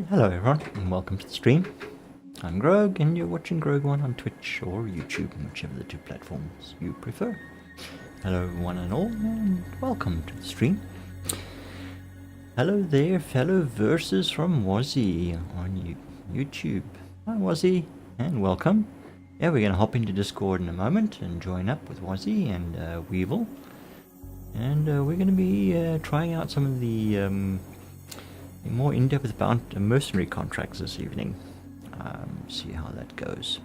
Hello everyone, and welcome to the stream. I'm Grogue, and you're watching Grogue1 on Twitch or YouTube, whichever the two platforms you prefer. Hello one and all, and welcome to the stream. Hello there, fellow verses from Wazzy on YouTube. Hi Wazzy, and welcome. Yeah, we're going to hop into Discord in a moment and join up with Wazzy and Weevil. And we're going to be trying out some of the more in-depth about mercenary contracts this evening. See how that goes.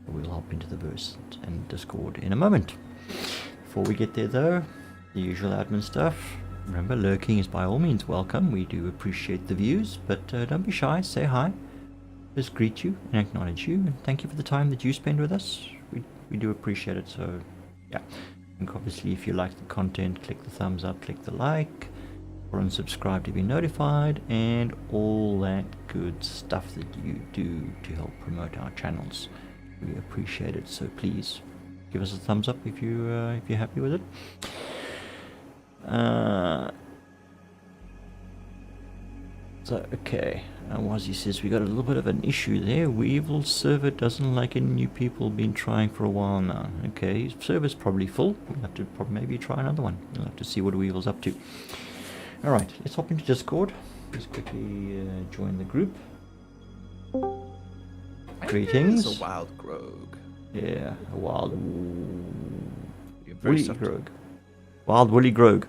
We'll hop into the verse and Discord in a moment. Before we get there though, the usual admin stuff. Remember, lurking is by all means welcome. We do appreciate the views, but don't be shy, say hi. Just greet you and acknowledge you, and thank you for the time that you spend with us. We do appreciate it, so yeah. And obviously if you like the content, click the thumbs up, click the like, and subscribe to be notified, and all that good stuff that you do to help promote our channels. We appreciate it, so please give us a thumbs up if you're happy with it. So okay, Wazzy says we got a little bit of an issue there. Weevil's server doesn't like any new people, been trying for a while now. Okay, his server's probably full. We'll have to maybe try another one. We'll have to see what Weevil's up to. Alright, let's hop into Discord. Just quickly join the group. Greetings. It's a wild Grogue. Yeah, a wild Woolly Grogue. Wild woolly Grogue.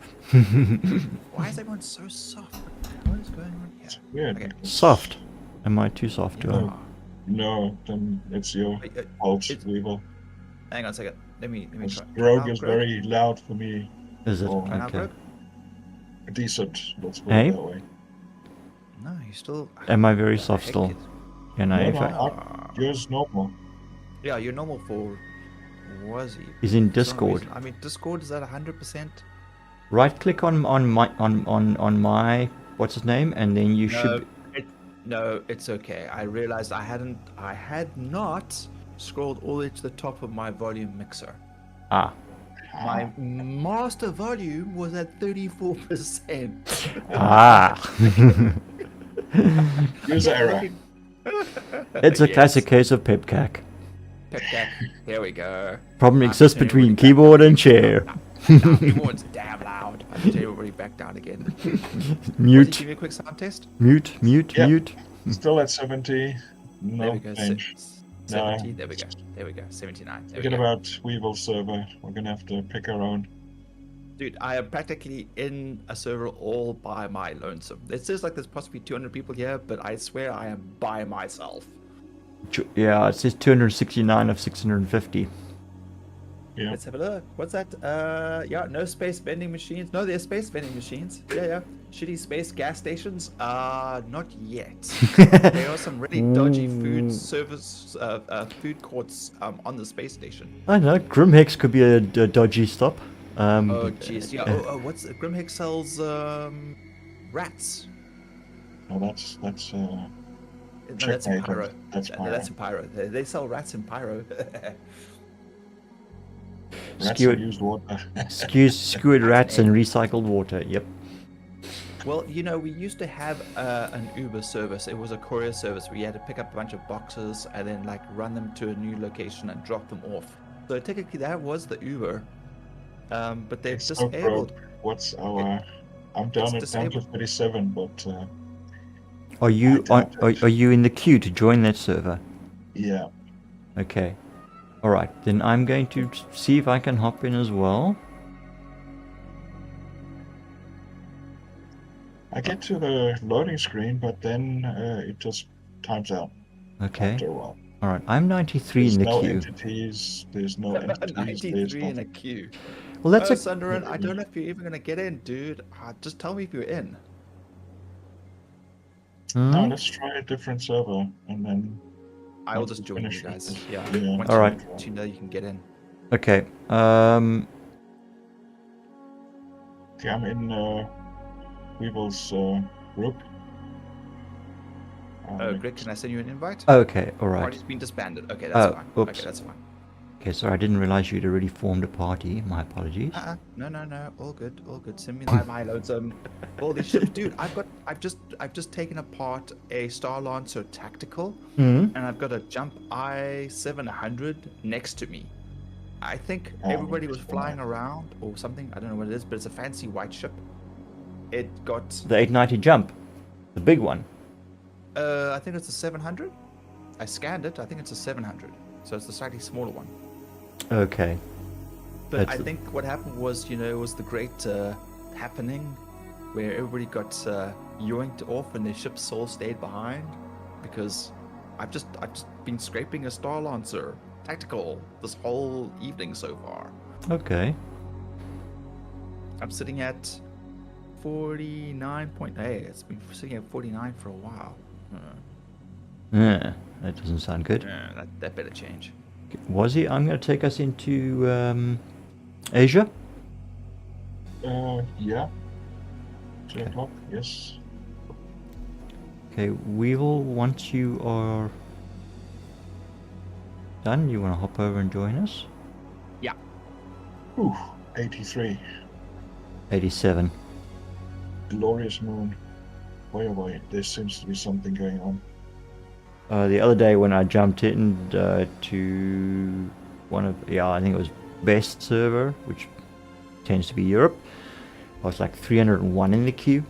Why is everyone so soft? What is going on here? Weird. Okay. Soft. Am I too soft? No, then it's your fault, Weevil. Hang on a second. Let me try. Grogue is very loud for me. Is it? Oh, Okay. Decent, let's put Hey? it that way. No, you still. Am I very What the soft heck still? is- Yeah, no, No, in no, fact, yours normal. Yeah, you're normal for Wazzy. he's in For some Discord. reason. I mean, Discord is at 100%. Right click on my what's his name, and then you should. No, it's okay. I realized I had not scrolled all the way to the top of my volume mixer. Ah. My master volume was at 34%. Ah. User error. It's a Yes. classic case of pepcac. Pepcat. Here we go. Problem I'm exists turning between everybody back keyboard down and again. chair. Nah, keyboard's damn loud. I'm turning everybody back down again. Mute, Give me a quick sound test. mute, mute, Yeah. mute. Still at 70. There No we go. change. 70. No. There we go. There we go. 79. There we Forget go. about Weevil's server. We're gonna have to pick our own. Dude, I am practically in a server all by my lonesome. It says like there's possibly 200 people here, but I swear I am by myself. Yeah, it says 269 of 650. Yeah. Let's have a look. What's that? Yeah, no space vending machines. No, there's space vending machines. Yeah. Shitty space gas stations? Not yet. There are some really dodgy food service, food courts on the space station. I know, Grimhex could be a dodgy stop. Oh, jeez. Yeah. What's Grimhex sells rats. No, that's No, that's in Checkmate, Pyro. that's No, that's in Pyro. They sell rats in Pyro. rats Skewered, and used water. skewered rats and recycled water. Yep. Well, you know, we used to have an Uber service. It was a courier service where you had to pick up a bunch of boxes and then like run them to a new location and drop them off. So technically that was the Uber. But they've It's so disabled. broke. What's our... I'm down to disabled. 37, but Are you are you in the queue to join that server? yeah. Okay. All right. Then I'm going to see if I can hop in as well. I get to the loading screen, but then it just times out Okay. after a while. All right. I'm 93 There's in the no queue. entities. There's no entities. There's 93 in a nothing. queue. Well, that's Oh, a Sunderin, I don't know if you're even gonna get in, dude. Just tell me if you're in. No, Hmm? let's try a different server and then. I will once just we join you finish guys. it, Yeah. yeah. Once All right. Once you know you can get in. Okay. Okay, I'm in Weevil's group. Oh, Greg, can I send you an invite? Okay. All right. Party's been disbanded. Okay, that's fine. oops. Okay, that's fine. Okay, sorry, I didn't realize you'd already formed a party. My apologies. No. All good. Send me my loadsome. All these ships, dude. I've just taken apart a Star Lancer tactical, Hmm. and I've got a Jump I-700 next to me. I think Oh, everybody was that's flying fine. around or something. I don't know what it is, but it's a fancy white ship. It got, The 890 jump, the big one. I think it's a 700. I scanned it. I think it's a 700. So it's the slightly smaller one. Okay. But That's I the- think what happened was, it was the great happening where everybody got yoinked off and their ships all stayed behind because I've just been scraping a Star Lancer tactical this whole evening so far. Okay. I'm sitting at 49 point. Hey, it's been sitting at 49 for a while. Yeah, that doesn't sound good. Yeah, that better change. Was he? I'm going to take us into Asia. Yeah. 3 o'clock, yes. Okay, Weevil, once you are done, you want to hop over and join us? Yeah. Ooh, 83. 87. Glorious moon. Boy, oh boy, there seems to be something going on. The other day when I jumped in to one of, I think it was Best server, which tends to be Europe, I was like 301 in the queue.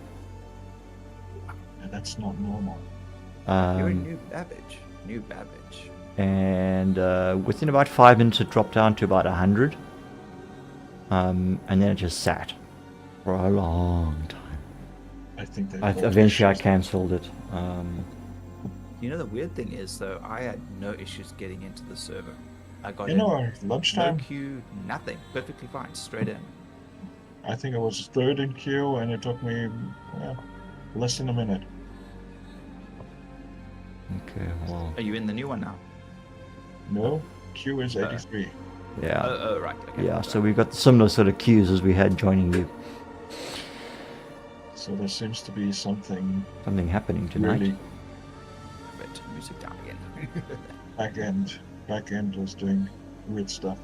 And that's not normal. You're in Um, New Babbage. and within about 5 minutes it dropped down to about 100. And then it just sat for a long time. I think they Eventually I cancelled it. The weird thing is, though, I had no issues getting into the server. I got You in, know, no lunchtime, queue, nothing. Perfectly fine, straight in. I think I was third in queue and it took me less than a minute. Okay, well, Are you in the new one now? No, queue is 83. yeah. Oh, right. Okay. Yeah, so we've got similar sort of queues as we had joining you. So there seems to be something Something happening tonight. really But music down again. back end was doing weird stuff.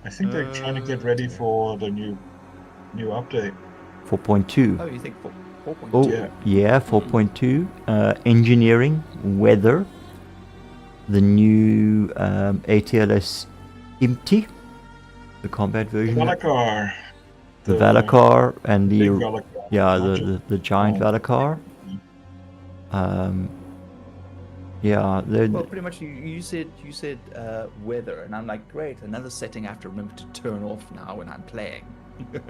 I think they're trying to get ready for the new update. 4.2. Oh, you think 4.2? Oh, Yeah. yeah, 4.2. Engineering, weather, the new ATLS empty, the combat version. Valacar. The Valacar and Big the Valacar. yeah, Not just- the giant Oh. Valacar. Yeah, Well, pretty much you said weather, and I'm like, great, another setting I have to remember to turn off now when I'm playing.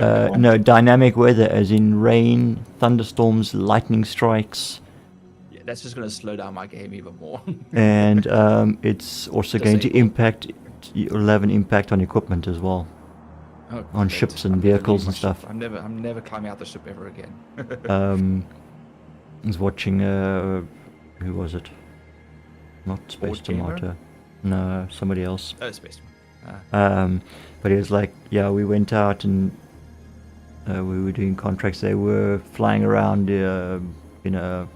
no, dynamic weather as in rain, thunderstorms, lightning strikes, Yeah, that's just going to slow down my game even more. and it's also going to Disabled. it'll have an impact on equipment as well, Oh, on great. ships and I'm never vehicles leaving and my ship. stuff. I'm never climbing out the ship ever again. I was watching who was it? Not Space Board Gamer? Tomato. No, somebody else. Oh, space. But it was like, yeah, we went out and we were doing contracts. They were flying around in a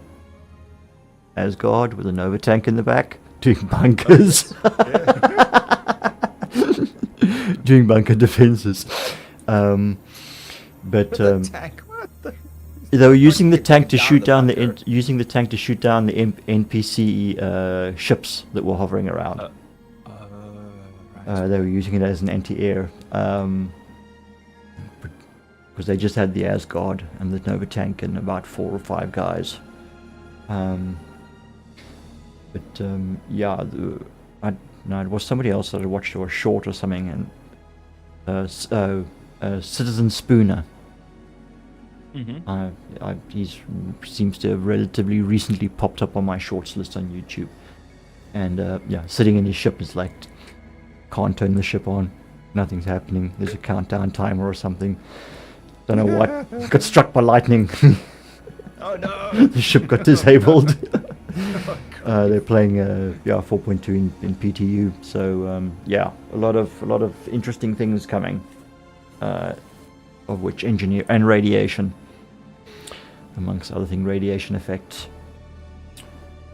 Asgard with a Nova tank in the back, doing bunkers, doing bunker defenses. But Tank. What the? they were using the tank to down shoot the down bunker. using the tank to shoot down the NPC ships that were hovering around. Right. They were using it as an anti-air because they just had the Asgard and the Nova tank and about 4 or 5 guys. Yeah, no, it was somebody else that I watched or a short or something, and Citizen Spooner. Mm-hmm. He seems to have relatively recently popped up on my shorts list on YouTube, and yeah, sitting in his ship is like, can't turn the ship on, nothing's happening. There's a countdown timer or something. Don't know what. Got struck by lightning. Oh no! The ship got disabled. Oh, They're playing 4.2 in PTU. So yeah, a lot of interesting things coming. Of which engineer and radiation, amongst other things, radiation effects.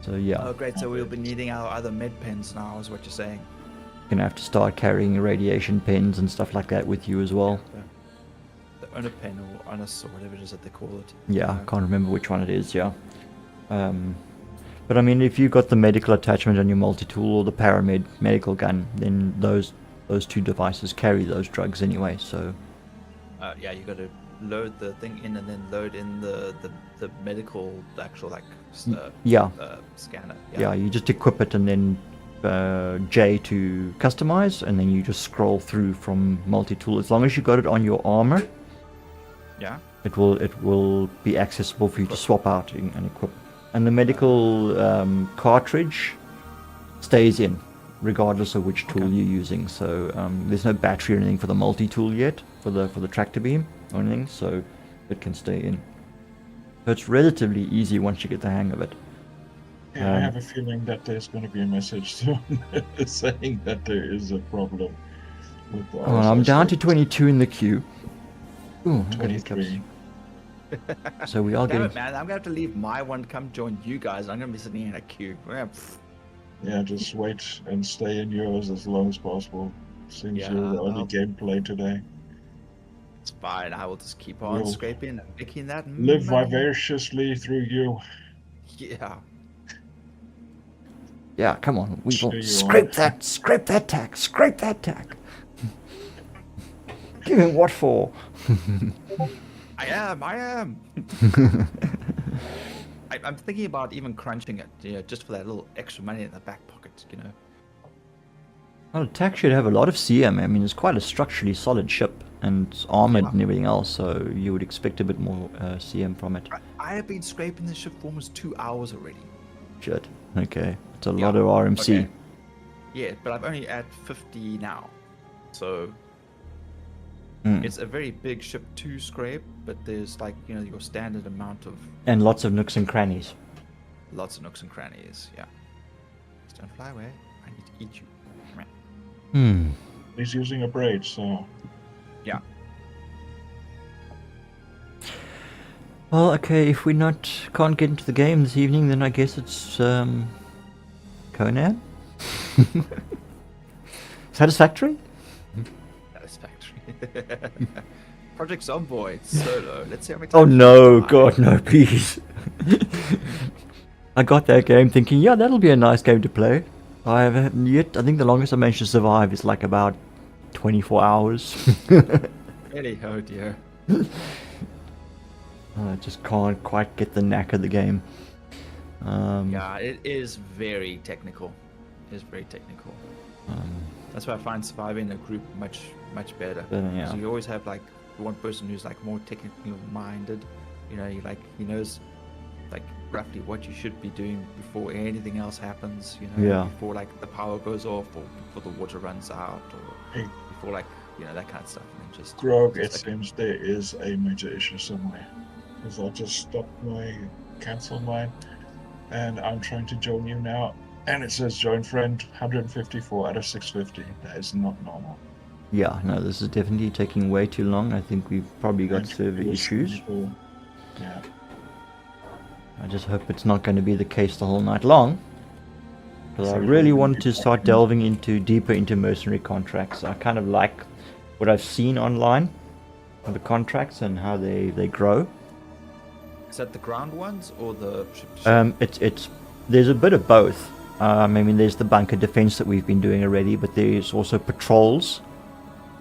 So yeah. Oh, great. So we'll be needing our other med pens now, is what you're saying. Gonna have to start carrying radiation pens and stuff like that with you as well. The Unipen or Unus or whatever it is that they call it. Yeah, I can't remember which one it is, yeah. But I mean, if you've got the medical attachment on your multi-tool or the paramed medical gun, then those two devices carry those drugs anyway, so... Yeah, you got to load the thing in and then load in the medical, the actual, like, yeah. scanner. Yeah, you just equip it and then J to customize, and then you just scroll through from multi-tool. As long as you got it on your armor, Yeah. it will be accessible for you to swap out and equip. And the medical cartridge stays in, regardless of which tool you're using. So there's no battery or anything for the multi-tool yet, for the tractor beam or anything, so it can stay in. So it's relatively easy once you get the hang of it. Yeah, I have a feeling that there's going to be a message soon saying that there is a problem with the Oh, I'm down to 22 in the queue. Ooh, I'm 23. So we are Damn getting... it, man! I'm gonna have to leave my one to come join you guys. I'm gonna be sitting in a queue. Yeah, just wait and stay in yours as long as possible. Seems Yeah, you're the only I'll- gameplay today. It's fine. I will just keep on We'll scraping and making that live money. vivaciously through you. Yeah. Yeah, come on. We Sure will you scrape are. that tack. Giving what for? I am. I'm thinking about even crunching it, just for that little extra money in the back pocket, Well, tack should have a lot of CM. I mean, it's quite a structurally solid ship, and it's armored and everything else, so you would expect a bit more CM from it. I have been scraping this ship for almost 2 hours already. Shit. Okay. It's a lot of RMC. Okay. Yeah, but I'm only at 50 now. So it's a very big ship to scrape, but there's like, your standard amount of... And lots of nooks and crannies. Lots of nooks and crannies, yeah. Just don't fly away. I need to eat you. He's using a braid, so... Yeah. Well, okay, if we can't get into the game this evening, then I guess it's Conan? Satisfactory? Satisfactory. Project Zomboid solo. Let's see how many times. Oh no, we die. God, no, please. I got that game thinking, yeah, that'll be a nice game to play. I think the longest I managed to survive is like about 24 hours. Really? Oh dear. I just can't quite get the knack of the game. Yeah, it is very technical. It is very technical. That's why I find surviving a group much better. Yeah. So you always have like one person who's like more technically minded. He knows like roughly what you should be doing before anything else happens. Yeah. Before like the power goes off or before the water runs out or Hey. before like that kind of stuff. And then just Grogue, it like, seems there is a major issue somewhere. Because I just stopped my cancel mine, and I'm trying to join you now, and it says join friend 154 out of 650. That is not normal. Yeah, no, this is definitely taking way too long. I think we've probably got And server it was issues. people- Yeah. I just hope it's not going to be the case the whole night long. Because I So really we'll want be to start talking- delving deeper into mercenary contracts. I kind of like what I've seen online of the contracts and how they grow. is that the ground ones or the ship? It's there's a bit of both. I mean, there's the bunker defense that we've been doing already, but there's also patrols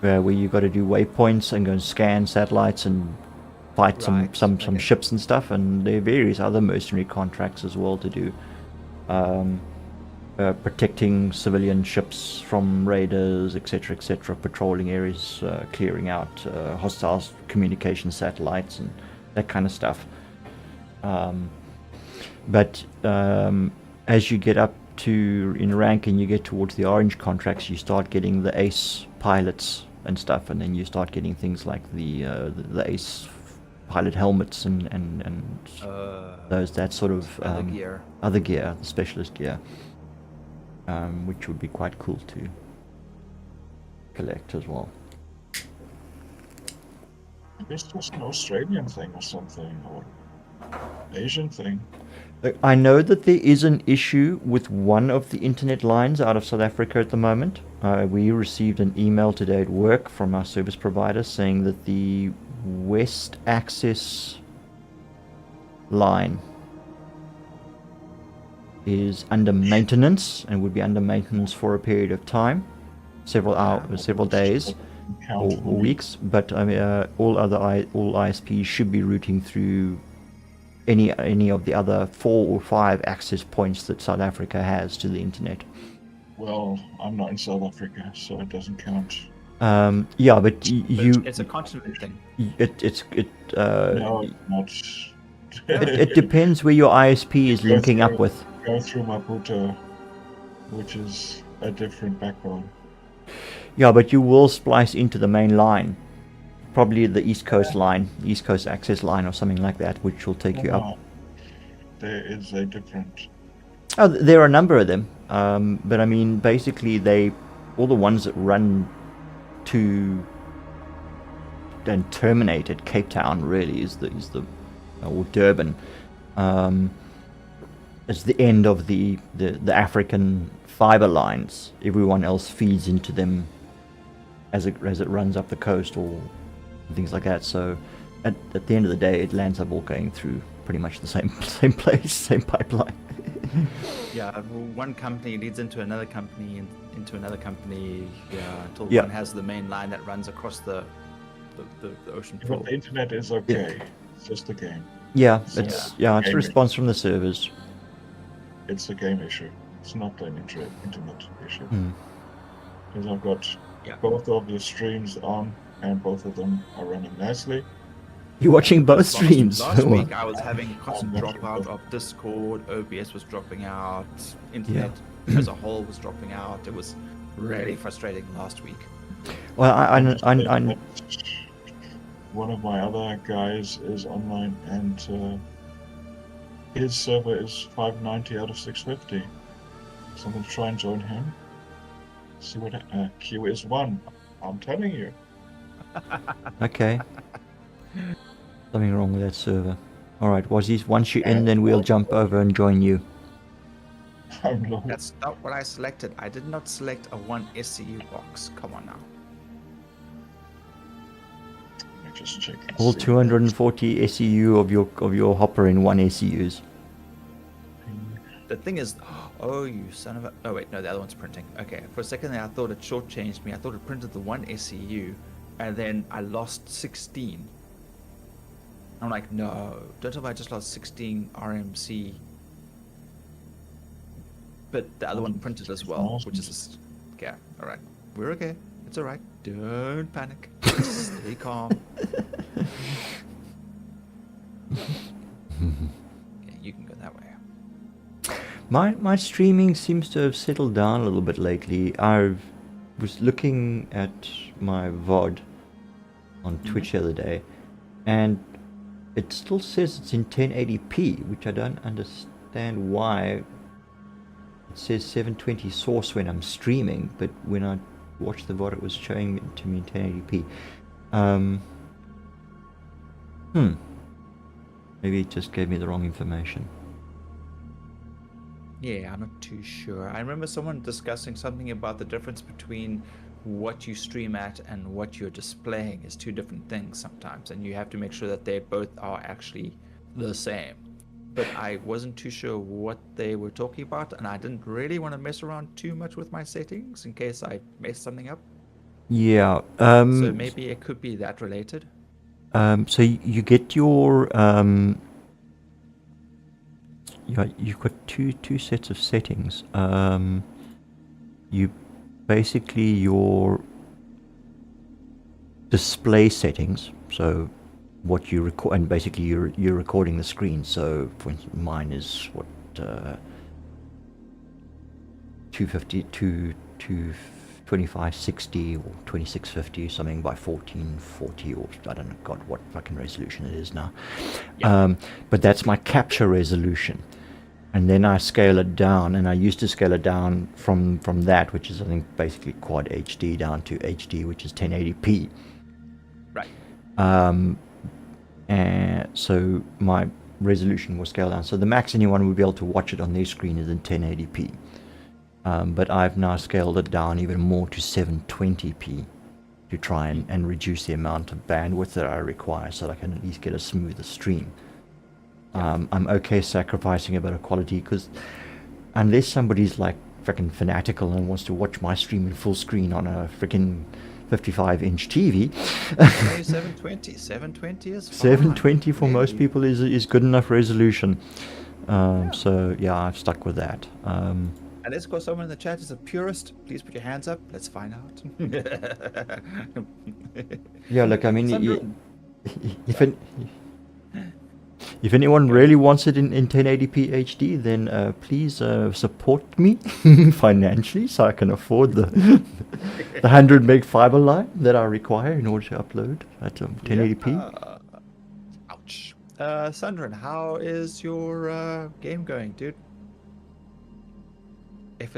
where you got to do waypoints and go and scan satellites and fight some Okay. ships and stuff. And there are various other mercenary contracts as well to do, protecting civilian ships from raiders, etc., patrolling areas, clearing out hostile communication satellites and that kind of stuff. But as you get up in rank and you get towards the orange contracts, you start getting the ace pilots and stuff, and then you start getting things like the ace pilot helmets and that sort of other gear, the specialist gear, which would be quite cool to collect as well. This was an Australian thing or something, or Asian thing. I know that there is an issue with one of the internet lines out of South Africa at the moment. We received an email today at work from our service provider saying that the West Access line is under maintenance and would be under maintenance for a period of time, several hours, several days, or weeks. But I mean, all ISPs should be routing through any of the other 4 or 5 access points that South Africa has to the internet. Well, I'm not in South Africa, so it doesn't count. Yeah, but It's a continent thing. No, not. It depends where your ISP is linking up with. Go through Maputo, which is a different backbone. Yeah, but you will splice into the main line, probably the East Coast line, East Coast access line, or something like that, which will take you up. There is a different. Oh, there are a number of them, but I mean, basically, all the ones that run to and terminate at Cape Town really is the or Durban. It's the end of the African fiber lines. Everyone else feeds into them as it runs up the coast or things like that. So at the end of the day, it lands up all going through pretty much the same place, same pipeline. Yeah, well, one company leads into another company and into another company. Yeah, until Yeah. one has the main line that runs across the ocean But floor. the internet is okay. It's just a game. Yeah, So, it's a gaming. response from the servers. It's a game issue. It's not an internet issue. Hmm. Because I've got Yeah. both of the streams on, and both of them are running nicely. You're watching both streams. Last week I was having constant dropout of Discord, OBS was dropping out, internet as a whole was dropping out. It was really frustrating last week. Well, I One of my other guys is online, and his server is 590 out of 650. So I'm going to try and join him. See what Q is 1. I'm telling you. Okay. Something wrong with that server. Alright, once you're in, then we'll jump over and join you. I'm low. That's not what I selected. I did not select a 1 SCU box. Come on now. Let me just check. and All see. 240 SEU of your hopper in 1 SEUs. The thing is, oh, you son of a... Oh, wait, no, the other one's printing. Okay, for a second there, I thought it shortchanged me. I thought it printed the 1 SCU, and then I lost 16. I'm like, no, don't tell me I just lost 16 RMC. But the other one printed as well, which is... Yeah, alright. We're okay. It's alright. Don't panic. Stay calm. Okay, you can go that way. My streaming seems to have settled down a little bit lately. I was looking at my VOD on Twitch the other day, and it still says it's in 1080p, which I don't understand why. It says 720 source when I'm streaming, but when I watched the VOD, it was showing it to me in 1080p. Maybe it just gave me the wrong information. Yeah, I'm not too sure. I remember someone discussing something about the difference between what you stream at and what you're displaying is 2 different things sometimes, and you have to make sure that they both are actually the same. But I wasn't too sure what they were talking about, and I didn't really want to mess around too much with my settings in case I messed something up. Yeah. So maybe it could be that related. So you get your you've got two sets of settings. You basically your display settings. So what you record, and basically you're recording the screen. So for instance, mine is what 250 to 2560 or 2650, something by 1440, or I don't know, God, what fucking resolution it is now. Yeah. But that's my capture resolution, and then I scale it down, and I used to scale it down from that, which is I think basically quad HD, down to HD, which is 1080p. Right. And so my resolution was scaled down. So the max anyone would be able to watch it on their screen is in 1080p. But I've now scaled it down even more to 720p to try and reduce the amount of bandwidth that I require so that I can at least get a smoother stream. I'm okay sacrificing a bit of quality because unless somebody's like freaking fanatical and wants to watch my stream in full screen on a freaking 55-inch TV. 720. 720 is fine. 720 for Maybe. most people is good enough resolution. So yeah, I've stuck with that. Unless, of course, someone in the chat is a purist, please put your hands up. Let's find out. Yeah, look, I mean, Sandra- if anyone really wants it in 1080p HD, then please support me financially so I can afford the 100 meg fiber line that I require in order to upload at 1080p. Ouch. Sandran, how is your game going, dude? If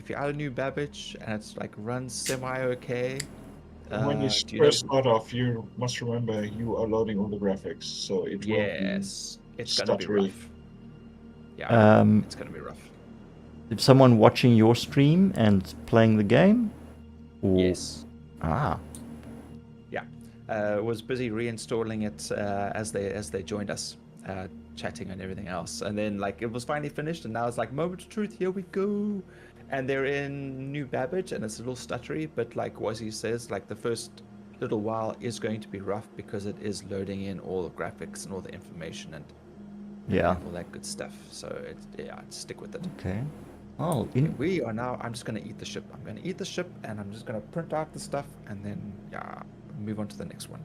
you're out of New Babbage and it's like runs semi-okay. When you do first start off, you must remember you are loading all the graphics, so it Yes, it's gonna be stuttery. rough. Yeah, it's gonna be rough. If someone watching your stream and playing the game? Or... Yes. Ah. Was busy reinstalling it as they joined us, chatting and everything else, and then like it was finally finished, and now it's like moment of truth. Here we go, and they're in New Babbage, and it's a little stuttery, but like Wazzy says, like the first little while is going to be rough because it is loading in all the graphics and all the information and Yeah. all that good stuff. So stick with it. Okay. Oh, We are now. I'm just gonna eat the ship. I'm gonna eat the ship, and I'm just gonna print out the stuff, and then move on to the next one.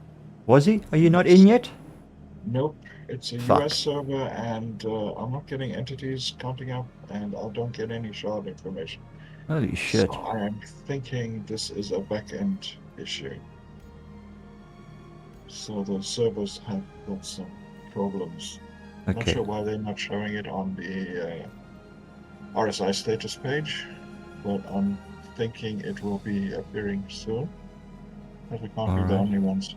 was he? Are you not in yet? Nope, it's a Fuck. US server, and I'm not getting entities counting up, and I don't get any shard information. Holy shit. So I am thinking this is a back-end issue. So the servers have got some problems. Not Okay. sure why they're not showing it on the RSI status page, but I'm thinking it will be appearing soon. But we can't be the Alright. only ones.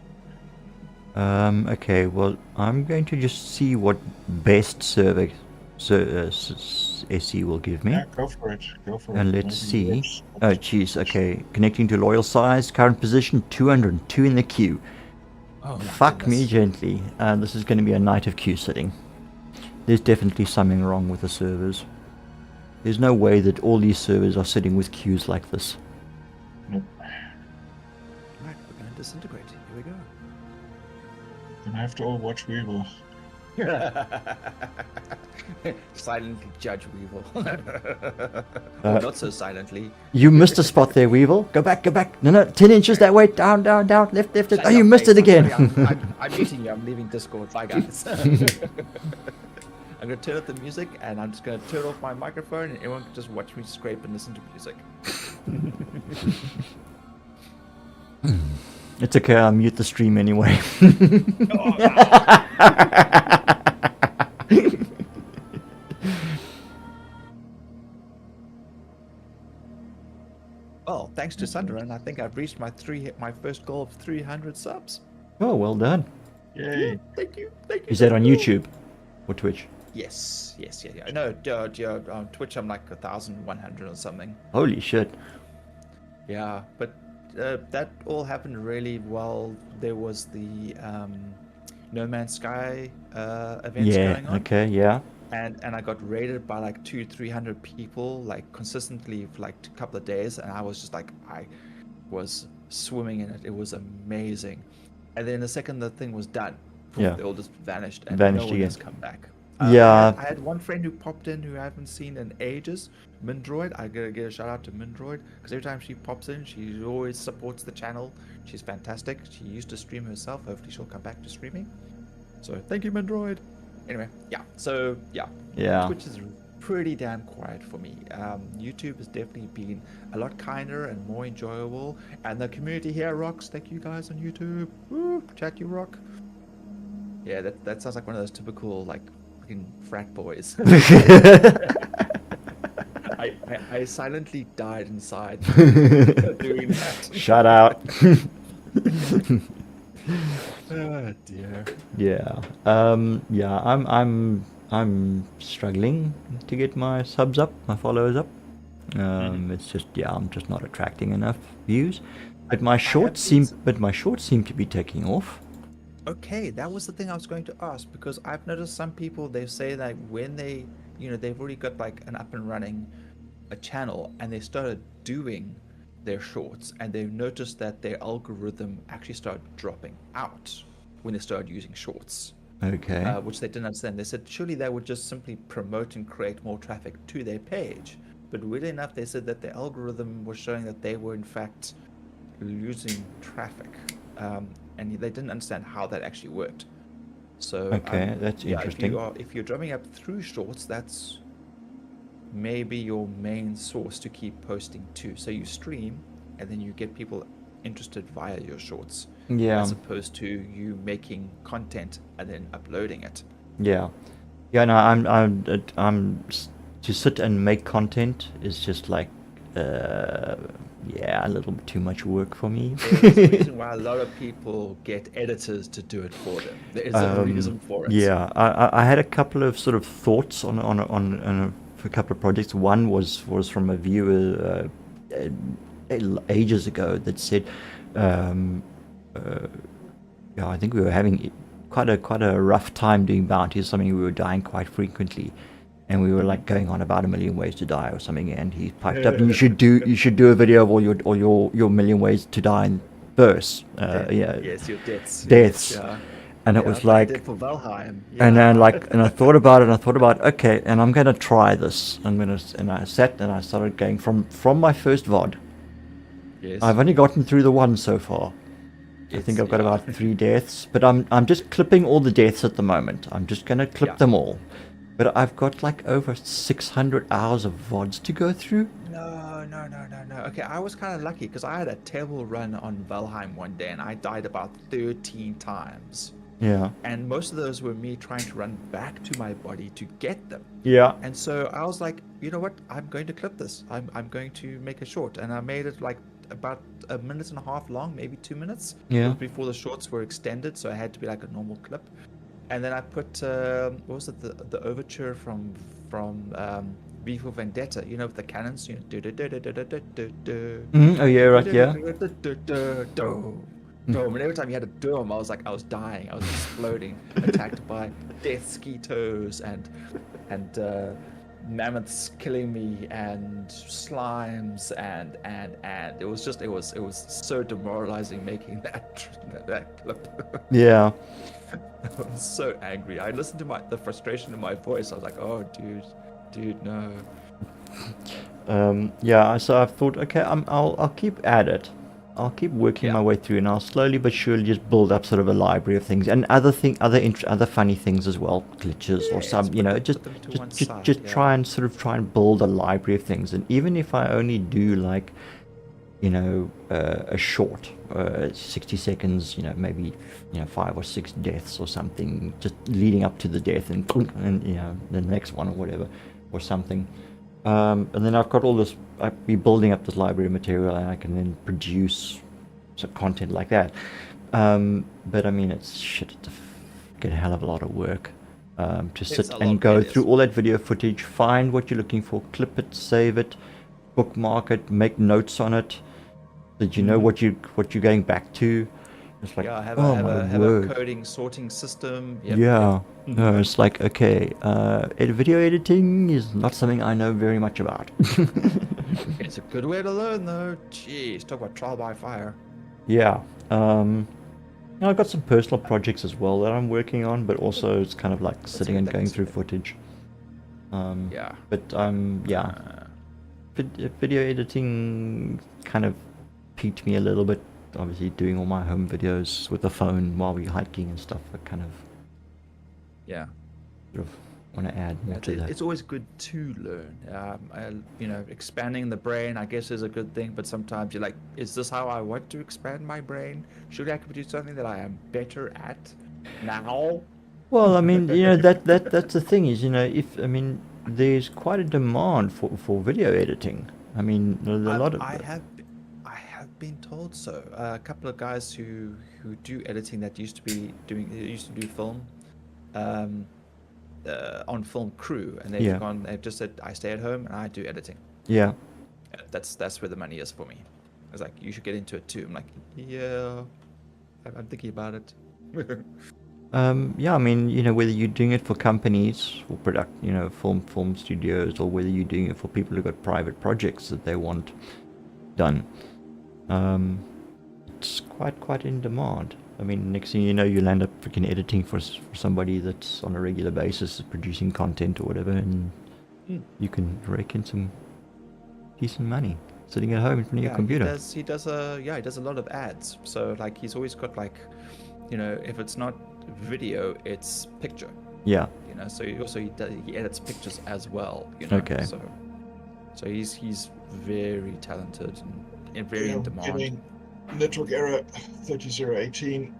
Okay, well, I'm going to just see what best server SC will give me. Yeah, go for it. Go for And it. let's Maybe see. works. Oh, jeez, okay. Connecting to loyal size, current position 202 in the queue. Oh, my Fuck me goodness. gently. This is going to be a night of queue sitting. There's definitely something wrong with the servers. There's no way that all these servers are sitting with queues like this. Nope. Right, we're gonna disintegrate. Here we go. Then I have to all watch Weevil. Silently judge Weevil. Uh, Not so silently. You missed a spot there, Weevil. Go back, go back. No, 10 inches that way. Down, down, down. Left, left, left. Shut Oh, you your missed face. it again. I'm meeting you. I'm leaving Discord. Bye, guys. I'm gonna turn up the music, and I'm just gonna turn off my microphone, and everyone can just watch me scrape and listen to music. It's okay, I'll mute the stream anyway. Well, thanks to Sunderland, I think I've reached my first goal of 300 subs. Oh, well done. Yay. Thank you. Thank you. Is that on thank you. YouTube or Twitch? Yes. Yeah. No, on Twitch I'm like 1,100 or something. Holy shit. Yeah, but that all happened really well. There was the No Man's Sky events Yeah, going on, okay, yeah. and I got raided by like 200-300 people like consistently for like a couple of days, and I was just like, I was swimming in it. It was amazing. And then the second the thing was done, Yeah. they all just vanished, and Vanished no one again. has come back. Yeah. I had one friend who popped in who I haven't seen in ages, Mindroid. I gotta give a shout out to Mindroid because every time she pops in, she always supports the channel. She's fantastic. She used to stream herself. Hopefully, she'll come back to streaming. So thank you, Mindroid. Anyway, yeah. So yeah, Yeah. Twitch is pretty damn quiet for me. YouTube has definitely been a lot kinder and more enjoyable, and the community here rocks. Thank you guys on YouTube. Woo, chat you rock. Yeah, that sounds like one of those typical like fucking frat boys. I silently died inside doing that. Shout out. Oh dear. Yeah. Yeah. I'm struggling to get my subs up, my followers up. It's just I'm just not attracting enough views. But my I have shorts seen. seem to be taking off. Okay, that was the thing I was going to ask because I've noticed some people they say that when they, they've already got like an up and running a channel and they started doing their shorts and they've noticed that their algorithm actually started dropping out when they started using shorts, Okay. which they didn't understand. They said surely they would just simply promote and create more traffic to their page. But weirdly enough, they said that the algorithm was showing that they were in fact losing traffic, and they didn't understand how that actually worked. So Okay, that's yeah, interesting. if you're drumming up through shorts, that's maybe your main source to keep posting to. So you stream, and then you get people interested via your shorts, Yeah. as opposed to you making content and then uploading it. Yeah. Yeah. No, to sit and make content is just like, yeah, a little bit too much work for me. There's a reason why a lot of people get editors to do it for them. There's a reason for it. Yeah, I had a couple of sort of thoughts on a couple of projects. One was from a viewer ages ago that said, um, yeah, I think we were having quite a rough time doing bounties. Something we were dying quite frequently, and we were like going on about 1,000,000 ways to die or something. And he piped up, you should do a video of all your million ways to die in verse. Yeah, Yes, your deaths. deaths. Yeah. And it Yeah, was that's what I like, did for Valheim. and then Yeah. like, and I thought about it, and I thought about, okay, and I'm gonna try this. And I sat and I started going from my first VOD. Yes. I've only gotten through the one so far. I think I've got about 3 deaths, but I'm just clipping all the deaths at the moment. I'm just gonna clip Yeah. them all. But I've got like over 600 hours of VODs to go through. No. Okay, I was kind of lucky because I had a terrible run on Valheim one day and I died about 13 times. Yeah. And most of those were me trying to run back to my body to get them. Yeah. And so I was like, you know what? I'm going to clip this. I'm going to make a short. And I made it like about 1.5 minutes long, maybe 2 minutes. Yeah. It was before the shorts were extended, so I had to be like a normal clip. And then I put what was it, the overture from V for Vendetta, with the cannons, Oh yeah, right, yeah. Dome. And every time you had a dome, I was dying, I was exploding, attacked by death skeetos and mammoths killing me and slimes and it was so demoralizing making that clip. Yeah. I was so angry. I listened to the frustration in my voice. I was like, oh dude, no. Yeah, so I've thought, okay, I'll keep at it. I'll keep working my way through, and I'll slowly but surely just build up sort of a library of things and other funny things as well, glitches or some, just try and build a library of things. And even if I only do like, a short, 60 seconds, maybe 5 or 6 deaths or something, just leading up to the death, and the next one or whatever, or something. And then I've got all this, I'll be building up this library of material, and I can then produce some content like that. But I mean, it's a hell of a lot of work to sit and go through all that video footage, find what you're looking for, clip it, save it, bookmark it, make notes on it, that you know what you're going back to. It's like, have word. a coding sorting system. Yeah. No, it's like, okay, video editing is not something I know very much about. It's a good way to learn, though. Jeez, talk about trial by fire. Yeah. I've got some personal projects as well that I'm working on, but also it's kind of like sitting and going through footage. But video editing kind of piqued me a little bit. Obviously, doing all my home videos with the phone while we're hiking and stuff, I kind of sort of want to add more to that. It's always good to learn. Expanding the brain, I guess, is a good thing. But sometimes you're like, is this how I want to expand my brain? Should I produce something that I am better at now? Well, I mean, that's the thing is, there's quite a demand for video editing. I mean, there's a lot of. I have been told so. A couple of guys who do editing that used to do film, um, on film crew, and they've Yeah. gone. They've just said, I stay at home and I do editing. Yeah. That's where the money is for me. It's like, you should get into it too. I'm like, yeah, I'm thinking about it. Yeah, I mean, you know, whether you're doing it for companies, for film studios, or whether you're doing it for people who've got private projects that they want done, it's quite in demand. I mean, next thing you know, you'll end up freaking editing for somebody that's on a regular basis producing content or whatever, and you can rake in some decent money sitting at home in front of your computer. He does a lot of ads. So like, he's always got like, you know, if it's not video, it's picture. Yeah. You know, so he edits pictures as well. You know, Okay. So he's very talented and very in demand. Getting network error 30018,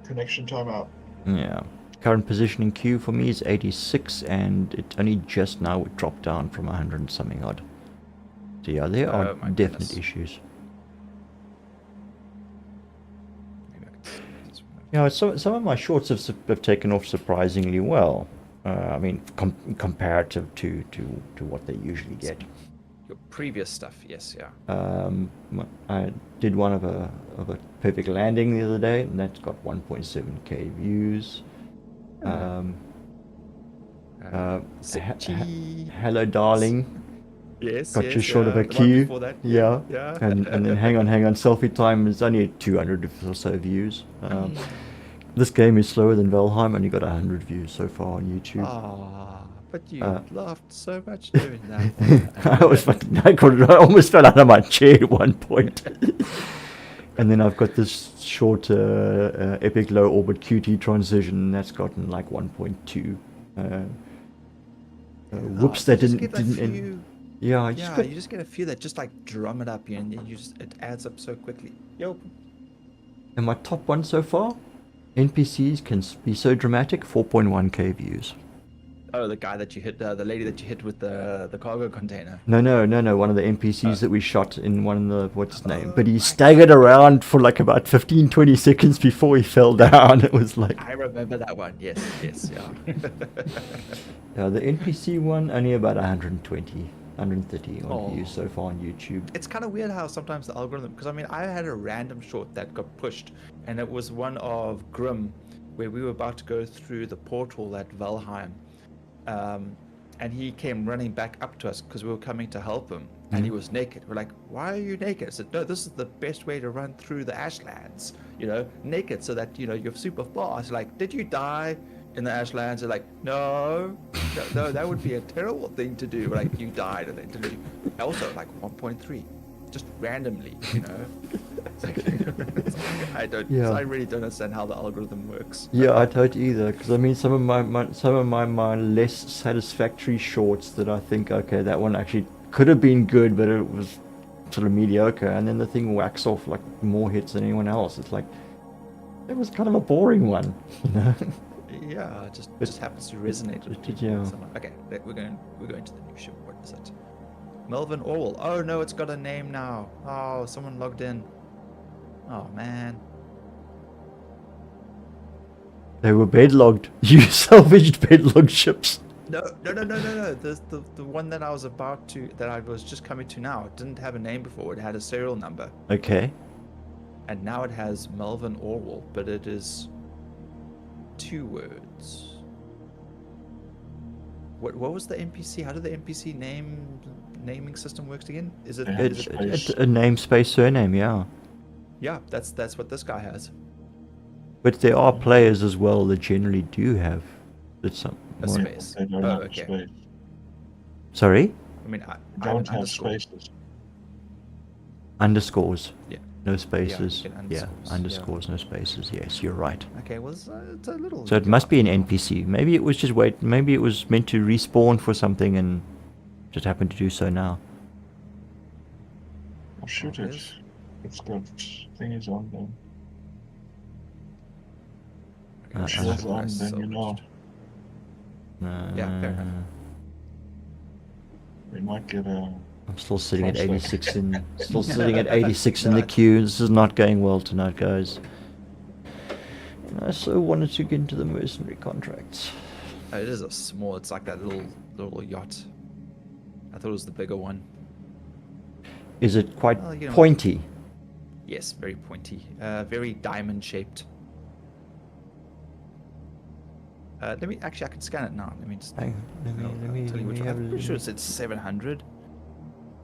connection timeout. Yeah. Current position in queue for me is 86, and it only just now dropped down from 100 and something odd. So yeah, there are my definite goodness. issues. Maybe Yeah, some of my shorts have taken off surprisingly well. I mean, comparative to what they usually get. your previous stuff, yes, yeah. I did one of a perfect landing the other day, and that's got 1.7k views. Hello, darling. Yes, Got yes, you short of yeah, a the one queue. before that, Yeah. yeah. And then hang on. Selfie time is only 200 or so views. This game is slower than Valheim, only got 100 views so far on YouTube. Ah, but you laughed so much doing that. I almost fell out of my chair at one point. And then I've got this short epic low orbit QT transition that's gotten like 1.2. Whoops, that didn't. Yeah, You just get a few that just like drum it up, and it adds up so quickly. Yo. And my top one so far, NPCs can be so dramatic, 4.1k views. Oh, the guy that you hit, the lady that you hit with the cargo container. No, one of the NPCs that we shot in one of the, what's his name? But he staggered around for like about 15-20 seconds before he fell down. It was like... I remember that one, yes, yeah. Yeah, the NPC one, only about 130 on views so far on YouTube. It's kind of weird how sometimes the algorithm, because I mean, I had a random short that got pushed, and it was one of Grim, where we were about to go through the portal at Valheim. And he came running back up to us because we were coming to help him, and he was naked. We're like, why are you naked? I said, no, this is the best way to run through the Ashlands, you know, naked, so that, you know, you're super fast. Like, did you die in the Ashlands? They're like, no, that would be a terrible thing to do. We're like, you died, and then also like 1.3, just randomly, you know. I really don't understand how the algorithm works. Yeah, I don't either, because I mean, some of my less satisfactory shorts that I think, okay, that one actually could have been good, but it was sort of mediocre, and then the thing whacks off like more hits than anyone else. It's like, it was kind of a boring one, you know. Yeah, it just happens to resonate with people. Yeah. Okay, we're going to the new show. What is it? Melvin Orwell. Oh no, it's got a name now. Oh, someone logged in. Oh man. They were bedlogged. You salvaged bedlogged ships. No. The one that I was just coming to now, it didn't have a name before. It had a serial number. Okay. And now it has Melvin Orwell, but it is 2 words. What was the NPC? How did the NPC naming system works again? Is it? It's a name space surname, yeah. Yeah, that's what this guy has. But there are players as well that generally do have A space. They don't have okay. space. Sorry? I mean, I Don't have underscore. spaces. Underscores. Yeah. No spaces. Yeah, Yeah, underscores, underscores, no spaces. Yes, you're right. Okay, well, it's a little. So it must be an NPC. Maybe it was maybe it was meant to respawn for something and just happened to do so now. I'll shoot it. It's got thingies on them. Shields on, then you know. Yeah, fair enough. We might get a I'm still sitting at Prospect. 86 in still sitting at 86 in the queue. This is not going well tonight, guys. And I so wanted to get into the mercenary contracts. Oh, it is a small. It's like that little yacht. I thought it was the bigger one. Is it quite Well, you know. pointy? Yes, very pointy. Very diamond shaped. Let me actually. I can scan it now. Let me just. Hang on, I'll tell you which one. I'm pretty sure it's 700.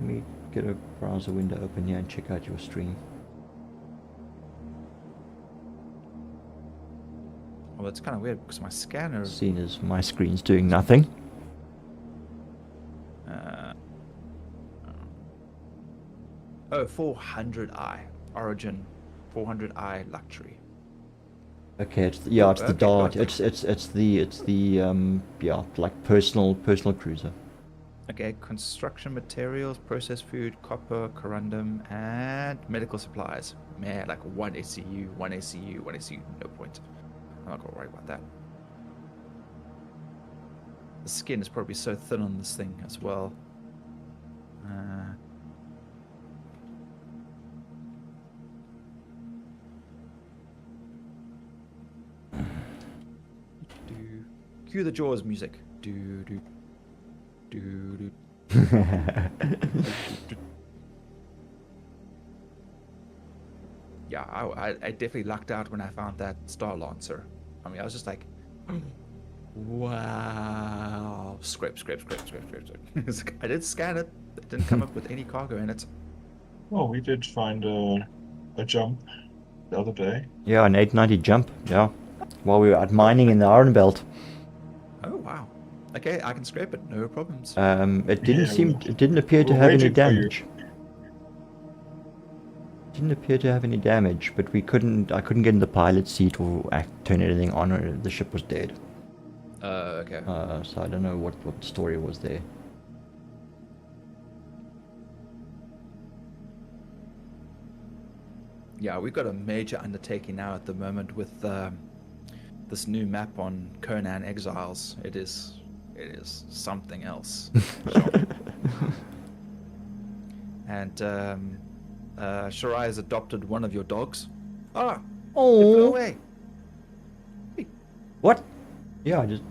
Let me get a browser window open here and check out your stream. Well, it's kind of weird because my scanner. Seeing as my screen's doing nothing. Oh, 400i Origin, 400i Luxury. Okay, it's yeah, it's the Okay, dart. perfect. It's the yeah, like personal cruiser. Okay, construction materials, processed food, copper, corundum, and medical supplies. Man, like one ACU, one ACU, one ACU, no point. I'm not gonna worry about that. The skin is probably so thin on this thing as well. Cue the Jaws music. Do do do do. Yeah, I definitely lucked out when I found that Star Lancer. I mean, I was just like, wow. Scrape. I did scan it. It didn't come up with any cargo in it. Well, we did find a jump the other day. Yeah, an 890 jump. Yeah, while we were out mining in the Iron Belt. Oh, wow. Okay, I can scrape it. No problems. It didn't Yeah, it didn't appear to we're have any waiting for you. damage. Didn't appear to have any damage, but I couldn't get in the pilot seat or turn anything on, or the ship was dead. Okay. So I don't know what the story was there. Yeah, we've got a major undertaking now at the moment with this new map on Conan Exiles. It is something else. And Shirai has adopted one of your dogs. Ah, it flew Oh, away. what? Yeah, I just.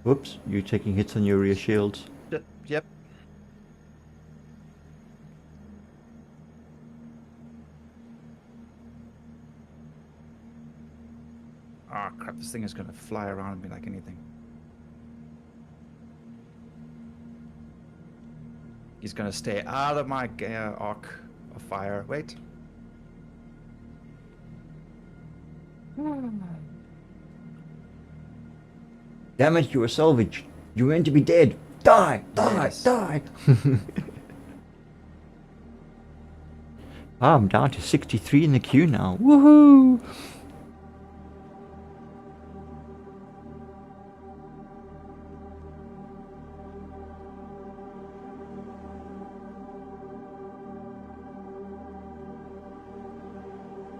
Whoops! You're taking hits on your rear shields. Yep. Ah, crap! This thing is gonna fly around me like anything. He's gonna stay out of my arc of fire. Wait. Damn it! You were salvaged. You were meant to be dead. Die! Die! Yes. Die! Ah, I'm down to 63 in the queue now. Woohoo!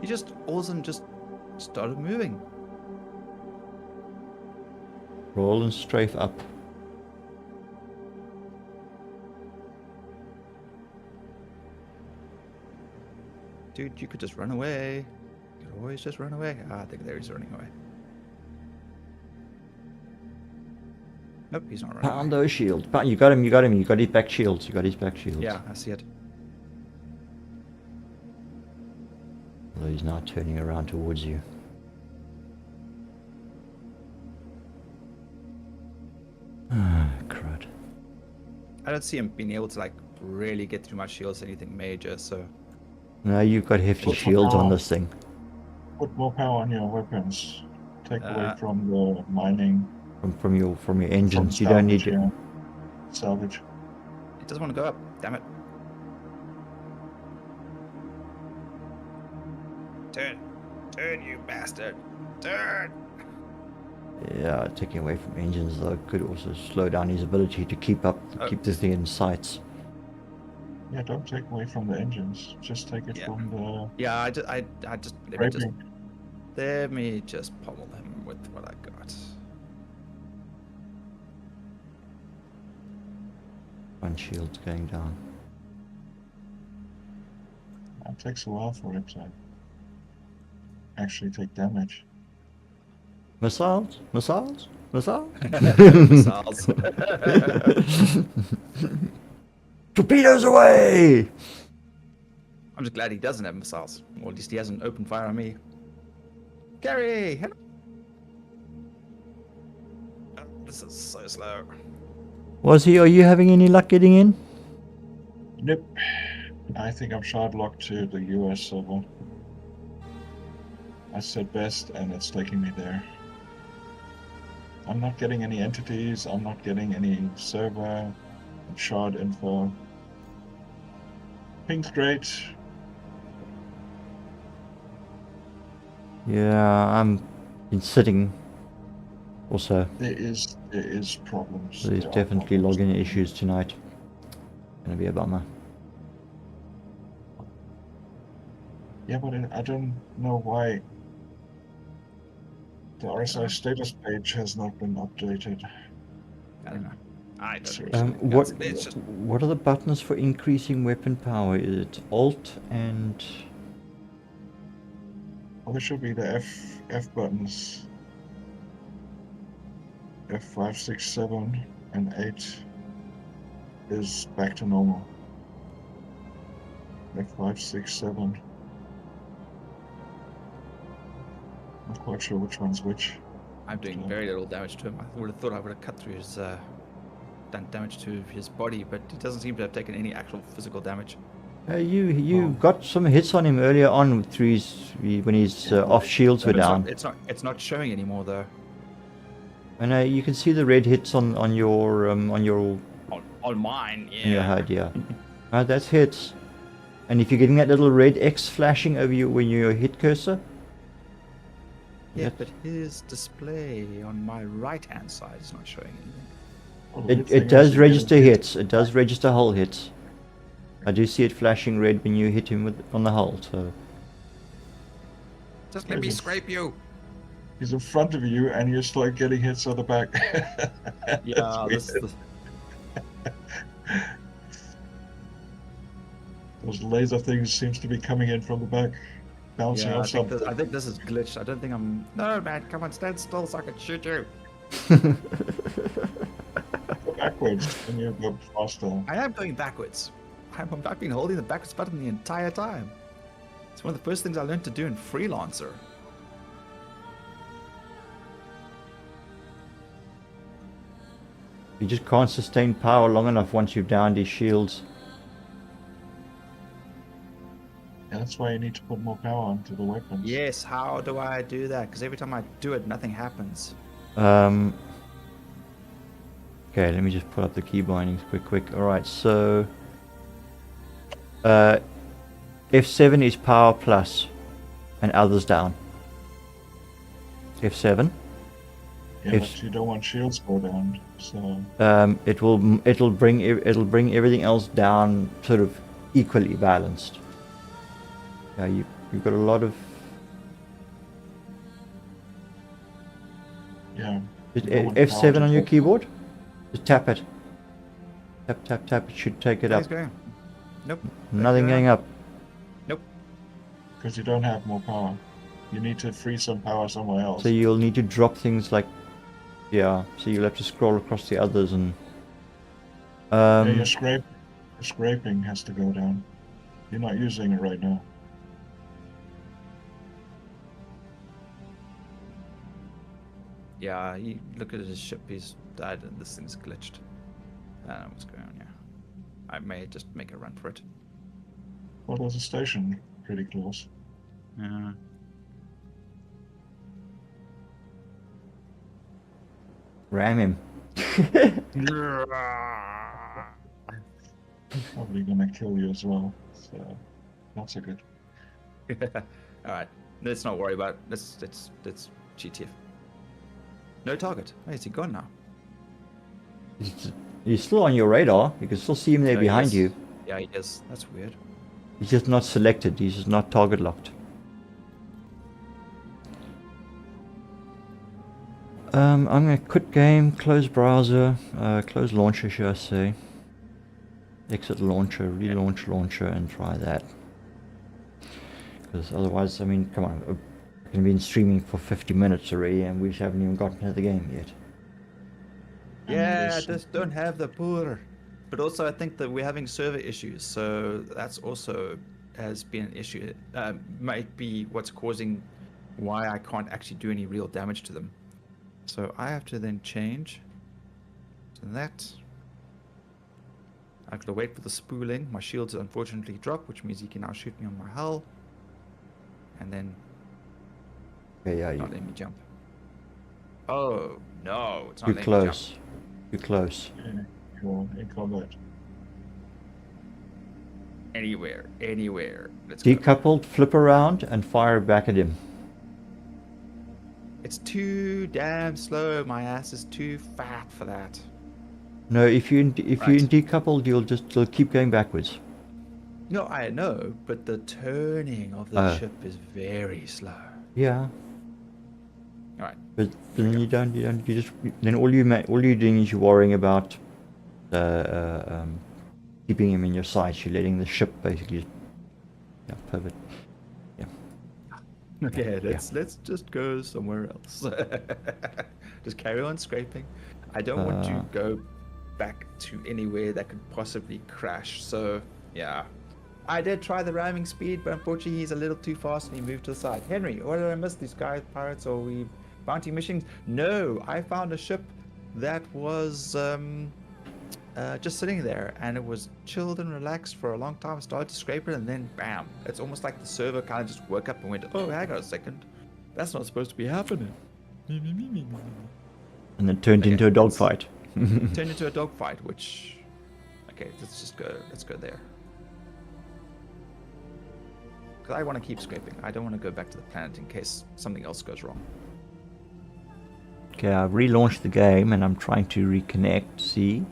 He just all of a sudden just started moving. Roll and strafe up. Dude, you could just run away. You could always just run away. Ah, I think there he's running away. Nope, he's not running Pound away. those shields. You got him, you got him. You got his back shields. You got his back shields. Yeah, I see it. Although he's now turning around towards you. Ah, crud. I don't see him being able to like really get through my shields anything major, so No, you've got hefty Put shields on more- this thing. Put more power on your weapons. Take away Uh, from the mining. From your engines. from You don't need salvage, it. yeah. Salvage. he doesn't want to go up. Damn it. Turn, you bastard. Turn. Yeah, taking away from engines though could also slow down his ability to keep this thing in sights. Yeah, don't take away from the engines. Just take it Yeah. from the Yeah, I just scraping. let me just pummel him with what I got. One shield's going down. It takes a while for it to actually take damage. Missiles? Missiles? Missiles? Missiles. Torpedoes away! I'm just glad he doesn't have missiles. Or at least he hasn't opened fire on me. Gary! Hello. Oh, this is so slow. Was are you having any luck getting in? Nope. I think I'm shard locked to the US server. I said best and it's taking me there. I'm not getting any entities, I'm not getting any server, shard info. Ping's great. Yeah, I'm been sitting. Also, There is problems. there's There are definitely problems. login issues tonight. Gonna be a bummer. Yeah, but I don't know why the RSI status page has not been updated. I don't know. I don't Seriously. know. It's just What are the buttons for increasing weapon power? Is it Alt and Well, there should be the F buttons. F5, 6, 7, and 8 is back to normal. F5, 6, 7. Not quite sure which one's which. I'm doing very little damage to him. I would have thought I would have cut through his, done damage to his body, but he doesn't seem to have taken any actual physical damage. you Oh. got some hits on him earlier on through when his off shields were But down. It's not showing anymore though. And you can see the red hits on your On mine, on your yeah. HUD, yeah. That's hits. And if you're getting that little red X flashing over you when you hit cursor, Yeah, That- but his display on my right-hand side is not showing anything. Well, the good it thing does is you register get a hit. hits. It does register hull hits. I do see it flashing red when you hit him on the hull. So Just let me scrape you. He's in front of you and you're still getting hits on the back. Yeah, That's this, weird. this Those laser things seems to be coming in from the back, bouncing yeah, off something. I think this is glitched. I don't think I'm. No, man, come on, stand still so I can shoot you. Go backwards and you go faster. I am going backwards. I've been holding the backwards button the entire time. It's one of the first things I learned to do in Freelancer. you just can't sustain power long enough once you've downed his shields. And that's why you need to put more power onto the weapons. Yes, how do I do that? Because every time I do it, nothing happens. Okay, let me just pull up the key bindings quick. Alright, so F7 is power plus and others down. F7. Yeah, If- but you don't want shields go down, so It'll bring everything else down sort of equally balanced. Yeah, you've got a lot of yeah. Is You don't want F7 power on to your fall. keyboard? Just tap it. Tap. It should take it How's up. going? Nope. Nothing going up. Nope. Because you don't have more power. You need to free some power somewhere else. So you'll need to drop things like, yeah. So you'll have to scroll across the others and. Yeah, your scraping has to go down. You're not using it right now. Yeah, you look at his ship, he's died and this thing's glitched. I don't know what's going on here. I may just make a run for it. Well, there's a station pretty close. Yeah. Ram him. Probably gonna kill you as well. So not so good. Alright, let's not worry about it. Let's GTF. No target. Where is he gone now? He's still on your radar. You can still see him there Oh, behind yes. you. Yeah, he is. That's weird. He's just not selected. He's just not target locked. I'm gonna quit game, close browser, close launcher, should I say? exit launcher, relaunch launcher, and try that. Because otherwise, I mean, come on, I've been streaming for 50 minutes already, and we just haven't even gotten to the game yet. Yeah, just don't have the poor. But also, I think that we're having server issues, so that's also has been an issue. Might be what's causing why I can't actually do any real damage to them. So I have to then change to that. I have to wait for the spooling. My shields unfortunately dropped, which means he can now shoot me on my hull. And then Okay, yeah, not let me jump. Oh no, it's not you're letting me jump. close. You're close. Yeah, you're in combat. Anywhere. Let's go. Decoupled, flip around, and fire back at him. It's too damn slow. My ass is too fat for that. No, if you Right. decoupled, you'll keep going backwards. No, I know, but the turning of the ship is very slow. Yeah, All right. but then you just then all you're doing is you're worrying about keeping him in your sights. You're letting the ship basically pivot. Okay, let's just go somewhere else. Just carry on scraping. I don't want to go back to anywhere that could possibly crash. So yeah, I did try the ramming speed, but unfortunately he's a little too fast and he moved to the side. Henry, what did I miss? These guys, pirates, or we bounty missions? No, I found a ship that was just sitting there, and it was chilled and relaxed for a long time. I started to scrape it, and then bam! It's almost like the server kind of just woke up and went, "Oh, hang on a second, that's not supposed to be happening." And then turned into a dogfight. Turned into a dogfight, which, okay, let's just go. Let's go there. Because I want to keep scraping. I don't want to go back to the planet in case something else goes wrong. Okay, I've relaunched the game and I'm trying to reconnect. See.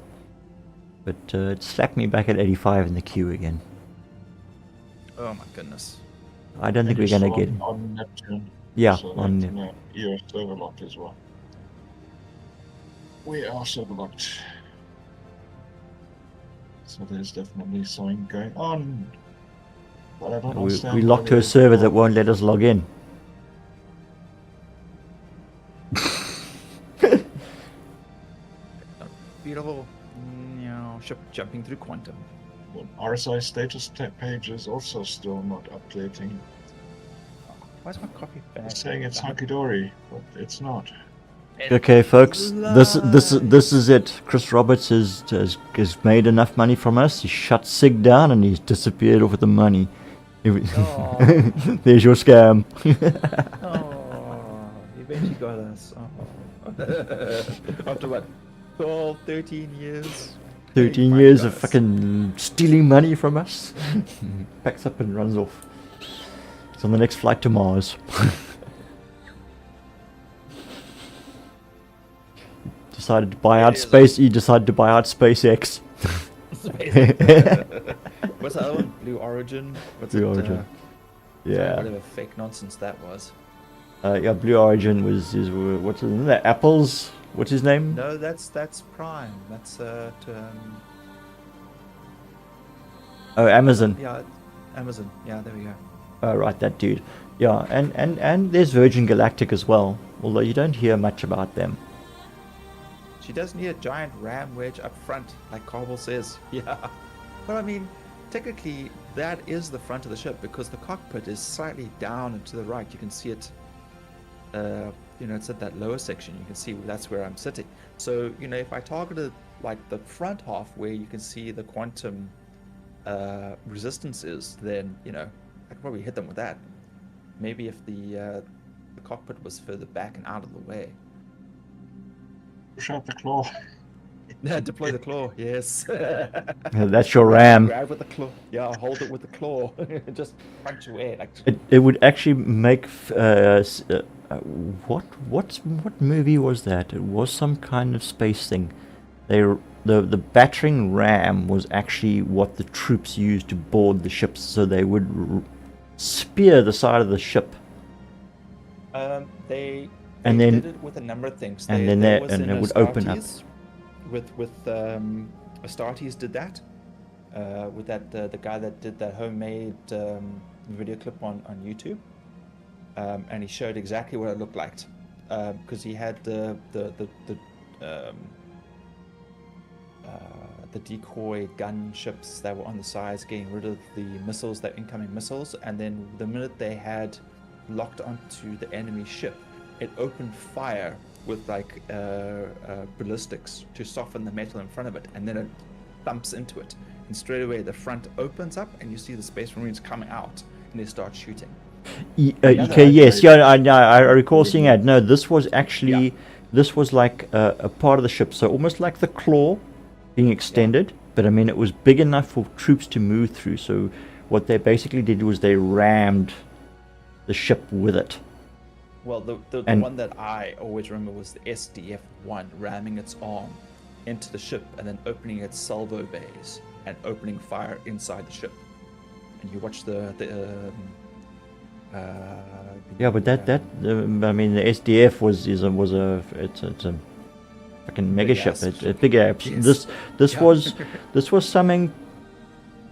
But it slapped me back at 85 in the queue again. Oh my goodness. I don't think we're gonna get it. On Neptune. Yeah, So on that's EOS server locked as well. We are server locked. So there's definitely something going on. But I don't understand. we locked to a server that won't let us log in. Beautiful, ship jumping through quantum. Well, RSI status page is also still not updating. Why's my coffee bag? It's saying it's hunky-dory, but it's not. Okay, folks, this is it. Chris Roberts has made enough money from us. He shut Sig down and he's disappeared off with the money. Oh. There's your scam. Oh, he eventually got us. Oh. After what? 12, 13 years? 13 years of fucking stealing money from us. Packs up and runs off. It's on the next flight to Mars. Decided to buy out space. He decided to buy out SpaceX. What's the other one? Blue Origin? Blue Origin. Yeah. Whatever fake nonsense that was. Yeah, Blue Origin was what's his name? Apple's. What's his name? No, that's Prime. That's Oh, Amazon. Yeah, Amazon. Yeah, there we go. Oh, right, that dude. Yeah, and there's Virgin Galactic as well. Although you don't hear much about them. She does need a giant ram wedge up front, like Carbel says. Yeah. But I mean, technically, that is the front of the ship because the cockpit is slightly down and to the right. You can see it. It's at that lower section. You can see that's where I'm sitting. So, if I targeted like the front half where you can see the quantum resistance is, then, I could probably hit them with that. Maybe if the cockpit was further back and out of the way. Push out the claw. Deploy the claw, yes. That's your ram. Grab with the claw. Yeah, hold it with the claw. Just punch away. Like. It would actually make what movie was that? It was some kind of space thing. The battering ram was actually what the troops used to board the ships, so they would spear the side of the ship. They and then did it with a number of things. And then it would open up. With Astartes did that. with that the guy that did that homemade video clip on YouTube, and he showed exactly what it looked like, because he had um, the decoy gunships that were on the sides, getting rid of the missiles, the incoming missiles, and then the minute they had locked onto the enemy ship, it opened fire with like ballistics to soften the metal in front of it, and then it thumps into it, and straight away the front opens up, and you see the Space Marines come out, and they start shooting. Okay, yes, yeah, I recall seeing that. No, this was actually, this was like a part of the ship, so almost like the claw being extended, but I mean it was big enough for troops to move through. So what they basically did was they rammed the ship with it. Well, the one that I always remember was the SDF-1 ramming its arm into the ship and then opening its salvo bays and opening fire inside the ship. And you watch yeah, but that I mean the SDF was a fucking mega ship. It's a big app. Yes. This was something,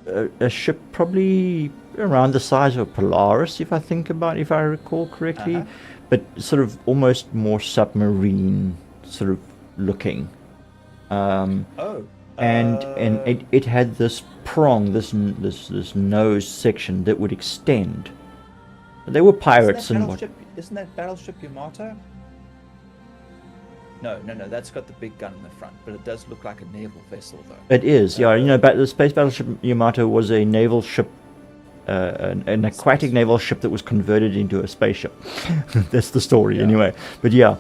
a ship probably around the size of a Polaris, if I recall correctly, but sort of almost more submarine sort of looking. And it had this prong, this nose section that would extend. They were pirates and what? Isn't that Battleship Yamato? No, that's got the big gun in the front, but it does look like a naval vessel, though. It is, yeah. You know, the Space Battleship Yamato was a naval ship, an aquatic naval ship that was converted into a spaceship. That's the story, anyway. But yeah,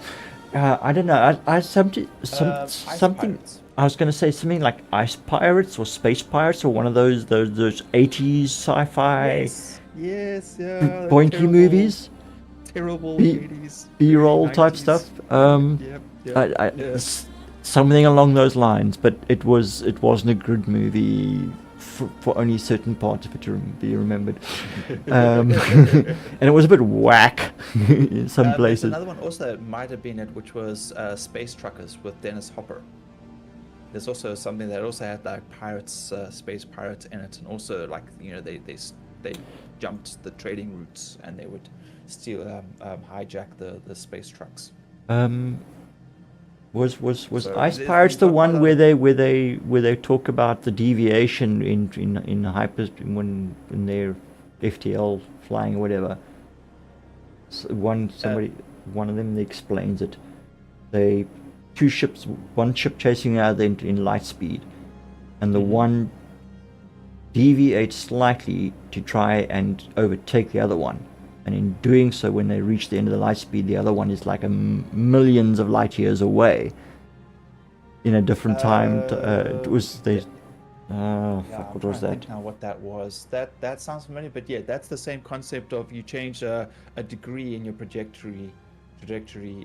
I don't know. Something. Pirates. I was going to say something like Ice Pirates or Space Pirates or one of those 80s sci-fi. Yes, Pointy movies. Terrible 80s B-roll type stuff. Something along those lines, but it wasn't a good movie for only certain parts of it to be remembered. And it was a bit whack in some places. There's another one also that might have been it, which was Space Truckers with Dennis Hopper. There's also something that also had like pirates, space pirates in it, and also like they jumped the trading routes and they would steal, hijack the space trucks. Was Ice Pirates the one where they talk about the deviation in hyper when they're FTL flying or whatever? So one of them explains it. One ship chasing the other in light speed, and the one deviates slightly to try and overtake the other one. And in doing so, when they reach the end of the light speed, the other one is like millions of light years away in a different time. It was they. What was that? Now what that was? That sounds familiar, but yeah, that's the same concept of you change a degree in your trajectory,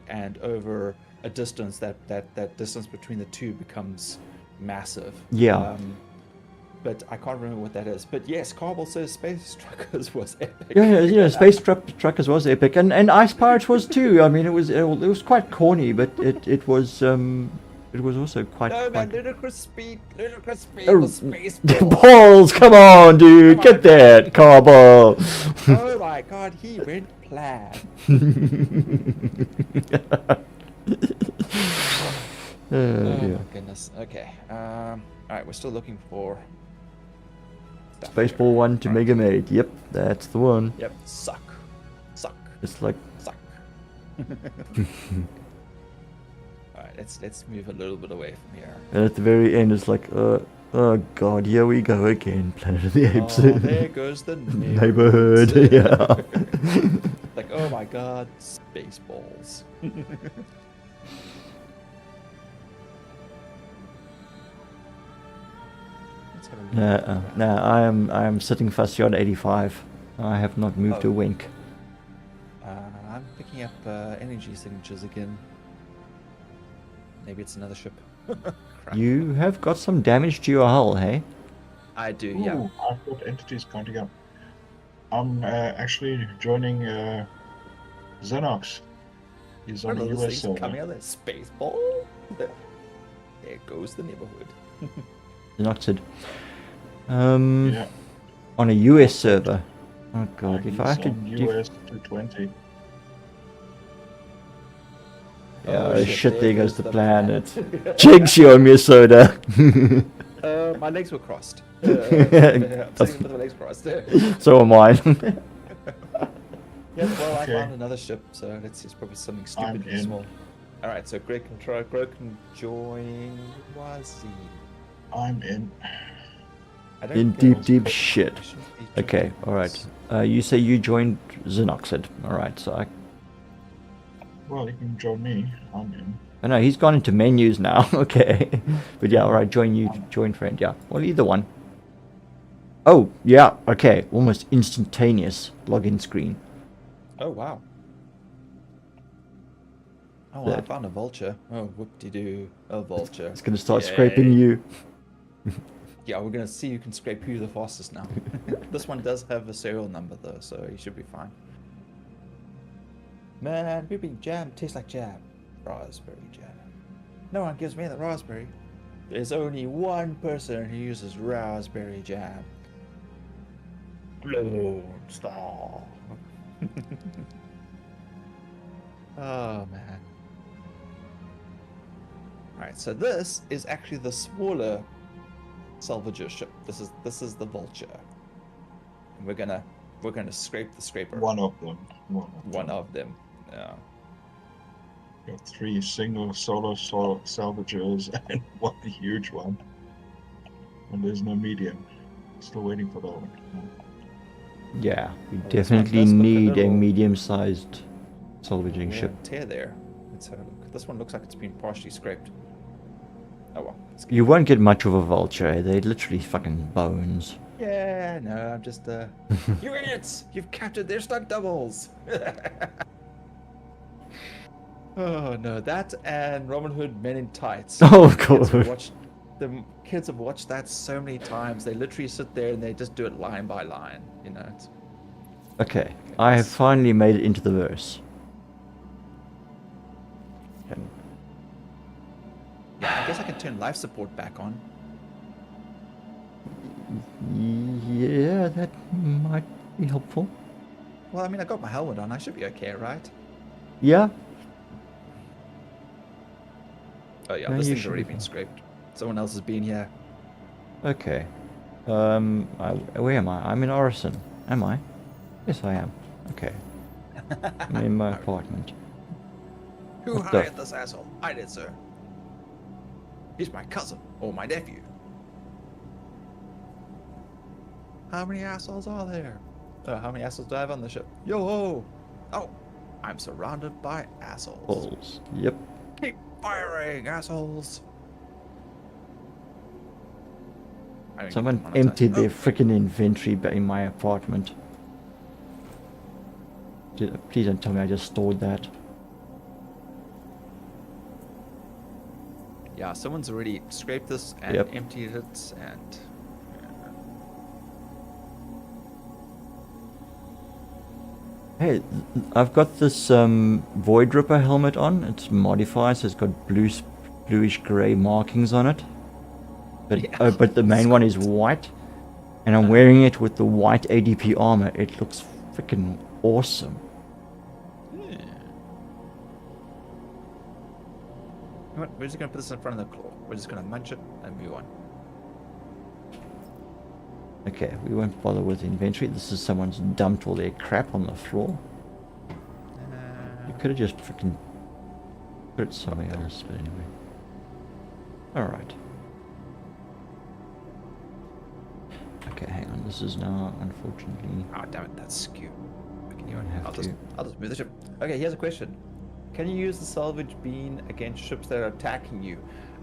and over a distance, that distance between the two becomes massive. Yeah. But I can't remember what that is. But yes, Carball says Space Truckers was epic. Yeah, Space Truckers was epic, and Ice Pirates was too. I mean, it was quite corny, but it was also quite. No man, ludicrous speed, space balls. Come on, dude, get that, Carball. Oh my God, he went plaid. Oh my goodness. Okay. All right, we're still looking for. Spaceball 1 to Mega Maid. Yep, that's the one. Yep, suck. It's like suck. Alright, let's move a little bit away from here. And at the very end, it's like, oh God, here we go again, Planet of the Apes. Oh, there goes the neighborhood. Yeah. Like, oh my God, Spaceballs. No, I am sitting fussy on 85. I have not moved a wink. I'm picking up energy signatures again. Maybe it's another ship. You have got some damage to your hull, hey? I do, Ooh, yeah. I've got entities pointing up. I'm actually joining Xenox. He's on the US server. Coming out of Spaceball. There goes the neighborhood. Xenoxid. Yeah. On a US server. Oh god, if I have to on do... US 220. Oh shit, there goes the the planet. Jinx, you owe me a soda. My legs were crossed. I'm sitting with my legs crossed. So am I. Yes, well, Okay. I found another ship, so let's see, it's probably something I'm stupidly in. small. Alright, so Greg can try, Greg can join. Was he? I'm in. I don't In think deep shit. we shouldn't be Okay, joining alright. this. You say you joined Xenoxid. Alright, so I... Well, you can join me. I'm in. Oh no, he's gone into menus now. Okay. But yeah, alright, join friend, yeah. Well, either one. Oh, yeah, okay. Almost instantaneous login screen. Oh, wow. Oh, well, I That- found a vulture. Oh, whoop-de-doo. A vulture. It's gonna start Yay. scraping you. Yeah, we're gonna see who can scrape who the fastest now. This one does have a serial number though, so you should be fine. Man, whipping jam tastes like jam. Raspberry jam. No one gives me the raspberry. There's only one person who uses raspberry jam. Lone Star. Oh man. Alright, so this is actually the smaller salvager ship. This is the vulture. And we're gonna scrape the scraper. One of them. One of them. Yeah. Got 3 single solo salvagers and 1 huge one. And there's no medium. Still waiting for that one. Yeah, we Well, this one definitely does look a need a little- medium-sized salvaging Yeah, ship. tear there. Let's have a look. This one looks like it's been partially scraped. Oh well. It's You won't get much of a vulture. They're literally fucking bones. Yeah, no, I'm just you idiots! You've captured their stunt doubles! Oh no, that and Robin Hood Men in Tights. Oh Kids have god. watched, the kids have watched that so many times. They literally sit there and they just do it line by line. You know. It's, Okay, I have finally made it into the verse. yeah, I guess I can turn life support back on. Yeah, that might be helpful. Well, I mean, I got my helmet on. I should be okay, right? Yeah? Oh yeah, No, this you thing's should already be been fine. scraped. Someone else has been here. Okay. Where am I? I'm in Orison. Am I? Yes, I am. Okay. I'm in my apartment. Who What the hired this asshole? I did, sir. He's my cousin or my nephew. How many assholes are there? How many assholes do I have on the ship? Yo ho! Oh, I'm surrounded by assholes. Balls. Yep. Keep firing, assholes! I don't Someone even wanna emptied touch- their Oh, freaking inventory in my apartment. Please don't tell me I just stored that. yeah, someone's already scraped this and Yep. emptied it and. Hey, I've got this Void Ripper helmet on. It's modified, so it's got bluish grey markings on it. But Yeah. but the main one is white, and I'm wearing it with the white ADP armor. It looks freaking awesome. You know what? We're just gonna put this in front of the claw. We're just gonna munch it and move on. Okay, we won't bother with inventory. This is someone's dumped all their crap on the floor. You could have just freaking put it somewhere else, but anyway. Alright. Okay, hang on. This is now, unfortunately... Oh damn it, that's skew. Okay, you know what? Have I'll to. just move the ship. Okay, here's a question. Can you use the salvage beam against ships that are attacking you?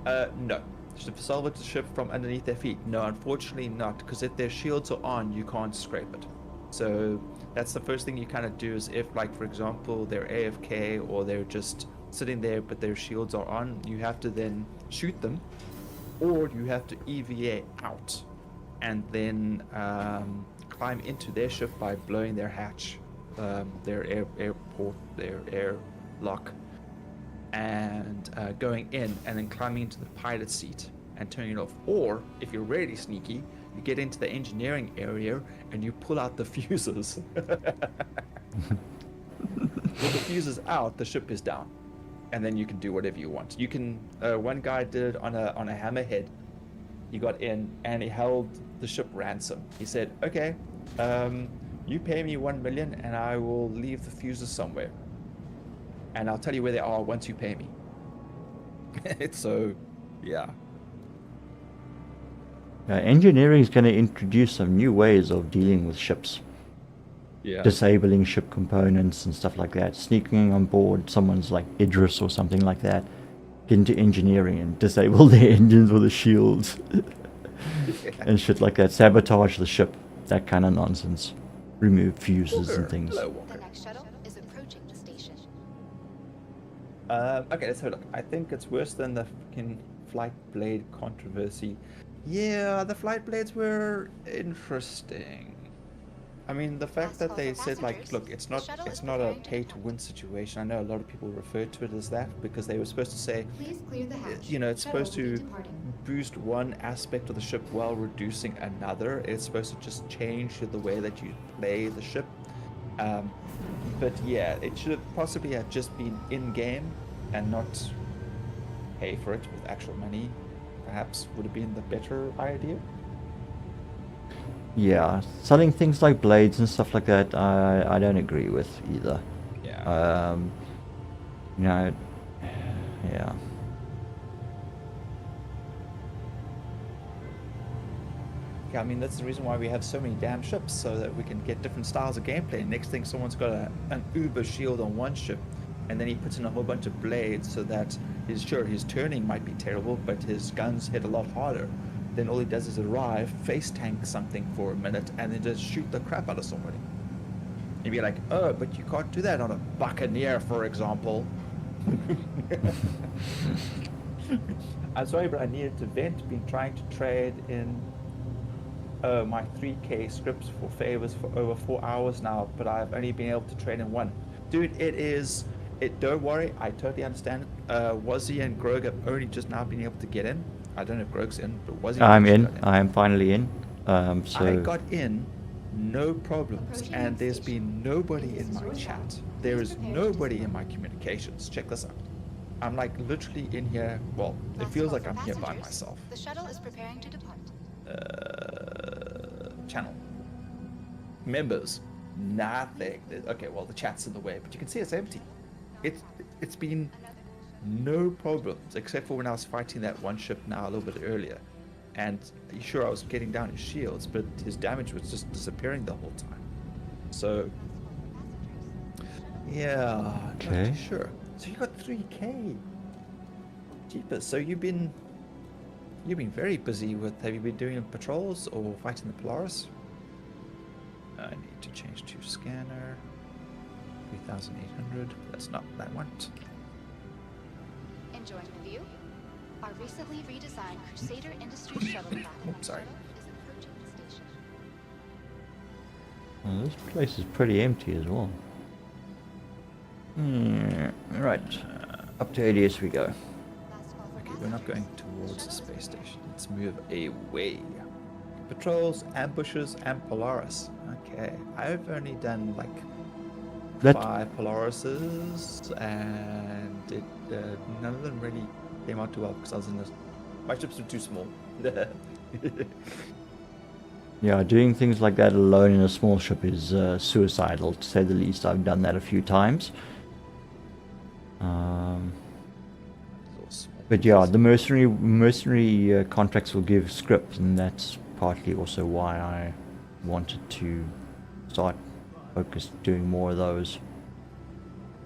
No. Should salvage the ship from underneath their feet? No, unfortunately not, because if their shields are on, you can't scrape it. So that's the first thing you kind of do is if, like, for example, they're AFK or they're just sitting there but their shields are on, you have to then shoot them, or you have to EVA out and then climb into their ship by blowing their hatch, their airport, their airlock, and going in and then climbing into the pilot seat and turning it off. Or if you're really sneaky, You get into the engineering area and you pull out the fuses. With the fuses out, the ship is down, and then you can do whatever you want. You can. One guy did it on a hammerhead. He got in and he held the ship ransom. He said, "Okay, you pay me 1 million, and I will leave the fuses somewhere, and I'll tell you where they are once you pay me." It's so, yeah. Engineering is going to introduce some new ways of dealing with ships. Yeah. Disabling ship components and stuff like that. Sneaking on board someone's like Idris or something like that. Get into engineering and disable their engines with the shields. And shit like that. Sabotage the ship. That kind of nonsense. Remove fuses and things. Hello, The Walker. next shuttle is approaching the station. Okay, let's have a look. I think it's worse than the fucking flight blade controversy. Yeah, the flight blades were interesting. I mean, the fact that they said, like, look, it's not a pay to win situation. I know a lot of people refer to it as that because they were supposed to say, Please clear the hatch. you know, it's Shuttle supposed will be to departing. boost one aspect of the ship while reducing another. It's supposed to just change the way that you play the ship. But yeah, it should have possibly have just been in-game and not pay for it with actual money. Perhaps would have been the better idea. Yeah, selling things like blades and stuff like that, I don't agree with either. Yeah. You know, yeah. Yeah, I mean, that's the reason why we have so many damn ships, so that we can get different styles of gameplay. Next thing, someone's got an uber shield on one ship, and then he puts in a whole bunch of blades so that his turning might be terrible, but his guns hit a lot harder. Then all he does is arrive, face tank something for a minute, and then just shoot the crap out of somebody. You'd be like, oh, but you can't do that on a Buccaneer, for example. I'm sorry, but I needed to vent. Been trying to trade in my 3K scripts for favors for over 4 hours now, but I've only been able to trade in one. Dude, don't worry, I totally understand it. Wazzy and Grogue have only just now been able to get in. I don't know if Grogue's in, but Wazzy I'm just in. got I am finally in. So I got in, no problems, Approaching and there's station. been nobody This in is my your chat. shot. There Please is prepare to nobody in dismount. my communications. Check this out. I'm like literally in here. Well, it Last feels call like for I'm here by passengers. myself. The shuttle is preparing to depart. Channel members, nothing. Okay, well the chat's in the way, but you can see it's empty. It's been no problems except for when I was fighting that one ship now a little bit earlier, and sure I was getting down his shields, but his damage was just disappearing the whole time. So yeah, not Okay. too sure. So you got 3K. Jeepers. So you've been very busy with. Have you been doing patrols or fighting the Polaris? I need to change to scanner. 3,800. That's not what I want. Enjoying the view? Our recently redesigned Crusader Industries shuttlecraft Oops, sorry. is approaching the station. well, this place is pretty empty as well. Right. Up to ADS we go. Last call for Okay, we're not going passengers. towards the Shuttle space is station. Let's move away. Patrols, ambushes, and Polaris. Okay, I've only done like That- 5 Polarises, and none of them really came out too well because I was in this. My ships were too small. Yeah, doing things like that alone in a small ship is suicidal, to say the least. I've done that a few times. But yeah, the mercenary contracts will give script, and that's partly also why I wanted to start doing more of those,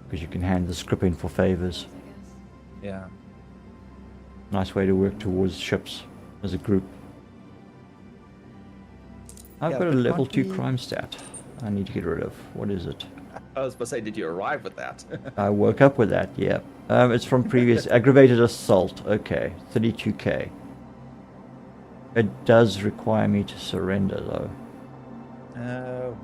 because you can hand the script in for favors. Yeah. Nice way to work towards ships as a group. I've Yeah, got a but level can't 2 we- crime stat I need to get rid of. What is it? I was about to say, did you arrive with that? I woke up with that, yeah. It's from previous aggravated assault. Okay, 32k. It does require me to surrender though.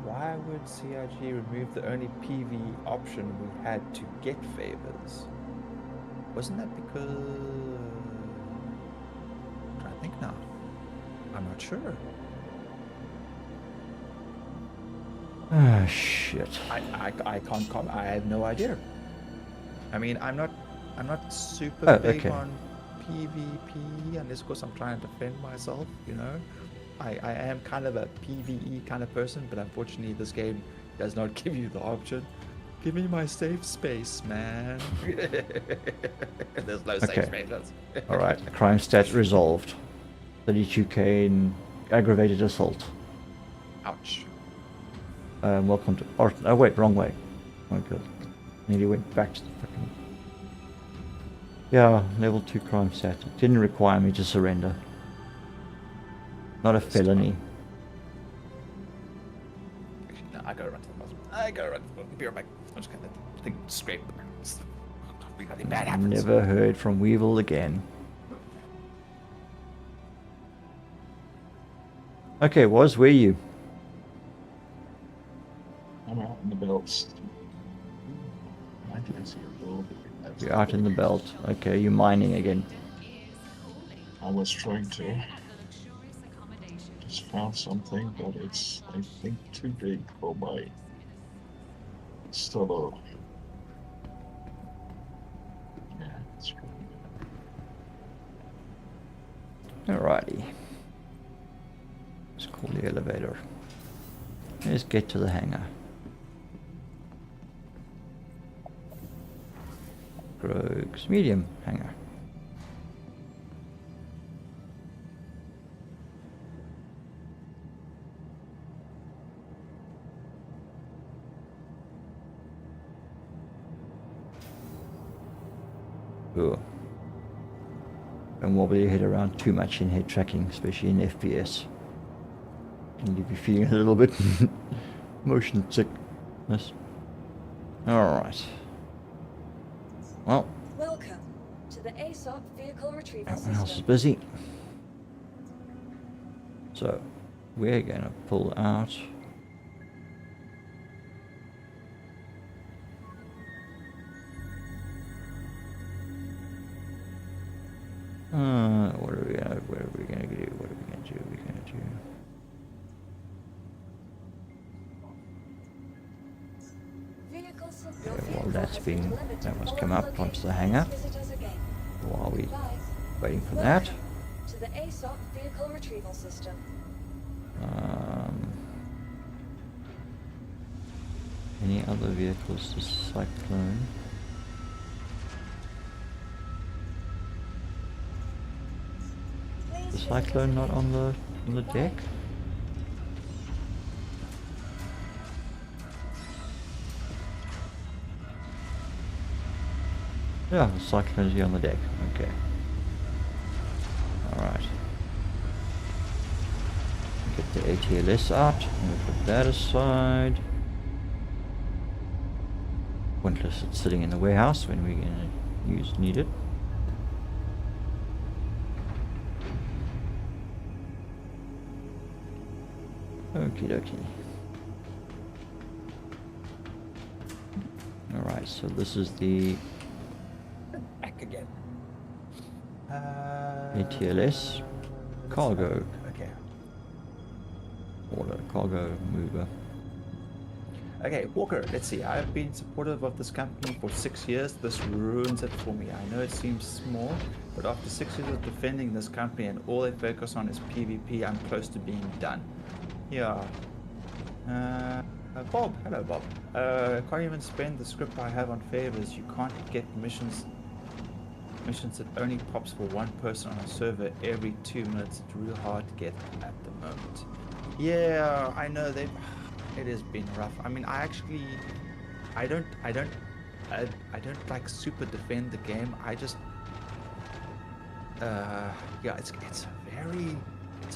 Why would CIG remove the only PV option we had to get favors? Wasn't that because... I'm trying to think now. I'm not sure. Ah, shit. I can't comment. I have no idea. I mean, I'm not super Oh, big okay. on PvP unless of course I'm trying to defend myself, you know. I am kind of a PvE kind of person, but unfortunately this game does not give you the option. Give me my safe space, man. There's no safe Okay. spaces. Alright, crime stat resolved. 32k in aggravated assault. Ouch. Welcome to... Oh wait, wrong way. Oh my god. Nearly went back to the fucking... Yeah, level 2 crime stat. It didn't require me to surrender. Not a felony. Actually, no, I gotta run to the bathroom. I gotta run. Be right back. I'm just gonna let the thing scrape. Really bad happens. Never heard from Weevil again. Okay, Woz, where are you? I'm out in the belts. I didn't see a little bit. You're out in the belt. Okay, you're mining again. I was trying to. Just found something, but it's, I think, too big for my solo. Yeah, it's pretty good. Alrighty. Let's call the elevator. Let's get to the hangar. Grogue's medium hangar. Cool. Don't wobble your head around too much in head tracking, especially in FPS. Can leave you feeling a little bit motion sickness. Alright. Well, Welcome to the ASOP vehicle retrieval everyone else is system. busy. So, we're gonna pull out. What are we gonna do? What are we gonna do? Vehicles of Okay, your while that's vehicle being, has been that must limited come to up one onto the location. hangar. Visit us again. While we Bye. waiting for that. Welcome to the ASOP vehicle retrieval system. Any other vehicles? The Cyclone. Please The visit Cyclone us not again. on the Bye. deck? Yeah, the Cyclone is here on the deck. Okay. Alright. Get the ATLS out. We'll put that aside. Pointless it's sitting in the warehouse when we're gonna need it. Okie dokie. Alright, so this is the Back again. ATLS cargo. Okay. Order cargo mover. Okay, Walker, let's see. I've been supportive of this company for 6 years. This ruins it for me. I know it seems small, but after 6 years of defending this company and all they focus on is PvP, I'm close to being done. Yeah. Bob. Hello, Bob. Can't even spend the script I have on favors. You can't get missions that only pops for one person on a server every 2 minutes. It's real hard to get at the moment. Yeah, I know it has been rough. I mean, I don't like super defend the game. I just yeah, it's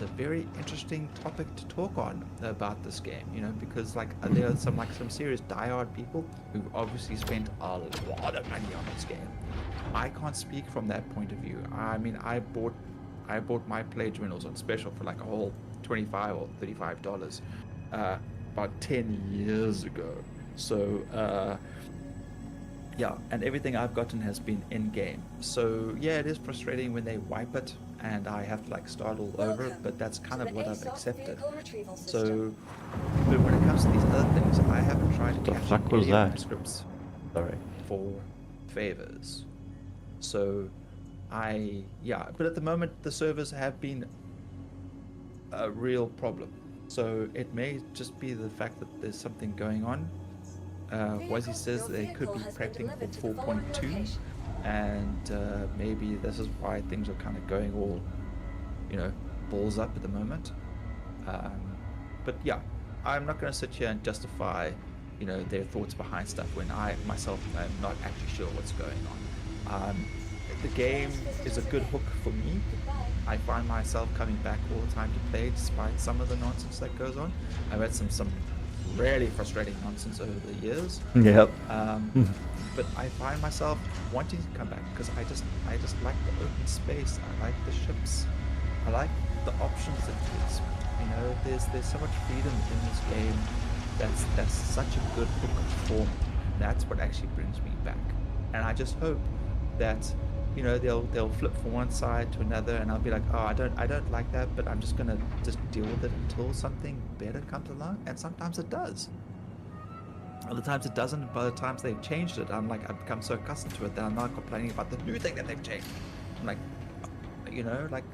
a very interesting topic to talk on about this game, you know, because like there are some serious diehard people who obviously spent a lot of money on this game. I can't speak from that point of view. I mean, I bought my pledge when it was on special for like a whole $25 or $35 about 10 years ago. So yeah, and everything I've gotten has been in game. So yeah, it is frustrating when they wipe it and I have to like start all over, but that's kind of what I've accepted. So but when it comes to these other things, changing fuck was any of my that? scripts Sorry. for favors. So but at the moment the servers have been a real problem. So it may just be the fact that there's something going on. Wazzy says they could be prepping for 4.2, and maybe this is why things are kind of going all, balls up at the moment. But yeah, I'm not going to sit here and justify, their thoughts behind stuff when I myself am not actually sure what's going on. The game is a good hook for me. I find myself coming back all the time to play, despite some of the nonsense that goes on. I've had some really frustrating nonsense over the years. Yep. But I find myself wanting to come back because I just like the open space. I like the ships. I like the options that it gives. There's so much freedom in this game. That's such a good hook for me. That's what actually brings me back. And I just hope that they'll flip from one side to another, and I'll be like, oh, I don't like that, but I'm just gonna just deal with it until something better comes along. And sometimes it does. Other times it doesn't. By the times they've changed it, I've become so accustomed to it that I'm not complaining about the new thing that they've changed. I'm like, like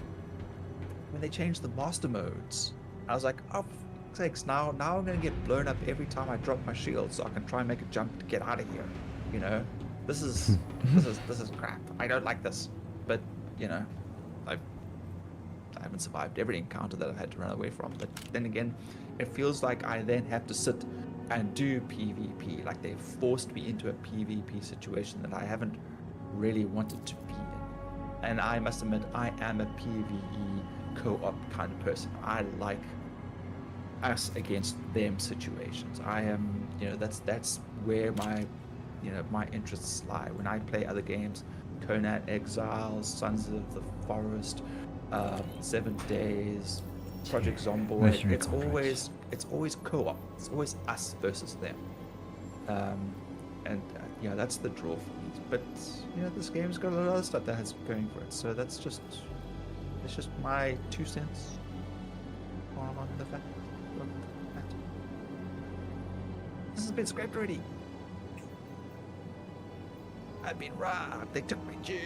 when they changed the master modes, I was like, oh, for sakes, now I'm gonna get blown up every time I drop my shield, so I can try and make a jump to get out of here. This is crap. I don't like this. But I haven't survived every encounter that I've had to run away from. But then again, it feels like I then have to sit and do PvP. Like they've forced me into a PvP situation that I haven't really wanted to be in. And I must admit, I am a PvE co-op kind of person. I like us against them situations. I am, that's where my interests lie. When I play other games, Conan Exiles, Sons of the Forest, 7 Days, Project Zomboid, it's always co-op. It's always us versus them. That's the draw for me. But this game's got a lot of other stuff that has going for it. So it's just my 2 cents on the fact of that. This has been scraped already. I've been robbed. They took my gem.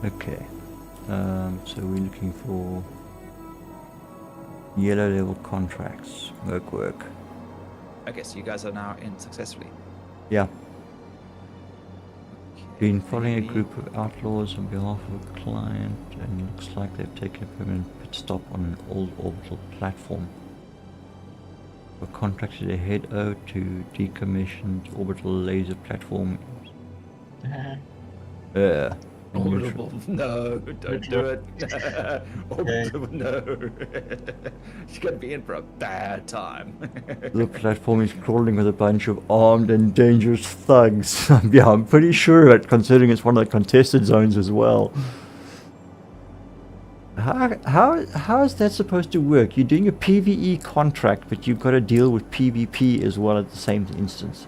Okay. So we're looking for yellow level contracts. Work. Okay, so you guys are now in successfully. Yeah. Okay, Been following a maybe- group of outlaws on behalf of a client, and it looks like they've taken a permanent pit stop on an old orbital platform. We're contracted to head over to decommissioned orbital laser platform. Orbital. No, don't do it. Orbital, no. You're going to be in for a bad time. The platform is crawling with a bunch of armed and dangerous thugs. Yeah, I'm pretty sure of it, considering it's one of the contested zones as well. How is that supposed to work? You're doing a PvE contract, but you've got to deal with PvP as well at the same instance.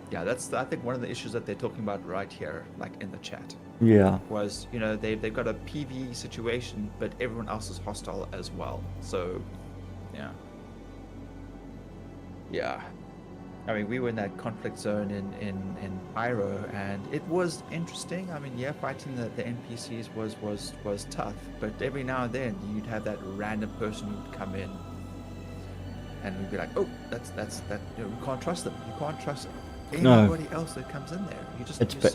Yeah, that's I think one of the issues that they're talking about right here, like in the chat, Yeah. was they've got a PvE situation, but everyone else is hostile as well. So, yeah. I mean, we were in that conflict zone in Pyro, and it was interesting. I mean, fighting the NPCs was tough, but every now and then you'd have that random person who'd come in, and we'd be like, oh, that's that. We can't trust them. You can't trust anybody else that comes in there.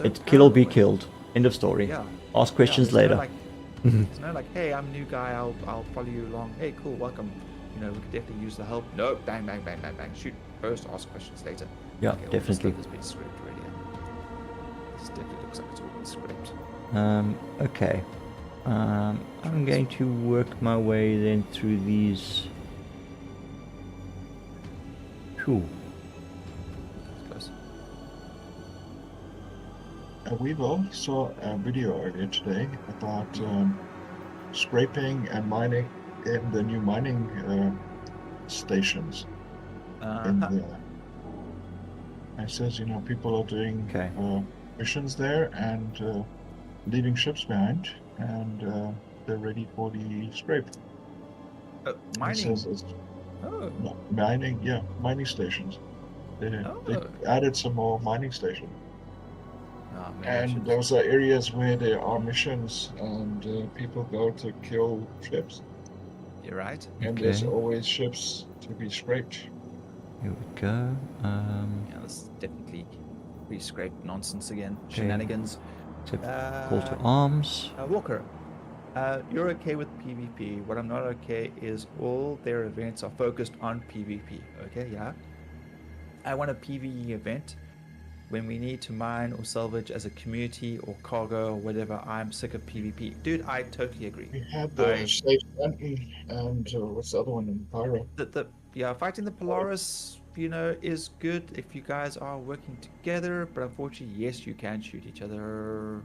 It's kill or be killed. End of story. Yeah. Ask questions there's later. No, there's no like, hey, I'm a new guy. I'll follow you along. Hey, cool, welcome. We could definitely use the help. No, bang, bang, bang, bang, bang. Shoot first, ask questions later. Yeah, Okay, all this definitely. stuff has been scraped already. This definitely looks like it's all been scraped. Okay. I'm going to work my way then through these. Cool. Close. We both saw a video earlier today about scraping and mining in the new mining stations. It says, people are doing missions there and leaving ships behind, and they're ready for the scrape. It Mining. says it's Oh. mining, yeah, mining stations. They Oh. added some more mining stations. Oh, maybe I And should. those are areas where there are missions and people go to kill ships. You're right. And there's Okay. always ships to be scraped. Here we go. Yeah, this is definitely re-scraped nonsense again. Okay. Shenanigans. Except call to arms. Walker, you're okay with PvP. What I'm not okay is all their events are focused on PvP. Okay, yeah. I want a PvE event when we need to mine or salvage as a community or cargo or whatever. I'm sick of PvP. Dude, I totally agree. We had the Safe Mountain and what's the other one in Pyro? Yeah, fighting the Polaris, you know, is good if you guys are working together, but unfortunately, yes, you can shoot each other.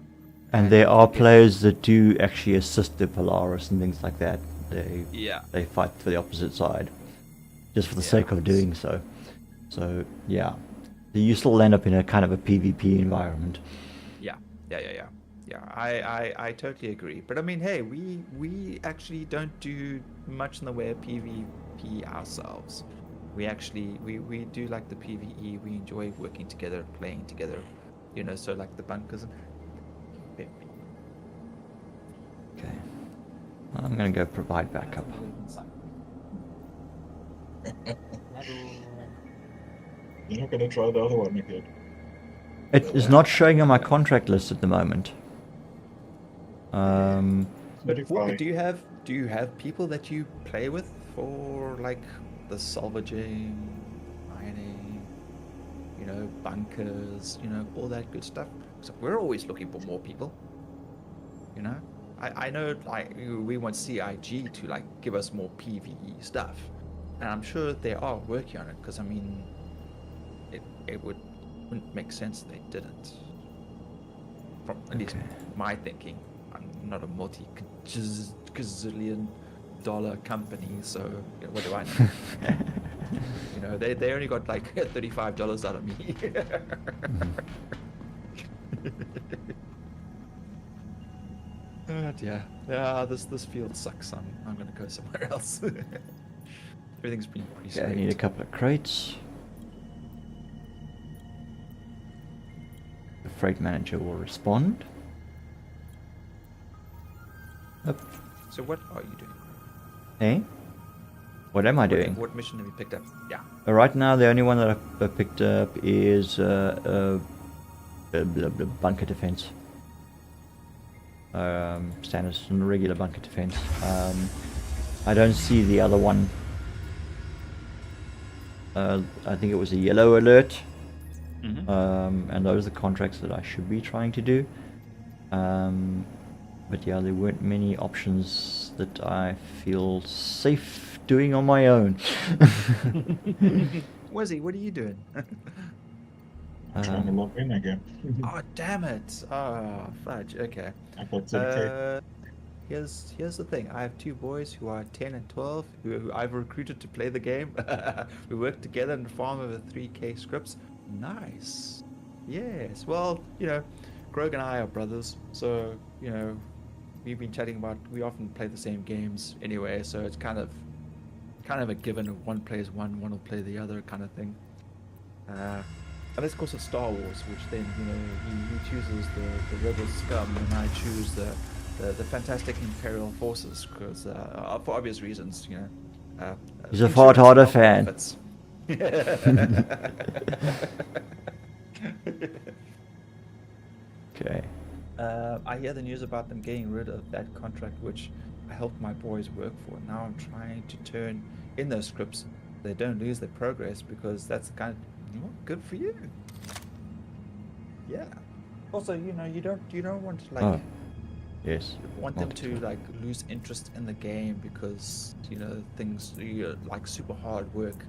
And there are players that do actually assist the Polaris and things like that. They fight for the opposite side, just for the sake of doing so. So yeah, you still end up in a kind of a PvP environment. Yeah. I totally agree. But I mean, hey, we actually don't do much in the way of PvP ourselves. We actually we do like the PvE. We enjoy working together, playing together. You know, so like the bunkers. Okay, I'm gonna go provide backup. You're not going to try the other one again. It is not showing on my contract list at the moment. But Walker, do you have people that you play with for like the salvaging, mining, you know, bunkers, you know, all that good stuff? So we're always looking for more people. You know, I know like we want CIG to like give us more PvE stuff, and I'm sure they are working on it because I mean, it wouldn't make sense they didn't. From at least my thinking. I'm not a multi-gazillion dollar company, so you know, what do I know? You know, they only got like $35 out of me. Yeah, this field sucks. I'm gonna go somewhere else. Everything's been pretty I need a couple of crates. The freight manager will respond. Yep. So what are you doing? Hey? What am I doing? What mission have you picked up? Yeah. Right now, the only one that I've picked up is bunker defense. Standard and regular bunker defense. I don't see the other one. I think it was a yellow alert. Mm-hmm. And those are the contracts that I should be trying to do. But yeah, there weren't many options that I feel safe doing on my own. Wizzy, what are you doing? I'm trying to log in again. Oh, damn it. Oh, fudge. Okay. I got 30K. Here's the thing. I have two boys who are 10 and 12 who I've recruited to play the game. We work together and farm over 3K scripts. Nice. Yes. Well, you know, Grogue and I are brothers, so, you know, we've been chatting about, we often play the same games anyway, so it's kind of a given of one plays one will play the other kind of thing. And of course it's Star Wars, which then, you know, he chooses the rebel scum and I choose the fantastic Imperial forces, because for obvious reasons, you know. He's a far harder fan. Benefits. Okay. I hear the news about them getting rid of that contract which I helped my boys work for. Now I'm trying to turn in those scripts so they don't lose their progress, because that's the kind of, you know, good for you. Yeah. Also, you know, you don't want to like yes. want them to like lose interest in the game because, you know, things like super hard work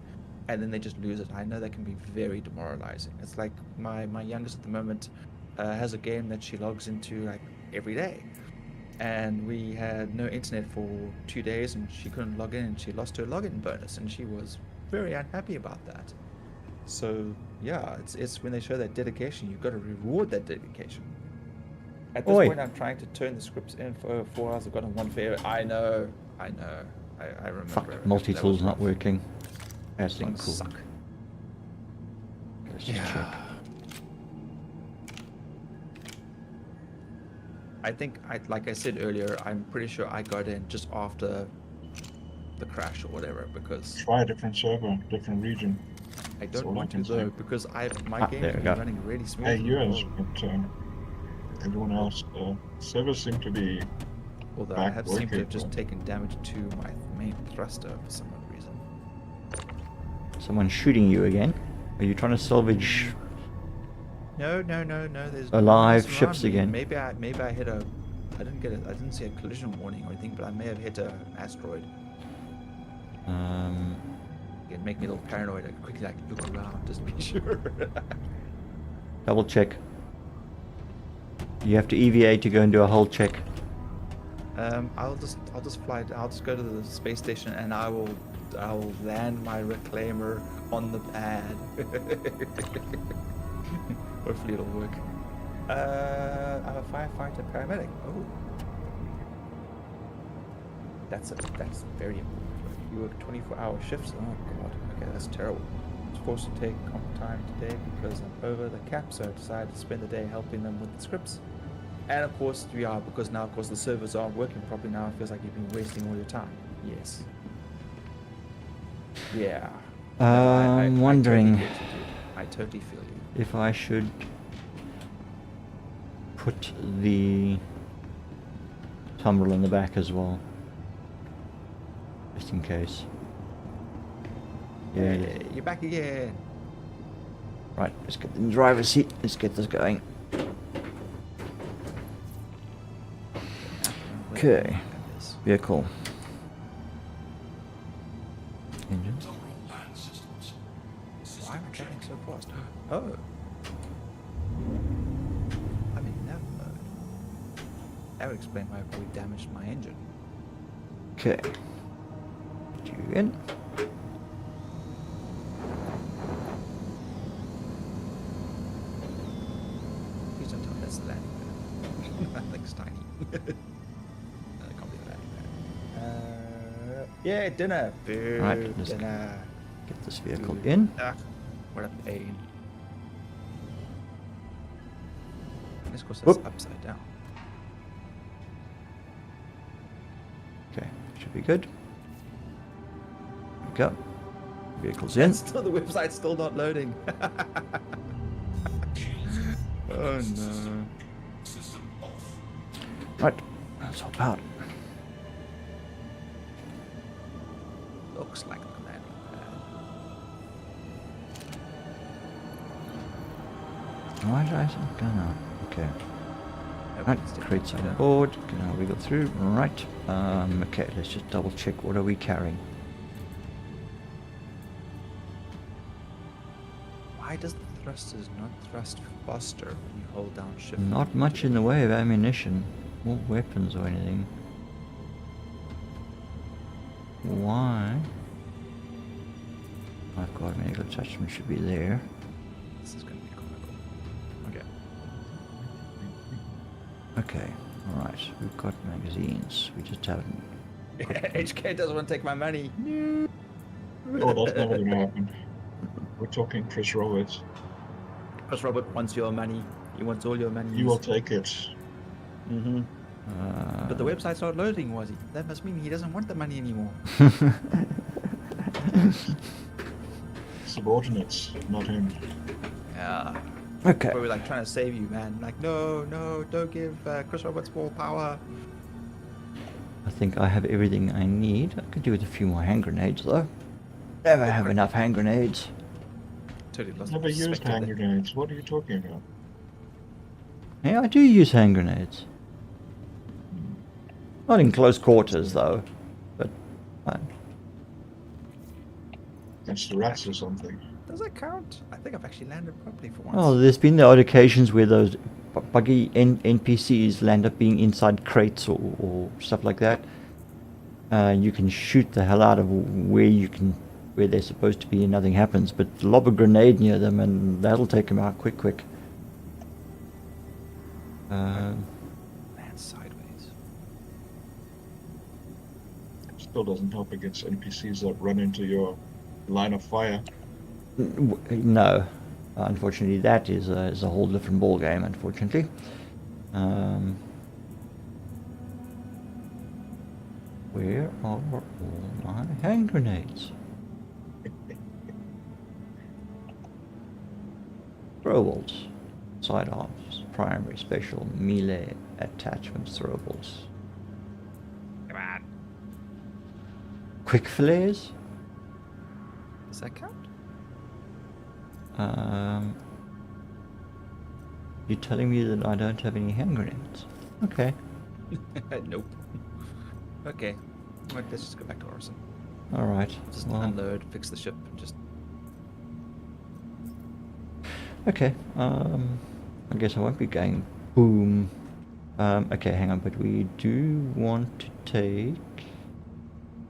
and then they just lose it. I know that can be very demoralizing. It's like my youngest at the moment has a game that she logs into like every day, and we had no internet for 2 days and she couldn't log in and she lost her login bonus and she was very unhappy about that. So yeah, it's when they show that dedication, you've got to reward that dedication. At this Oi. point, I'm trying to turn the scripts in for 4 hours. I've gotten one failure. I know. I remember. Fuck, multi-tool's not working. That's Things not cool. suck. Let's just check. I think, like I said earlier, I'm pretty sure I got in just after the crash or whatever because Try a different server, different region. I That's don't all I want to can say. though because my Ah, game's there we been go. running really Hey, smoothly. yours, but everyone else, servers seem to be Although I back have seemed to working, have just so- taken damage to my main thruster for some odd reason. Someone's shooting you again. Are you trying to salvage? No. There's Alive no one else around ships me. again. Maybe I hit a. I didn't see a collision warning or anything, but I may have hit an asteroid. It make me a little paranoid. I quickly look around just to be sure. Double check. You have to EVA to go and do a hull check. I'll just fly. I'll just go to the space station and I will land my reclaimer on the pad. Hopefully it'll work. I'm a firefighter paramedic. Oh, that's very important. You work 24-hour shifts. Oh god. Okay, that's terrible. I was forced to take comp time today because I'm over the cap, so I decided to spend the day helping them with the scripts. And of course we are, because now of course the servers aren't working properly now. It feels like you've been wasting all your time. Yes. Yeah. I'm wondering I totally feel you. if I should put the tumbrel in the back as well, just in case. Yeah. Hey, you're back again. Right, let's get in the driver's seat. Let's get this going. Okay. Vehicle. Engines. Why am I traveling so fast? Oh. I'm in nav mode. That would explain why I probably damaged my engine. Okay. Get you in. Please don't tell me that's the landing pad. That thing's tiny. No, that can't be the landing pad. Yeah, dinner. Food, Right, let's dinner. get this vehicle Food. in. Ah, what a pain. This course that's Whoop. upside down. Okay, should be good. There we go. Vehicle's in. Still, the website's still not loading. Oh no. Right, let's hop out. Looks like the landing pad. Why did I say go now? Okay. Right, Nobody's taking crates it. on board. Can now wiggle through. Right. Okay, let's just double check. What are we carrying? Why does the thrusters not thrust faster when you hold down shift? Not much in the way of ammunition or weapons or anything. Why? I've got medical attachment should be there. This is going to be comical. Okay. Okay, alright. We've got magazines. We just haven't. HK doesn't want to take my money. Oh, that's never gonna happen. We're talking Chris Roberts. Chris Robert wants your money. He wants all your money. You will take it. Mm-hmm. But the website's not loading, was he? That must mean he doesn't want the money anymore. Subordinates, not him. Yeah. Okay. Probably like trying to save you, man. Like, no, don't give Chris Roberts full power. I think I have everything I need. I could do with a few more hand grenades though. Never have enough hand grenades. Totally lost Never used perspective hand there. grenades. What are you talking about? Yeah, I do use hand grenades. Not in close quarters though, but Against the rats or something. Does that count? I think I've actually landed properly for once. oh, there's been the odd occasions where those buggy NPCs land up being inside crates or stuff like that. You can shoot the hell out of where they're supposed to be and nothing happens, but lob a grenade near them and that'll take them out quick. Still doesn't help against NPCs that run into your line of fire. No, unfortunately, that is a whole different ball game. Unfortunately, where are all my hand grenades? Throwables, sidearms, primary, special, melee, attachments, throwables. Come on. Quick flares. Does that count? You're telling me that I don't have any hand grenades? Okay. Nope. Okay. Well, let's just go back to Orson. All right. Just Well, unload, fix the ship, and just. okay. I guess I won't be going boom. Okay, hang on. But we do want to take.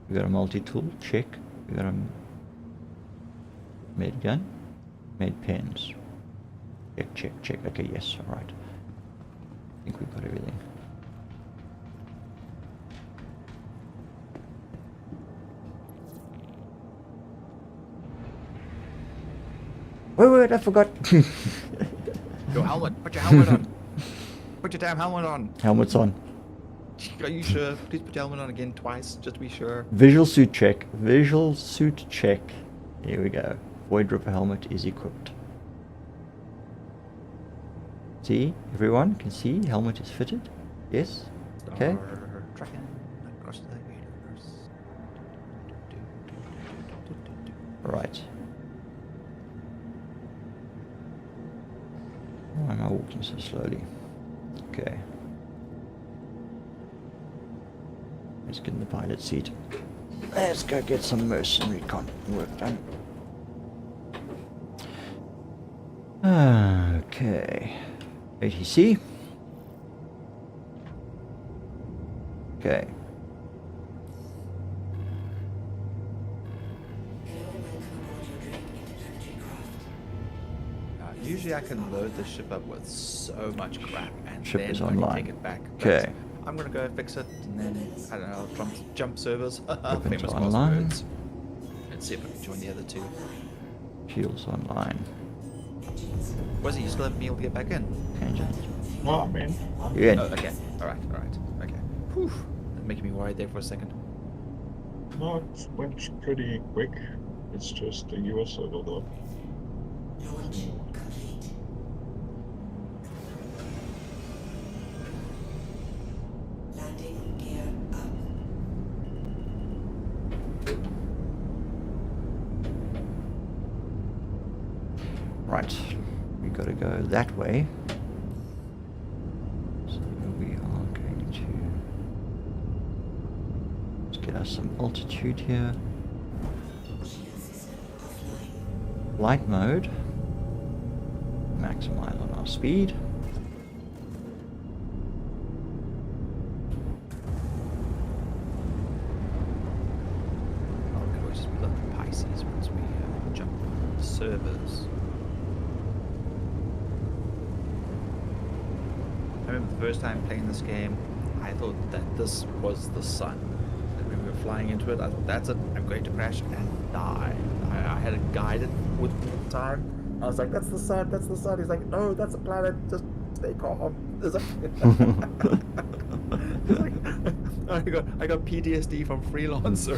We got a multi-tool. Check. We got a med gun. Med pens. Check, check, check. Okay, yes. All right. I think we've got everything. Wait, I forgot. Your helmet. Put your helmet on. Put your damn helmet on. Helmet's on. Are you sure? Please put your helmet on again twice, just to be sure. Visual suit check. Visual suit check. Here we go. Void Ripper helmet is equipped. See? Everyone can see helmet is fitted? Yes? Okay. Star tracking across the universe. Right. Why am I walking so slowly? Okay. Let's get in the pilot seat. Let's go get some mercenary work done. Okay. ATC. Okay. Usually I can load the ship up with so much crap and Ship then is I can online. take it back. Okay. But I'm gonna go fix it and then I don't know, jump servers, Weapons famous online. passwords, and see if I can join the other two. Shields online. Was it? You still haven't been able to get back in? Engines. No, I mean, You're in. Oh, okay. All right. Okay. Whew. That's making me worried there for a second. no, it went pretty quick. It's just the US server though. Right, we gotta go that way. So we are going to let's get us some altitude here. Light mode. Maximize on our speed. Oh, we could always just look at Pisces once we jump servers. I remember the first time playing this game, I thought that this was the sun. And when we were flying into it, I thought, that's it, I'm going to crash and die. I had it guided with me at the time. I was like, that's the sun, that's the sun. He's like, no, that's a planet, just stay calm. It's like, I got PTSD from Freelancer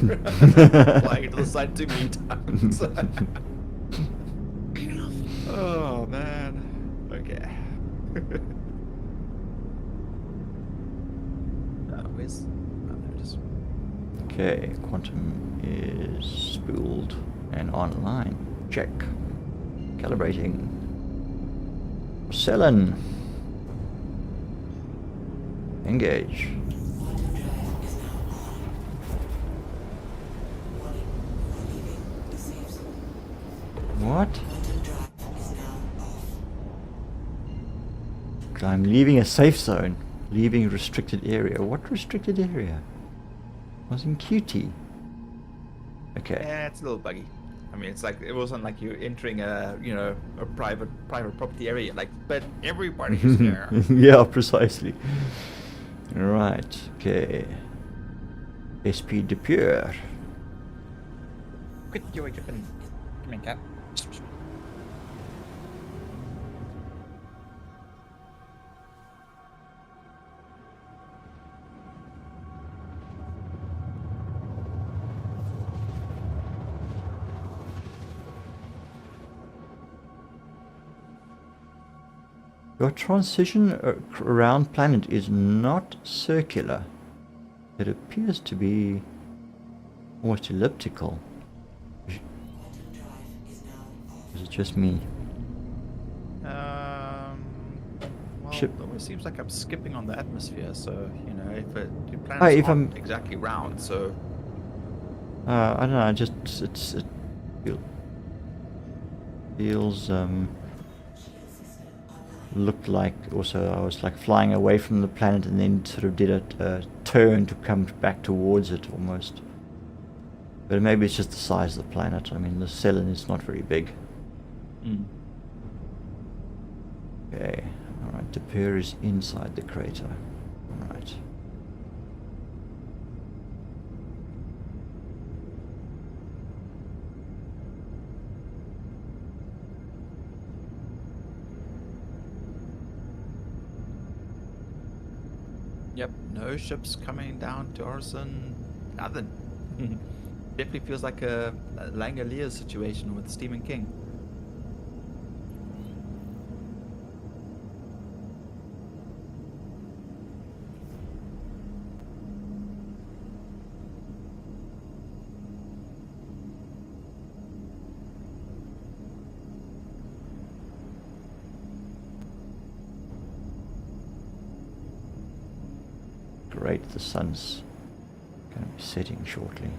flying into the sun too many times. Oh, man. Okay. Where's... Oh, there it is. Okay, quantum is spooled and online. Check. Calibrating. Selling. Engage. What? I'm leaving a safe zone. Leaving restricted area. What restricted area? I was in QT. Okay. Yeah, it's a little buggy. I mean, it's like it wasn't like you're entering a a private property area. Like, but everybody's there. Yeah, precisely. Right. Okay. SP Depure. Quit your come in, cat. Your transition around planet is not circular. It appears to be almost elliptical. Is it just me? Well, Ship. it always seems like I'm skipping on the atmosphere, so, you know, if your Hey, planet's if not I'm- exactly round, so... I don't know, it feels, looked like also I was like flying away from the planet and then sort of did a turn to come back towards it almost. But maybe it's just the size of the planet. I mean, the Cellin is not very big. Mm. Okay, alright, Depure is inside the crater. Alright. Yep, no ships coming down to Orison. Nothing. Definitely feels like a Langolier situation with Stephen King. Great, the sun's going to be setting shortly.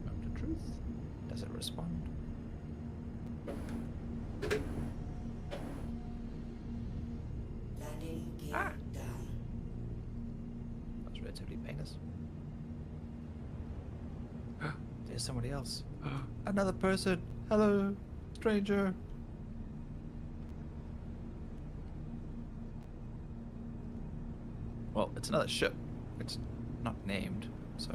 Moment of truth. Does it respond? Ah! That was relatively painless. There's somebody else. Another person. Hello, stranger. Well, it's another ship. It's not named, so.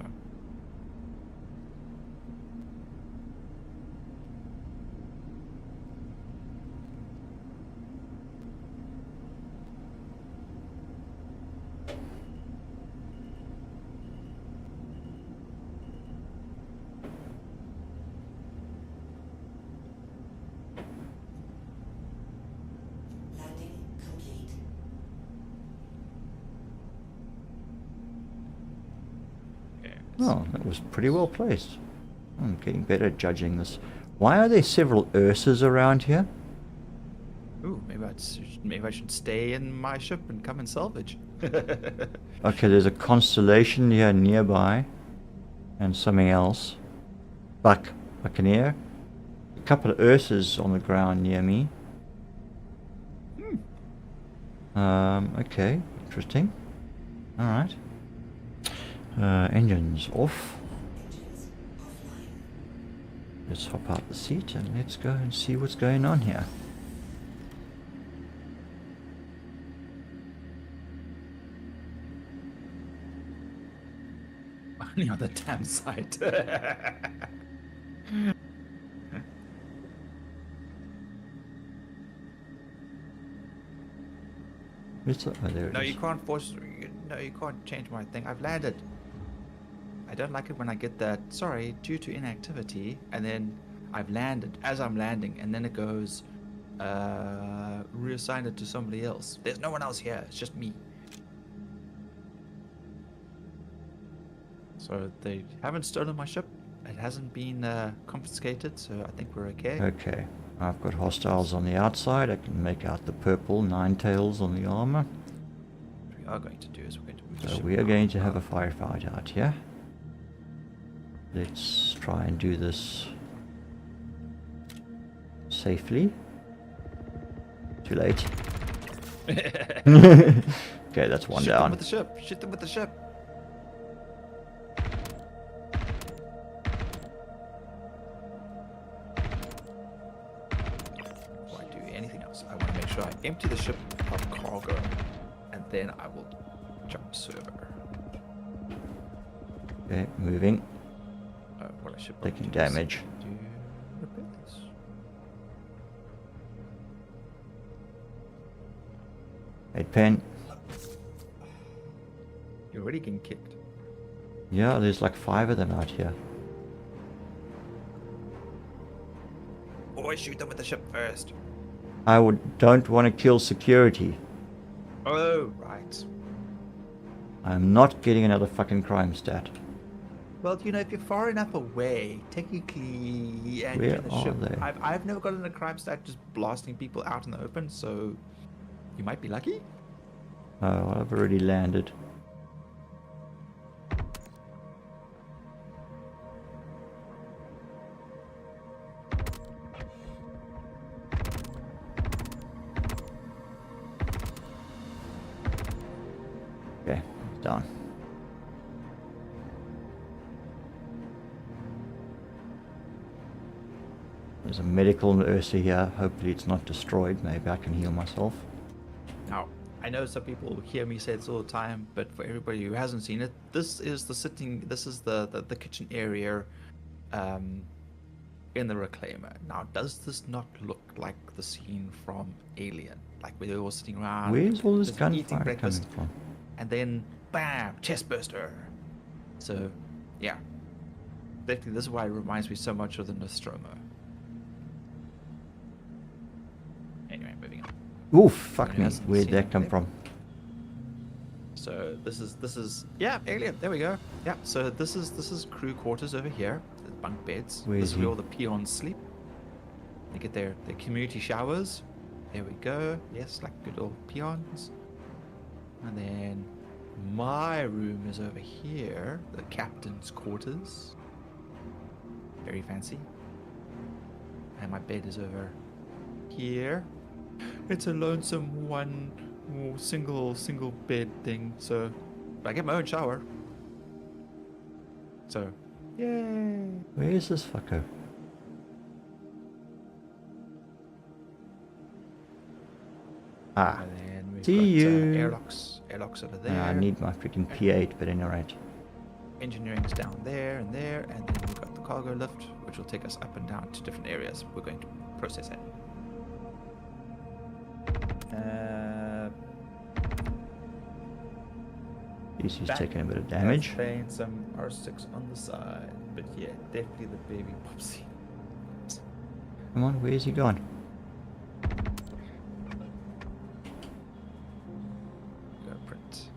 Oh, that was pretty well placed. I'm getting better at judging this. Why are there several Ursas around here? Ooh, maybe I should stay in my ship and come and salvage. Okay, there's a constellation here nearby. And something else. Buccaneer. A couple of Ursas on the ground near me. Okay, interesting. Alright. Engines off. Let's hop out the seat and let's go and see what's going on here. Only on the damn site. Oh, there it No, is. you can't force. No, you can't change my thing. I've landed. I don't like it when I get that. Sorry, due to inactivity, and then I've landed as I'm landing, and then it goes, reassign it to somebody else. There's no one else here. It's just me. So they haven't stolen my ship. It hasn't been confiscated, so I think we're okay. Okay, I've got hostiles on the outside. I can make out the purple nine tails on the armor. What we are going to do is we're going to move the So ship we are around. going to have a firefight out here. Let's try and do this safely. Too late. Okay, that's one Shoot them down. with the ship. Shoot them with the ship. So I want to make sure I empty the ship of cargo, and then I will jump server. Okay, moving. What I should Taking probably do is damage. do repairs. Hey, pen. You're already getting kicked. Yeah, there's like 5 of them out here. Always shoot them with the ship first. Don't want to kill security. Oh, right. I'm not getting another fucking crime stat. Well, you know, if you're far enough away, technically, and Where you're in the are ship, they? I've never gotten a crime stat just blasting people out in the open, so you might be lucky. Oh, I've already landed. Okay, down. There's a medical Ursa here. Hopefully it's not destroyed. Maybe I can heal myself. Now, I know some people hear me say this all the time, but for everybody who hasn't seen it, this is the kitchen area in the Reclaimer. Now, does this not look like the scene from Alien? Like where they're all sitting around, Where's all this just eating gunfire breakfast, coming from? and then bam, chest burster. So, yeah, definitely this is why it reminds me so much of the Nostromo. Anyway, moving on. Oof, fuck Anyone me. else Where'd seen that come it? from? So this is yeah, Alien. There we go. Yeah. So this is crew quarters over here. The bunk beds. Where This is is where he? all the peons sleep. They get their community showers. There we go. Yes, like good old peons. And then my room is over here, the captain's quarters. Very fancy. And my bed is over here. It's a lonesome one single bed thing, so but I get my own shower. So yay. Where is this fucker? Ah, And then we've see got you. airlocks over there. I need my freaking P8, but anyway. Engineering's down there, and then we've got the cargo lift, which will take us up and down to different areas. We're going to process it. He's Back taking a bit of damage. Playing some R6 on the side, but yeah, definitely the baby Popsy. Come on, where's he gone? Go print.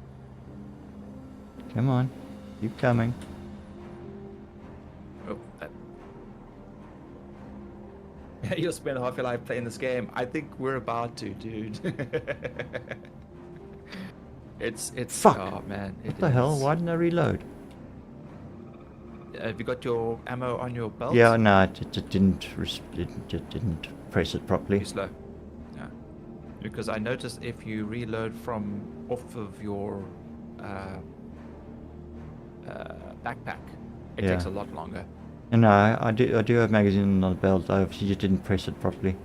Come on, keep coming. Oh, that. You'll spend half your life playing this game. I think we're about to, dude. It's Fuck. Oh man, What the hell? Why didn't I reload? Have you got your ammo on your belt? Yeah, no, it didn't press it properly. Too slow. Yeah. Because I noticed if you reload from off of your backpack, it Yeah. takes a lot longer. And no, I do have magazine on the belt. I obviously just didn't press it properly.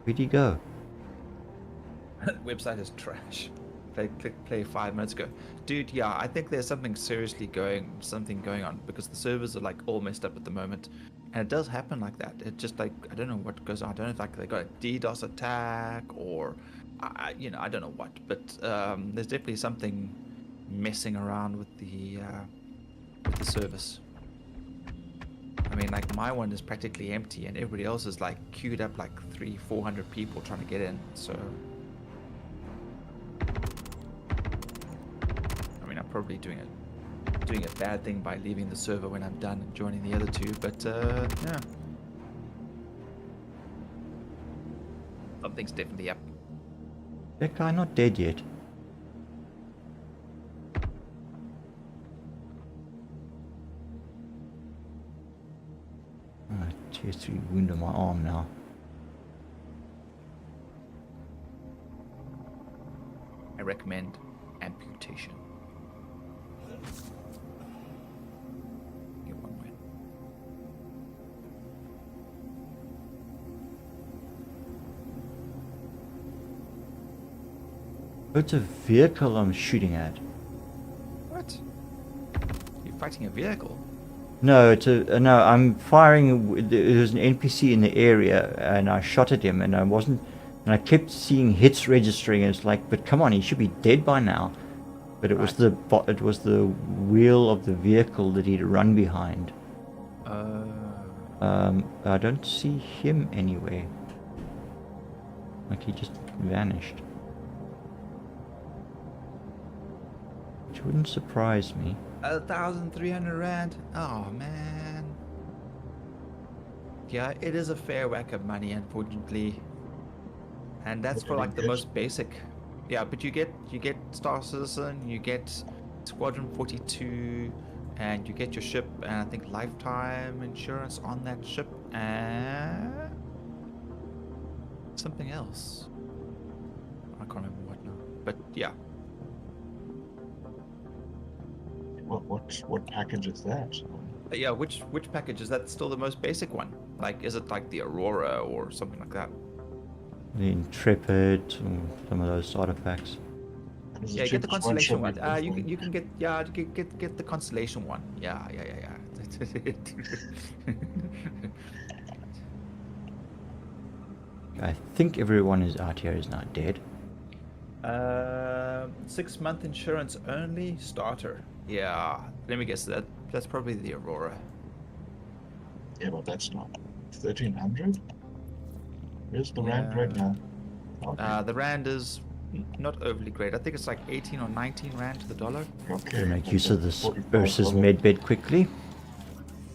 Where'd he go? The website is trash. Click play 5 minutes ago, dude. Yeah, I think there's something going on because the servers are like all messed up at the moment, and it does happen like that. It just like I don't know what goes on. I don't know if like they got a DDoS attack or I don't know what, but there's definitely something messing around with the service. I mean, like my one is practically empty, and everybody else is like queued up like 300-400 people trying to get in. So. I'm probably doing a bad thing by leaving the server when I'm done and joining the other two, but yeah. Something's definitely up. That guy not dead yet. Tier 3 wound on my arm now. I recommend amputation. Get one way. It's a vehicle I'm shooting at. What? You're fighting a vehicle? No, it's a no. I'm firing. There was an NPC in the area, and I shot at him, and I wasn't. And I kept seeing hits registering. And it's like, but come on, he should be dead by now. But it was the wheel of the vehicle that he'd run behind. I don't see him anywhere. Like he just vanished. Which wouldn't surprise me. 1,300 rand. Oh man. Yeah, it is a fair whack of money, unfortunately. And that's for like the most basic. Yeah, but you get Star Citizen, you get Squadron 42, and you get your ship, and I think lifetime insurance on that ship, and something else. I can't remember what now. But yeah. What package is that? Yeah, which package is that? Still the most basic one? Like, is it like the Aurora or something like that? The Intrepid, or some of those artifacts. Yeah, get the Constellation one. You can get get the Constellation one. Yeah. I think everyone is out here is now dead. 6-month insurance only starter. Yeah, let me guess that's probably the Aurora. Yeah, but that's not 1,300. Where's the rand right now? Okay. The rand is not overly great. I think it's like 18 or 19 rand to the dollar. Okay. Make use of this versus medbed quickly.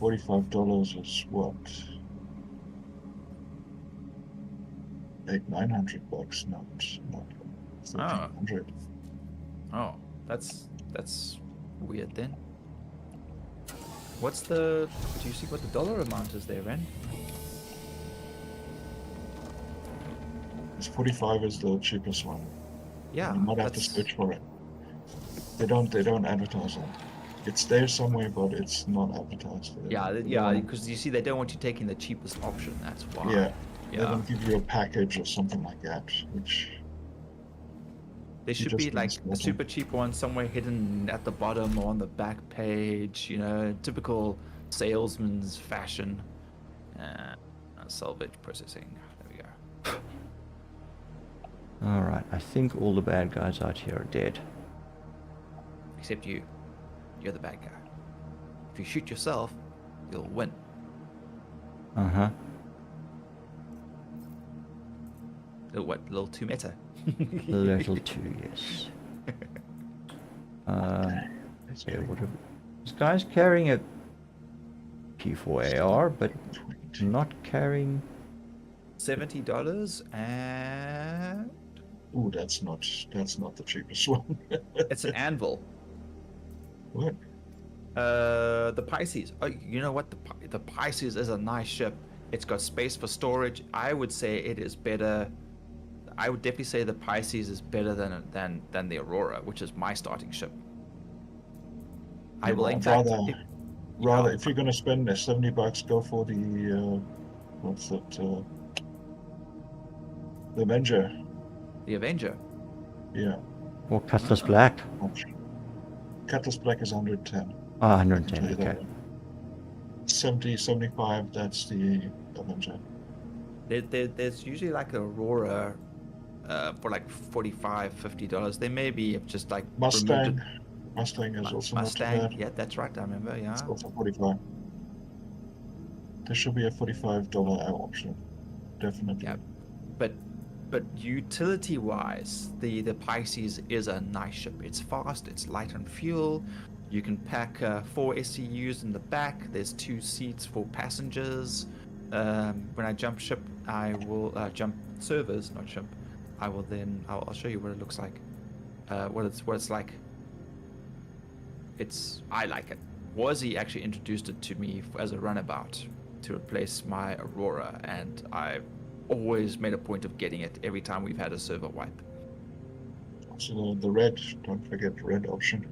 $45 is what? $900 bucks, not 1,300. Oh, that's weird then. What's the? Do you see what the dollar amount is there, Ren? It's 45 is the cheapest one. Yeah, You might have to search for it. They don't advertise it. It's there somewhere, but it's not advertised. Yeah, because you see, they don't want you taking the cheapest option. That's why. Yeah. They don't give you a package or something like that, which They should be like a super cheap one somewhere hidden at the bottom or on the back page. You know, typical salesman's fashion. Salvage processing. There we go. Alright, I think all the bad guys out here are dead. Except you. You're the bad guy. If you shoot yourself, you'll win. Uh-huh. What? A little too meta. A little too, yes. Yeah, this guy's carrying a P4AR, but not carrying... $70 and... Ooh, that's not the cheapest one. It's an anvil. What? The Pisces. Oh, you know what? The Pisces is a nice ship. It's got space for storage. I would say it is better. I would definitely say the Pisces is better than the Aurora, which is my starting ship. I will in fact. Rather, if you're gonna spend $70, go for the what's that? The Avenger. The Avenger. Yeah. Or Cutlass Black. Cutlass Black is 110. Oh, 110, okay. 70, 75, that's the Avenger. There's usually like an Aurora for like $45, $50. They may be just like Mustang. Mustang is also Mustang. not too bad. Yeah, that's right. I remember. Yeah. It's also 45. There should be a $45 option, definitely. Yeah, but utility-wise, the Pisces is a nice ship. It's fast. It's light on fuel. You can pack 4 SCUs in the back. There's 2 seats for passengers. When I jump ship, I will jump servers, not ship. I'll show you what it looks like. What it's like. I like it. Wazzy actually introduced it to me as a runabout to replace my Aurora, and I've always made a point of getting it every time we've had a server wipe. Also the red, don't forget the red option.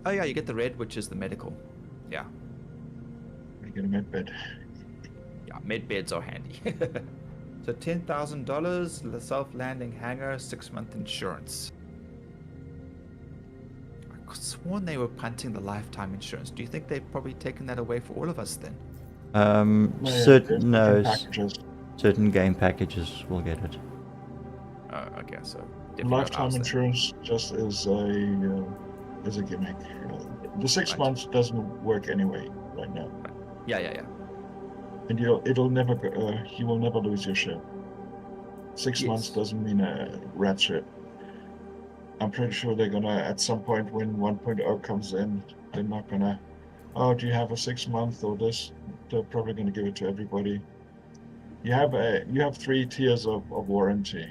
Oh yeah, you get the red, which is the medical. Yeah. You get a med bed. Yeah, med beds are handy. So $10,000, the self-landing hangar, 6-month insurance. sworn they were punting the lifetime insurance. Do you think they've probably taken that away for all of us then? No, yeah, there's Certain different packages. certain game packages will get it. Oh, okay, so definitely not Lifetime ours then. insurance just is a gimmick. The 6 Right. months doesn't work anyway right now, Yeah. and it'll never you will never lose your ship. 6 months Yes. doesn't mean a rat ship. I'm pretty sure they're gonna at some point when 1.0 comes in, they're not gonna. Oh, do you have a 6 month or this? They're probably gonna give it to everybody. You have 3 tiers of warranty.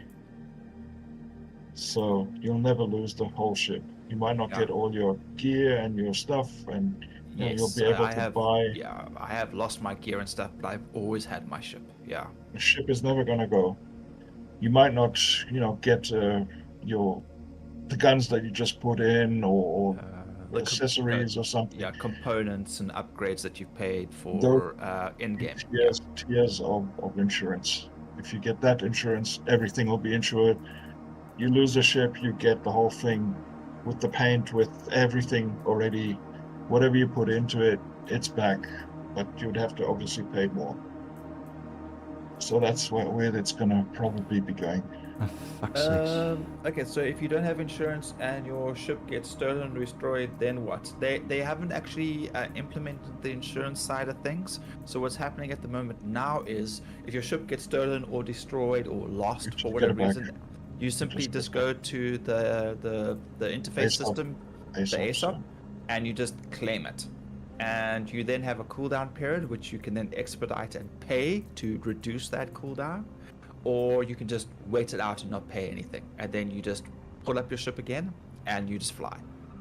So you'll never lose the whole ship. You might not Yeah. get all your gear and your stuff, and you'll Yes, be able I to have. buy. Yeah, I have lost my gear and stuff, but I've always had my ship. Yeah. The ship is never gonna go. You might not, get the guns that you just put in or The accessories or something. Yeah, components and upgrades that you've paid Those for in-game. tiers of insurance. If you get that insurance, everything will be insured. You lose a ship, you get the whole thing with the paint, with everything already. Whatever you put into it, it's back. But you'd have to obviously pay more. So that's where it's gonna probably be going. Oh, fuck's sakes. Okay, so if you don't have insurance and your ship gets stolen or destroyed, then what? They haven't actually implemented the insurance side of things. So what's happening at the moment now is if your ship gets stolen or destroyed or lost You for just get whatever it back. reason, you simply just just get go to the interface ASOP. system, the ASOP, and you just claim it. And you then have a cooldown period, which you can then expedite and pay to reduce that cooldown. Or you can just wait it out and not pay anything. And then you just pull up your ship again and you just fly.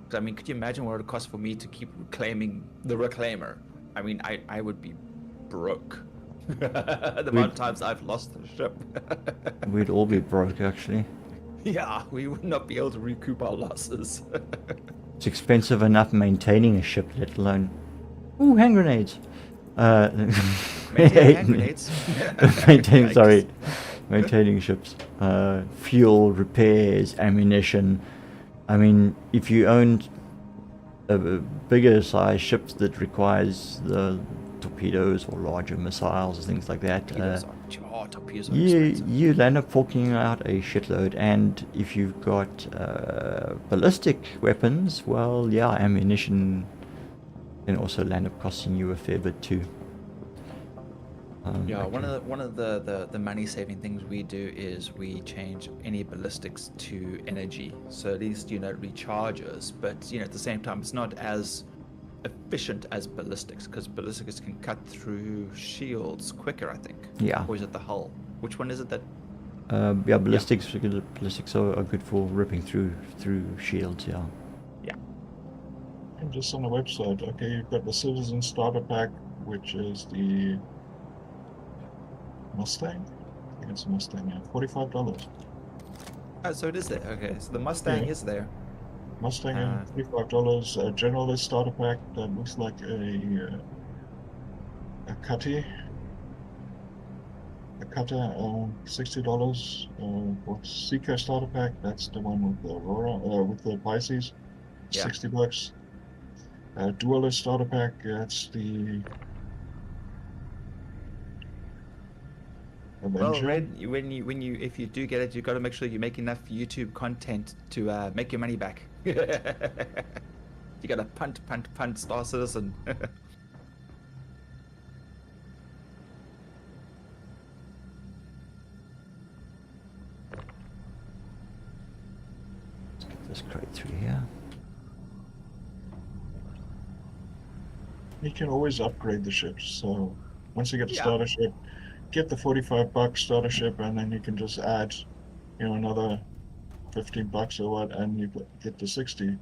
'Cause, I mean, could you imagine what it would cost for me to keep reclaiming the reclaimer? I mean, I would be broke. The amount of times I've lost the ship. We'd all be broke, actually. Yeah, we would not be able to recoup our losses. It's expensive enough maintaining a ship, let alone... Ooh, hand grenades! Maintaining hand grenades. Maintaining, Yikes. sorry. Maintaining ships. Fuel, repairs, ammunition. I mean, if you own a bigger size ships that requires the torpedoes or larger missiles or things like that, Torpedoes are expensive. you end up forking out a shitload. And if you've got ballistic weapons, well, yeah, ammunition can also land up costing you a fair bit too. Yeah, one of the money saving things we do is we change any ballistics to energy, so at least it recharges. But at the same time, it's not as efficient as ballistics because ballistics can cut through shields quicker, I think. Yeah. Or is it the hull? Which one is it that? Yeah, ballistics are good for ripping through shields. Yeah. Yeah. And just on the website, okay, you've got the Citizen Starter Pack, which is the Mustang. I think it's a Mustang. Yeah, $45. Oh, so it is there. Okay, so the Mustang Yeah. is there. Mustang, $45. Generalist Starter Pack that looks like a Cutty. A cutter, $60. For Seeker Starter Pack, that's the one with the Aurora, with the Pisces, Yeah. $60. Duelist Starter Pack, that's the Well, Avenger. Red, if you do get it, you've got to make sure you make enough YouTube content to make your money back. You got to punt Star Citizen. Let's get this crate through here. You can always upgrade the ships. So once you get the Yeah. starter ship, get the $45 starter ship, and then you can just add, another $15 or what, and you get the 60. You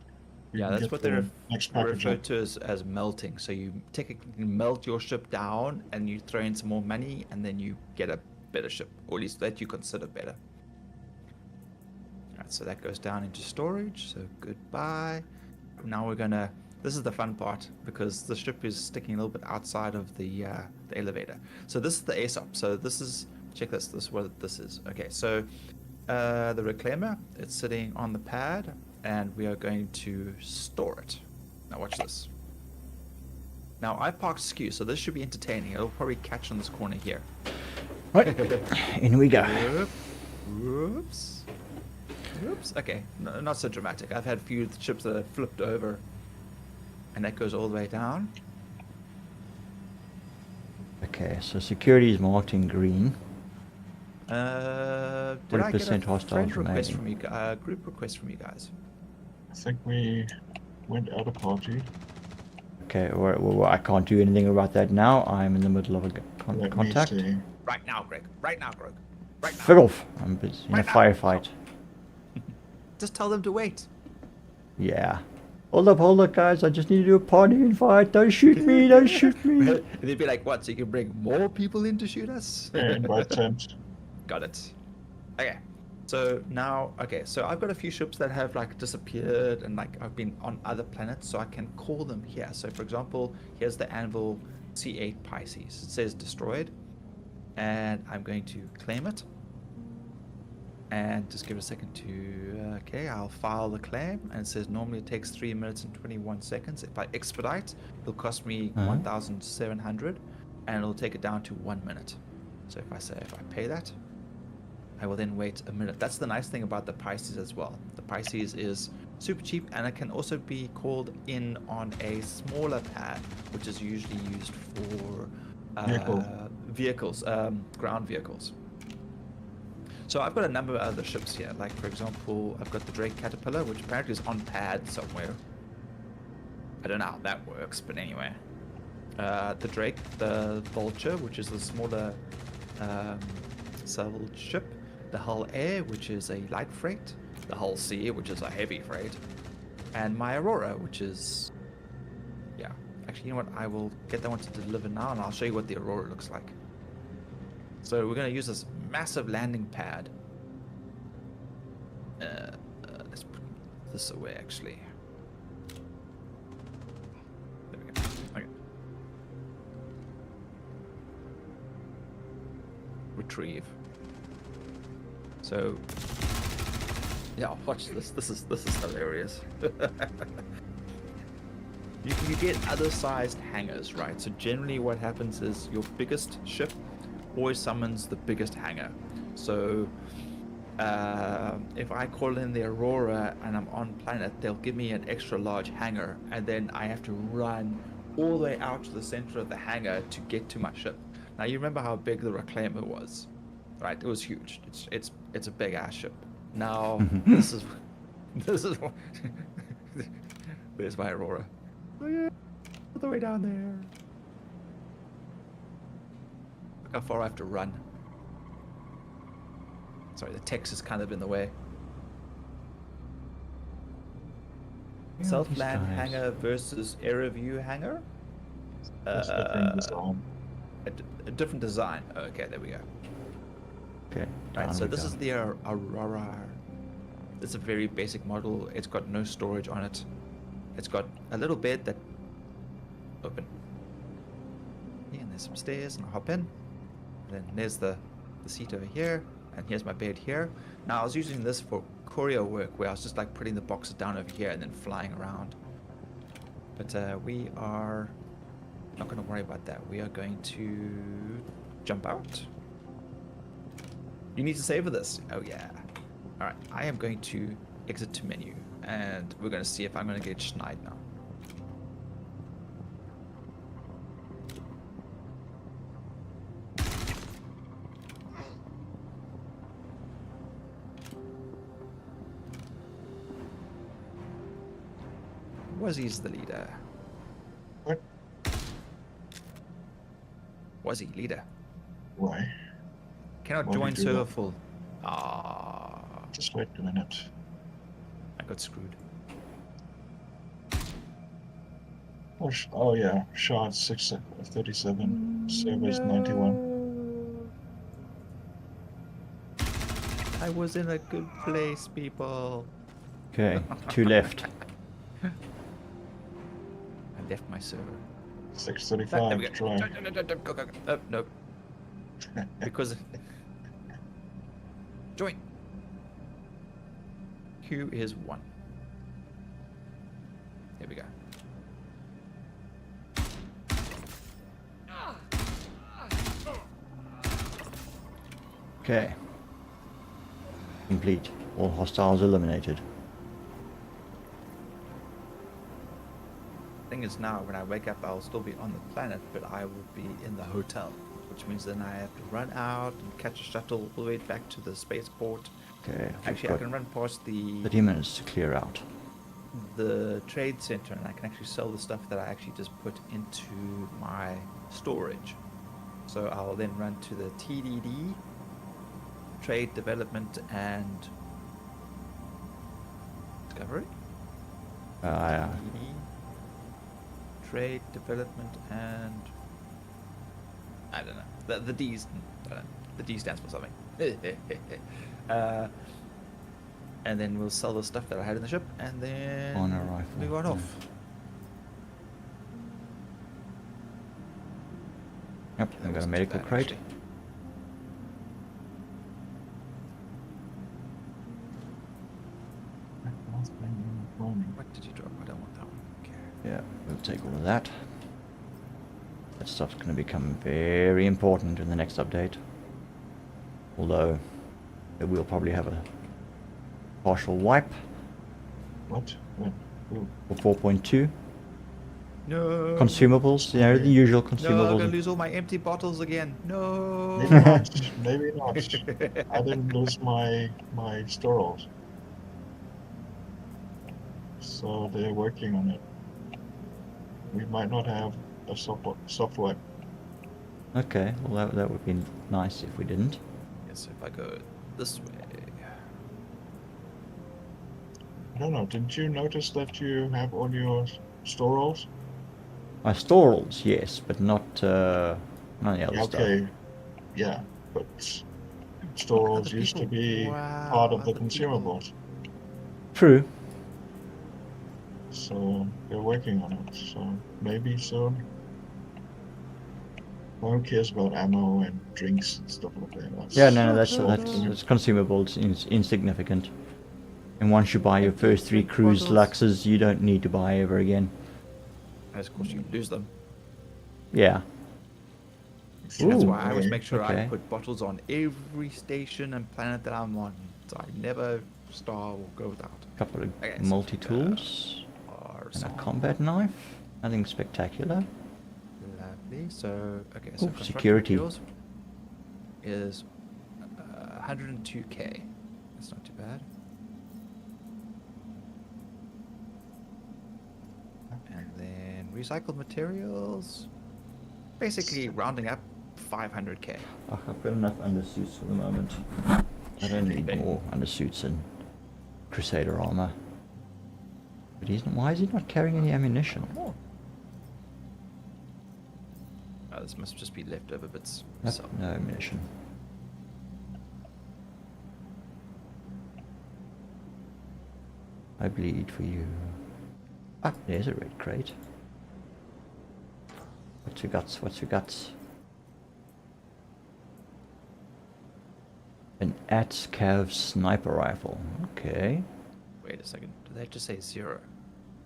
Yeah, can that's get what the they're next package referred up. to as melting. So you technically melt your ship down and you throw in some more money and then you get a better ship, or at least that you consider better. Alright, so that goes down into storage, so goodbye. Now we're gonna, this is the fun part because the ship is sticking a little bit outside of the elevator. So this is the ASOP. So this is, check this is what this is. Okay, so the reclaimer, it's sitting on the pad, and we are going to store it. Now watch this. Now I parked skew, so this should be entertaining. It'll probably catch on this corner here. Right, in we go. Whoops. Whoops. Okay, no, not so dramatic. I've had a few ships that have flipped over, and that goes all the way down. Okay, so security is marked in green. Did I get a 40% hostiles friend request remaining. from you? Group request from you guys. I think we went out of party. Okay, well, I can't do anything about that now. I'm in the middle of a Let me contact. see. Right now, Greg. Right now, Greg. Right now. Fuck off! I'm busy in a Right now. firefight. Just tell them to wait. Yeah. Hold up, guys. I just need to do a party invite. Don't shoot me, don't shoot me. They'd be like, what? So you can bring more people in to shoot us? Yeah, invite tent. Got it. Okay. So now, okay, so I've got a few ships that have like disappeared and like I've been on other planets, so I can call them here. So for example, here's the Anvil C8 Pisces. It says destroyed, and I'm going to claim it. And just give it a second to, okay, I'll file the claim, and it says normally it takes 3 minutes and 21 seconds. If I expedite, it'll cost me 1,700, and it'll take it down to 1 minute. So if I pay that, I will then wait a minute. That's the nice thing about the Pisces as well. The Pisces is super cheap, and it can also be called in on a smaller pad, which is usually used for vehicles, ground vehicles. So I've got a number of other ships here. Like for example, I've got the Drake Caterpillar, which apparently is on pad somewhere. I don't know how that works, but anyway. The Drake, the Vulture, which is the smaller salvage ship. The Hull Air, which is a light freight. The Hull Sea, which is a heavy freight. And my Aurora, which is... Yeah. Actually, you know what? I will get that one to deliver now, and I'll show you what the Aurora looks like. So we're going to use this massive landing pad. Let's put this away, actually. There we go. Okay. Retrieve. So, yeah, watch this. This is hilarious. You get other sized hangars, right? So generally, what happens is your biggest ship always summons the biggest hangar. So if I call in the Aurora and I'm on planet, they'll give me an extra large hangar, and then I have to run all the way out to the center of the hangar to get to my ship. Now you remember how big the Reclaimer was, right? It was huge. It's a big ass ship. Now this is where's my Aurora? Oh yeah, all the way down there. Look how far I have to run. Sorry, the text is kind of in the way. Self-land hangar versus area view hangar. That's different design. A different design. Oh, okay, there we go. Okay. Right, so this is the Aurora. It's a very basic model. It's got no storage on it. It's got a little bed that open. Yeah, and there's some stairs, and I hop in. And then there's the seat over here, and here's my bed here. Now I was using this for courier work, where I was just like putting the boxes down over here and then flying around. But we are not going to worry about that. We are going to jump out. You need to savor this. Oh yeah. All right. I am going to exit to menu, and we're going to see if I'm going to get schneid now. Wazzy's the leader. What? Wazzy, leader. Why? Cannot Why do join you do server that? full. Ah, Just wait a minute. I got screwed. Oh yeah, shard 637, servers 91. I was in a good place, people. Okay, 2 left. I left my server. There we 635, go. try. Go. Oh, no. Because... Join. Q is 1. Here we go. Okay. Complete. All hostiles eliminated. Thing is now, when I wake up, I'll still be on the planet, but I will be in the hotel, which means then I have to run out and catch a shuttle all the way back to the spaceport. Okay. Actually, I can run past the 30 minutes to clear out. trade center, and I can actually sell the stuff that I actually just put into my storage. So I'll then run to the TDD, Trade Development and Discovery. Yeah. TDD, Trade Development and I don't know. The D's. The D stands for something. And then we'll sell the stuff that I had in the ship, and then On a rifle. move on yeah. off. Yep, That I've got a wasn't too medical bad, crate. actually. What did you drop? I don't want that one. Okay. Yeah, we'll take all of that. That stuff's going to become very important in the next update. Although, we'll probably have a partial wipe What? When? Ooh. for 4.2. No. Consumables, you know, the usual No, I'm gonna consumables. lose all my empty bottles again. No. Maybe not. Maybe not. I didn't lose my storals. So they're working on it. We might not have a software. Okay, well that would be nice if we didn't. Yes, if I go this way. I don't know. Didn't you notice that you have all your storals? My storals, yes, but not none of the other stuff. Okay. Yeah, but storals Other used to people- be wow, part of the other people. consumables. True. So they're working on it. So maybe soon. Who cares about ammo and drinks and stuff like that? Yeah, no, that's consumable. It's insignificant. And once you buy your first 3 cruise Bottles. deluxes, you don't need to buy ever again. And of course, you lose them. Yeah. And that's Ooh, why I always okay, make sure I okay. put bottles on every station and planet that I'm on, so I never starve or go without. Couple of Okay, so, multi-tools Or and a combat knife. Nothing spectacular. Lovely. So, okay, so Ooh, construction security. materials is 102k. That's not too bad. And then recycled materials, basically rounding up 500k. Oh, I've got enough undersuits for the moment. I don't need more undersuits and Crusader armor. But why is he not carrying any ammunition? Oh, this must just be leftover bits. Nope, So, no ammunition. I bleed for you. Ah, there's a red crate. What's your guts? What's your guts? An ATS-CAV sniper rifle. Okay. wait a second. Did they just say 0?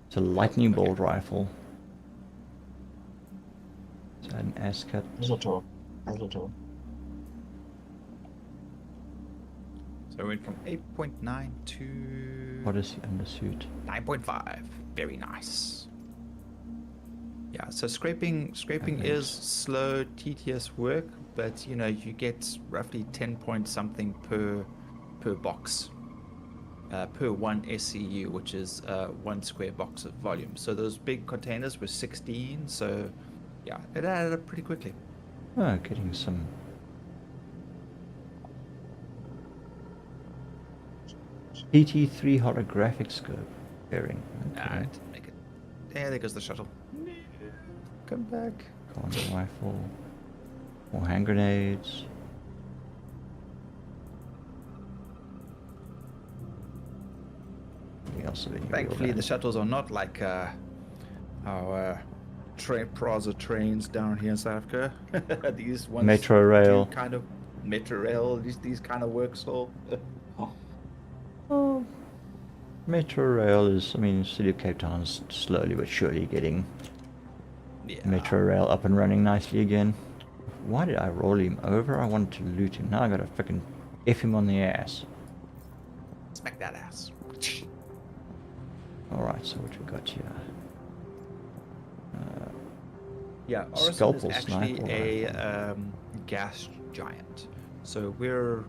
It's a lightning Okay. bolt rifle. Is that an ASCAT? Azotol. So we went from 8.9 to What is the undersuit? 9.5. Very nice. Yeah, so scraping That is makes- slow, tedious work, but you know you get roughly 10 point something per box, per one SCU, which is 1 square box of volume. So those big containers were 16, so yeah, it added up pretty quickly. Oh, getting some. PT3 holographic scope bearing. Nah, Okay. it didn't make it. There goes the shuttle. Come back. Commander rifle. More hand grenades. Anything else of any real Thankfully, the value? shuttles are not like our Praza trains down here in South Africa. These ones Metro rail. do kind of Metro rail. These kind of work still. Oh, Metro Rail is, I mean, City of Cape Town is slowly but surely getting Yeah. Metro Rail up and running nicely again. Why did I roll him over? I wanted to loot him. Now I gotta frickin' F him on the ass. Smack that ass. Alright, so what we got here? Yeah, Orison is Scalpel actually sniper a rifle. gas giant. So we're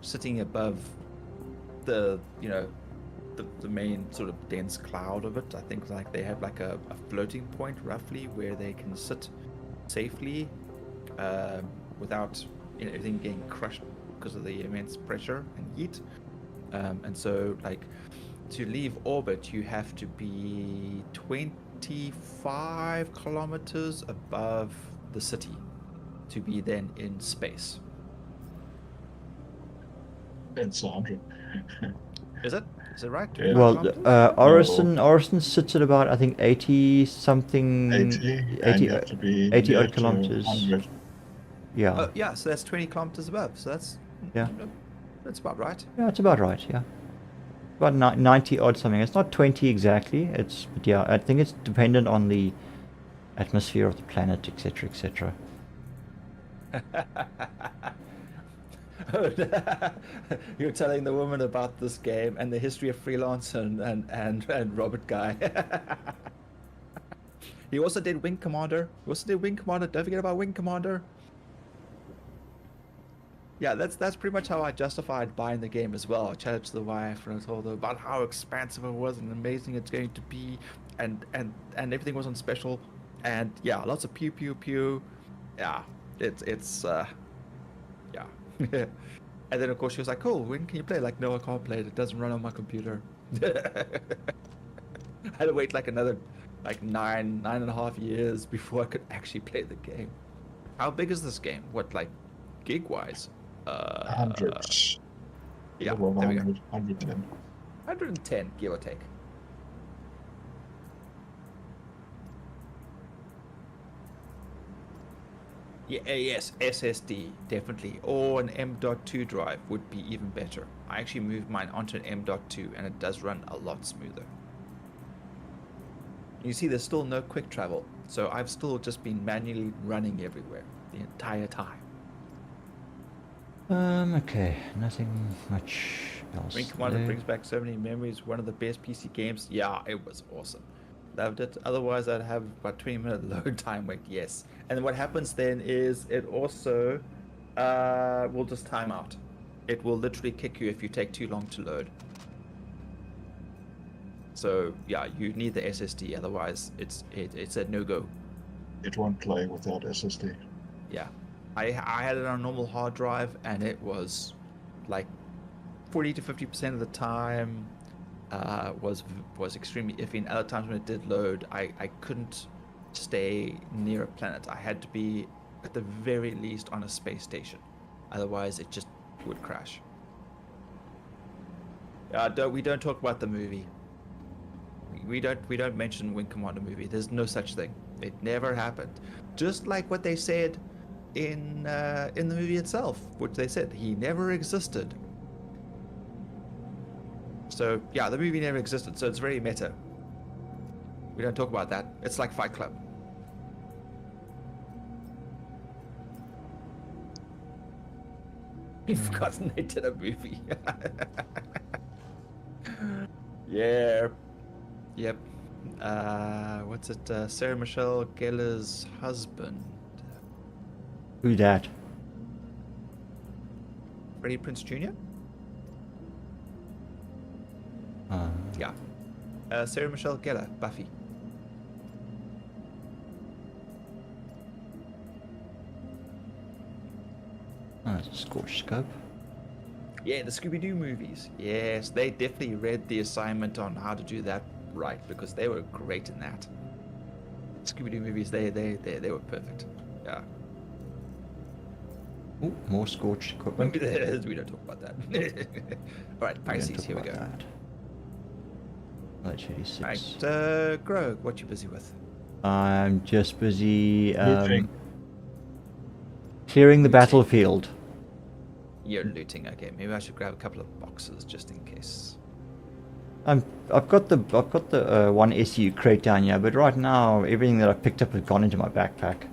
sitting above the, you know, the main sort of dense cloud of it. I think like they have like a floating point roughly where they can sit safely without, you know, everything getting crushed because of the immense pressure and heat. And so like to leave orbit, you have to be 25 kilometers above the city to be then in space. It's 100. Is it? Is it right? Yeah. 25 Well, kilometers? Orison sits at about, I think, 80 something... 80, and 80, you have to be 80 near odd to kilometers. 100. Yeah. Oh, yeah, so that's 20 kilometers above. So Yeah. that's about right. Yeah, it's about right, yeah. About 90 odd something. It's not 20 exactly. But yeah, I think it's dependent on the atmosphere of the planet, etc., etc. You're telling the woman about this game and the history of freelance and Robert Guy. He also did Wing Commander. Don't forget about Wing Commander. Yeah, that's pretty much how I justified buying the game as well. I chatted to the wife and I told her about how expansive it was and amazing it's going to be, and everything was on special, and yeah, lots of pew pew pew. Yeah, it's yeah. And then of course she was like, "Cool, when can you play?" Like, no, I can't play it. It doesn't run on my computer. I had to wait like another nine and a half years before I could actually play the game. How big is this game? What, like, gig wise? 100. Yeah, Well, there we go. 110. 110, give or take. Yeah, yes, SSD, definitely. Or an M.2 drive would be even better. I actually moved mine onto an M.2 and it does run a lot smoother. You see, there's still no quick travel, so I've still just been manually running everywhere the entire time. Okay, nothing much else. Wing Commander there. brings back so many memories. One of the best PC games. Yeah, it was awesome. Loved it. Otherwise, I'd have about 20-minute load time wait. Yes. And then what happens then is it also will just time out. It will literally kick you if you take too long to load. So yeah, you need the SSD. Otherwise, it's a no-go. It won't play without SSD. Yeah. I had it on a normal hard drive and it was like 40 to 50% of the time was extremely iffy, and other times when it did load, I couldn't stay near a planet. I had to be at the very least on a space station, otherwise it just would crash. We don't talk about the movie. We don't mention Wing Commander movie. There's no such thing. It never happened. Just like what they said in the movie itself, which they said he never existed. So yeah, the movie never existed, so it's very meta. We don't talk about that. It's like Fight Club. You've forgotten they did a movie. Yeah. Yep. What's it? Sarah Michelle Gellar's husband. Who that? Freddie Prinze Jr.? Yeah. Sarah Michelle Gellar, Buffy. Oh, it's a scorched scope. Yeah, the Scooby-Doo movies. Yes, they definitely read the assignment on how to do that right, because they were great in that. Scooby-Doo movies, they were perfect. Yeah. Ooh, more scorched equipment. We don't talk about that. All right, Pisces, here we go. Light 86. Right, Grogue, what you busy with? I'm just busy Looting. clearing the battlefield. You're looting, okay. Maybe I should grab a couple of boxes just in case. I've got the one SU crate down here, but right now everything that I picked up has gone into my backpack.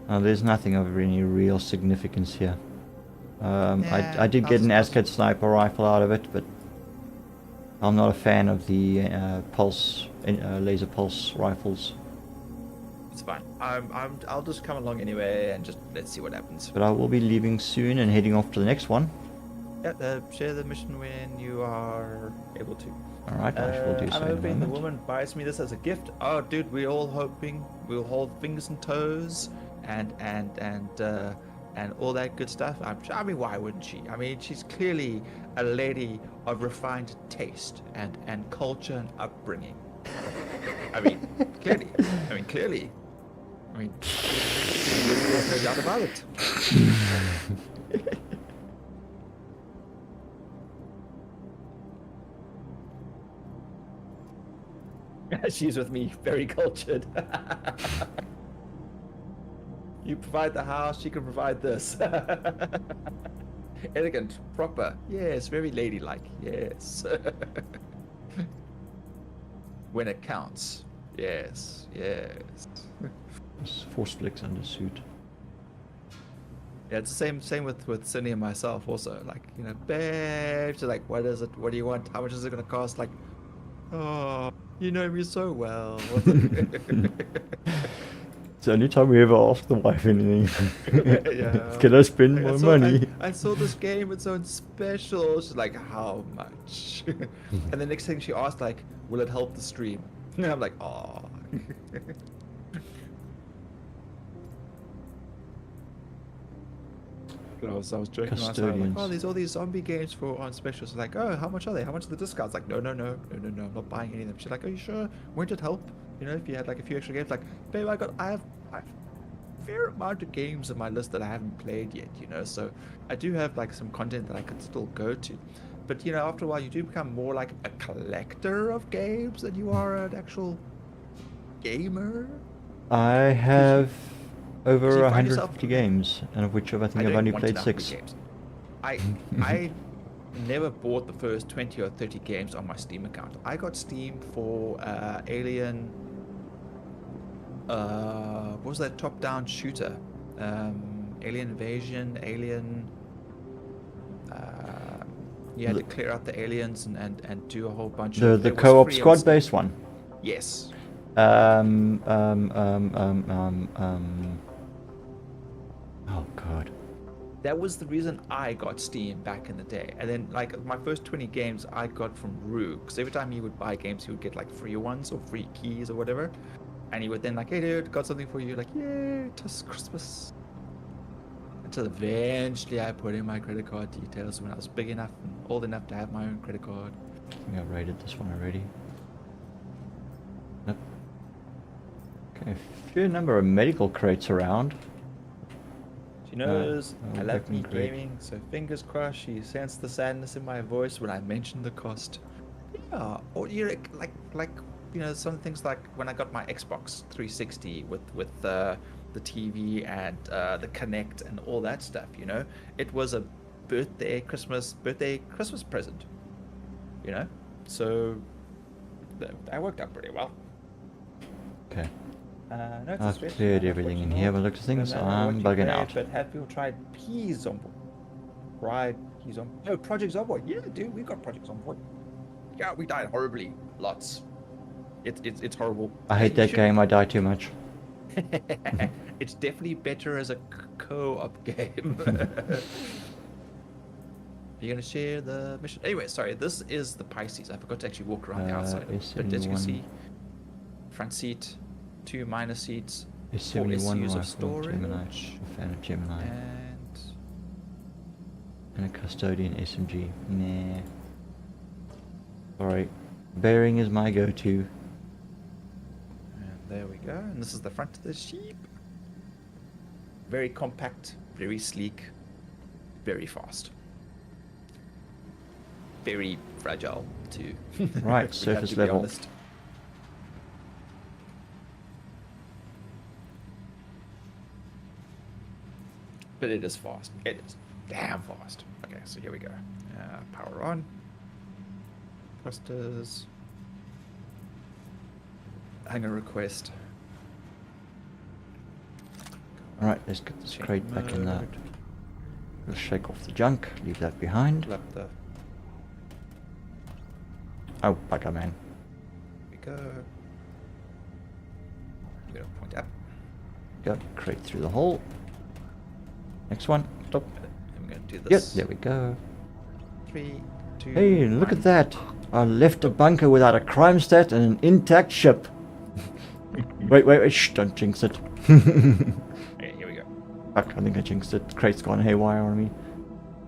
There's nothing of any real significance here. Yeah, I did get an ASCAD sniper rifle out of it, but I'm not a fan of the laser pulse rifles. It's fine. I'll just come along anyway and just let's see what happens. But I will be leaving soon and heading off to the next one. Yeah, share the mission when you are able to. Alright, I shall do so I'm in a hoping the moment. woman buys me this as a gift. Oh, dude, we're all hoping we'll hold fingers and toes and all that good stuff. I mean, why wouldn't she? I mean, she's clearly a lady of refined taste and culture and upbringing. I mean, clearly. I mean, there's no doubt about it. She's with me, very cultured. You provide the house, she can provide this. Elegant, proper, yes, very ladylike, yes. When it counts, yes. Force flicks undersuit. Yeah, it's the same with Cindy and myself also. Like, you know, babe, she's like, what is it? What do you want? How much is it gonna cost? Like, oh, you know me so well. It's the only time we ever ask the wife anything. Yeah. Can I spend my money? I saw this game, it's so special. She's like, how much? And the next thing she asked, like, will it help the stream? And I'm like, oh. I was joking last time, like, Custodians. oh, there's all these zombie games for on specials. Like, oh, how much are they? How much are the discounts? Like, no, I'm not buying any of them. She's like, are you sure? Won't it help? You know, if you had like a few extra games, like, babe, I have a fair amount of games on my list that I haven't played yet, you know, so I do have like some content that I could still go to. But you know, after a while you do become more like a collector of games than you are an actual gamer. I have over So you find 150 games, and of which I think I've don't only want played enough 6. games. I never bought the first 20 or 30 games on my Steam account. I got Steam for Alien. What was that top-down shooter? Alien Invasion, Alien. You had to clear out the aliens and do a whole bunch of. The it was co-op free on squad-based Steam. one. Yes. Oh god. That was the reason I got Steam back in the day. And then, like, my first 20 games I got from Grogue. Because every time he would buy games, he would get, like, free ones or free keys or whatever. And he would then, like, hey, dude, got something for you. Like, yay, it's Christmas. Until eventually I put in my credit card details when I was big enough and old enough to have my own credit card. I think I rated this one already. Nope. Okay, a fair number of medical crates around. She knows I love weapon me crate. gaming, so fingers crossed she sensed the sadness in my voice when I mentioned the cost. Yeah, or you know, like you know, some things like when I got my Xbox 360 with the TV and the Kinect and all that stuff. You know, it was a Christmas present. You know, so that worked out pretty well. Okay. No, it's I've a stretch. cleared Not everything much in more. here, but look at things, No matter I'm what you bugging play, out. But have people tried P Zomboid? No, Project Zomboid. Yeah, dude, we got Project Zomboid. Yeah, we died horribly. Lots. It's horrible. I hate You that should- game, I die too much. It's definitely better as a co-op game. You're gonna share the mission. Anyway, sorry. This is the Pisces. I forgot to actually walk around the outside. But as you can see, front seat, 2 minor seats, 4 S71 SUs rifle, of storage, Gemini, a fan of Gemini, and and a custodian SMG. Nah. Sorry, bearing is my go-to. there we go. And this is the front of the sheep. Very compact, very sleek, very fast. Very fragile too. Right, We have surface to be level. honest. But it is fast. It is damn fast. Okay, so here we go. Power on. Thrusters. Hangar request. Alright, let's get this Change crate back in there. mode. We'll shake off the junk, leave that behind. Pull up the. Oh, bugger man. We go. We're gonna point up. Go, crate through the hole. Next one. Stop. I'm gonna do Yep, this. there we go. 3, 2. Hey, look 1. at that. I left a bunker without a crime stat and an intact ship. Wait, shh, don't jinx it. Okay, here we go. Fuck, I think I jinxed it. Crate's gone haywire on me.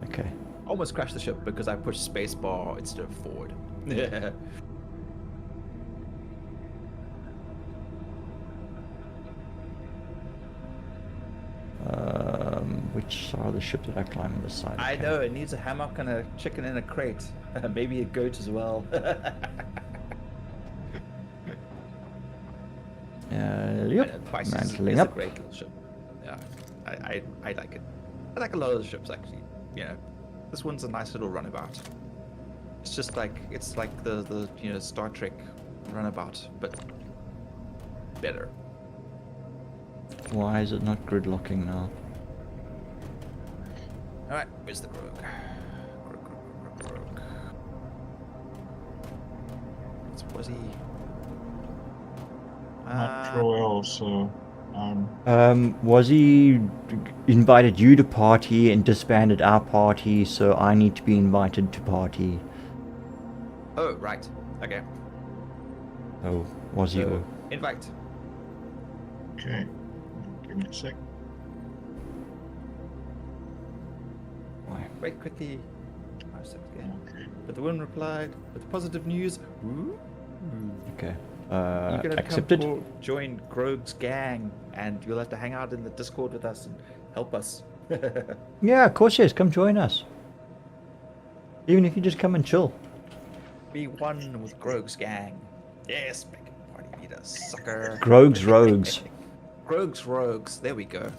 Okay. Almost crashed the ship because I pushed spacebar instead of forward. Yeah. Which are the ship that I climb on this side? I Okay. know, it needs a hammock and a chicken in a crate. Maybe a goat as well. Yep. Pisces Mantling is a up. great little ship. Yeah, I like it. I like a lot of the ships actually. You know, this one's a nice little runabout. It's just like the Star Trek runabout, but better. Why is it not gridlocking now? All right, where's the Grogue? Grogue. Was he? Not Joel, so Was he invited you to party and disbanded our party, so I need to be invited to party? Oh, right. Okay. Oh, was he? So, invite. okay. Give me a sec. Why? Wait quickly. 5 seconds again. Okay. But the woman replied with positive news. Ooh. Okay. You're gonna Accepted. come join Grogue's gang, and you'll have to hang out in the Discord with us and help us. Yeah, of course, yes. Come join us. Even if you just come and chill. Be one with Grogue's gang. Yes, make a party leader, sucker. Grogue's Rogues. Grogue's Rogues. There we go.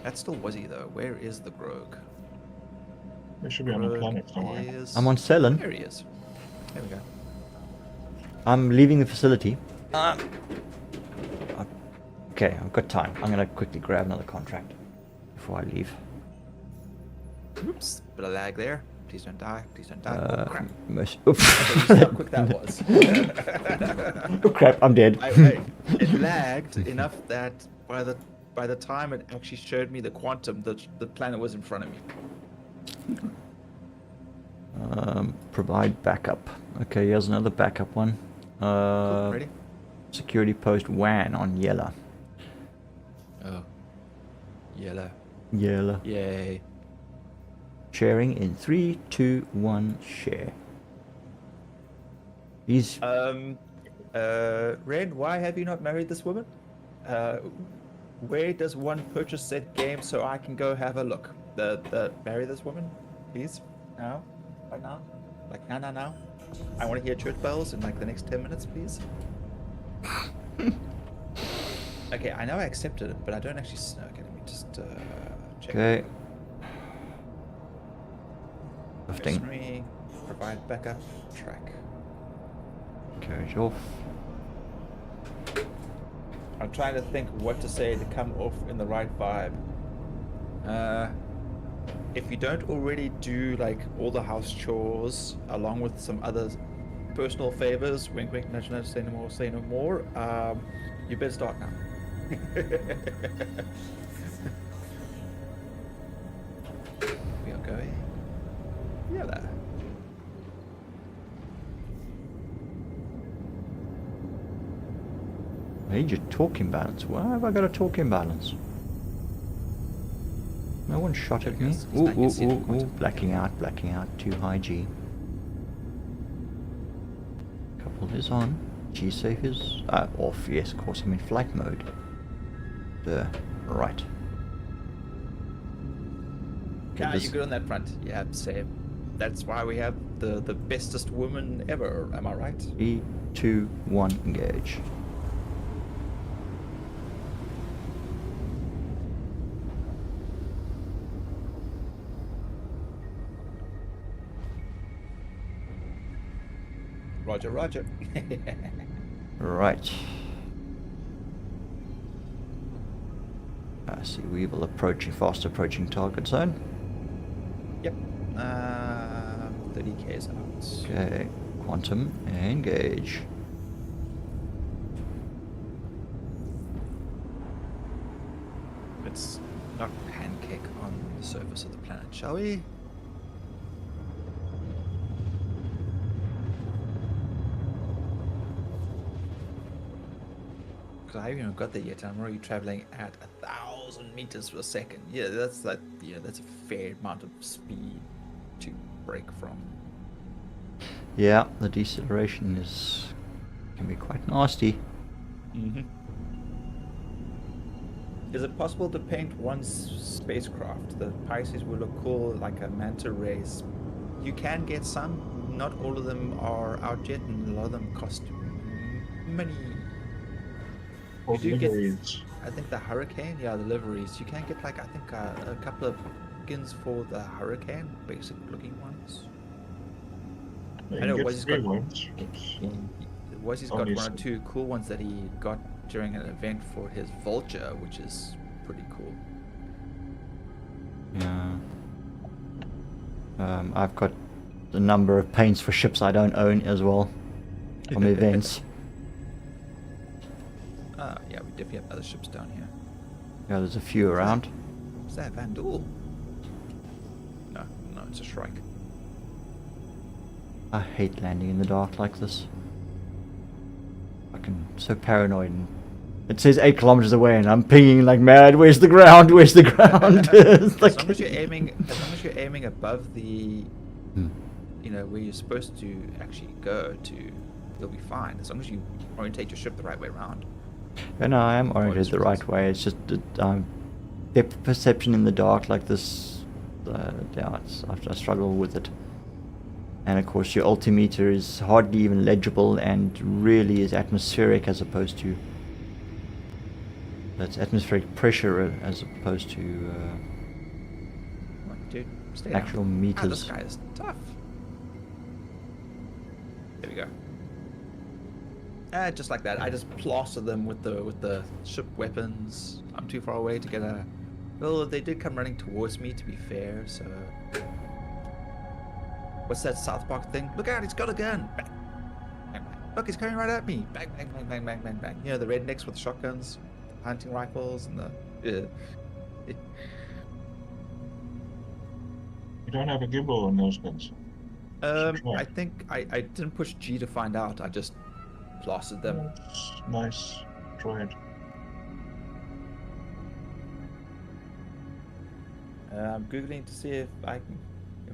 That's still Wuzzy though. Where is the Grogue? They should be on the Grogue planet somewhere. is... I'm on Ceylan. There he is. There we go. I'm leaving the facility. Okay, I've got time. I'm gonna quickly grab another contract before I leave. Oops. Bit of lag there. Please don't die. Please don't die. Oh crap. Oops. Okay, you see how quick that was. Oh crap! I'm dead. It lagged enough that by the time it actually showed me the quantum, the planet was in front of me. Provide backup. Okay, here's another backup one. Cool, ready? Security post WAN on Yella. Oh. Yellow. Yella. Yay. Sharing in 3, 2, 1, share. He's Red, why have you not married this woman? Where does one purchase said game so I can go have a look? Marry this woman, please? Now? Right now? Like now? I want to hear church bells in like the next 10 minutes, please. Okay, I know I accepted it, but I don't actually... Okay, let me just check. okay. Lifting. Mercenary, provide backup, track. Carriage off. I'm trying to think what to say to come off in the right vibe. If you don't already do like all the house chores along with some other personal favors, wink wink nudge nudge, say no more, you better start now. We are going. Yeah, there. Major talking balance. Why have I got a talking balance? No one shot at me. It's Ooh, like you ooh, see the ooh, ooh. quantum. Blacking out. Too high G. Couple is on. G safe is off. Yes, of course. I'm in flight mode. Right. Okay, Yeah, this- you're good on that front. Yeah, same. That's why we have the bestest woman ever. Am I right? 3, 2, 1, engage. Roger, roger. Right. I see Weevil approaching, fast approaching target zone. Yep. 30 k's out. Okay, quantum, engage. Let's not pancake on the surface of the planet, shall we? Because I haven't even got there yet, and I'm already traveling at 1,000 meters per second. Yeah, that's like, that's a fair amount of speed to break from. Yeah, the deceleration can be quite nasty. Mm-hmm. Is it possible to paint one spacecraft? The Pisces will look cool, like a manta rays. You can get some. Not all of them are out yet, and a lot of them cost money. You do get, I think, the Hurricane. Yeah, the liveries. You can get, like, I think a couple of skins for the Hurricane, basic looking ones. I know Wazzy's got ones. Wazzy's got one or two cool ones that he got during an event for his Vulture, which is pretty cool. Yeah. I've got a number of paints for ships I don't own as well from events. Yeah, we definitely have other ships down here. Yeah, there's a few around. Is that Vandal? No, it's a Shrike. I hate landing in the dark like this. Fucking so paranoid. It says 8 kilometers away and I'm pinging like mad. Where's the ground? Where's the ground? As long as you're aiming above the, where you're supposed to actually go to, you'll be fine. As long as you orientate your ship the right way around. And I am oriented the right way. It's just depth perception in the dark like this. I struggle with it. And of course your altimeter is hardly even legible and really is atmospheric as opposed to... That's atmospheric pressure as opposed to Dude, stay actual down. meters. This guy is tough. There we go. Just like that. I just plaster them with the ship weapons. I'm too far away to get a... Well, they did come running towards me, to be fair, so... What's that South Park thing? Look out, he's got a gun! Bang. Bang, bang. Look, he's coming right at me! Bang, bang, bang, bang, bang, bang, bang. You know, the rednecks with the shotguns, the hunting rifles, and the... You don't have a gimbal on those guns. I think I didn't push G to find out. I just plastered them. Nice. Try it. I'm googling to see if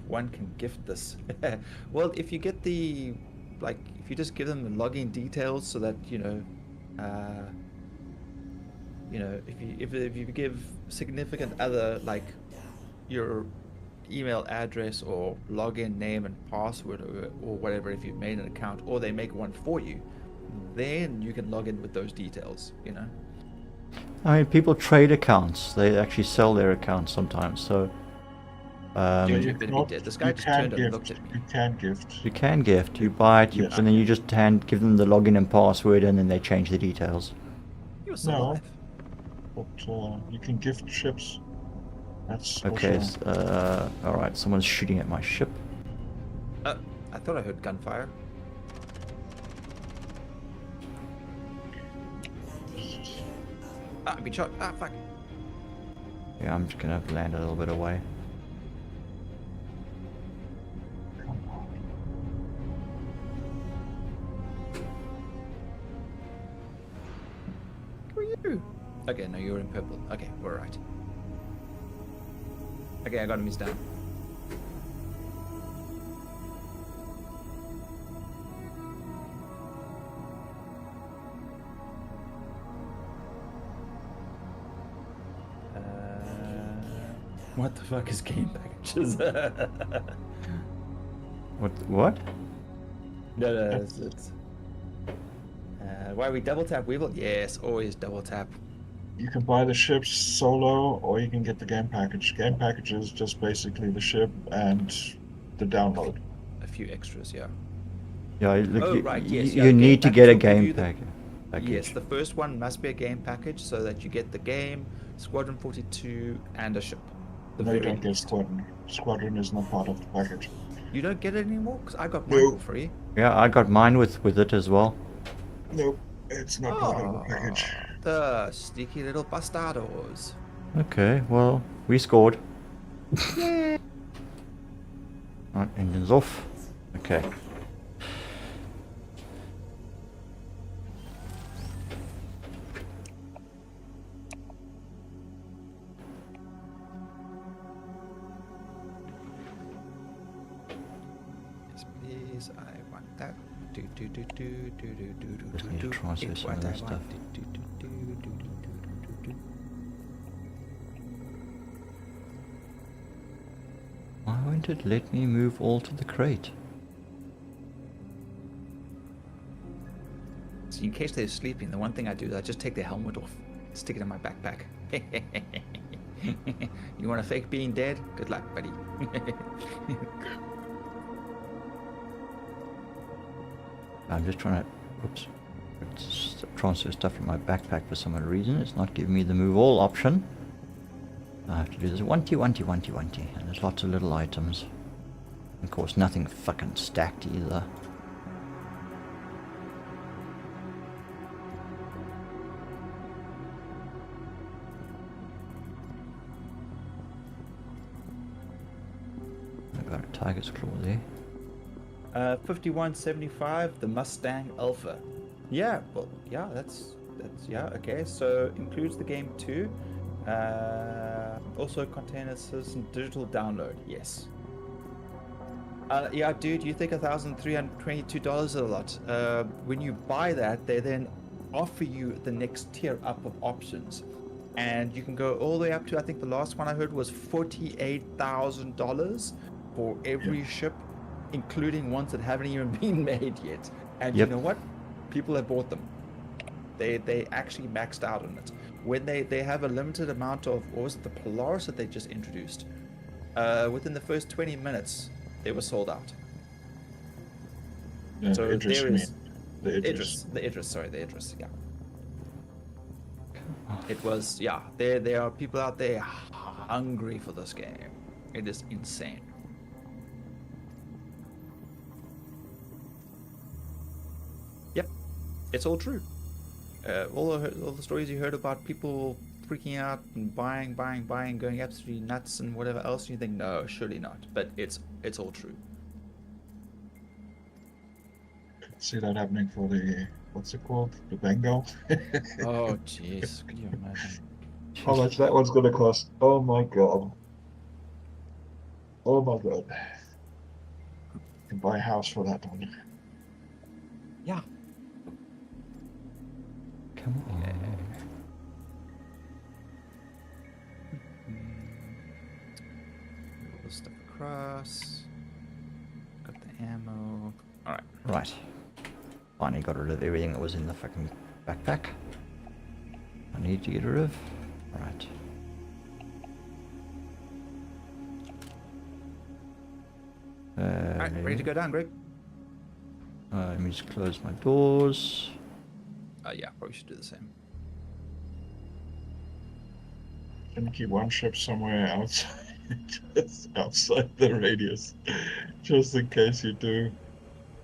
one can gift this. Well, if you get the, if you just give them the login details, so that if you give significant other your email address or login name and password or whatever, if you've made an account or they make one for you, then you can log in with those details. I mean, people trade accounts. They actually sell their accounts sometimes. So, this guy just turned and looked at me. You can gift. you can gift. You buy it, and then you just give them the login and password, and then they change the details. You're so alive. But you can gift ships. That's Okay. also... All right. Someone's shooting at my ship. I thought I heard gunfire. I've been shot. Fuck. Yeah, I'm just gonna land a little bit away. Who are you? Okay, no, you're in purple. Okay, we're right. Okay, I got him. He's down. What the fuck is game packages? What? No, it's why we double tap Weevil? Yes, always double tap. You can buy the ships solo, or you can get the game package. Game package is just basically the ship and the download. A few extras, yeah. Yeah, look, Oh, you, right, yes, you yeah, game need to package get a will give game you the- package. Yes, the first one must be a game package so that you get the game, Squadron 42, and a ship. The No, you very don't get least. Squadron. Squadron is not part of the package. You don't get it anymore? Because I got mine No. for free. Yeah, I got mine with it as well. Nope, it's not part of the package. The sneaky little bastardos. Okay, well, we scored. Yay! Right, engines off. Okay. Yes, please, I want that. Do do do do do do do do Just do need to do. transfer It's some what of I this want. stuff. Do, do, do, do, do, do, do, do. Why won't it let me move all to the crate? So in case they're sleeping, the one thing I do is I just take their helmet off, stick it in my backpack. You want to fake being dead? Good luck, buddy. I'm just trying to, oops, transfer stuff from my backpack for some reason. It's not giving me the move all option. I have to do this one T, and there's lots of little items. Of course, nothing fucking stacked either. I got a tiger's claw there. 5175, the Mustang Alpha. Yeah, well, yeah, that's yeah, okay. So includes the game too. Also contains some digital download. Yes. Yeah, dude, you think $1,322 is a lot? When you buy that, they then offer you the next tier up of options, and you can go all the way up to, I think the last one I heard was $48,000 for every ship, including ones that haven't even been made yet. And Yep. you know what? People have bought them. They actually maxed out on it. When they have a limited amount of, or was it the Polaris that they just introduced? Within the first 20 minutes, they were sold out. No, So Idris, there you is mean. The Idris. the Idris, yeah. It was, yeah, there are people out there hungry for this game. It is insane. Yep, it's all true. All the stories you heard about people freaking out and buying, going absolutely nuts and whatever else, you think, no, surely not. But it's all true. See that happening for the, what's it called? The Bengal? Oh, jeez, could you imagine? How much that one's gonna cost? Oh my god. Oh my god. You can buy a house for that one. Yeah. Come on. Move all the stuff across. Got the ammo. All right. Right. Finally got rid of everything that was in the fucking backpack. I need to get rid of. Right. All right, ready to go down, Greg? Let me just close my doors. Yeah, probably should do the same. Can keep one ship somewhere outside, just outside the radius, just in case you do.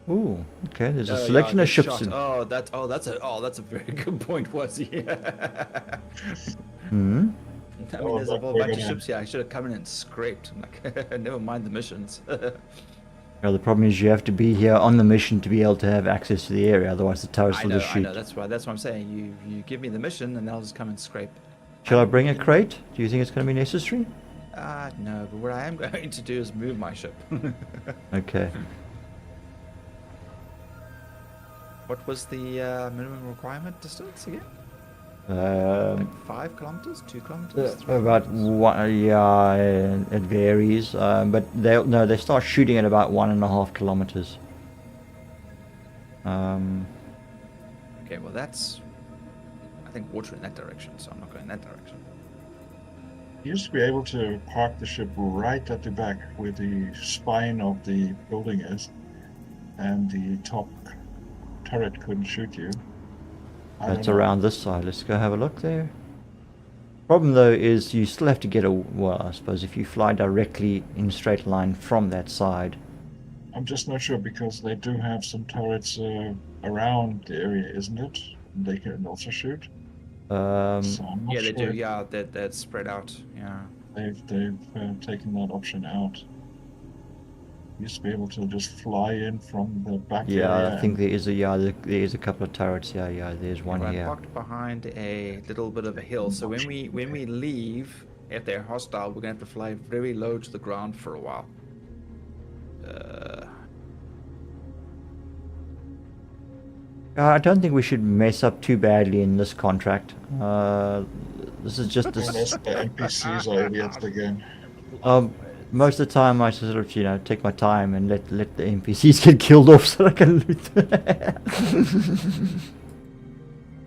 Ooh, okay. There's a Yeah, selection of good ships. shot. In... That's a very good point, was he? Hmm. I mean, there's a that whole we're bunch of gonna- ships here. I should have come in and scraped. Like, never mind the missions. Yeah, the problem is you have to be here on the mission to be able to have access to the area. Otherwise, the towers will just I shoot. know. That's what I'm saying. You give me the mission, and I'll just come and scrape. Shall I bring a crate? Do you think it's going to be necessary? No. But what I am going to do is move my ship. Okay. What was the minimum requirement distance again? Um, Like 5 kilometers, 2 kilometers, 3 about kilometers? one, yeah, it varies. But they start shooting at about 1.5 kilometers. Okay, well that's, I think, water in that direction, so I'm not going that direction. You used to be able to park the ship right at the back where the spine of the building is. and the top turret couldn't shoot you. I That's don't know. around this side. Let's go have a look there. Problem though is you still have to get a, well, I suppose if you fly directly in a straight line from that side. I'm just not sure because they do have some turrets around the area, isn't it? They can also shoot. So I'm not Yeah, they sure do. if Yeah, that's spread out. Yeah. they've taken that option out. Used to be able to just fly in from the back Yeah, area. I think and there is a, yeah, there is a couple of turrets. Yeah, yeah, there's one I'm here. parked behind a little bit of a hill, so when we leave, if they're hostile, we're gonna have to fly very low to the ground for a while. I don't think we should mess up too badly in this contract. This is just this. unless the NPCs are idiots again. Most of the time, I sort of, take my time and let the NPCs get killed off so I can loot them.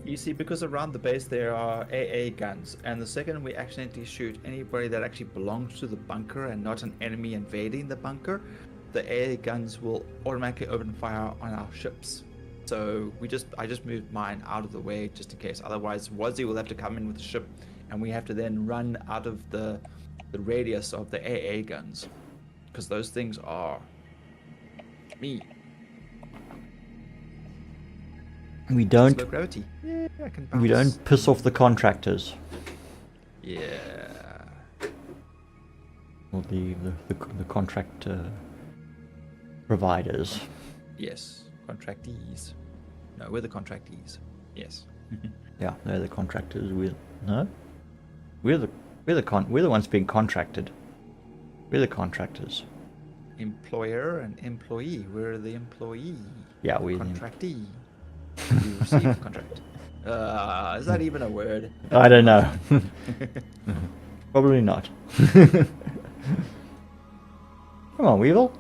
You see, because around the base there are AA guns, and the second we accidentally shoot anybody that actually belongs to the bunker and not an enemy invading the bunker, the AA guns will automatically open fire on our ships. So I just moved mine out of the way just in case. Otherwise, Wazzy will have to come in with the ship, and we have to then run out of the radius of the AA guns, because those things are me. We don't. Slow gravity. Yeah, I can We bounce. don't piss off the contractors Yeah. or the contract providers. Yes. Contractees. No, we're the contractees. Yes. Yeah, they're the contractors. We're the ones being contracted. We're the contractors. Employer and employee. We're the employee. Yeah, we're the contractee. We receive the contract. Is that even a word? I don't know. Probably not. Come on, Weevil.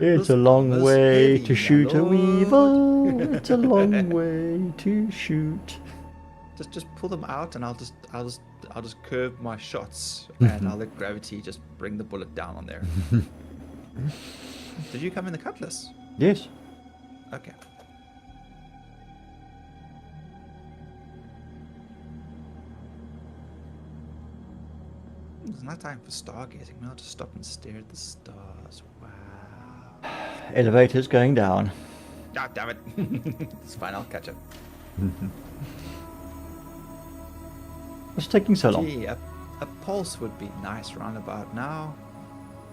It's a long was way heavy, to shoot a my weevil. lord. It's a long way to shoot. Just pull them out, and I'll just curve my shots, and I'll let gravity just bring the bullet down on there. Did you come in the cutlass? Yes. Okay. It's not time for stargazing. We'll just stop and stare at the stars. Wow. Elevator's going down. Ah, damn it. It's fine. I'll catch up. What's taking so long? Gee, a pulse would be nice round about now.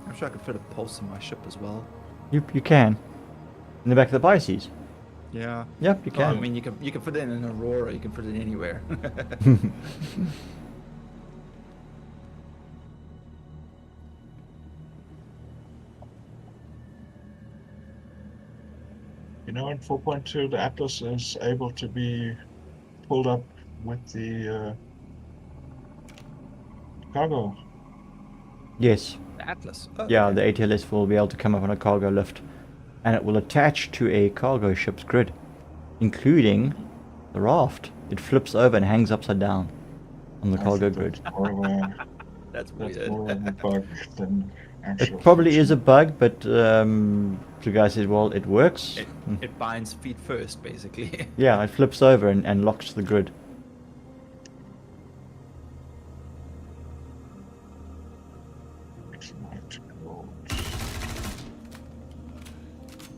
I'm sure I could fit a pulse in my ship as well. You can. In the back of the Pisces. Yeah. Yep, you Oh, I can. mean, you can put it in an Aurora. You can put it anywhere. You know, in 4.2, the Atlas is able to be pulled up with the cargo. Yes. Atlas. Oh, Yeah, okay. the ATLS will be able to come up on a cargo lift. And it will attach to a cargo ship's grid, including the raft. It flips over and hangs upside down on the I cargo think grid. That's That's weird. more of a bug than actual. It probably is a bug, but the guy says, well, it works. It binds feet first, basically. Yeah, it flips over and locks the grid.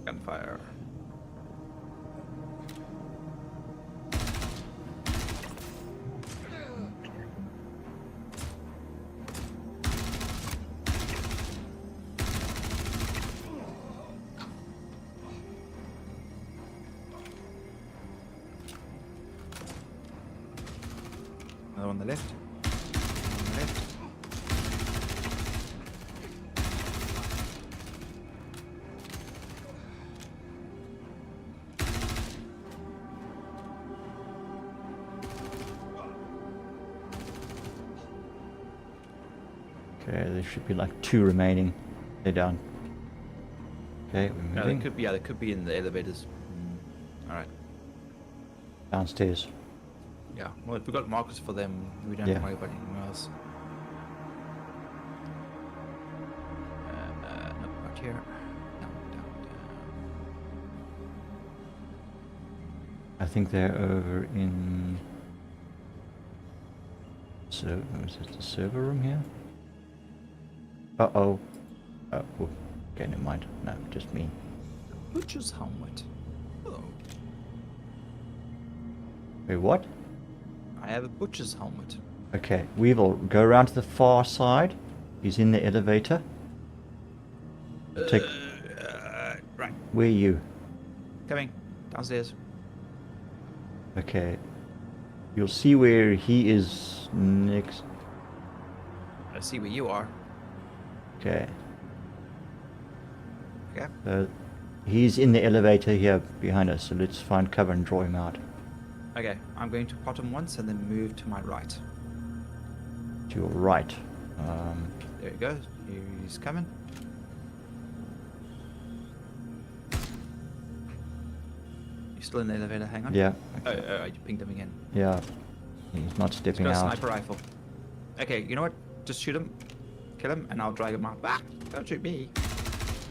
Gunfire. Another on the left. On the left. Okay, there should be like 2 remaining. They're down. Okay, we're No, they moving. they could be in the elevators. All right. Downstairs. Yeah. Well, if we got markers for them, we don't have Yeah. to worry about anything else. Nope, not around here. Down, down, down. I think they're over in... Is it the server room here? Uh-oh. Oh, okay, never mind. No, just me. Butcher's helmet. Oh, Wait, what? I have a butcher's helmet. Okay, Weevil, go around to the far side. He's in the elevator. Take... Right, Where are you? coming downstairs. Okay. You'll see where he is next. I see where you are. Okay. Okay. He's in the elevator here behind us, so let's find cover and draw him out. Okay, I'm going to pot him once and then move to my right. To your right. There he goes. He's coming. You still in the elevator? Hang on. Yeah. Oh, you pinged him again. Yeah. He's not He's stepping got a out. sniper rifle. Okay, you know what? Just shoot him. Kill him, and I'll drag him out. Ah! Don't shoot me.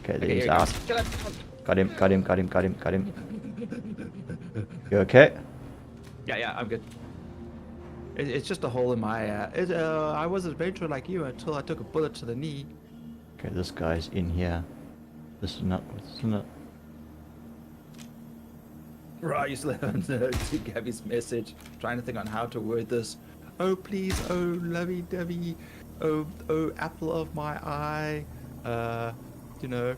Okay, there Okay, he's here he out. goes. Kill him. Got him, got him, got him, got him, got him. You okay? Yeah, I'm good. It's just a hole in my... I was an adventurer like you until I took a bullet to the knee. Okay, this guy's in here. This is not... Right, you still haven't to Gabby's message. Trying to think on how to word this. Oh, please, oh, lovey-dovey. Oh, apple of my eye. You know.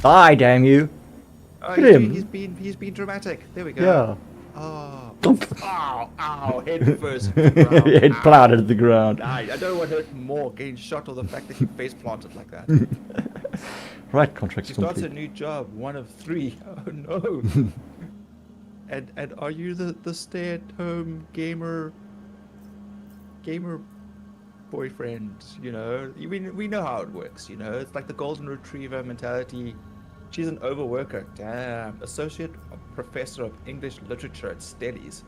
Die, damn you! Oh, Hit him. he's been dramatic. There we go. Yeah. Oh. Thump. Ow, head first. Ground. It Ow. plowed into the ground. I don't know what hurt more, getting shot or the fact that you face planted like that. Right, contract's She starts a complete. new job, one of 3. Oh no. and are you the stay-at-home gamer boyfriend? You know, we know how it works. You know, it's like the golden retriever mentality. She's an overworker. Damn, associate professor of English literature at Stellies.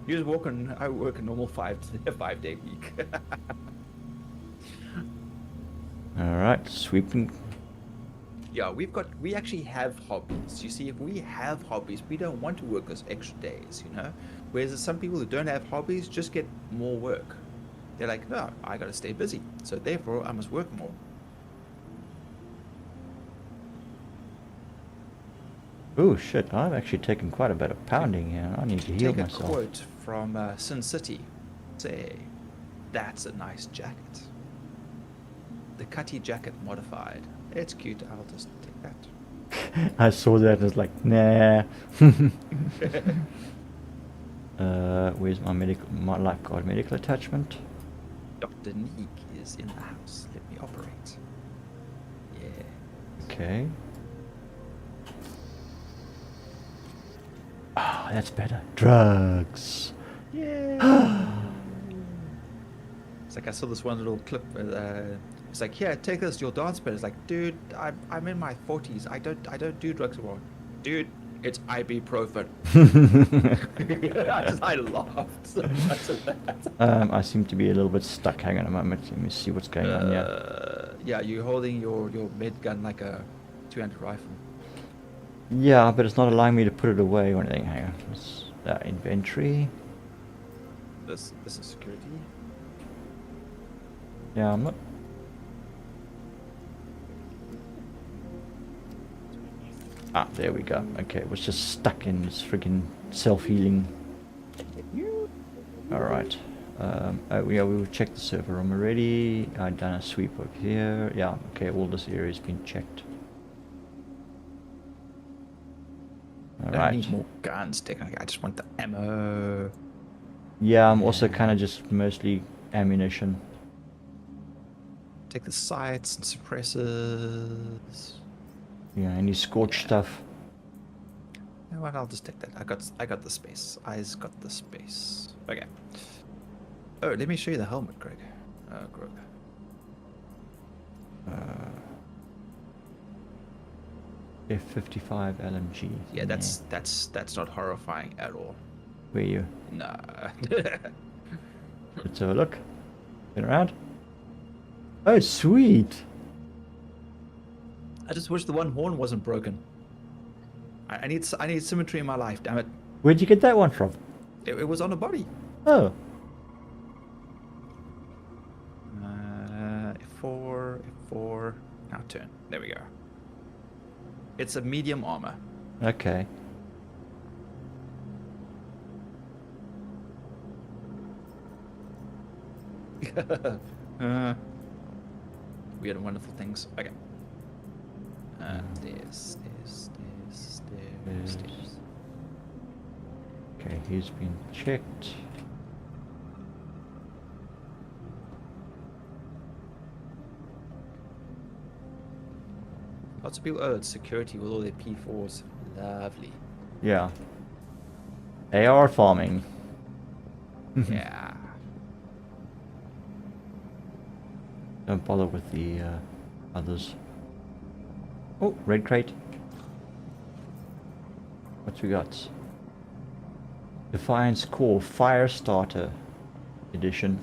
You just I work a normal 5-day week. Alright, sweeping. Yeah, we actually have hobbies. You see, if we have hobbies, we don't want to work those extra days, you know? Whereas some people who don't have hobbies just get more work. They're like, no, I gotta stay busy, so therefore I must work more. Oh shit, I've actually taken quite a bit of pounding here. I need to heal Take a myself. quote from Sin City. Say, that's a nice jacket. The Cutty jacket modified. It's cute, I'll just take that. I saw that and was like, nah. Where's my lifeguard medical attachment? Dr. Neek is in the house. Let me operate. Yeah. Okay. Ah, that's better. Drugs. Yeah. It's like I saw this one little clip. It's like, here, take this, your dance bed. It's like, dude, I'm in my 40s. I don't do drugs anymore. Dude, it's ibuprofen. I laughed so much at that. I seem to be a little bit stuck. Hang on a moment. Let me see what's going on here. Yeah, you're holding your med gun like a 2-handed rifle. Yeah, but it's not allowing me to put it away or anything. Hang on. It's, inventory. This is security. Yeah, I'm not. Ah, there we go. Okay, it was just stuck in this freaking self-healing. Alright. Oh, yeah, we checked the server room already. I've done a sweep over here. Yeah, okay, all this area has been checked. I don't Alright. need more guns, technically. I just want the ammo. Yeah, I'm also kind of just mostly ammunition. Take the sights and suppressors. Yeah, any scorch stuff. You know what? I'll just take that. I got the space. Eyes got the space. Okay. Oh, let me show you the helmet, Greg. Grogue. F-55 LMG. Yeah, that's not horrifying at all. Where you? Nah. Let's have a look. Get around. Oh, sweet. I just wish the one horn wasn't broken. I need symmetry in my life. Damn it! Where'd you get that one from? It was on a body. Oh. F4. Now turn. There we go. It's a medium armor. Okay. Weird and wonderful things. Okay. Stairs. Okay, he's been checked. Lots of people. Oh, it's security with all their P4s. Lovely. Yeah. They are farming. Yeah. Don't bother with the others. Oh, red crate. What we got? Defiance Core Firestarter Edition.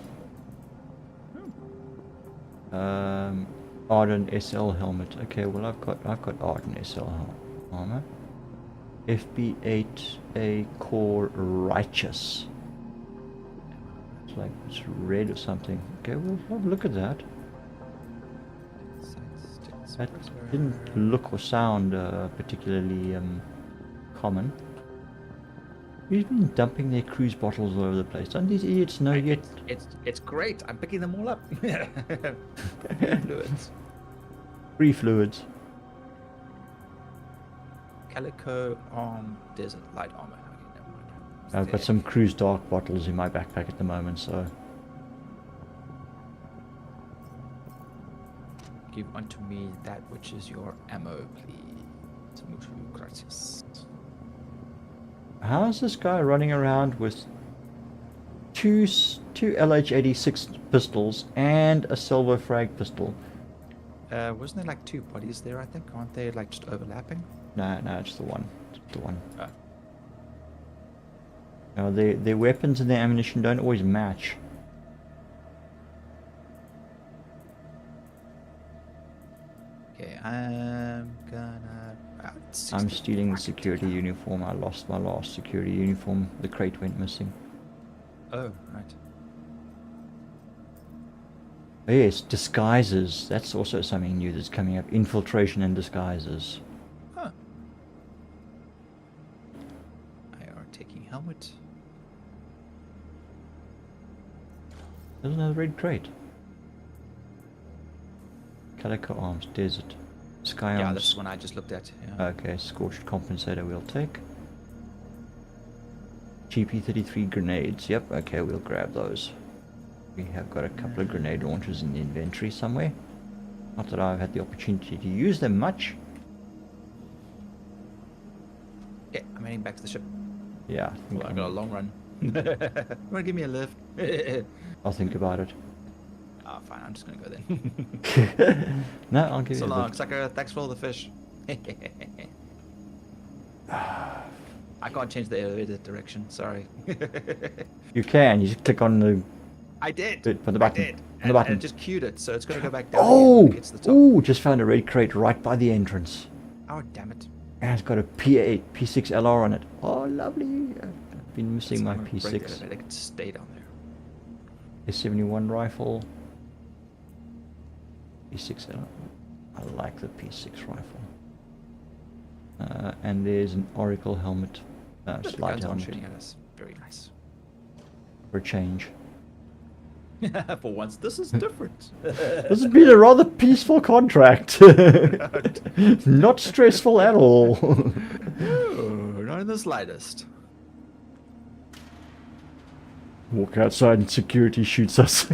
Arden SL helmet. Okay, well I've got Arden SL armor. FB8A Core Righteous. It's like it's red or something. Okay, we'll have a look at that. That didn't look or sound particularly common. You've been dumping their cruise bottles all over the place. Don't these idiots know yet? It's great. I'm picking them all up. Fluids. Free fluids. Calico arm desert light armor. Okay, never mind. I've got some cruise dark bottles in my backpack at the moment, so Give unto me that which is your ammo, please. Mucho gracias. how's this guy running around with two LH86 pistols and a silver frag pistol? Wasn't there like two bodies there? I think aren't they like just overlapping? No, it's the one. It's the one. Oh. No, their weapons and their ammunition don't always match. Okay, I'm gonna. I'm stealing the security uniform. I lost my last security uniform. The crate went missing. Oh, right. Oh, yes, disguises. That's also something new that's coming up. Infiltration and disguises. Huh. IR taking helmet. There's another red crate. Calico arms, desert. Sky Yeah, arms. that's the one I just looked at. Yeah. Okay, scorched compensator we'll take. GP33 grenades. Yep, okay, we'll grab those. We have got a couple of grenade launchers in the inventory somewhere. Not that I've had the opportunity to use them much. Yeah, I'm heading back to the ship. Yeah, I think Well, I've got a long run. You wanna give me a lift? I'll think about it. Oh, fine. I'm just gonna go then. No, I'll give So you a long, lift. sucker. Thanks for all the fish. I can't change the elevator direction. Sorry. You can. You just click on the. I did. For the button. I did. On the And button. it just queued it, so it's gonna go back down. Oh! Again. It's the top. Ooh! Just found a red crate right by the entrance. Oh, damn it. And it's got a P8, P6 LR on it. Oh, lovely. I've been missing my I'm gonna break the P6. elevator. It can stay down there. A71 rifle. P6 LR. I like the P6 rifle. And there's an Oracle helmet. But the Slide guns aren't helmet. shooting at us. Very nice. For a change. For once, this is different. This has been a rather peaceful contract. Not stressful at all. No, not in the slightest. Walk outside and security shoots us.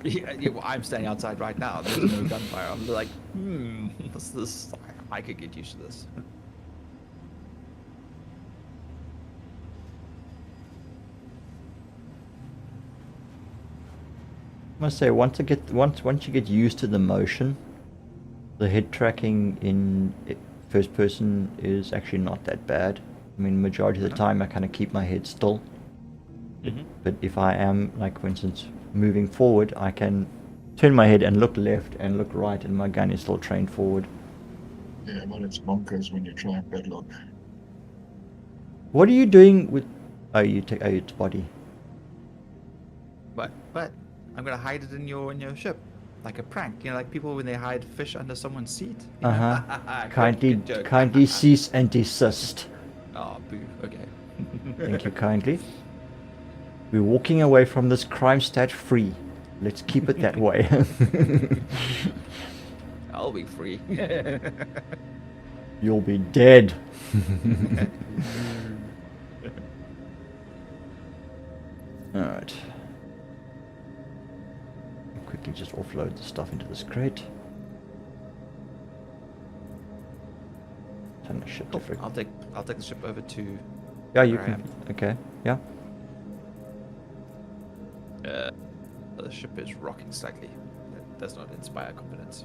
Yeah, well, I'm standing outside right now. There's no gunfire. I'm like, what's this? I could get used to this. I must say, once you get used to the motion, the head tracking in first person is actually not that bad. I mean, majority of the time I kind of keep my head still. But if I am, like for instance, moving forward, I can turn my head and look left and look right, and my gun is still trained forward. Yeah, well, it's bonkers when you try and padlock. What are you doing with... Oh, you take... Oh, it's body. But I'm gonna hide it in your ship, like a prank. You know, like people when they hide fish under someone's seat. You know? Kindly cease and desist. Oh, boo. Okay. Thank you kindly. We're walking away from this crime stat free. Let's keep it that way. I'll be free. You'll be dead. Alright. Quickly just offload the stuff into this crate. Turn the ship to frick. I'll take the ship over to. Yeah, you where I can. am. Okay, yeah. The ship is rocking slightly. That does not inspire confidence.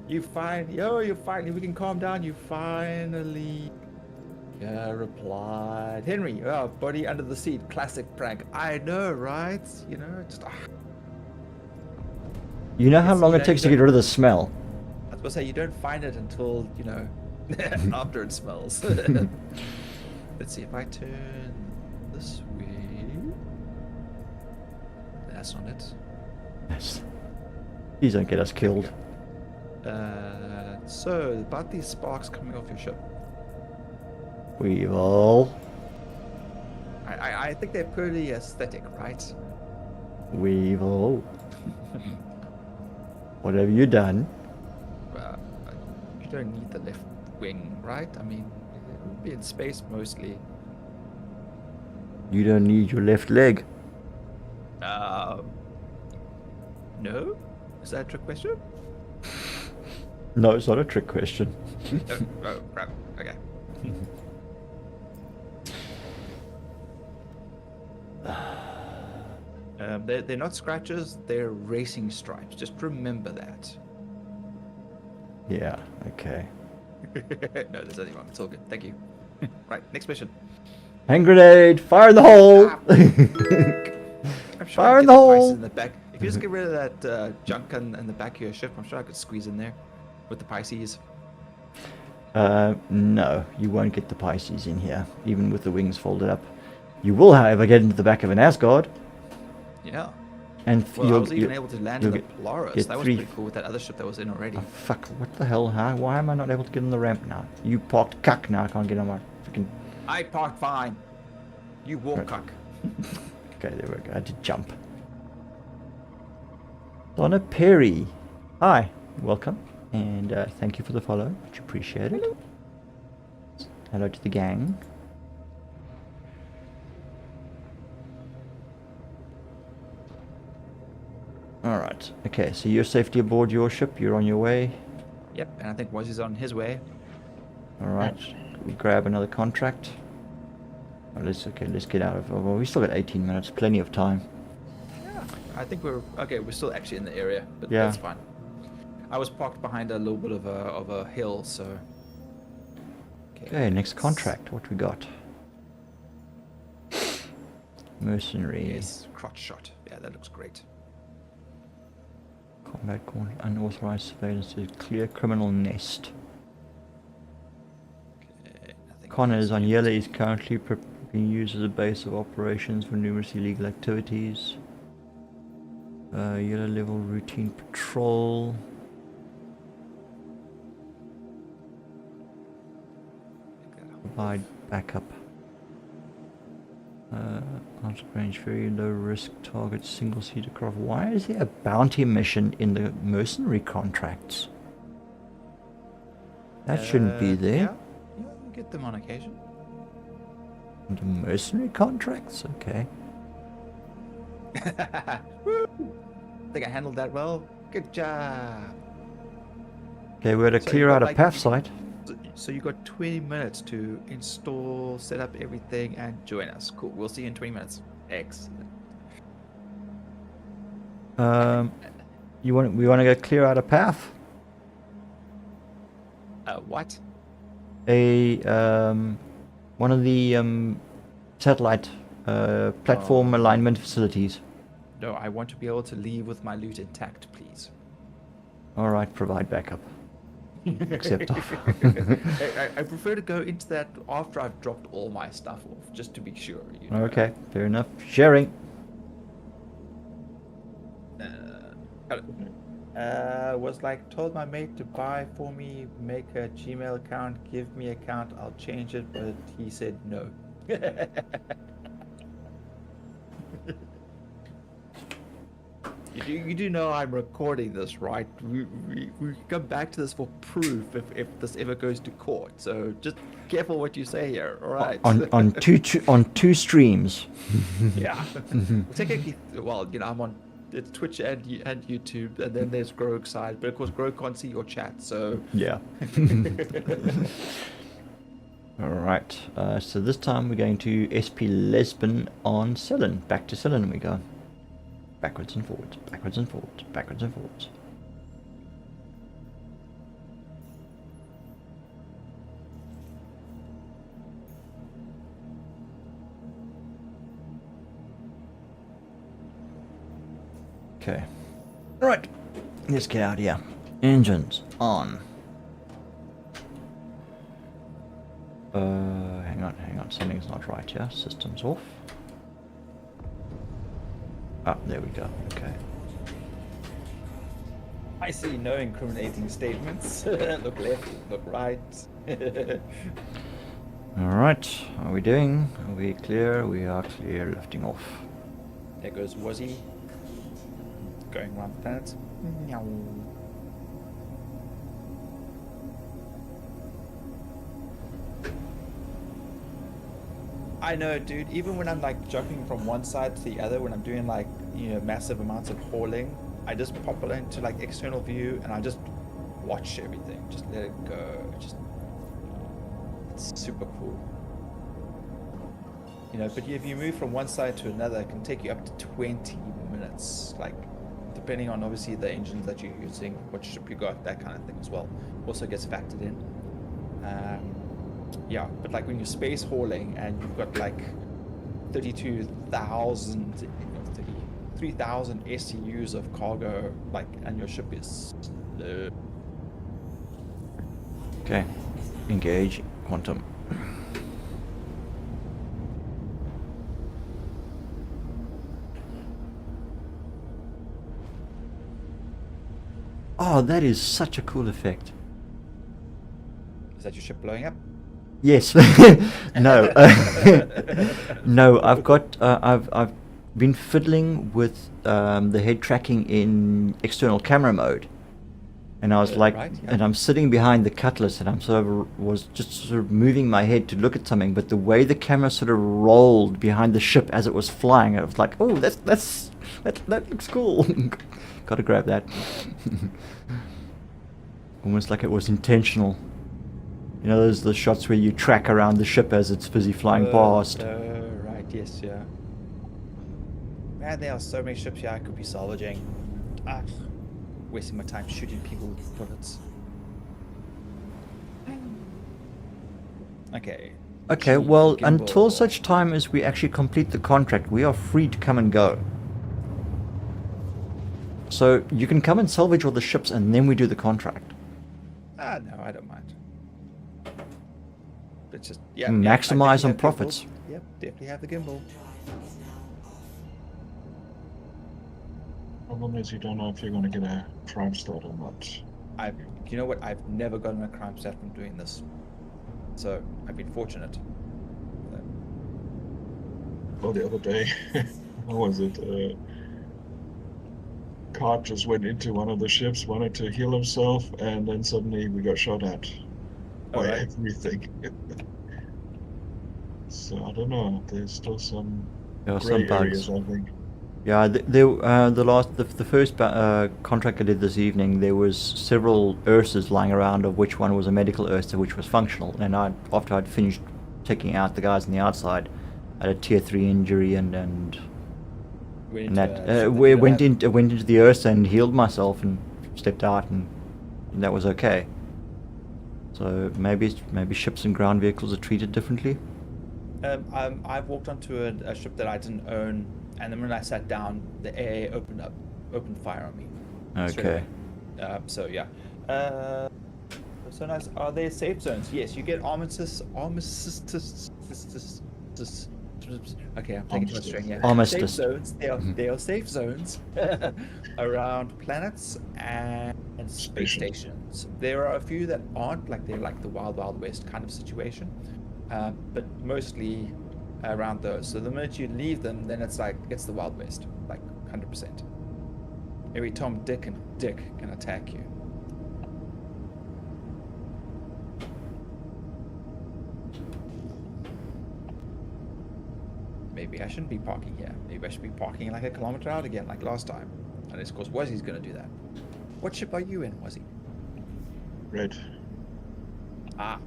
You finally, we can calm down. You finally replied. Henry, oh, body under the seat. Classic prank. I know, right? You know, just. You know how It's- long you it know, takes you to get don't- rid of the smell? I was gonna say, you don't find it until, you know, after it smells. Let's see if I turn this way. That's not it. Yes. Please don't get us killed. So, about these sparks coming off your ship. We will. I think they're purely aesthetic, right? We will. What have you done? You don't need the left wing, right? I mean, it would be in space mostly. You don't need your left leg. No? Is that a trick question? No, it's not a trick question. Oh, crap. Okay. They're not scratches, they're racing stripes. Just remember that. Yeah, okay. No, there's nothing wrong. It's all good. Thank you. Right, next mission. Hand grenade! Fire in the hole! I'm sure Fire I in can the get hole! Pisces in the back. If you just get rid of that junk in the back of your ship, I'm sure I could squeeze in there with the Pisces. No, you won't get the Pisces in here, even with the wings folded up. You will, however, get into the back of an Asgard. Yeah. And Well, I was even able to land in you'll the get Polaris. That was 3 pretty cool with that other ship that was in already. Oh, fuck, what the hell, huh? Why am I not able to get on the ramp now? You parked cuck, now I can't get on my freaking... I parked fine. You walk, Right. cuck. Okay, there we go, I had to jump. Donna Perry. Hi, welcome. And thank you for the follow, much appreciated. Hello to the gang. Alright, okay, so you're safety aboard your ship, you're on your way. Yep, and I think Wazzy's on his way. Alright, we grab another contract. Oh, let's get out of... Well, we still got 18 minutes, plenty of time. Yeah. I think we're still actually in the area, but Yeah. that's fine. I was parked behind a little bit of a hill, so. Okay, next let's- contract, what we got? Mercenary. Yes, crotch shot. Yeah, that looks great. Combat corn, unauthorized surveillance to clear criminal nest. Okay, nothing Connors on else. Yellow is currently being used as a base of operations for numerous illegal activities. Yellow level routine patrol. Provide backup. Out range, very low risk target, single seater craft. Why is there a bounty mission in the mercenary contracts? That shouldn't be there. Yeah, you get them on occasion. The mercenary contracts? Okay. Woo! Think I handled that well. Good job. Okay, we're to So you clear got, out a like- path site. So you got 20 minutes to install, set up everything, and join us. Cool. We'll see you in 20 minutes. Excellent. We want to go clear out a path? What? a one of the satellite platform alignment facilities. No, I want to be able to leave with my loot intact, please. All right, provide backup. Accept off. I prefer to go into that after I've dropped all my stuff off, just to be sure. You know? Okay, fair enough. Sharing. Was like told my mate to buy for me, make a Gmail account, give me account, I'll change it, but he said no. You do know I'm recording this, right? We come back to this for proof if this ever goes to court. So just careful what you say here, all right? On two streams. Yeah. Technically, well, you know, I'm on Twitch and YouTube, and then there's Grogue side, but of course Grogue can't see your chat, so Yeah. All right. So this time we're going to SP Lisbon on Ceylon. Back to Ceylon we go. Backwards and forwards, backwards and forwards, backwards and forwards. Okay. Right. Let's get out here. Engines on. Hang on. Something's not right here. Systems off. Ah, there we go. Okay. I see no incriminating statements. Look left, look right. All right. Are we doing? Are we clear? We are clear. Lifting off. There goes Wazzy. Going around the planet. Meow. I know, dude. Even when I'm like jumping from one side to the other, when I'm doing like, you know, massive amounts of hauling, I just pop it into like external view and I just watch everything. Just let it go. It's super cool. You know, but if you move from one side to another, it can take you up to 20 minutes. Like, depending on obviously the engines that you're using, what ship you got, that kind of thing as well. Also gets factored in. Yeah, but like when you're space hauling and you've got like 33,000 SCUs of cargo, like, and your ship is Okay. Engage quantum. Oh, that is such a cool effect. Is that your ship blowing up? Yes. No. No, I've got I've been fiddling with the head tracking in external camera mode. And I was like, right, yeah. and I'm sitting behind the cutlass, and I'm sort of moving my head to look at something, but the way the camera sort of rolled behind the ship as it was flying, I was like, oh, that looks cool. Got to grab that. Almost like it was intentional. You know, those the shots where you track around the ship as it's busy flying past. Right, yes, yeah. Man, there are so many ships here I could be salvaging. Wasting my time shooting people with bullets. Okay. Okay, well, until such time as we actually complete the contract, we are free to come and go. So you can come and salvage all the ships, and then we do the contract. No, I don't mind. It's just, yeah. Maximize on definitely have profits. gimbal. Yep, definitely have the gimbal. Problem is, you don't know if you're going to get a crime stat or not. You know what? I've never gotten a crime stat from doing this, so I've been fortunate. Well, the other day, what was it? Cart just went into one of the ships, wanted to heal himself, and then suddenly we got shot at by everything. So I don't know. There's still some gray areas, I think. Yeah, the first contract I did this evening, there was several Ursas lying around, of which one was a medical Ursa, which was functional. And after I'd finished taking out the guys on the outside, I had a tier 3 injury, and that went into the Ursa and healed myself and stepped out, and that was okay. So maybe ships and ground vehicles are treated differently. I've walked onto a ship that I didn't own, and then when I sat down, the AA opened fire on me. Straight Okay. away. So yeah. So nice. Are there safe zones? Yes, you get armistice. Okay, I'm taking too much string here. Armistice. Safe zones. They are safe zones around planets and space stations. There are a few that aren't, like they're like the Wild Wild West kind of situation, but mostly around those. So the minute you leave them, then it's the Wild West, like 100%. Every Tom, Dick, and Dick can attack you. Maybe I shouldn't be parking here. Maybe I should be parking like a kilometer out again, like last time. And of course, Wazzy's going to do that. What ship are you in, Wazzy? Red. Ah,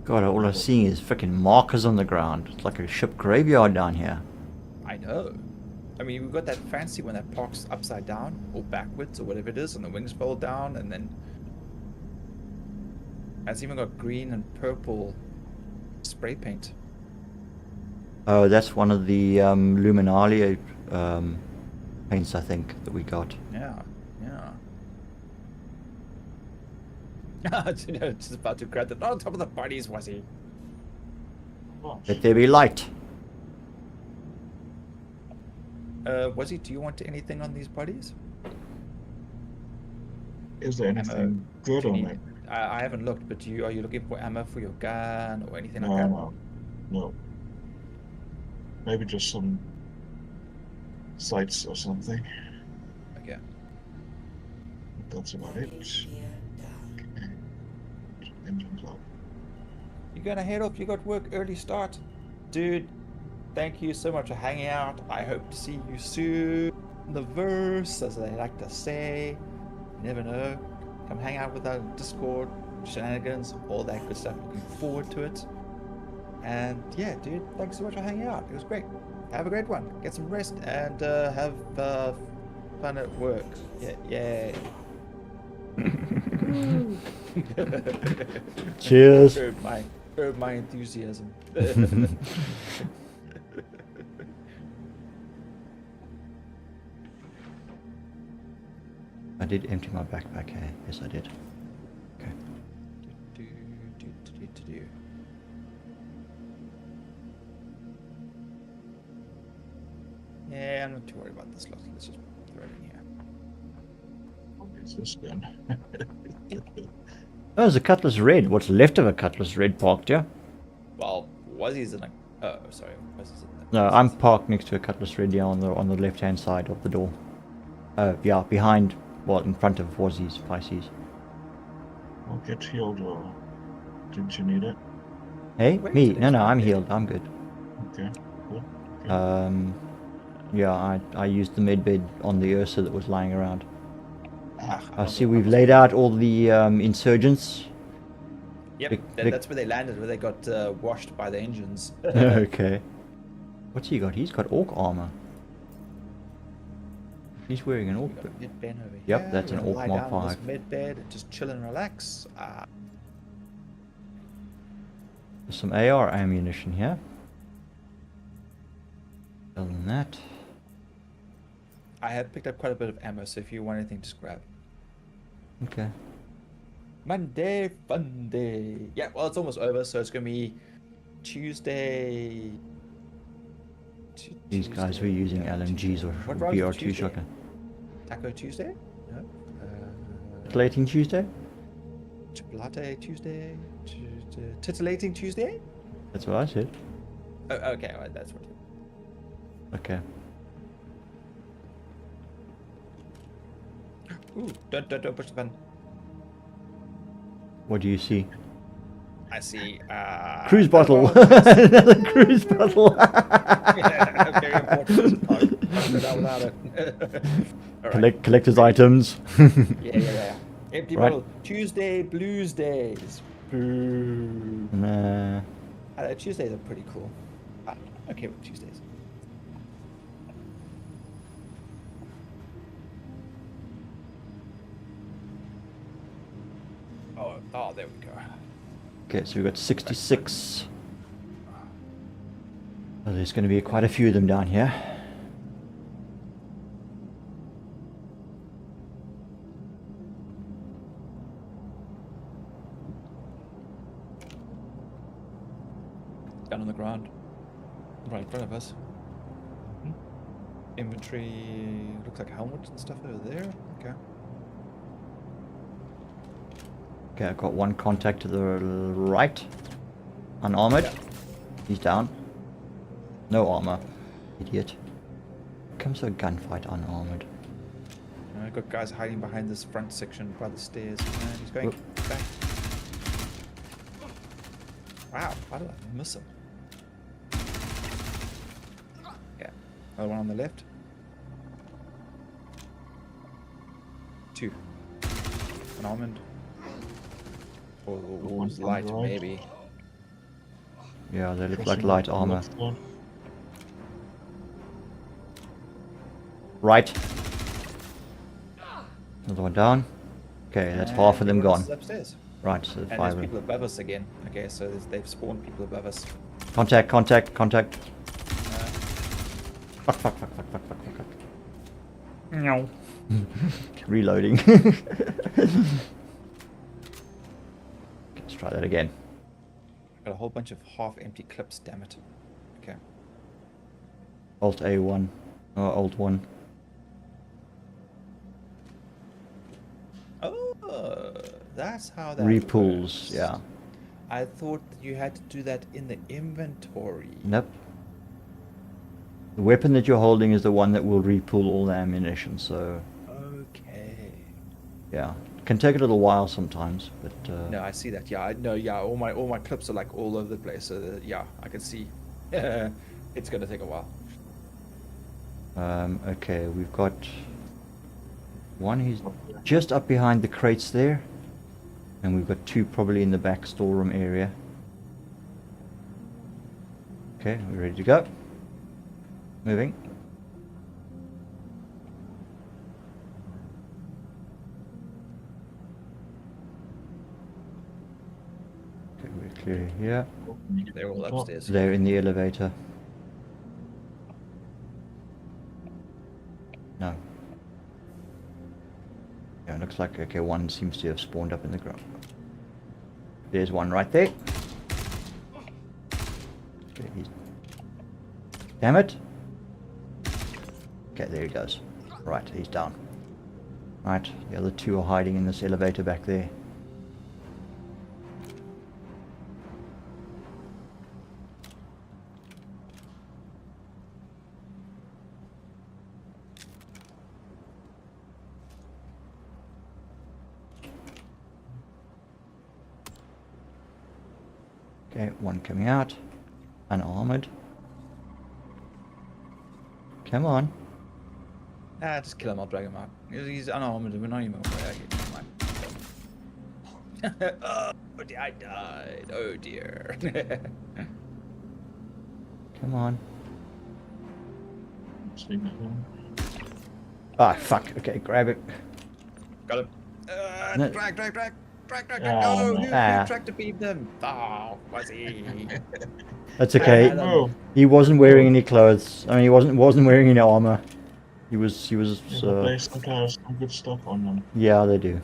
God, all I'm seeing is freaking markers on the ground. It's like a ship graveyard down here. I know. I mean, we've got that fancy one that parks upside down or backwards or whatever it is, and the wings fold down, and then it's even got green and purple spray paint. Oh, that's one of the Luminalia paints, I think, that we got. Yeah, yeah. Just about to grab the on top of the bodies, Wazzy. Let there be light. Wazzy, do you want anything on these bodies? Is there anything good Do you on need- it? I haven't looked, but are you looking for ammo for your gun or anything No, like that? no. Maybe just some sights or something. Okay. That's about it. Okay. Engines up. You're gonna head off. You got work early start, dude. Thank you so much for hanging out. I hope to see you soon. The verse, as they like to say. You never know. Come hang out with our Discord, shenanigans, all that good stuff. Looking forward to it. And yeah, dude, thanks so much for hanging out. It was great. Have a great one. Get some rest and have fun at work. Yeah, yay. Cheers. Curb my enthusiasm. I did empty my backpack, hey? Yes, I did. Okay. Yeah, I'm not too worried about this lot. Let's just throw it in here. What is this gun? Oh, there's a Cutlass Red. What's left of a Cutlass Red parked here? Well, Wazzy's in a... Oh, sorry. Wazzy's in No, I'm parked next to a Cutlass Red here on the left-hand side of the door. Yeah, behind, well, in front of Wazzy's Pisces. I'll get healed, or didn't you need it? Hey, Wait, me? did No, it I'm start? healed. I'm good. Okay, cool. Okay. Yeah, I used the medbed on the Ursa that was lying around. Ah, I see we've laid out all the insurgents. Yep, that's where they landed, where they got washed by the engines. Okay. What's he got? He's got orc armor. He's wearing an orc. We got a mid bed over Yep, here. that's We're an gonna Orc lie Mark down on this 5. mid bed and just chill and relax. There's some AR ammunition here. Other than that, I have picked up quite a bit of ammo, so if you want anything, just grab. okay. Monday, fun day. Yeah, well, it's almost over, so it's gonna be Tuesday. These guys were using LMGs or What round is BR2 Tuesday? shotgun. Taco Tuesday? No. Titillating Tuesday? Chocolate Tuesday? Titillating Tuesday? That's what I said. Oh, okay, all right, that's what. Okay. Ooh, don't push the button. What do you see? I see. Cruise bottle. another Another cruise bottle. yeah, very important. I'll go down without it. All right. Collector's items. Yeah. Empty Right. bottle. Tuesday Blues Days. Boo. Nah. Tuesdays are pretty cool. Okay with Tuesdays. Oh, there we go. Okay, so we've got 66. Oh, there's going to be quite a few of them down here. Down on the ground. Right in front of us. Inventory looks like helmets and stuff over there. Okay. Okay, I've got one contact to the right. Unarmored. Yeah. He's down. No armor. Idiot. Comes to a gunfight unarmored. I've got guys hiding behind this front section by the stairs. And he's going back. Wow, how did I miss him? Yeah. Another one on the left. 2. An almond. Or One's on light, the right. maybe. Yeah, they look like Crossing light the armor. left one. Right. Another one down. Okay, that's And half of them everyone else gone. is upstairs. Right, so And 5 there's of people them. above us again. Okay, so they've spawned people above us. Contact, contact, contact. Uh, Fuck, fuck, fuck, fuck, fuck, fuck, fuck, fuck. No. Reloading. Let's try that again. got a whole bunch of half-empty clips, damn it. Okay. Alt A1. Or Alt 1. Oh, that's how that Repools, works. yeah. I thought you had to do that in the inventory. Nope. The weapon that you're holding is the one that will repool all the ammunition, so Okay. yeah. Can take a little while sometimes, but No, I see that. Yeah, I know. Yeah, all my clips are like all over the place. So yeah, I can see. It's gonna take a while. okay, we've got one. He's just up behind the crates there, and we've got 2 probably in the back storeroom area. Okay, we're ready to go. Moving. Okay, we're clear here. They're all upstairs. They're in the elevator. No. Yeah, looks like, okay, one seems to have spawned up in the ground. There's one right there. Okay, he's... Damn it! Okay, there he goes. Right, he's down. Right, the other 2 are hiding in this elevator back there. Okay, one coming out. Unarmored. Come on. Ah, just kill him. I'll drag him out. He's unarmed. We're not even. Okay, never mind. Oh, I died. Oh dear. Come on. Sleep at home. Ah, fuck. Okay, grab it. Got him. No. Drag. Oh, No, no. who tried to beat them? Oh, was he? That's okay. Oh, He wasn't wearing any clothes. I mean, he wasn't wearing any armor. He was. they sometimes have some good stuff on them. Yeah, they do.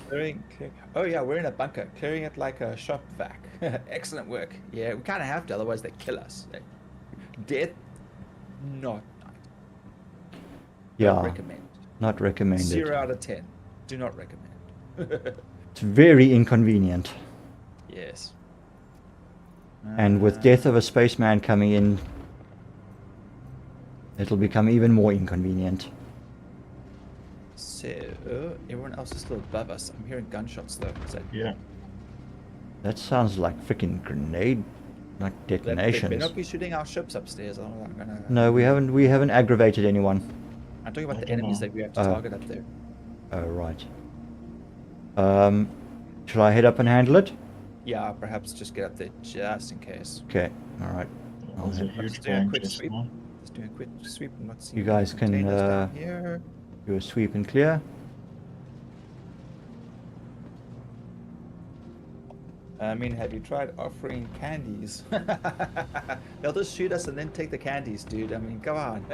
Oh yeah, we're in a bunker, clearing it like a shop vac. Excellent work. Yeah, we kind of have to, otherwise they kill us. Death, not. Yeah, Don't recommend. not recommended. 0 out of 10. Do not recommend. It's very inconvenient. Yes. And with death of a spaceman coming in, it'll become even more inconvenient. So everyone else is still above us. I'm hearing gunshots though. Is that Yeah. That sounds like freaking grenade, like They detonations. better not be shooting our ships upstairs. I don't know. I'm gonna. No, we haven't aggravated anyone. I'm talking about I the don't enemies know. that we have to Oh. target up there. Oh right. Shall I head up and handle it? Yeah, perhaps just get up there just in case. Okay. All right. That was a head- huge do a bang quick just sweep. now. Let's do a quick sweep and not see. You guys can, containers down here. Do a sweep and clear. I mean, have you tried offering candies? They'll just shoot us and then take the candies, dude. I mean, come on.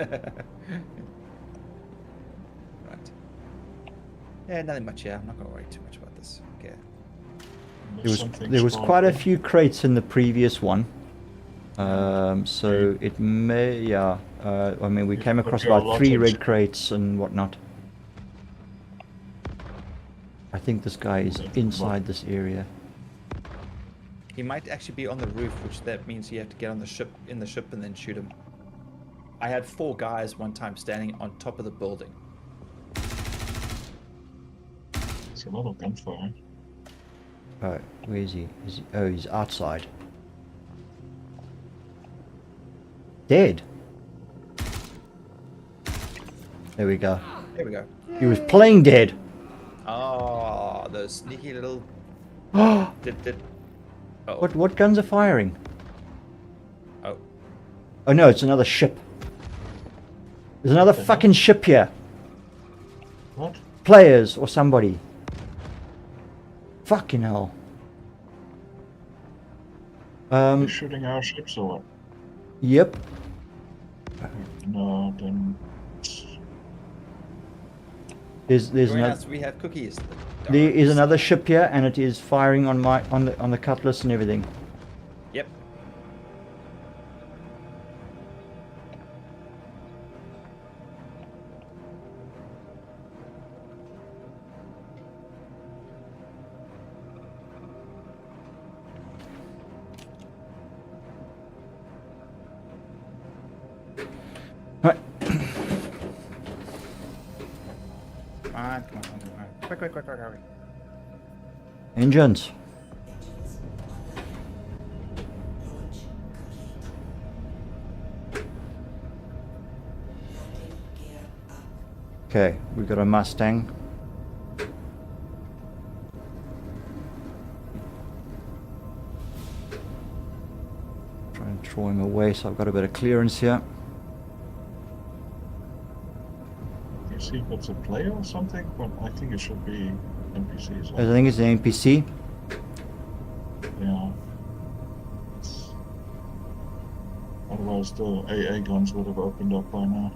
Right. Yeah, nothing much here. I'm not going to worry too much about this. Okay. There was quite a few crates in the previous one. So it may, yeah. I mean, we came across about 3 red crates and whatnot. I think this guy is inside this area. He might actually be on the roof, which that means you have to get on the ship, in the ship, and then shoot him. I had 4 guys one time standing on top of the building. It's a lot of gunfire. Right, where is he? Oh, he's outside. Dead. There we go. There we go. He was playing dead. Oh, those sneaky little... Oh, Oh. what guns are firing? Oh. Oh no, it's another ship. There's another fucking ship here. What? Players or somebody. Fucking hell. They're shooting our ships or what? Yep. No, then... There's Join another. us, we have cookies. There is another ship here, and it is firing on the cutlass and everything. Yep. Right. Come on. Quick. Hurry. Engines. Okay, we've got a Mustang. Try and throw him away so I've got a bit of clearance here. You see if it's a player or something, but I think it should be NPCs. I think it's an NPC. Yeah. Otherwise the AA guns would have opened up by now.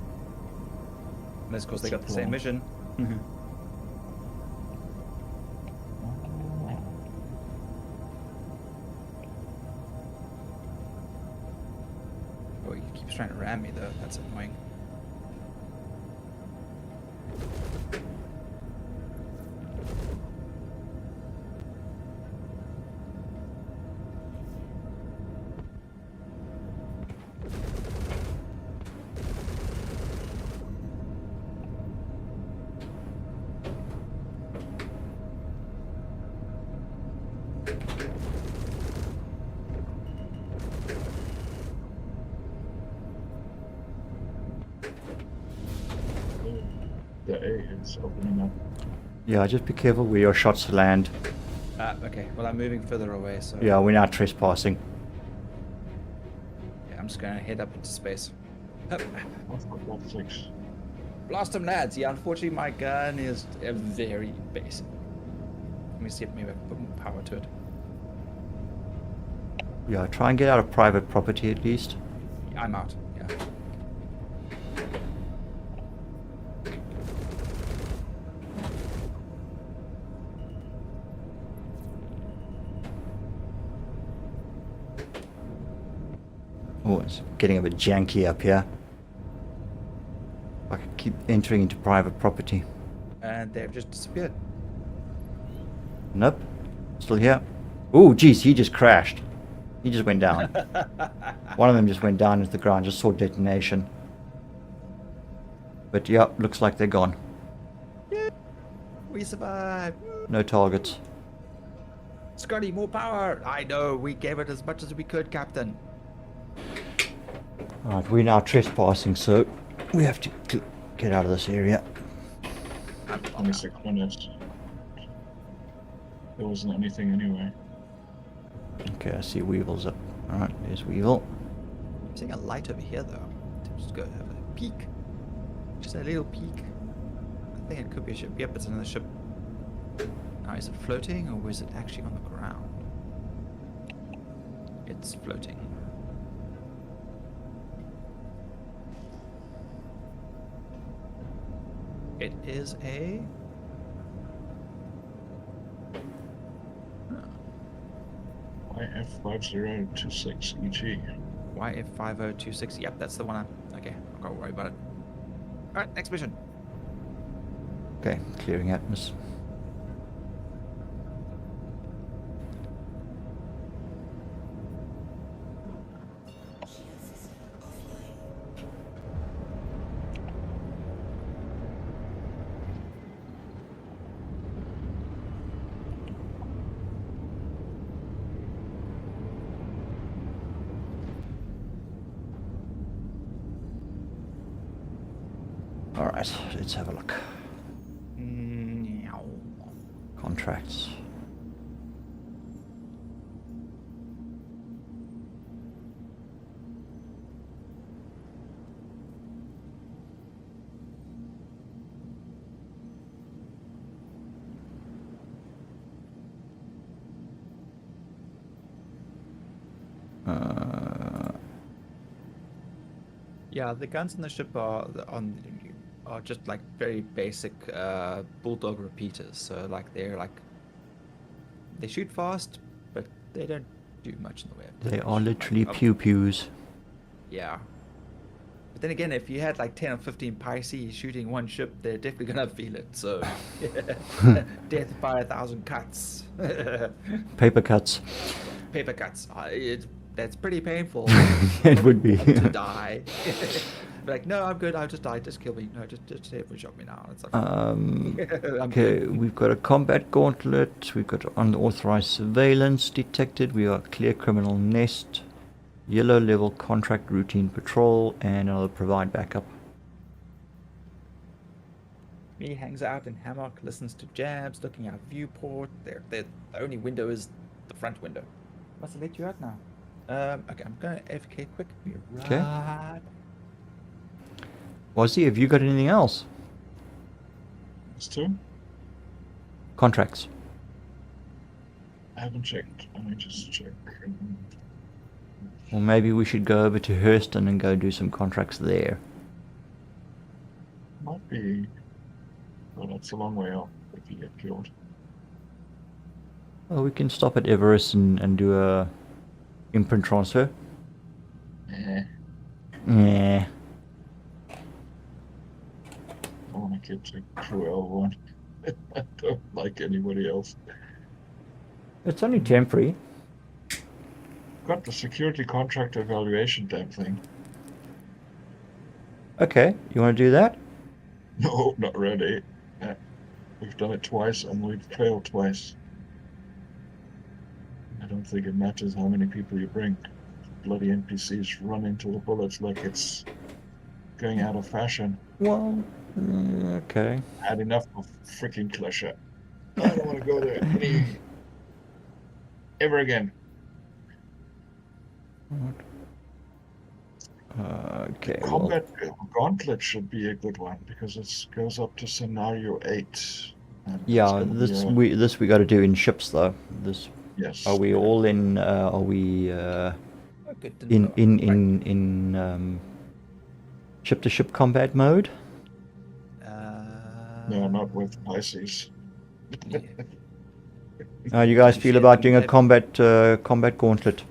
That's because they got the same mission. Oh, he keeps trying to ram me though. That's annoying. The A is opening up. Yeah, just be careful where your shots land. Okay. Well, I'm moving further away, so Yeah, we're not trespassing. yeah, I'm just gonna head up into space. Up. Oh, for God's sakes. Blast them, lads. Yeah, unfortunately, my gun is very basic. Let me see if maybe I can put more power to it. Yeah, try and get out of private property at least. I'm out. Yeah. Oh, it's getting a bit janky up here. I could keep entering into private property. And they've just disappeared. Nope. Still here. Oh, geez, he just crashed. He just went down. One of them just went down into the ground, just saw detonation. But yeah, looks like they're gone. We survived. No targets. Scotty, more power. I know. We gave it as much as we could, Captain. Alright, we're now trespassing, so we have to get out of this area. 26 minutes. There wasn't anything anyway. Okay, I see Weevil's up. Alright, there's Weevil. I'm seeing a light over here, though. Let's just go have a peek. Just a little peek. I think it could be a ship. Yep, it's another ship. Now, is it floating or is it actually on the ground? It's floating. It is a... YF5026 EG. YF5026. Yep, that's the one. Okay, I'll go worry about it. Alright, next mission. Okay, clearing atmosphere. Alright, let's have a look. Meow. Contracts. Yeah, the guns in the ship are just like very basic bulldog repeaters. So like they shoot fast, but they don't do much in the way of They damage. are literally Like, pew-pews. yeah. But then again, if you had like 10 or 15 Pisces shooting one ship, they're definitely gonna feel it. So death by 1,000 cuts. Paper cuts. Paper cuts. That's pretty painful. It would be. To die. Be like, no, I'm good. I'll just die. Just kill me. No, just shot me now. It's like, I'm Okay, good. we've got a combat gauntlet, we've got unauthorized surveillance detected, we got clear criminal nest, yellow level contract routine patrol, and another provide backup. Me hangs out in hammock, listens to jabs, looking out viewport. The only window is the front window. Must have let you out now. Okay, I'm going to AFK quick. Be Okay. right. Wazzy, have you got anything else? It's two? Contracts. I haven't checked. Let me just check. Or maybe we should go over to Hurston and go do some contracts there. Might be. Well, that's a long way off if you get killed. Well, we can stop at Everest and do a imprint transfer. Eh. Yeah. I want to get to Cruel one. I don't like anybody else. It's only temporary. Got the security contract evaluation damn thing. Okay, you want to do that? No, not really. We've done it twice and we've failed twice. I don't think it matters how many people you bring. Bloody NPCs run into the bullets like it's going out of fashion. Well, okay. Had enough of freaking Clasher. I don't want to go there ever again. Okay. Combat Gauntlet should be a good one because it goes up to scenario 8. And it's Yeah, gonna be this we got to do in ships though. This yes. are we all in? Are we Oh, good to know. in ship to ship combat mode? No, not with Pisces. Yeah. How do you guys feel about doing a Shit. combat gauntlet?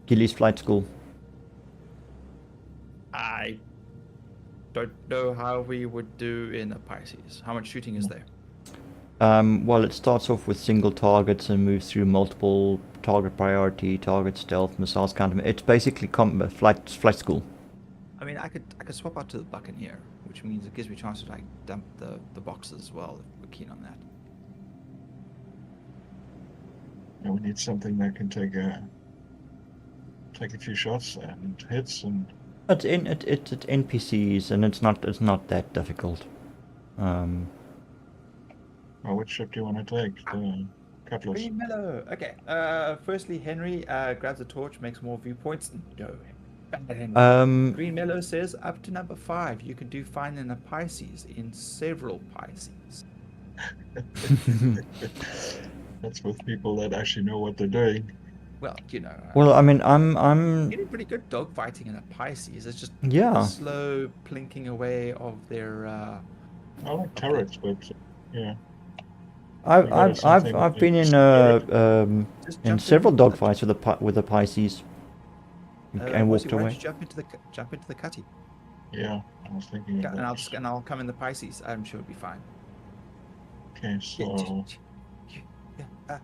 Gillies Flight School. I don't know how we would do in a Pisces. How much shooting is there? Well, it starts off with single targets and moves through multiple target priority, target stealth, missiles counter. It's basically combat flight school. I mean, I could swap out to the Buccaneer, which means it gives me a chance to like dump the boxes as well if we're keen on that. Yeah, we need something that can take a few shots and hits and. It's NPCs and it's not that difficult. Well, which ship do you want to take? The Cutlass. Green Mellow. Okay. Firstly, Henry grabs a torch, makes more viewpoints. No, bad Henry. Green Mellow says up to number 5, you can do fine in a Pisces in several Pisces. That's with people that actually know what they're doing. Well, Well, I mean, I'm getting pretty good dogfighting in a Pisces. It's just Yeah. the slow plinking away of their. I like Okay. turrets, but yeah. I've You gotta I've something I've been in Just in jump several in the- dogfights with the Pisces and walked Why don't away. you jump into the cutty? Yeah, I was thinking of And that. I'll come in the Pisces. I'm sure it'll be fine. Okay, Yeah, so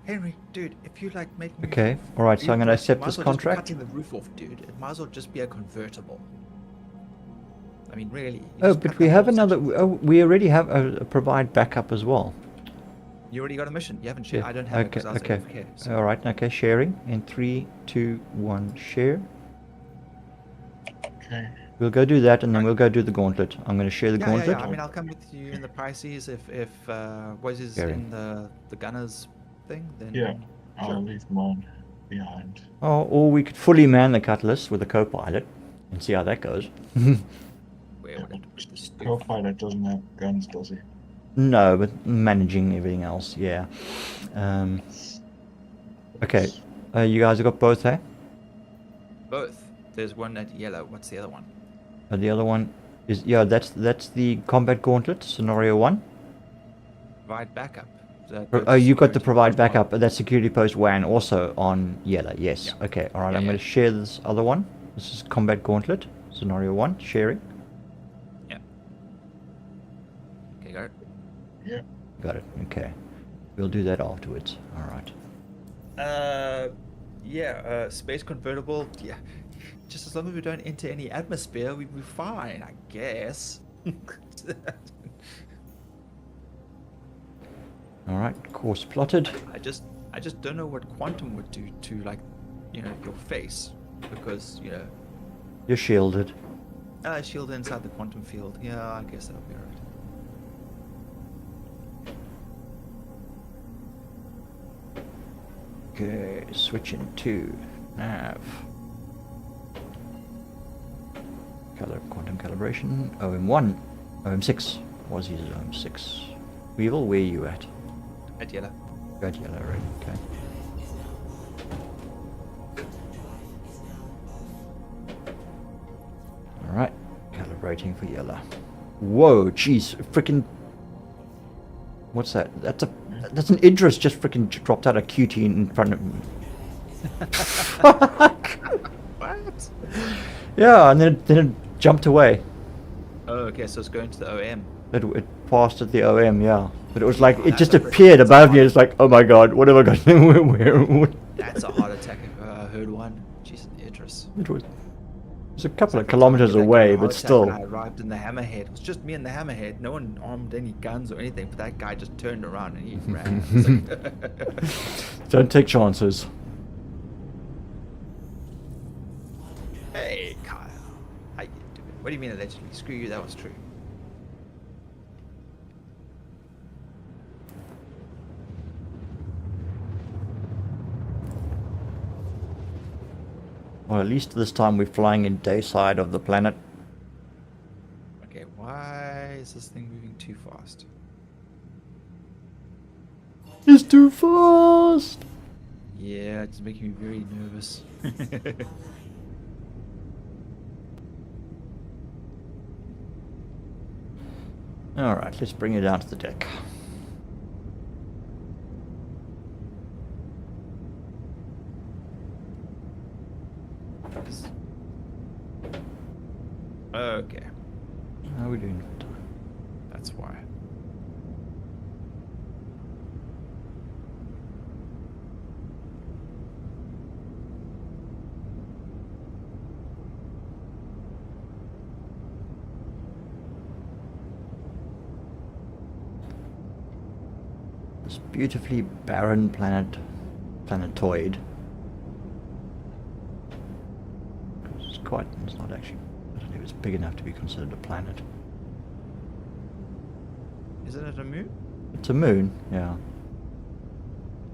Henry, dude, if you like make me. Okay, all right. So I'm gonna accept this contract. Cutting the roof off, dude. It might as well just be a convertible. I mean, really. you Oh, just but cut we that have off another. section. Oh, we already have a provide backup as well. You already got a mission. You haven't shared. Yeah. I don't have it Okay. because I was Okay. AFK, so- All right. Okay. Sharing in 3, 2, 1. Share. okay. We'll go do that, and then we'll go do the gauntlet. I'm going to share the Yeah. gauntlet. I mean, I'll come with you in the Pisces if Wes is Very. in the gunners thing. Then Yeah. sure. I'll leave mine behind. Oh, or we could fully man the Cutlass with a co-pilot and see how that goes. Where Yeah, would it but put this dude? Co-pilot doesn't have guns, does he? No, but managing everything else, yeah. Okay, you guys have got both, eh? Both. There's one at yellow. What's the other one? The other one is, yeah, that's the combat gauntlet, scenario 1. Provide backup. Oh, you got the security provide post one. backup. That's security post 1, also on yellow, yes. Yeah. Okay, alright, Yeah, I'm yeah. going to share this other one. This is combat gauntlet, scenario 1, sharing. Yeah. Okay, got it. Yeah. Got it, okay. We'll do that afterwards, alright. Space convertible. Yeah, just as long as we don't enter any atmosphere, we'll be fine, I guess. Alright, course plotted. I just don't know what quantum would do to your face, because You're shielded. shield inside the quantum field. Yeah, I guess that'll be alright. Okay, switching to nav. Color quantum calibration. OM1. OM6. Was used OM6. Weevil, where are you at? At yellow. Got yellow, right? Okay. Alright. Calibrating for yellow. Whoa, jeez. Freaking. What's that? That's an Idris just freaking dropped out a QT in front of me. What? Yeah, and then it jumped away. Oh, okay, so it's going to the OM. It passed at the OM, yeah. But it was like, Oh, it that's just a pretty- appeared that's a above me. hard- It's like, oh my god, what have I got? Where? That's a heart attack if I heard one. Jesus, Idris. It was a couple of Like kilometers that guy away, had a but heart attack still. when I arrived in the Hammerhead. It was just me and the Hammerhead. No one armed any guns or anything, but that guy just turned around and he ran. It's like, Don't take chances. hey, Kyle. How you doing? What do you mean allegedly? Screw you, that was true. Well, at least this time we're flying in day side of the planet. Okay, why is this thing moving too fast? It's too fast! Yeah, it's making me very nervous. Alright, let's bring it down to the deck. Okay, How are we doing for time? that's why. This beautifully barren planetoid. It's not actually, I don't think it's big enough to be considered a planet. Isn't it a moon? It's a moon, yeah.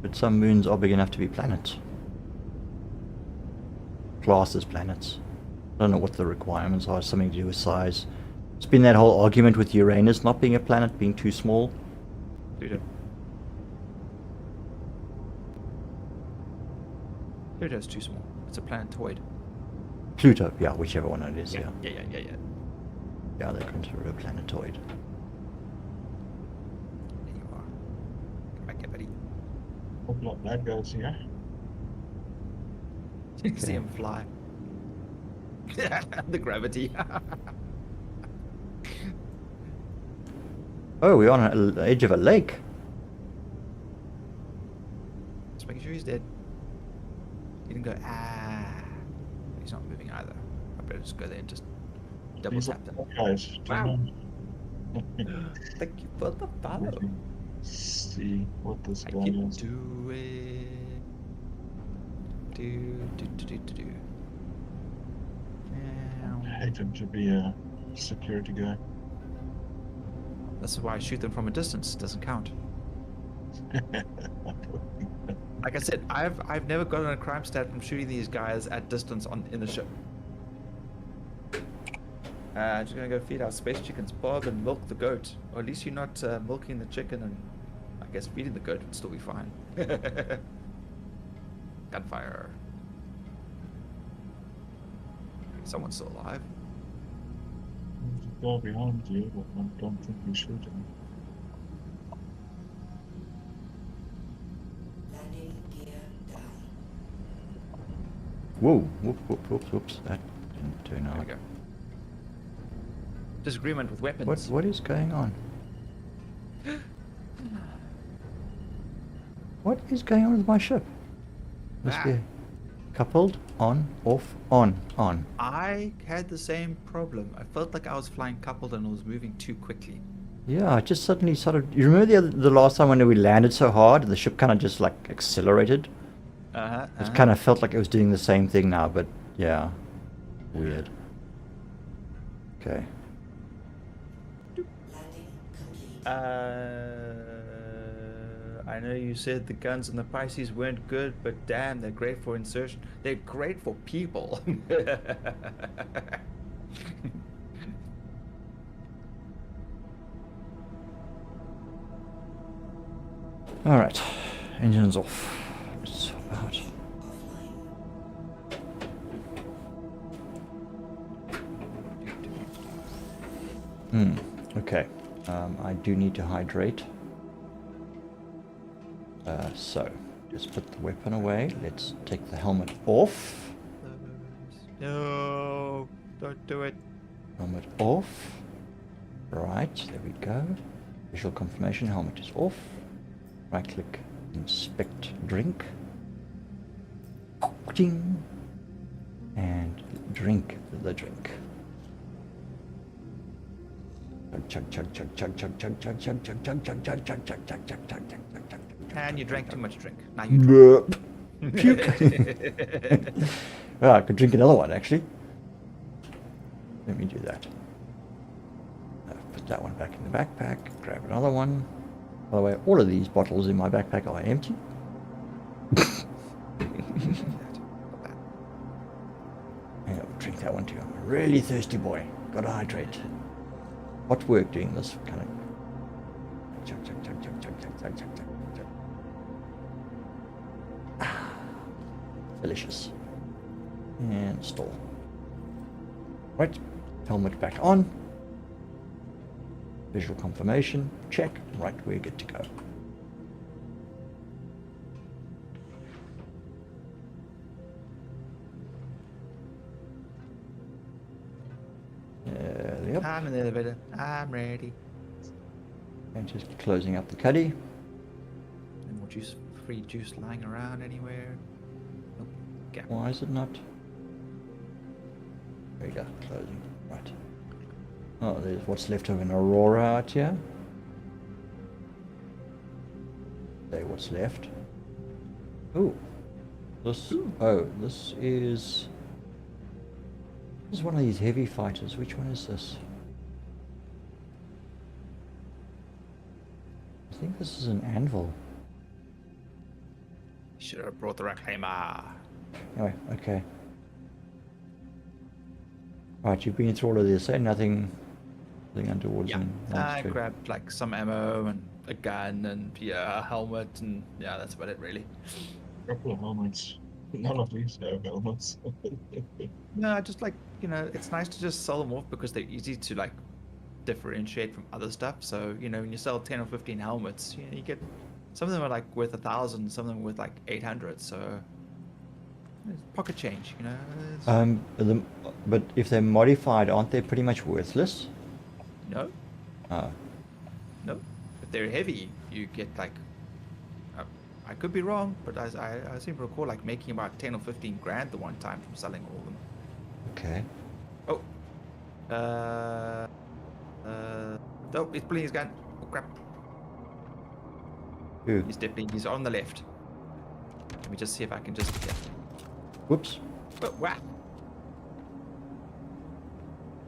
But some moons are big enough to be planets. Classed as planets. I don't know what the requirements are, something to do with size. It's been that whole argument with Uranus not being a planet, being too small. Dude, Pluto's too small. It's a planetoid. Pluto, yeah, whichever one it is, yeah. Yeah. Yeah, they consider it a planetoid. There you are. Come back here, buddy. Couple of bad guys here. You can see him fly. The gravity. Oh, we're on the edge of a lake. Just making sure he's dead. He didn't go, ah. He's not moving either. I better just go there and just double These are tap them. bad guys. Wow. Thank you for the follow. See what this I guy can is. do it. Do. I hate him to be a security guy. That's why I shoot them from a distance. It doesn't count. Like I said, I've never gotten a crime stat from shooting these guys at distance in the ship. Just gonna go feed our space chickens, Bob, and milk the goat. Or at least you're not milking the chicken, and I guess feeding the goat would still be fine. Gunfire. Someone's still alive. There's a guy behind you, but I don't think you shoot him. Whoa, whoops. That didn't turn There we out. go. Disagreement with weapons. What is going on? What is going on with my ship? Must be coupled, on, off, on. I had the same problem. I felt like I was flying coupled and it was moving too quickly. Yeah, I just suddenly started. You remember the last time when we landed so hard, the ship kind of just like accelerated? It kind of felt like it was doing the same thing now, but yeah, weird. Okay. I know you said the guns and the Pisces weren't good, but damn, they're great for insertion. They're great for people. All right, engines off. Let's hop out. Okay. I do need to hydrate. So, just put the weapon away. Let's take the helmet off. No, don't do it. Helmet off. Right, there we go. Visual confirmation, helmet is off. Right click, inspect drink. Ding. And drink the drink. And you drank too much drink. Now you drink. Puke. Well, I could drink another one actually. Let me do that. Put that one back in the backpack. Grab another one. By the way, all of these bottles in my backpack are empty. Yeah, I'll drink that one too. I'm a really thirsty boy. Gotta hydrate. Hot work doing this kind of. Chug. Delicious. And stall. Right, helmet back on. Visual confirmation, check. Right, we're good to go. Yep. I'm in the elevator. I'm ready. And just closing up the cuddy. And more juice, free juice lying around anywhere. Nope. Gap. Why is it not? There you go, closing. Right. Oh, there's what's left of an Aurora out here. There, what's left? Ooh. This. Oh, this is. This is one of these heavy fighters. Which one is this? I think this is an anvil. Should have brought the reclaimer. Anyway, okay. Right, you've been through all of this, eh? Nothing untoward. Yeah, I grabbed like some ammo and a gun and a helmet, and yeah, that's about it really. Couple of helmets. None of these have helmets. No, I just like, it's nice to just sell them off because they're easy to like differentiate from other stuff. So, when you sell 10 or 15 helmets, you get some of them are like worth 1,000, some of them worth like 800. So it's pocket change, it's- But if they're modified, aren't they pretty much worthless? No, Oh. no. If they're heavy, you get like, I could be wrong, but I seem to recall like making about 10 or 15 grand the one time from selling all of them. Okay. Oh. Oh, he's pulling his gun. Oh, crap. Ooh. He's on the left. Let me just see if I can just get. Whoops. Oh, wow.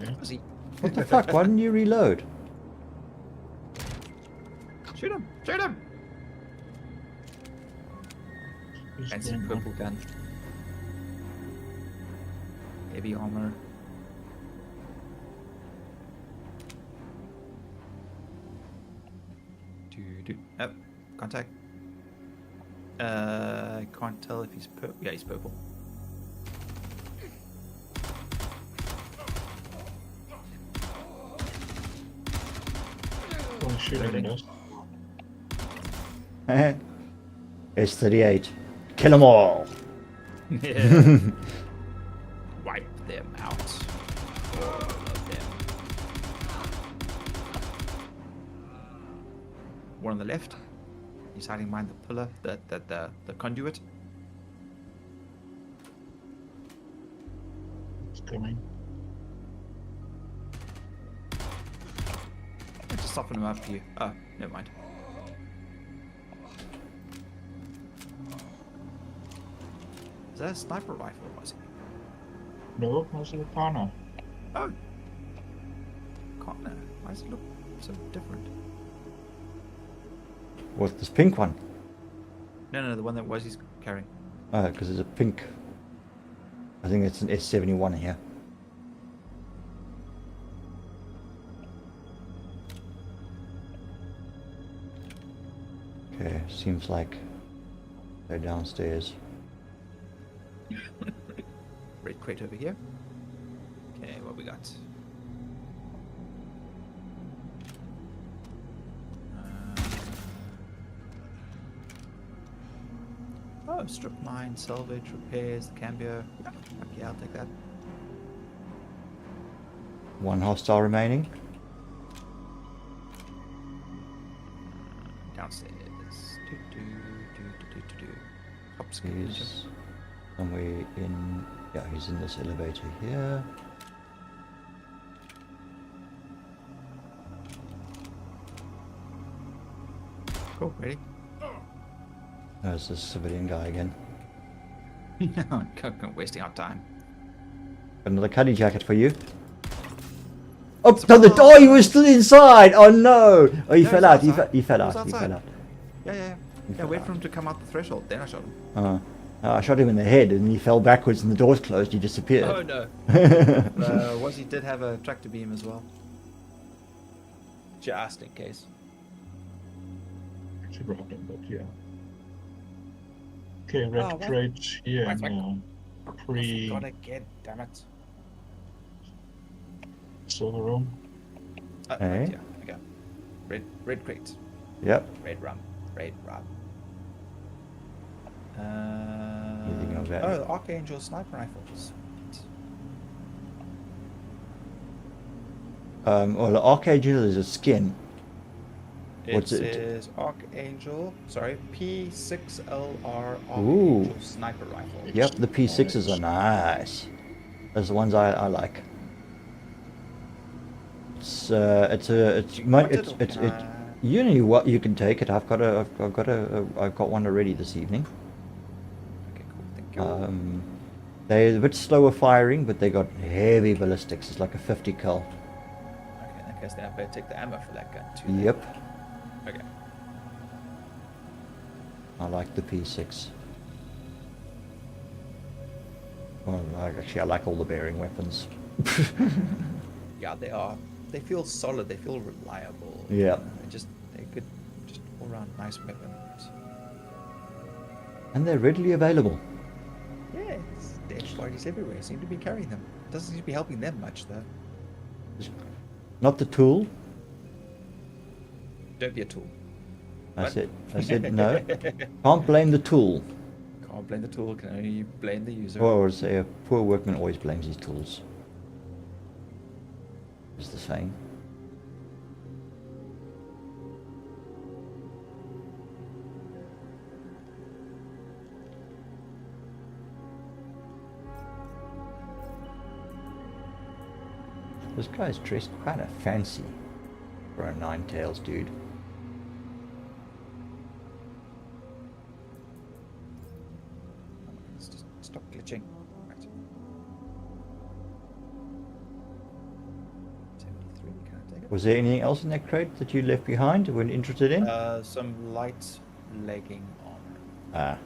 Yeah. Was he? What the fuck? Why didn't you reload? Shoot him! Shoot him! Who's Fancy going on? purple gun. Heavy armor. Oh, contact. I can't tell if he's purple. Yeah, he's purple. Oh, shooting us. S38. Kill them all. Yeah. Wipe them out. All of them. One on the left. He's hiding behind the pillar, the conduit. It's coming. Let's just soften him up for you. Oh, never mind. Is that a sniper rifle, was it? No, that's a Kana. Oh! Connor. Why does it look so different? What's this pink one? No, the one that Wazzy's carrying. Oh, because there's a pink. I think it's an S71 here. Okay, seems like they're downstairs. Red crate over here. Okay, what we got? Oh, strip mine, salvage, repairs, the cambio. Okay, I'll take that. One hostile remaining. Downstairs. Hop, He's somewhere in. Yeah, he's in this elevator here. Cool, ready? There's this civilian guy again. Wasting our time. Another cuddy jacket for you. Oh, no, oh, he was still inside. Oh no! Oh, he No, fell he's out. He outside. fell He was out. He outside. fell out. Yeah. fell Wait out. for him to come out the threshold, then I shot him. I shot him in the head, and he fell backwards, and the doors closed. He disappeared. Oh no. Wazzy did have a tractor beam as well. Just in case. Should wrap them, but yeah. Okay, red Oh, what? crate here Wait, wait. now. Pre Got again, damn it. silver room. Right, Hey. yeah, okay. Red crate. Yep. Red rum. Anything of that? Oh, Archangel sniper rifles. Well, the Archangel is a skin. It What's it? says Archangel, sorry, P6LR Ooh. Archangel sniper rifle. Yep, the P6s are nice. Those are the ones I like. It's you know what, you can take it. I've got one already this evening. Okay, cool, thank you. They're a bit slower firing, but they got heavy ballistics. It's like a 50 cal. Okay, I guess then I better take the ammo for that gun too. then. Yep, Okay. I like the P6. Well, actually, I like all the bearing weapons. Yeah, they are. They feel solid. They feel reliable. Yeah. They're good, just all around nice weapons. And they're readily available. priorities everywhere seem to be carrying them. Doesn't seem to be helping them much, though. Not the tool. Don't be a tool. I What? said no. Can't blame the tool. Can't blame the tool, can only blame the user. Or say a poor workman always blames his tools. Is the saying. This guy's dressed kind of fancy for a Ninetales dude. Let's just stop glitching. Right. 73, can I take it? Was there anything else in that crate that you left behind you weren't interested in? Some light legging armor. Ah.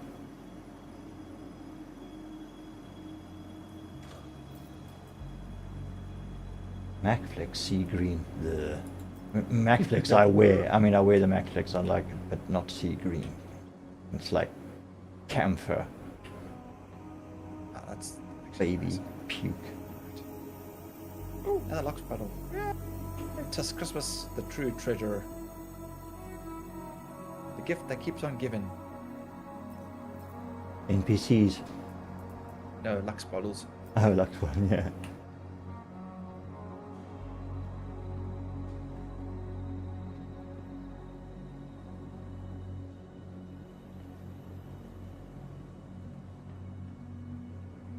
Macflex sea green. The Macflex I wear. I mean, I wear the Macflex. I like it, but not sea green. It's like camphor, Ah, that's actually baby nice. puke. Oh, another Lux bottle. Yeah. Tis Christmas, the true treasure. The gift that keeps on giving. NPCs. No, Lux bottles. Oh, Lux one, yeah.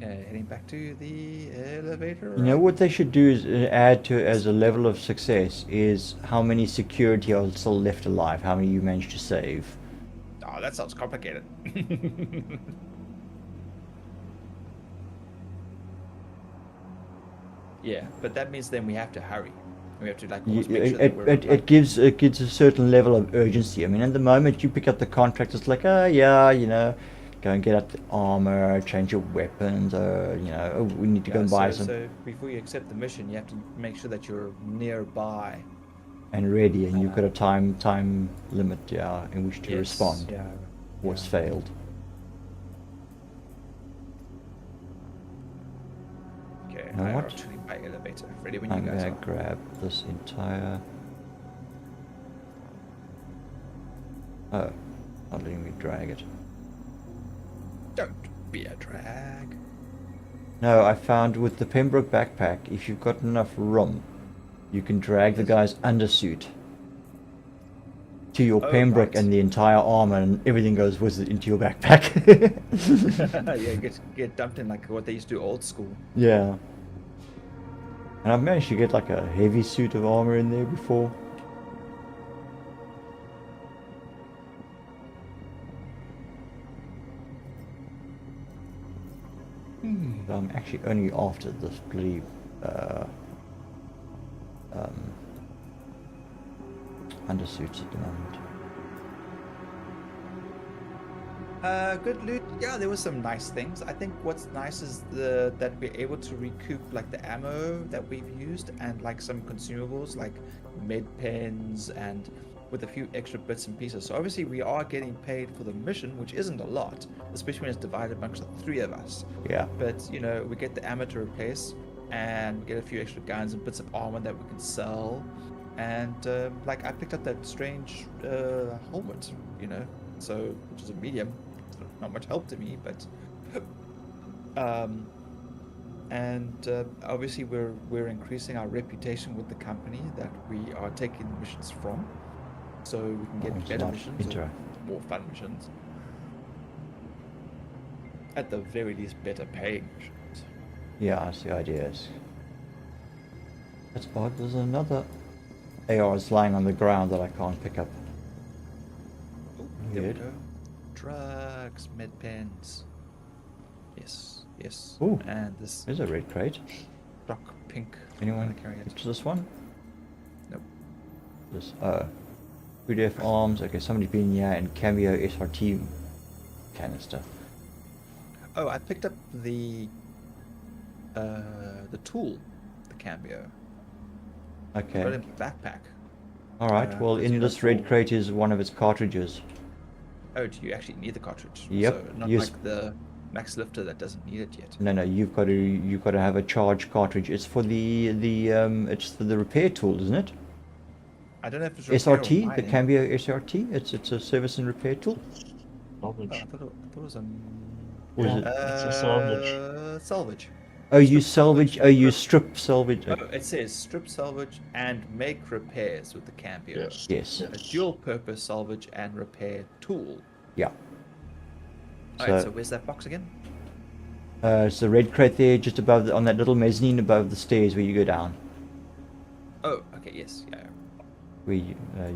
Heading back to the elevator. You know what they should do is add to as a level of success is how many security are still left alive, how many you managed to save. Oh, that sounds complicated. Yeah, but that means then we have to hurry. We have to like almost make sure that we're It gives a certain level of urgency. I mean, at the moment you pick up the contract, it's like, oh yeah, you know, go and get up the armor, change your weapons, you know, oh, we need to go and buy some So before you accept the mission, you have to make sure that you're nearby. and ready, and you've got a time limit, yeah, in which to Yes, respond. Yeah. What's yeah. failed. Okay, Now I what? are actually by elevator. Ready when you I'm guys gonna are. grab this entire. Oh, not letting me drag it. Don't be a drag. No, I found with the Pembroke backpack, if you've got enough room, you can drag the guy's undersuit to your Oh, Pembroke right. and the entire armor, and everything goes with it into your backpack. Yeah, get dumped in like what they used to do old school. Yeah. And I've managed to get like a heavy suit of armor in there before. But I'm actually only after this bloody undersuits at the moment. Good loot. Yeah, there was some nice things. I think what's nice is that we're able to recoup like the ammo that we've used and like some consumables like med pens and with a few extra bits and pieces. So obviously we are getting paid for the mission, which isn't a lot, especially when it's divided amongst the three of us. Yeah. But you know, we get the ammo to replace and we get a few extra guns and bits of armor that we can sell. And like I picked up that strange helmet, you know, so which is a medium. Not much help to me, but obviously we're increasing our reputation with the company that we are taking the missions from, so we can get it's better not missions or more fun missions. At the very least, better paying missions. Yeah, that's the idea. That's odd. There's another ARs lying on the ground that I can't pick up. Oh, there we Weird. go. Drugs, med pens. Yes, yes. Ooh. And this There's a red crate. rock pink. Anyone Wanna carry it? to this one? Nope. This, UDF arms. Okay, somebody's been here, and Cameo SRT canister. Oh, I picked up the tool, the Cambio. Got it Okay. in the backpack. Alright, well, there's in no this red tool. crate is one of its cartridges. Oh, do you actually need the cartridge? Yep, So not yes. like the Max Lifter that doesn't need it yet. No, you've got to have a charge cartridge. It's for it's for the repair tool, isn't it? I don't know if it's repair or SRT, the mining. Cambio SRT. It's a service and repair tool. Oh, Salvage. I thought it was a... Or is Yeah, it? it's a salvage. Salvage. Oh, you strip salvage. salvage, Oh, you strip- strip salvage. Oh, it says strip salvage and make repairs with the Cambio. Yes. Yes. A dual purpose salvage and repair tool. Yeah. Alright, so where's that box again? It's the red crate there, just above on that little mezzanine above the stairs where you go down. Oh, okay, yes. Yeah. Where you Uh,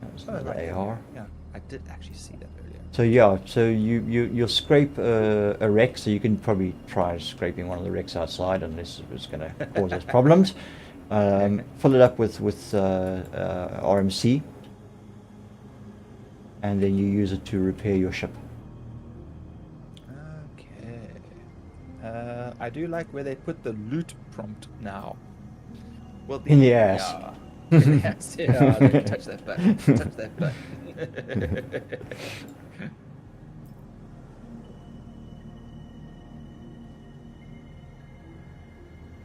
that's oh, another right, AR. Yeah, I did actually see that earlier. So yeah, so you'll scrape a wreck, so you can probably try scraping one of the wrecks outside unless it's going to cause us problems. Fill it up with RMC, and then you use it to repair your ship. Okay. I do like where they put the loot prompt now. Well, In the ass. Yeah. In the ass, yeah. Don't touch that button. Touch that button.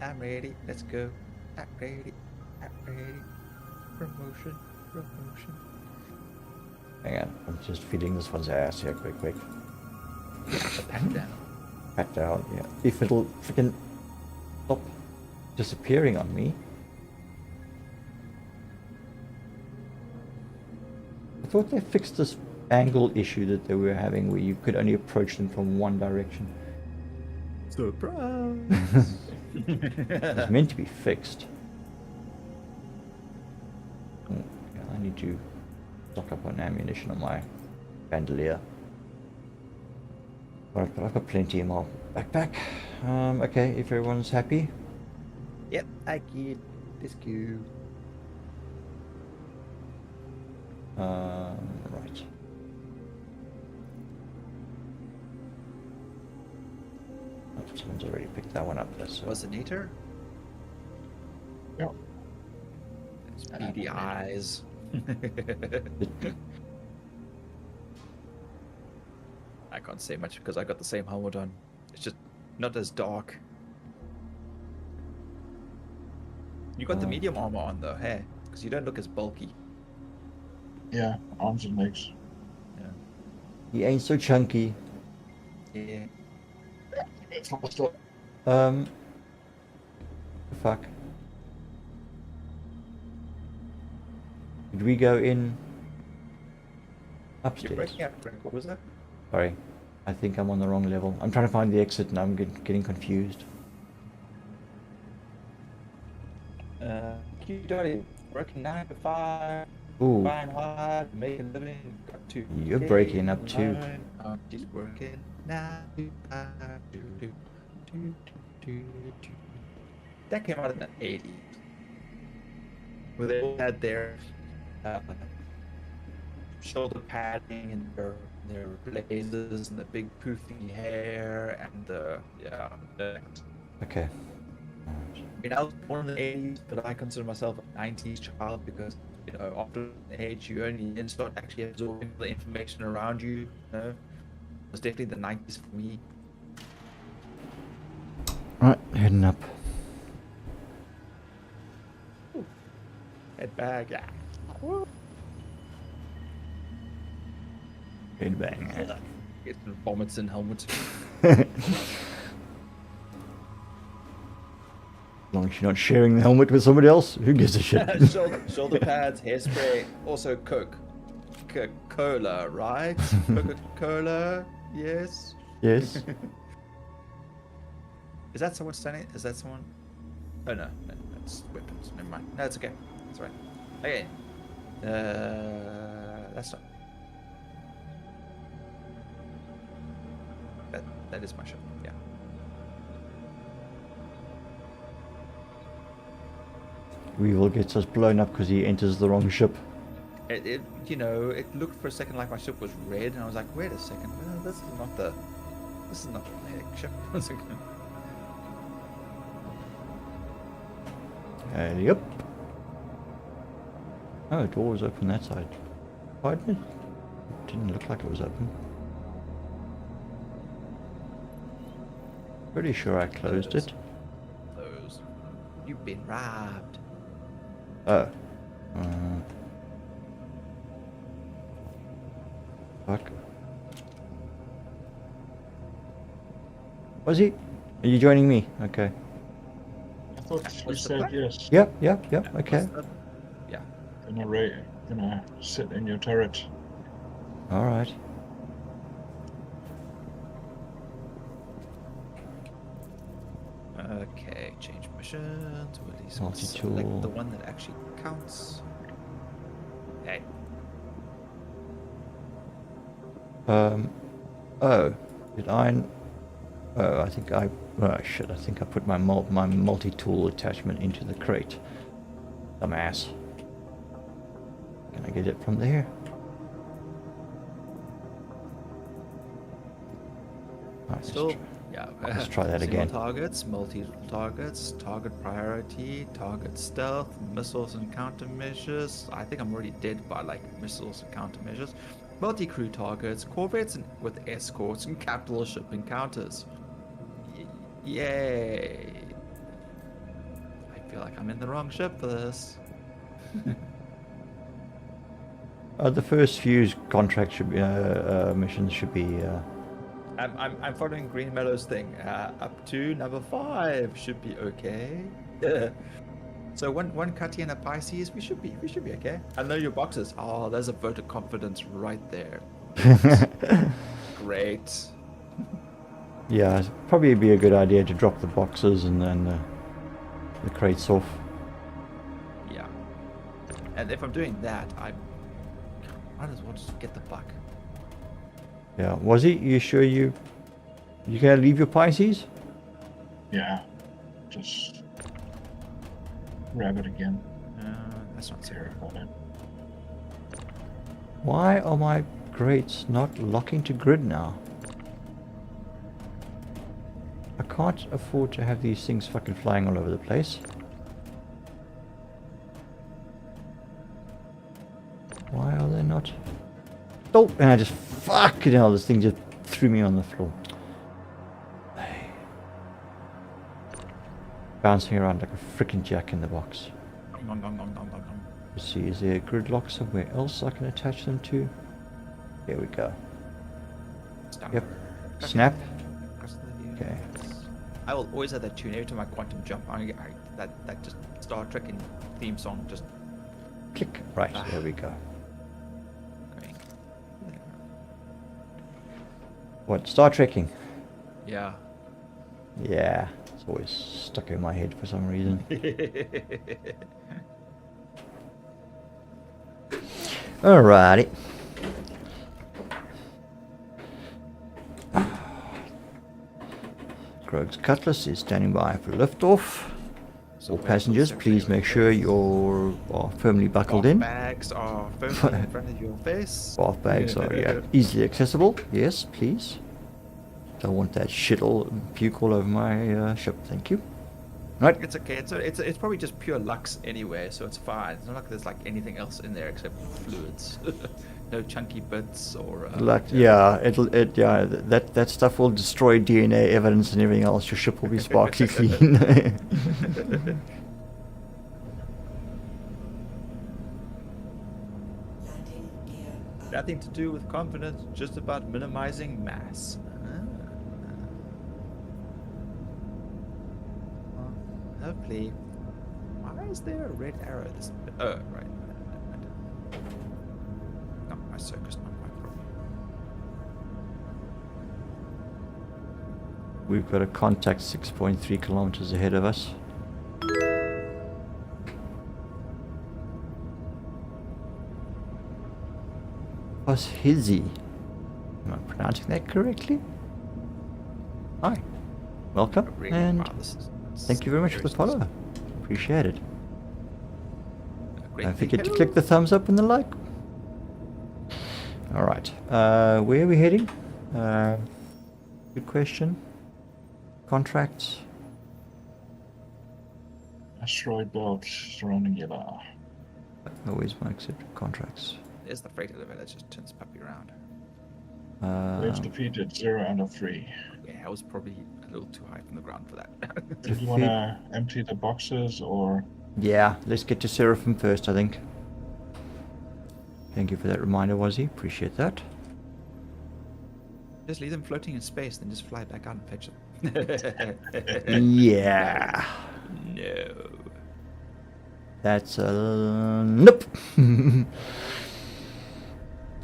I'm ready. Let's go. I'm ready. I'm ready. Promotion. Promotion. Hang on, I'm just feeling this one's ass here, quick. Pat down. Pat down, yeah. If it'll freaking stop disappearing on me. I thought they fixed this angle issue that they were having where you could only approach them from one direction. Surprise! It's meant to be fixed. Oh, yeah, I need to stock up on ammunition on my bandolier. Alright, but I've got plenty in my backpack. Okay, if everyone's happy. Yep, I get this go. Right. Oh, someone's already picked that one up. That's Was it neater? Yeah. It's beady eyes. I can't say much because I got the same helmet on. It's just not as dark. You got the Oh. medium armor on though, hey? Because you don't look as bulky. Yeah, arms and legs. Yeah. He ain't so chunky. Yeah. It's almost like Fuck. Did we go in You're upstairs? breaking up, Frank. What was that? Sorry, I think I'm on the wrong level. I'm trying to find the exit and I'm getting confused. Keep doing working 9 to 5. Ooh, Fine hard, make a living, got to You're get breaking up too. mine. I'm just working 9 to 5. Do, do, do, do, do. That came out in the 80s. Where they all had their shoulder padding and their blazers and the big poofy hair and okay. I mean, I was born in the 80s, but I consider myself a 90s child because, you know, after an age, you only then start actually absorbing the information around you. You know, it was definitely the 90s for me. Right, heading up. Head back, yeah. Head bang. Get some vomits and helmets. As long as you're not sharing the helmet with somebody else, who gives a shit? Shoulder pads, hairspray, also Coke. Coca-Cola, right? Coca-Cola, yes. Yes. Is that someone standing? Is that someone? Oh no, that's weapons. Never mind. No, it's okay. That's right. Okay. That's not. That is my ship. Yeah. Weevil gets us blown up because he enters the wrong ship. It you know, it looked for a second like my ship was red, and I was like, wait a second, this is not the medic ship. Yep. Oh, the door was open that side. Why didn't it didn't look like it was open. Pretty sure I closed it. Those. You've been robbed. Oh. Fuck. Was he? Are you joining me? Okay. I thought you What's the said plan? yes. Yep. Okay. Yeah. Gonna sit in your turret. All right. Okay, change mission to at least Multi-tool. select the one that actually counts. Hey. Oh. Did I? Oh, I think I. Oh shit! I think I put my multi-tool attachment into the crate. Dumbass. Can I get it from there? Alright, Still, yeah. let's try that Single again. targets, multi-targets, target priority, target stealth, missiles and countermeasures. I think I'm already dead by like missiles and countermeasures. Multi-crew targets, corvettes and with escorts, and capital ship encounters. Yay! I feel like I'm in the wrong ship for this. The first few contracts should be missions should be. I'm following Green Meadow's thing. Up to number 5 should be okay. So one Cutty and a Pisces, we should be okay. I know your boxes. Oh, there's a vote of confidence right there. Great. Yeah, it'd probably be a good idea to drop the boxes and then the crates off. Yeah. And if I'm doing that, I might as well just get the buck. Yeah, was he? You sure you gonna leave your Pisces? Yeah. Just grab it again. That's not Care fair. about it. Why are my crates not locking to grid now? I can't afford to have these things fucking flying all over the place. Why are they not? Oh, and I just fucking hell! This thing just threw me on the floor. Hey. Bouncing around like a freaking jack in the box. Let's see, is there a grid lock somewhere else I can attach them to? There we go. Yep. Snap. Okay. I will always have that tune every time I quantum jump. That just Star Trek and theme song just Click. Right, there we go. going. What, Star Trekking? Yeah. Yeah, it's always stuck in my head for some reason. Alrighty. Grogue's Cutlass is standing by for liftoff. All passengers, please make sure you are firmly buckled in. Bags are firmly in front of your face. Bath bags are easily accessible. Yes, please. Don't want that shit all puke all over my ship. Thank you. Right. It's okay. It's probably just pure lux anyway, so it's fine. It's not like there's like anything else in there except fluids. No chunky bits or. That stuff will destroy DNA evidence and everything else. Your ship will be sparkly clean. Nothing to do with confidence, just about minimizing mass. Hopefully. Why is there a red arrow? Oh, right. Not my circus, not my problem. We've got a contact 6.3 kilometers ahead of us. Hizzy. Am I pronouncing that correctly? Hi. Welcome. Really? And Wow, this is thank you very much for the serious. follow. Appreciate it. Great Don't thing. forget to Hello. click the thumbs up and the like. Alright. Where are we heading? Good question. Contracts. Asteroid belt surrounding Yellow. Always my accepted contracts. There's the freighter elevator that just turns puppy around. Waves defeated 0 out of 3. Yeah, I was probably a little too high from the ground for that. Did you want to empty the boxes or? Yeah, let's get to Seraphim first, I think. Thank you for that reminder, Wazzy. Appreciate that. Just leave them floating in space, then just fly back out and fetch them. Yeah. No. That's a nope.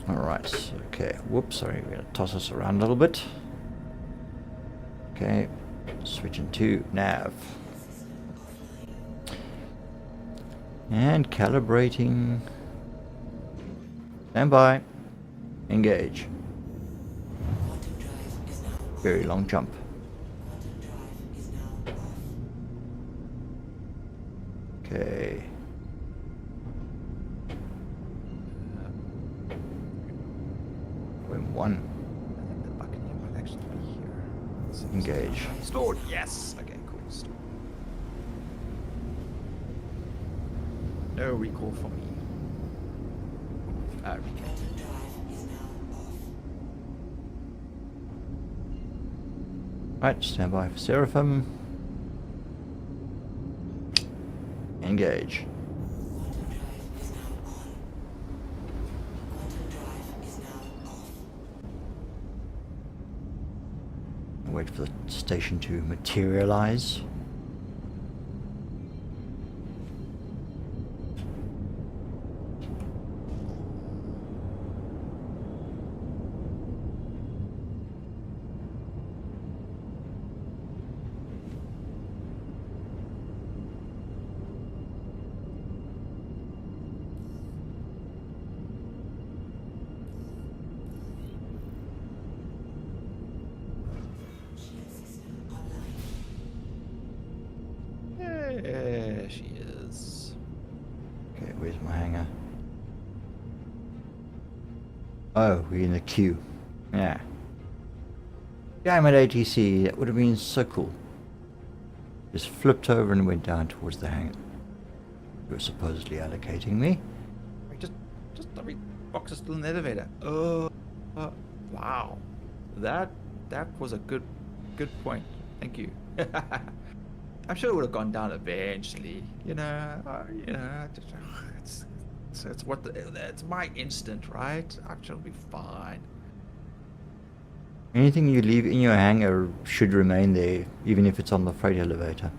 Alright, okay. Whoops, sorry, we're gonna toss us around a little bit. Okay, switching to nav. And calibrating. Stand by. Engage. Very long jump. Okay. Win one. I think the Buccaneer might actually be here. Let's see. Engage. Stored, yes! Okay, cool. Stored. No recall for me. Recall. Right, stand by for Seraphim. Engage. Wait for the station to materialize. There she is. Okay, where's my hangar? Oh, we're in the queue. Yeah. Damn it, ATC. That would have been so cool. Just flipped over and went down towards the hangar. You were supposedly allocating me. Wait, just every box is still in the elevator. Wow. That was a good point. Thank you. I'm sure it would have gone down eventually. It's my instinct, right? I'm sure it'll be fine. Anything you leave in your hangar should remain there, even if it's on the freight elevator.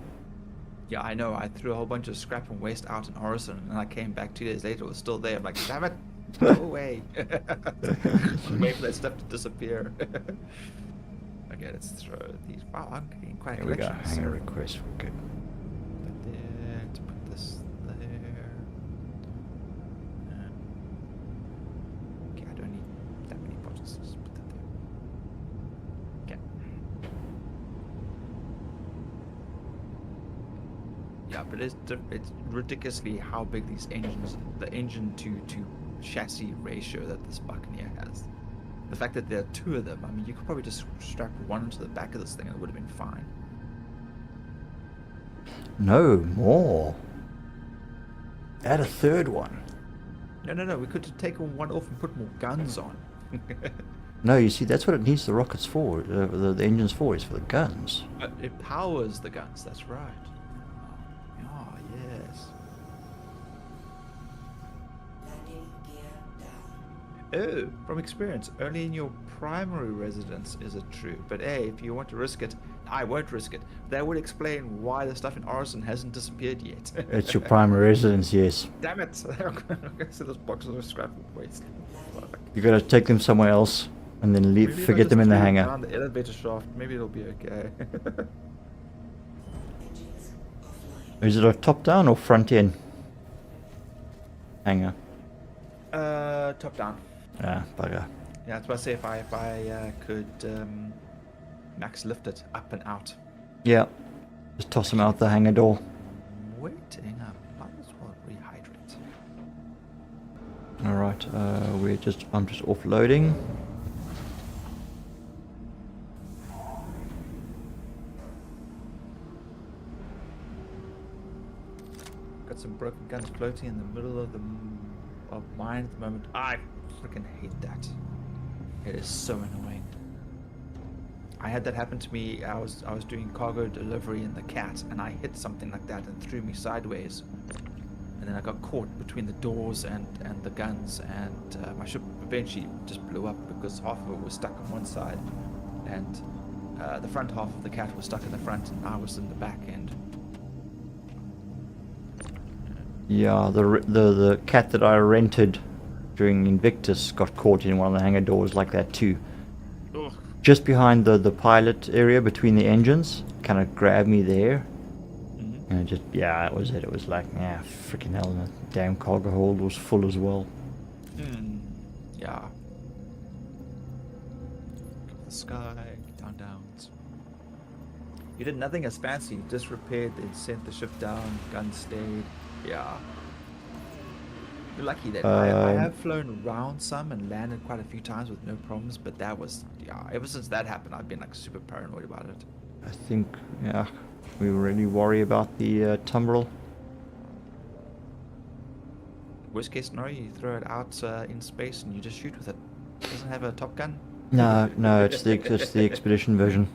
Yeah, I know. I threw a whole bunch of scrap and waste out in Orison, and I came back 2 days later. It was still there. I'm like, damn it, go away. Wait for that stuff to disappear. Okay, let's throw these. Wow, I'm getting quite a Here we go. collection. Hangar request. We're good. Put there, to put this there. Okay, I don't need that many boxes. Just put that there. Okay. Yeah, but it's ridiculously how big these engines, the engine to chassis ratio that this Buccaneer has. The fact that there are 2 of them, I mean, you could probably just strap one to the back of this thing and it would have been fine. No, more. Add a third one. No, we could have taken one off and put more guns on. No, you see, that's what it needs the rockets for. The engine's for is for the guns. But it powers the guns, that's right. Oh, yes. Oh, from experience, only in your primary residence is it true. But hey, if you want to risk it, I won't risk it. That would explain why the stuff in Orison hasn't disappeared yet. It's your primary residence, yes. Damn it! So those boxes of scrap and waste. Fuck. You gotta take them somewhere else and then leave, Maybe if I forget just them in the threw hangar. Around the elevator shaft, maybe it'll be okay. Is it a top down or front end hangar? Top down. Ah, bugger. Yeah, that's what I say. If I could max lift it up and out. Yeah. Just toss them out the hangar door. Waiting up. Might as well rehydrate. Alright, I'm just offloading. Got some broken guns floating in the middle of mine at the moment. I freaking hate that. It is so annoying. I had that happen to me. I was doing cargo delivery in the cat, and I hit something like that and threw me sideways. And then I got caught between the doors and the guns, and my ship eventually just blew up because half of it was stuck on one side, and the front half of the cat was stuck in the front, and I was in the back end. Yeah, the cat that I rented during Invictus got caught in one of the hangar doors like that too. Ugh. Just behind the pilot area between the engines, kind of grabbed me there. Mm-hmm. And that was it. It was like, yeah, freaking hell, and the damn cargo hold was full as well. Yeah. The sky, down downs. You did nothing as fancy. You just repaired, then sent the ship down, guns stayed. Yeah. You're lucky that I have flown around some and landed quite a few times with no problems, but that was, ever since that happened, I've been like super paranoid about it. I think, yeah, we really worry about the tumbrel. Worst case scenario, you throw it out in space and you just shoot with it. It doesn't have a Top Gun? No, it's the expedition version.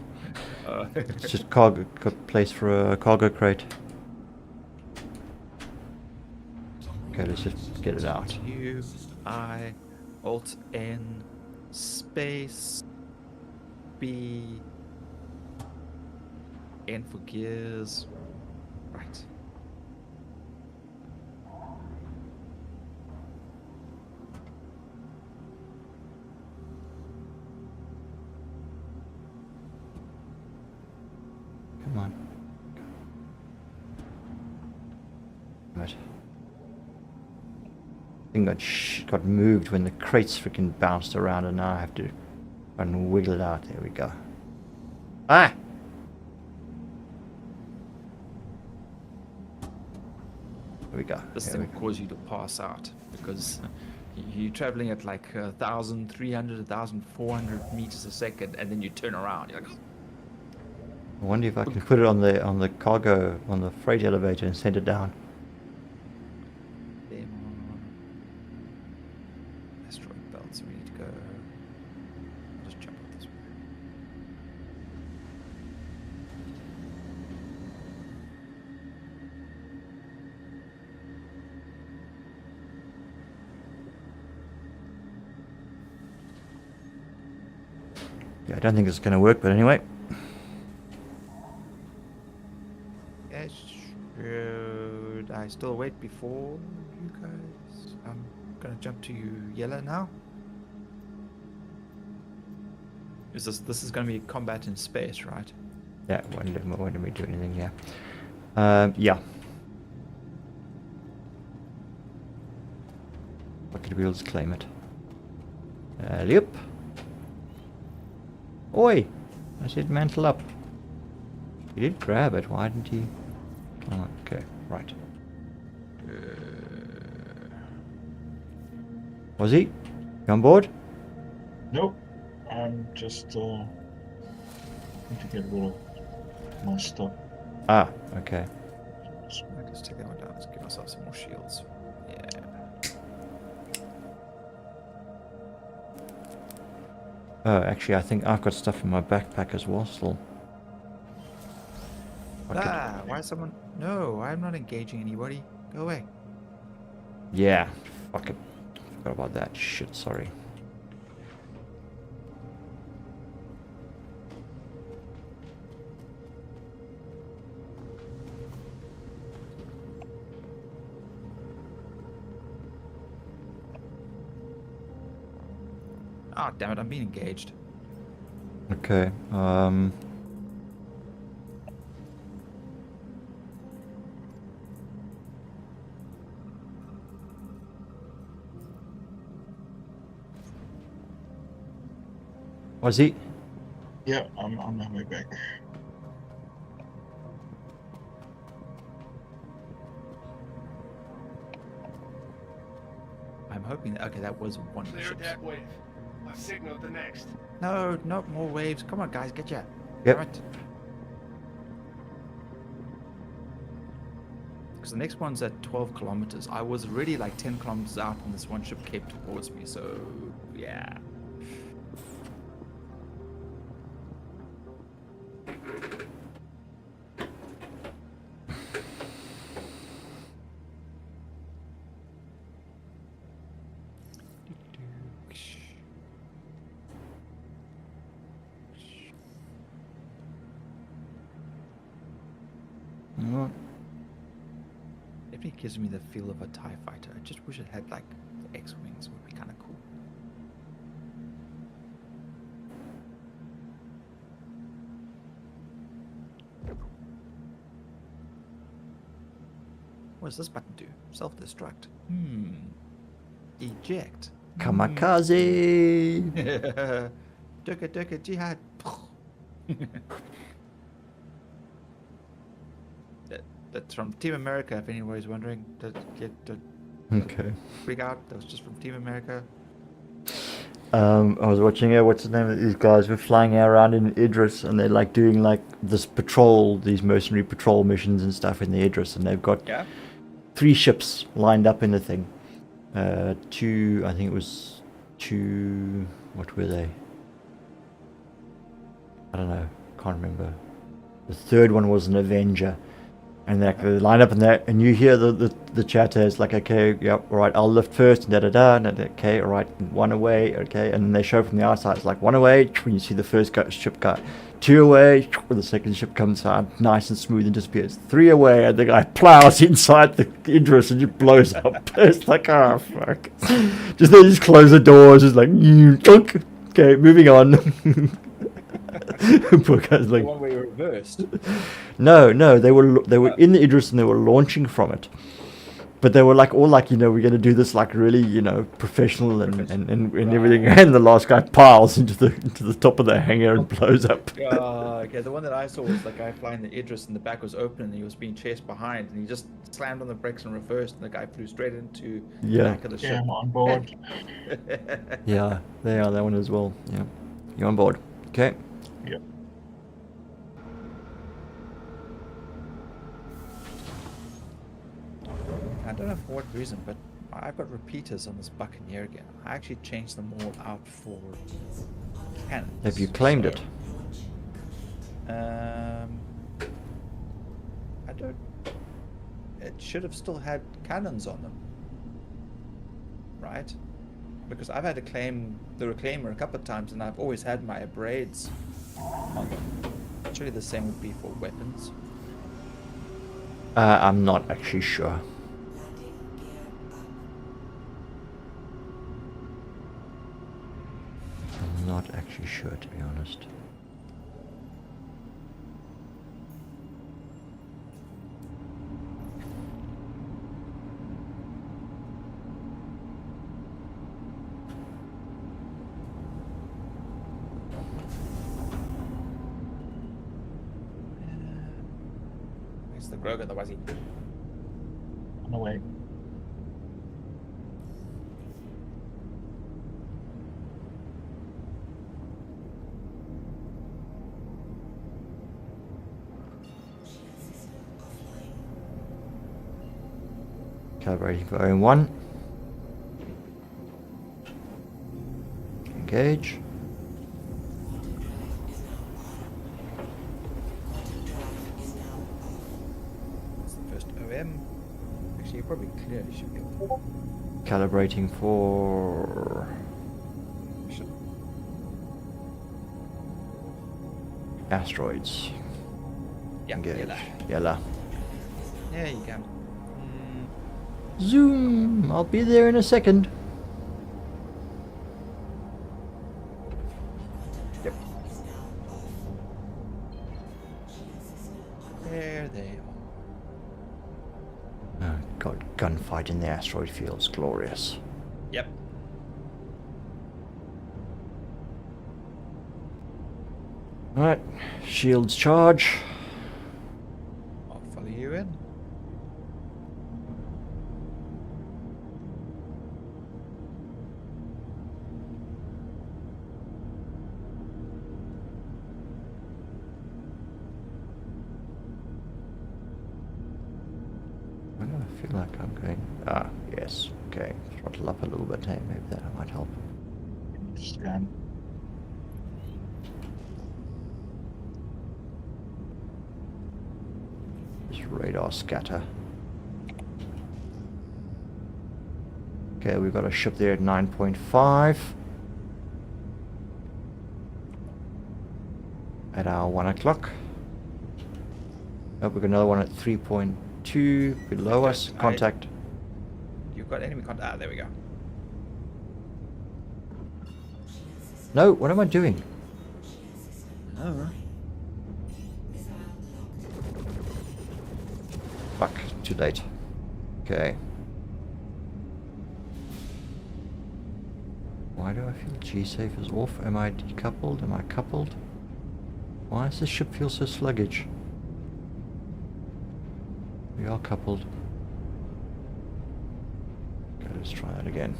It's just cargo place for a cargo crate. Okay, let's just get it out. U, I, Alt N, space, B, N for gears. Right. Come on. Right. Thing got moved when the crates freaking bounced around, and now I have to try and wiggle it out. There we go. Ah! There we go. This There thing we will go. cause you to pass out because you're traveling at like 1,300, 1,400 meters a second, and then you turn around. You're like, I wonder if I can put it on the cargo, on the freight elevator and send it down. asteroid belts. We need to go. I'll just jump out this way. Yeah, I don't think it's going to work, but anyway. Should I still wait before you guys? I'm gonna jump to yellow now. This is gonna be combat in space, right? Yeah, when did we do anything? Yeah. Yeah. Bucket wheels, claim it. Yep. Oi! I said mantle up. He did grab it, why didn't he? Oh, okay, right. Was he? You on board? Nope. I'm just need to get rid of my stuff. Ah, okay. I just take that one down. Let's give myself some more shields. Yeah. Oh, actually, I think I've got stuff in my backpack as well still. Why is someone? No, I'm not engaging anybody. Go away. Yeah, fuck it. Forgot about that shit, sorry. Oh, damn it, I'm being engaged. Okay, was he? Yeah, I'm on my way back. I'm hoping that, okay, that was one of the Clear ships. that wave. I've signaled the next. No, not more waves. Come on, guys, get ya. Yep. Right. Because the next one's at 12 kilometers. I was already like 10 kilometers out when this one ship came towards me, so yeah. Alright. Definitely gives me the feel of a TIE fighter. I just wish it had like the X-Wings, would be kind of cool. What does this button do? Self-destruct. Eject. Kamikaze! Durka durka jihad. That's from Team America, if anybody's wondering. Okay. Freak out. That was just from Team America. I was watching what's the name of these guys were flying around in Idris, and they're like doing like this patrol, these mercenary patrol missions and stuff in the Idris, and they've got 3 ships lined up in the thing. I think it was 2, what were they? I don't know, can't remember. The third one was an Avenger. And they line up in there, and you hear the chatter. It's like, okay, yep, all right, I'll lift first, and da-da-da, and okay, all right, 1 away, okay. And then they show from the outside, it's like 1 away, when you see the first ship guy. 2 away, when the second ship comes out, nice and smooth and disappears. 3 away, and the guy plows inside the Idris and just blows up. It's like, oh, fuck. They just close the doors, just like, okay, moving on. Poor guy's like, The one where you reversed. No, they were in the Idris and they were launching from it, but they were like all like, we're going to do this like really, professional and everything, and the last guy piles into the top of the hangar and blows up. Okay, the one that I saw was the guy flying the Idris and the back was open and he was being chased behind and he just slammed on the brakes and reversed and the guy flew straight into the back of the ship. Yeah, I'm on board. Yeah, they are that one as well. Yeah, you're on board. Okay. Yep. I don't know for what reason, but I've got repeaters on this Buccaneer again. I actually changed them all out for cannons. Have you claimed it? I don't. It should have still had cannons on them, right? Because I've had to claim the Reclaimer a couple of times, and I've always had my Abrades on them. Surely the same would be for weapons. I'm not actually sure. I'm not actually sure, to be honest. Where's the Grogue, the Wazzy? On the way. Calibrating for OM1. Engage. That's the first OM. Actually, you probably clearly should be able Calibrating for to. Should. asteroids. Yeah, Engage. yeah, Yella. yeah, you can. Zoom! I'll be there in a second. Yep. There they are. Oh god, gunfight in the asteroid fields, glorious. Yep. Alright, shields charge. I'll follow you in. Why do I feel like I'm going? Ah, yes. Okay, throttle up a little bit. Hey, maybe that might help. Scan. radar scatter. Okay, we've got a ship there at 9.5. At our 1 o'clock. Oh, we've got another one at 3.2 below us. Contact. You've got enemy contact. Ah, there we go. No, what am I doing? Oh. Fuck, too late. Okay. Why do I feel G-safe is off? Am I decoupled? Am I coupled? Why does this ship feel so sluggish? We are coupled. Okay, let's try that again.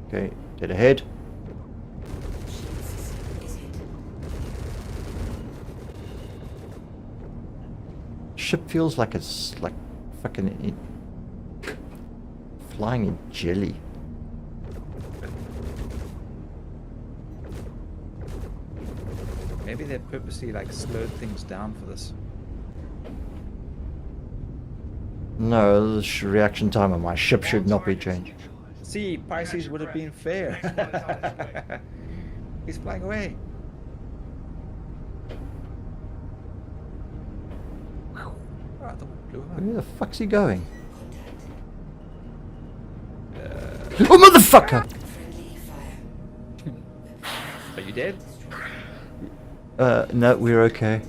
Okay, dead ahead. Ship feels like it's like fucking flying in jelly. Maybe they purposely like slowed things down for this. No, the reaction time on my ship should not be changed. See, Pisces would have been fair. He's flying away. Oh, I thought we blew him Where the fuck's he going? Oh, motherfucker! Are you dead? No, we're okay.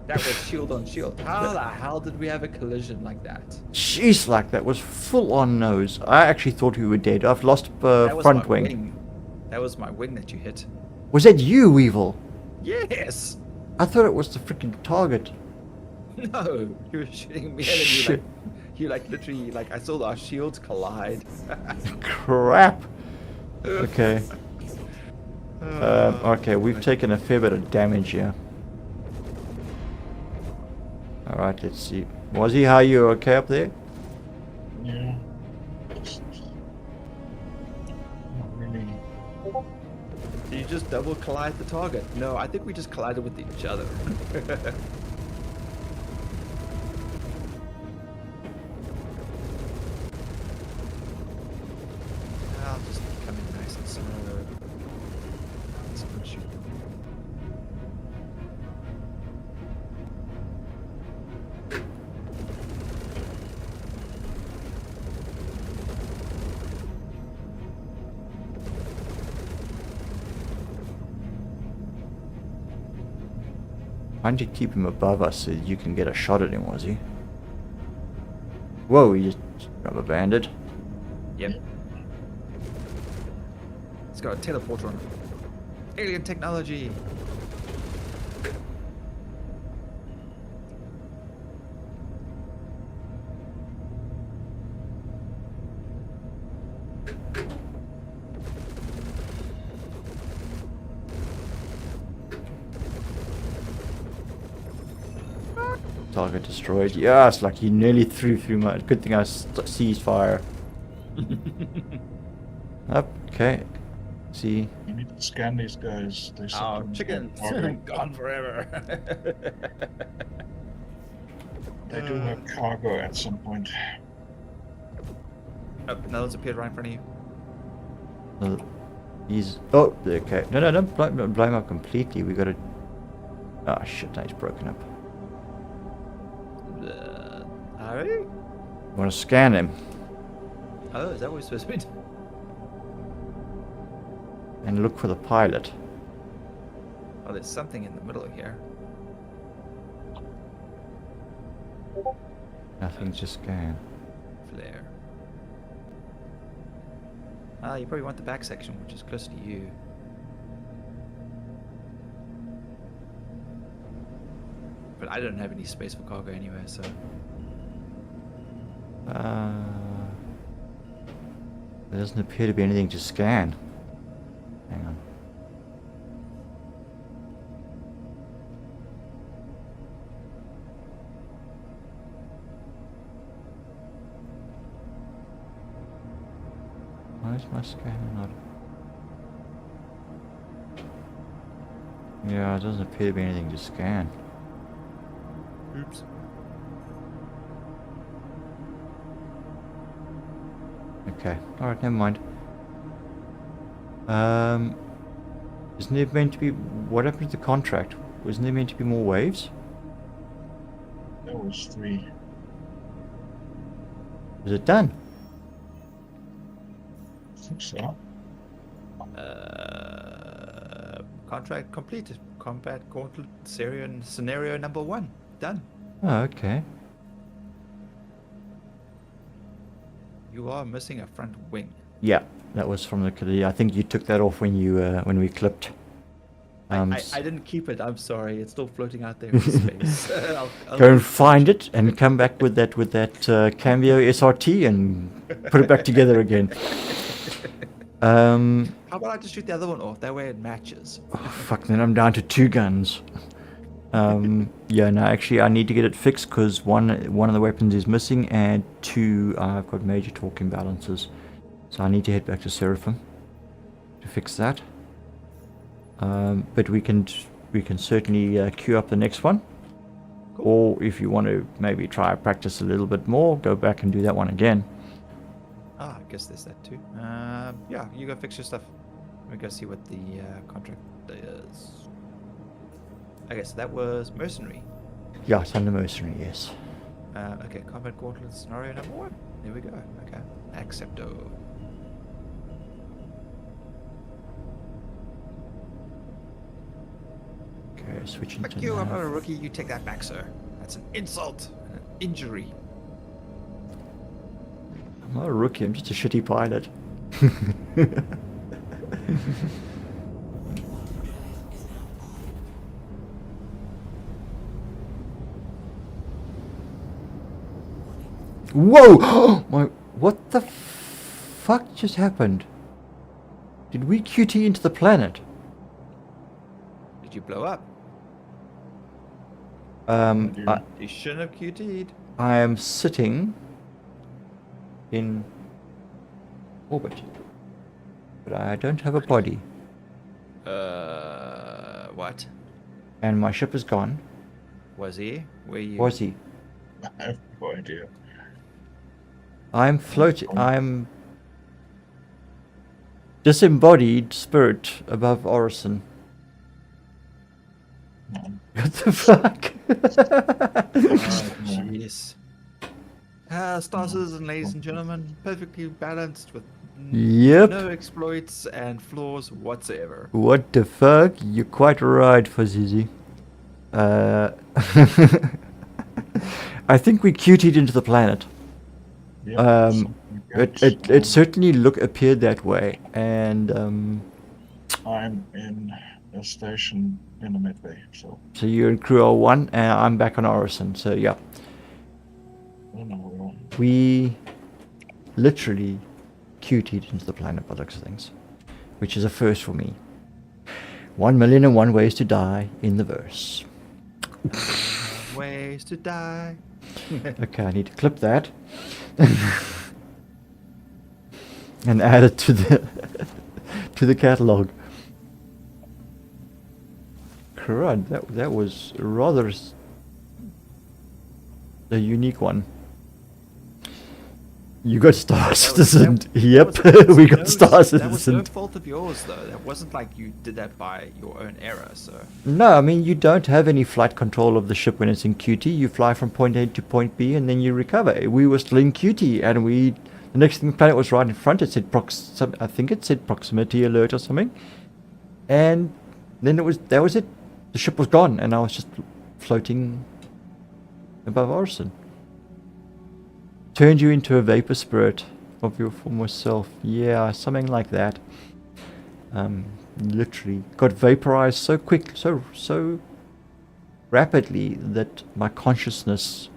That was shield on shield. How the hell did we have a collision like that? Jeez, like that was full on nose. I actually thought we were dead. I've lost That was front my wing. That was my wing that you hit. Was that you, Weevil? Yes. I thought it was the freaking target. No, you were shooting me, and Shit. you like literally like I saw our shields collide. Crap. Okay. Okay, we've taken a fair bit of damage here. Alright, let's see. Wazzy, how you okay up there? Yeah. Just not really. Did you just double collide the target? No, I think we just collided with each other. I'll just come in nice and slow. Someone shoot them. Trying to keep him above us so you can get a shot at him, was he? Whoa, he just rubber banded. Yep. It's got a teleporter on it. Alien technology. Target destroyed. Yes, like he nearly threw through my... Good thing I seized fire. Up, okay. See. You need to scan these guys. They Oh, seem chickens. cargo. Gone forever. They do have cargo at some point. Oh, another one's appeared right in front of you. He's... Oh, okay. No, don't blow him up completely. We gotta... Oh, shit, now he's broken up. Harry? You wanna scan him? Oh, is that what we're supposed to be doing? And look for the pilot. Oh, there's something in the middle here. Nothing to scan. Flare. Ah, you probably want the back section, which is close to you. But I don't have any space for cargo anywhere, so... There doesn't appear to be anything to scan. Hang on. Why is my scanner not... Yeah, it doesn't appear to be anything to scan. Oops. Okay. Alright, never mind. Isn't there meant to be... What happened to the contract? Wasn't there meant to be more waves? There was 3. Was it done? I think so. Contract completed. Combat Gauntlet scenario number 1. Done. Oh, okay. You are missing a front wing. Yeah, that was from the... I think you took that off when you when we clipped. I didn't keep it. I'm sorry. It's still floating out there in space. I'll Go and find it and come back with that Cambio SRT and put it back together again. How about I just shoot the other one off? That way it matches. Oh, fuck, then I'm down to 2 guns. Yeah, no, actually I need to get it fixed because one of the weapons is missing, and 2, I've got major torque imbalances. So I need to head back to Seraphim to fix that. But we can certainly queue up the next one. Cool. Or if you want to maybe try practice a little bit more, go back and do that one again. Ah, I guess there's that too. Yeah, you go fix your stuff. Let me go see what the contract is. Okay, so that was mercenary. Yeah, it's under mercenary, yes. Okay, combat gauntlet scenario number 1. There we go. Okay, accepto. Okay, switching Fuck to you! I'm nav. not a rookie. You take that back, sir. That's an insult, and an injury. I'm not a rookie, I'm just a shitty pilot. Whoa! My, what the fuck just happened? Did we QT into the planet? Did you blow up? You shouldn't have QT'd. I am sitting in orbit, but I don't have a body, What? and my ship is gone. Was he? Were you? Was he? I have no idea. I'm floating. I'm disembodied spirit above Orison. No. What the fuck? Jeez. Star Citizen, ladies and gentlemen, perfectly balanced with Yep. no exploits and flaws whatsoever. What the fuck? You're quite right, Fuzzy. I think we QT'd into the planet. Yeah, something like that. It certainly appeared that way, and I'm in a station in the Midway, so so you're in Crew 01, and I'm back on Orison. So yeah, I don't know. we literally QT'd into the planet by the looks of things, which is a first for me. 1,000,001 ways to die in the verse. Ways to die. Okay, I need to clip that and add it to the catalog. Crud, that was rather a unique one. You got Star Citizen. Yep, we got Star That was no Citizen. fault of yours, though. That wasn't like you did that by your own error, so... No, I mean, you don't have any flight control of the ship when it's in QT. You fly from point A to point B and then you recover. We were still in QT, and the next thing the planet was right in front. It said I think it said proximity alert or something. And then that was it. The ship was gone, and I was just floating above Orison. Turned you into a vapor spirit of your former self. Yeah, something like that. Literally got vaporized so quick, so rapidly that my consciousness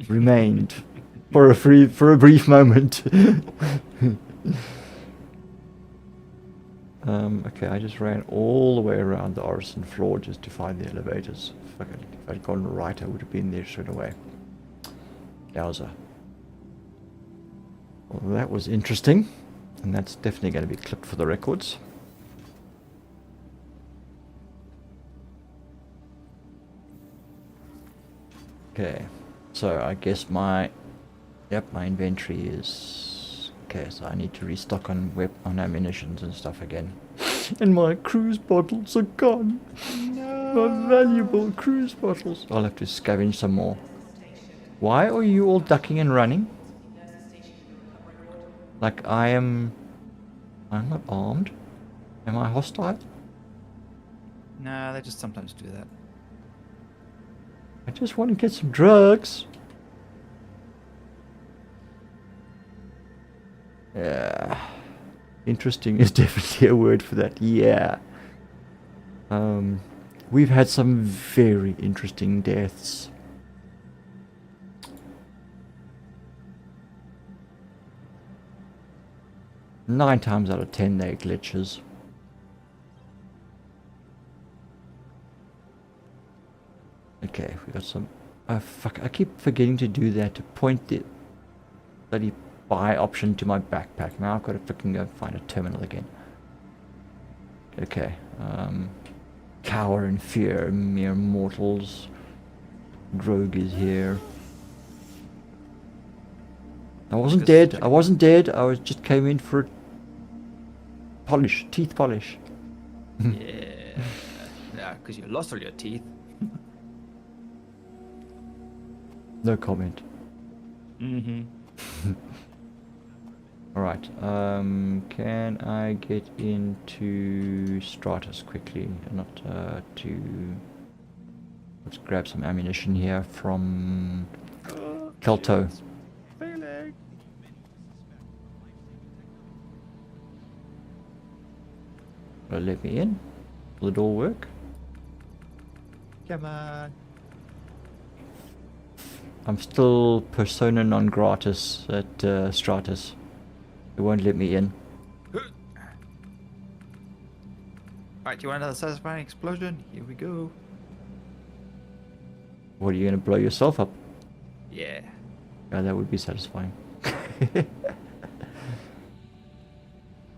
remained for a brief moment. Okay, I just ran all the way around the Orison floor just to find the elevators. If I'd gone right, I would have been there straight away. Yowza. Well, that was interesting, and that's definitely going to be clipped for the records. Okay, so I guess my inventory is okay. So I need to restock on on ammunitions and stuff again. And my cruise bottles are gone. My valuable cruise bottles. I'll have to scavenge some more. Why are you all ducking and running? Like I'm not armed. Am I hostile? Nah, they just sometimes do that. I just want to get some drugs. Yeah. Interesting is definitely a word for that. Yeah. We've had some very interesting deaths. Nine times out of 10 they're glitches. Okay, we got some. Oh fuck! I keep forgetting to do that, to point the bloody buy option to my backpack. Now I've got to fucking go find a terminal again. Okay. Cower in fear, mere mortals. Grogue is here. I wasn't dead. I wasn't dead. I was just came in for a polish, teeth polish. Yeah. Yeah, because you lost all your teeth. No comment. Mm-hmm. Alright, can I get into Stratus quickly? Not to... Let's grab some ammunition here from Kelto. Failing. Will it let me in? Will the door work? Come on. I'm still persona non gratis at Stratus. It won't let me in. Alright, do you want another satisfying explosion? Here we go. What, are you going to blow yourself up? Yeah. Yeah, that would be satisfying.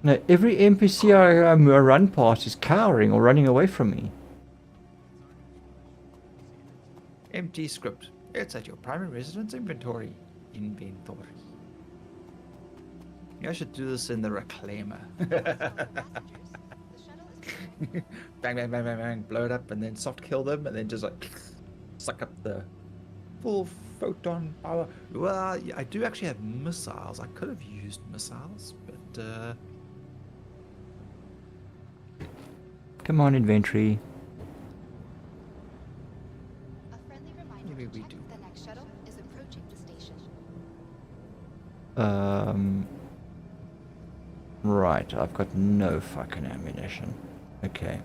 No, every NPC I run past is cowering or running away from me. Empty script. It's at your primary residence inventory. Inventory. Maybe I should do this in the reclaimer. Bang, bang, bang, bang, bang. Blow it up and then soft kill them and then just like suck up the full photon power. Well, I do actually have missiles. I could have used missiles, but Come on, inventory. A friendly reminder Maybe to we check do. the next shuttle is approaching the station. Right, I've got no fucking ammunition. Okay.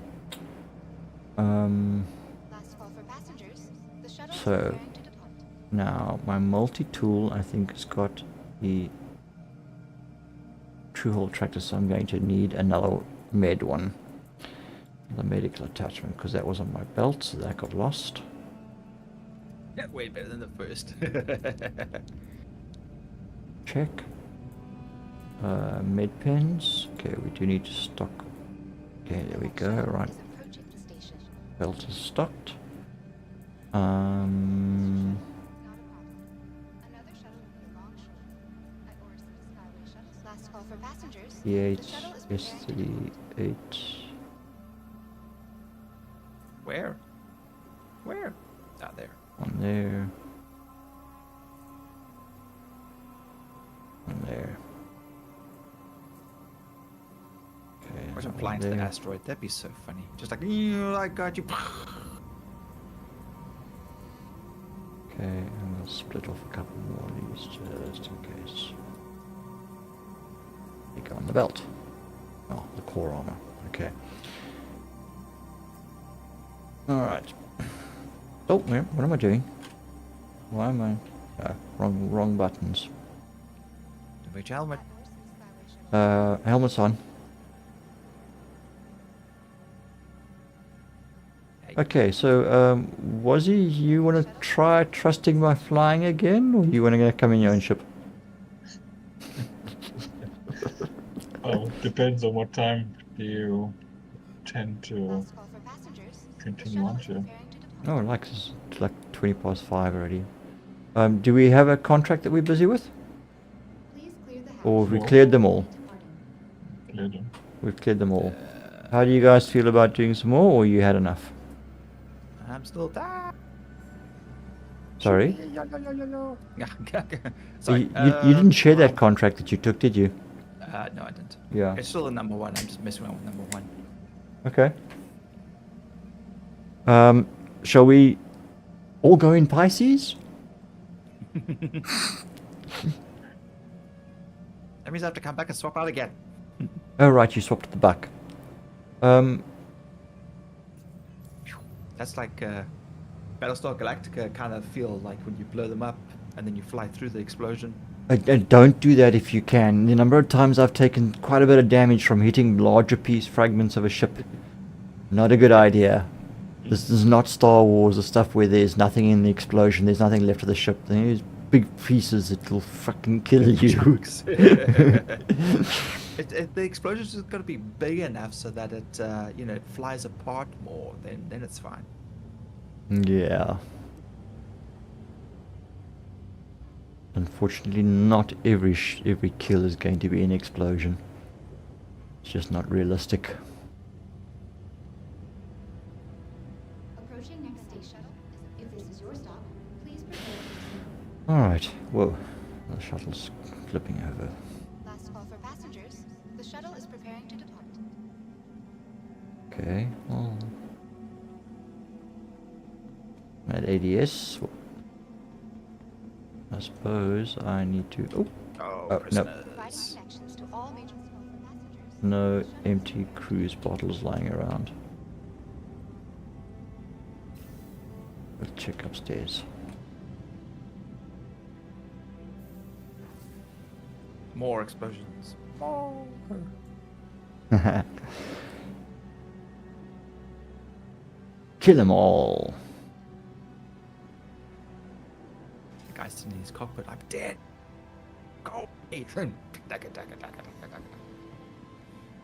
Last call for passengers. The shuttle is So, preparing to depart. now my multi-tool I think has got the true hole tractor, so I'm going to need another med one. The medical attachment, because that was on my belt, so that got lost. yeah, way better than the first. Check. Med pens. Okay, we do need to stock. Okay, there we go. Right, Is approaching the station. belt is stocked. Not a problem. Another shuttle will be along shortly. I ordered some Skyway shuttles. Last call for passengers. The shuttle is preparing to depart. S38. Where? Where? Out there. One there. One there. Okay. Or some one flying to the there. asteroid. That'd be so funny. Just like, I got you. Okay, and we'll split off a couple more of these just in case. They go on the belt. Oh, the core armor. Okay. Alright. Oh, wait, what am I doing? Why am I... wrong buttons. Which helmet? I ordered some Skyway shuttles. Helmet's on. Hey. Okay, so, Wazzy, you want to try trusting my flying again, or you want to come in your own ship? Oh, depends on what time do you tend to Last call for passengers. The continue shuttle on is to. preparing to depart. Oh, it's like 20 past 5 already. Do we have a contract that we're busy with? Please clear the hatch. Or have we No. cleared them all? Cleared them. We've cleared them all. How do you guys feel about doing some more, or you had enough? I'm still there. Sorry? Sorry. You didn't share that contract that you took, did you? No, I didn't. Yeah. It's still a number one. I'm just messing around with number one. Okay. Shall we all go in Pisces? That means I have to come back and swap out again. Oh, right, you swapped the buck. That's like Battlestar Galactica kind of feel like when you blow them up and then you fly through the explosion. Don't do that if you can. The number of times I've taken quite a bit of damage from hitting larger fragments of a ship. Not a good idea. This is not Star Wars, the stuff where there's nothing in the explosion, there's nothing left of the ship. There's big pieces that will fucking kill you. The explosion's just got to be big enough so that it, it flies apart more. Then it's fine. Yeah. Unfortunately, not every kill is going to be an explosion. It's just not realistic. Approaching next station. If this is your stop, please prepare to proceed. Alright, whoa. The shuttle's flipping over. Last call for passengers. The shuttle is preparing to depart. Okay, well. At ADS. I suppose I need to. Oh, no. Prisoners. Providing connections to all major call for passengers. No empty cruise bottles lying around. Let's check upstairs. More explosions. More. Kill them all. The guy's sitting in his cockpit. I'm dead. Go, Ethan.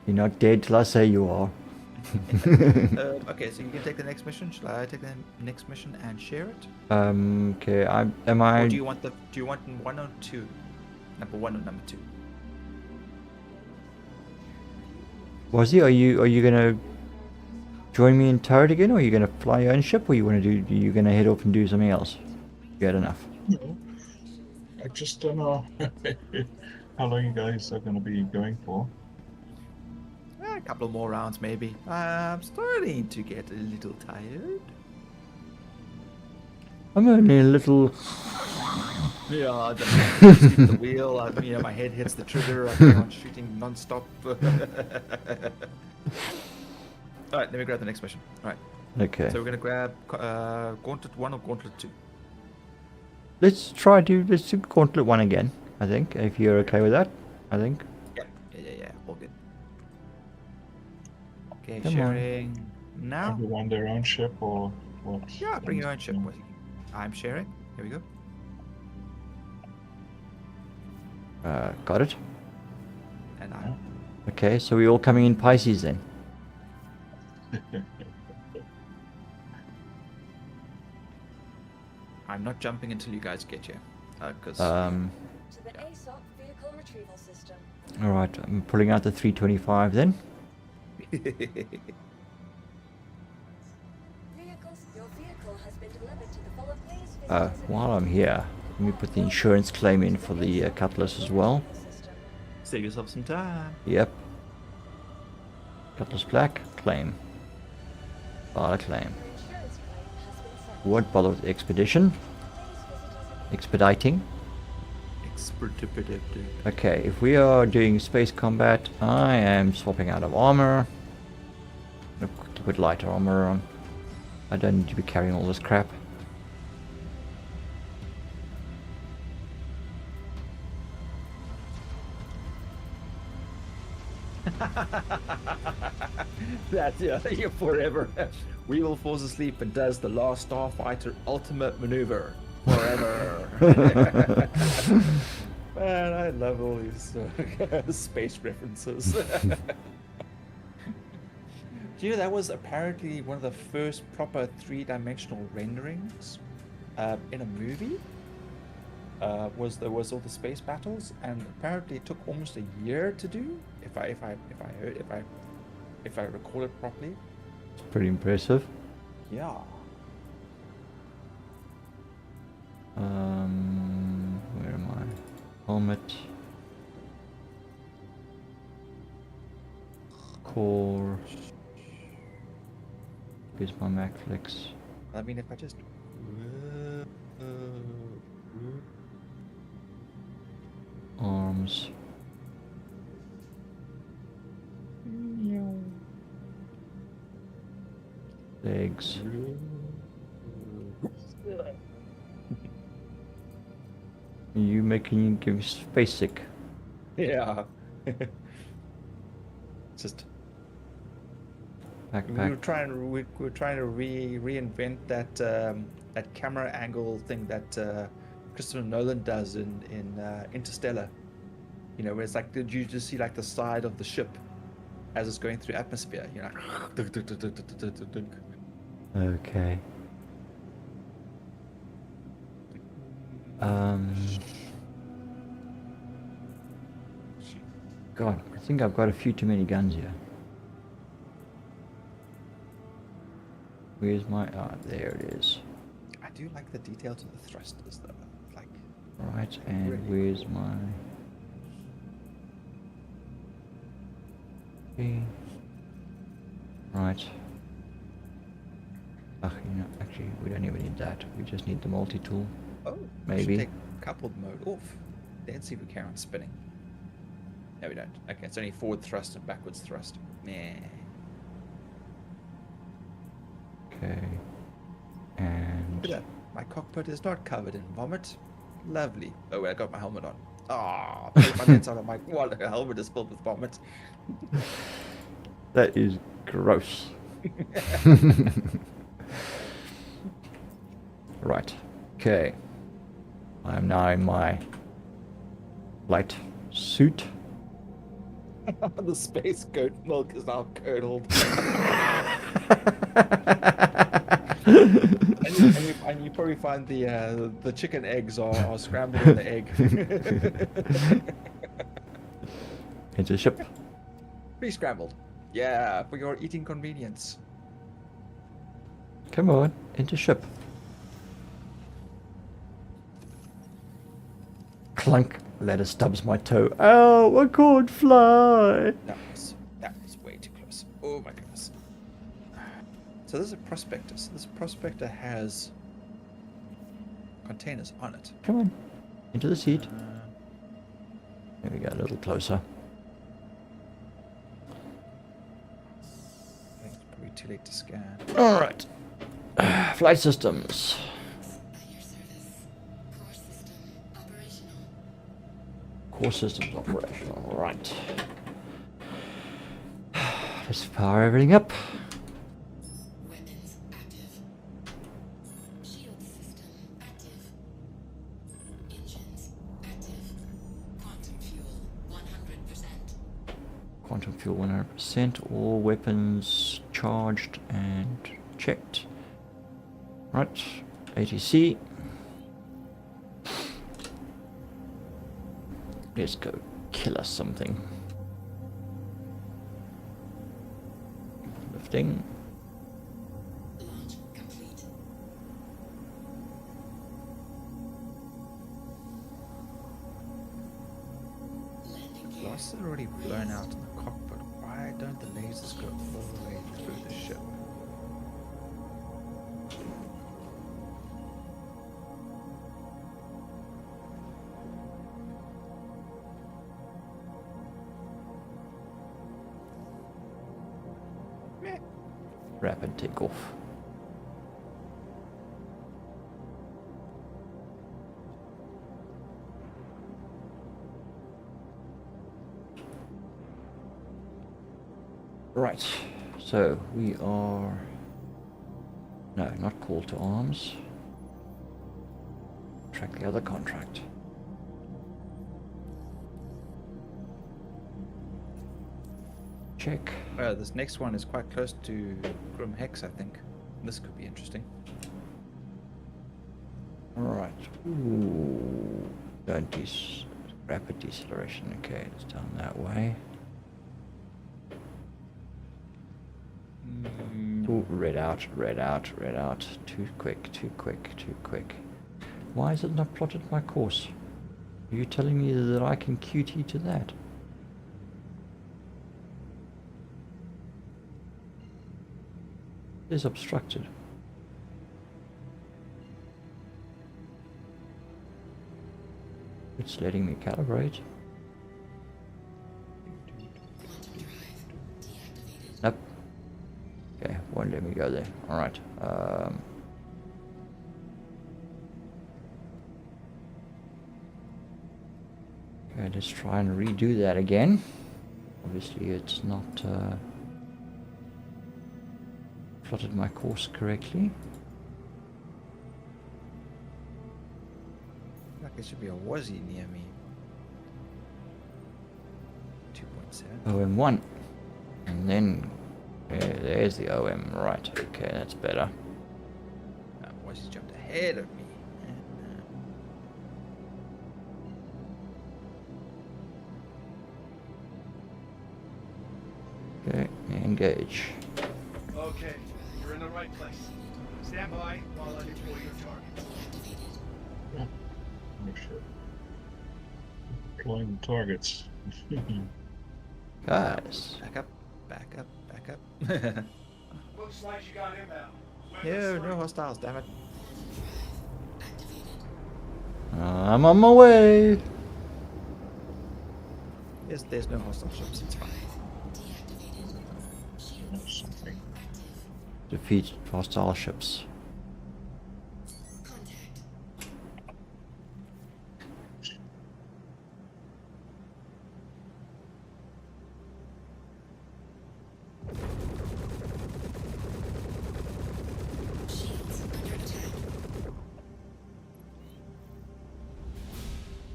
You're not dead till I say you are. Okay, so you can take the next mission. Shall I take the next mission and share it? Okay, am Or I... do you want one or two? Number one or number two? Wazzy, are you gonna join me in turret again, or are you gonna fly your own ship, or you you gonna head off and do something else? You had enough. No. I just don't know how long you guys are going to be going for. A couple of more rounds, maybe. I'm starting to get a little tired. I'm only a little... Yeah, I don't know. Sleep at the wheel. My head hits the trigger. I keep on shooting non-stop. All right, let me grab the next mission. All right. Okay. So we're gonna grab Gauntlet 1 or Gauntlet 2. Let's do Gauntlet 1 again, I think, if you're okay with that, I think. Yeah. All good. Okay, Come on. sharing now. Everyone their own ship or what? Yeah, bring your own ship with you. I'm sharing. Here we go. Got it. And I'm. Okay, so we're all coming in Pisces then. I'm not jumping until you guys get here. Because. To the ASOP vehicle retrieval system. Alright, I'm pulling out the 325 then. Your vehicle has been delivered to the full of please visit While I'm here, let me put the insurance claim in for the Cutlass as well. Save yourself some time. Yep. Cutlass Black, claim. File a claim. Won't bother with expedition. Expediting. Okay, if we are doing space combat, I am swapping out of armor. I'm gonna quickly put lighter armor on. I don't need to be carrying all this crap. That's you're forever. Weevil falls asleep and does the last Starfighter ultimate maneuver. Forever. Man, I love all these space references. Do you know that was apparently one of the first proper three-dimensional renderings in a movie? Was all the space battles, and apparently it took almost a year to do, if I recall it properly. It's pretty impressive. Yeah. Where am I? Helmet. Core. Here's my Macflex. I mean, if I just Arms. Legs. You making you give space sick. yeah. Just Backpack. we were trying to reinvent that that camera angle thing that Christopher Nolan does in Interstellar. You know, where it's like you just see like the side of the ship as it's going through atmosphere. You know. Okay. God, I think I've got a few too many guns here. Where's my... Ah, there it is. I do like the detail to the thrusters though. Like, Right, and really where's my... Okay. Right. Ugh, you know, actually, we don't even need that. We just need the multi-tool. oh, we Maybe. should take coupled mode off. Then see if we carry on spinning. No, we don't. Okay, it's only forward thrust and backwards thrust. Nah. Okay. And... Look at that. My cockpit is not covered in vomit. Lovely. Oh, wait, I got my helmet on. Ah, oh, my lens out of my wallet. The helmet is filled with vomit. That is gross. Right. Okay. I am now in my light suit. The space goat milk is now curdled. and you probably find the chicken eggs are scrambled in the egg. Into the ship. Pre-scrambled. Yeah, for your eating convenience. Come on, into ship. Clunk. Ladder stubs my toe. Ow, I can't fly. That was way too close. Oh my goodness. So this is a prospector. So this prospector has containers on it. Come on. Into the seat. There we go, a little closer. I think it's probably too late to scan. Alright. Flight systems. Core systems operational. Right. Let's power everything up. Weapons active. Shield system active. Engines active. Quantum fuel 100%. Quantum fuel 100%. All weapons charged and checked. Right. ATC. Let's go kill us something. Lifting. Launch complete. Landing gear. Glass is already blown out in the cockpit. Why don't the lasers go all the way through the ship? Meh. Rapid takeoff. Right, so we are... No, not call to arms. Track the other contract. check. This next one is quite close to Grim Hex, I think. This could be interesting. Alright. Ooh. Don't rapid deceleration. Okay, it's down that way. Ooh, red out, red out, red out. Too quick, too quick, too quick. Why is it not plotted my course? Are you telling me that I can QT to that? It is obstructed. It's letting me calibrate. Nope. Okay, won't let me go there. Alright. Okay, let's try and redo that again. Obviously it's not plotted my course correctly. Like there should be a Wazzy near me. 2.7. OM1. And then there's the OM. Right, okay, that's better. Wazzy jumped ahead of me. Okay, engage. Okay, you're in the right place. Stand by while I deploy your target. Oh shit. Deploying the targets. Guys. Back up, back up, back up. Looks like you got inbound. No hostiles, damn it. I'm on my way. There's no hostile ships, it's fine. Something. Defeat hostile ships.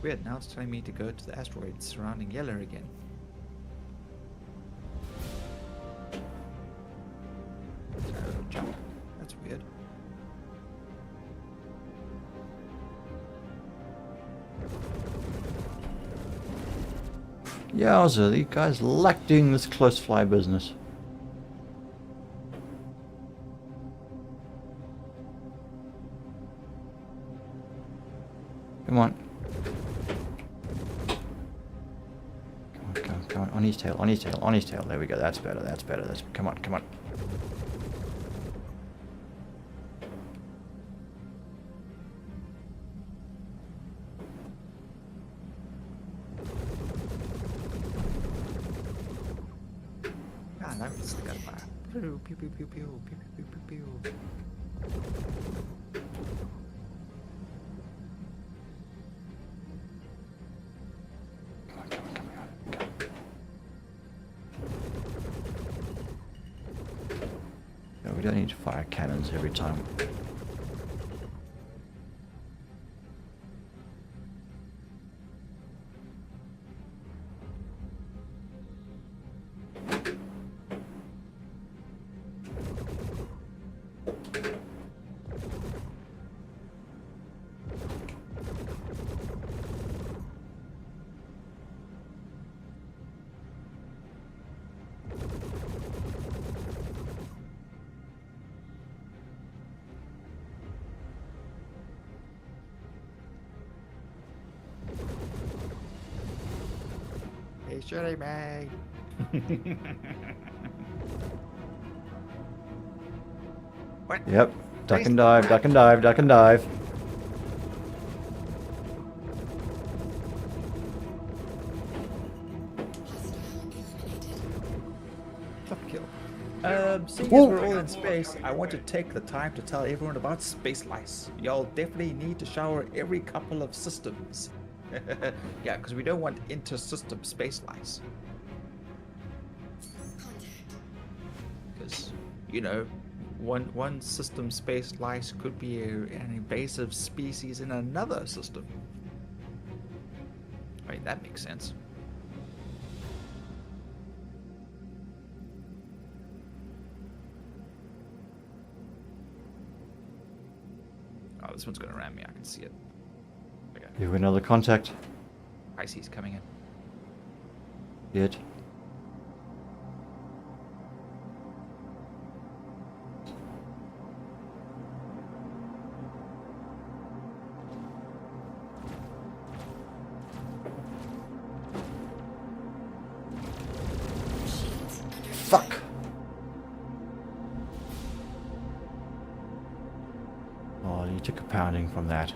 Weird, now it's telling me to go to the asteroids surrounding Yellow again. Jump. That's weird. Yowza, these guys like doing this close fly business. Come on. Come on, on his tail, on his tail, on his tail. There we go, that's better, that's better. Come on, come on. Ah, now it's the gunfire. Pew, pew, pew, pew, pew, pew, pew, pew, pew. No, we don't need to fire cannons every time. Hey, Shirley May. What? Yep, duck and dive, duck and dive, duck and dive. Top kill. Seeing as we're all in space, I want to take the time to tell everyone about space lice. Y'all definitely need to shower every couple of systems. Yeah, because we don't want inter-system space lice. Because, you know, one system space lice could be an invasive species in another system. I mean, that makes sense. this one's gonna ram me. I can see it. Okay. You have another contact. I see he's coming in. Good. Fuck. Oh, you took a pounding from that.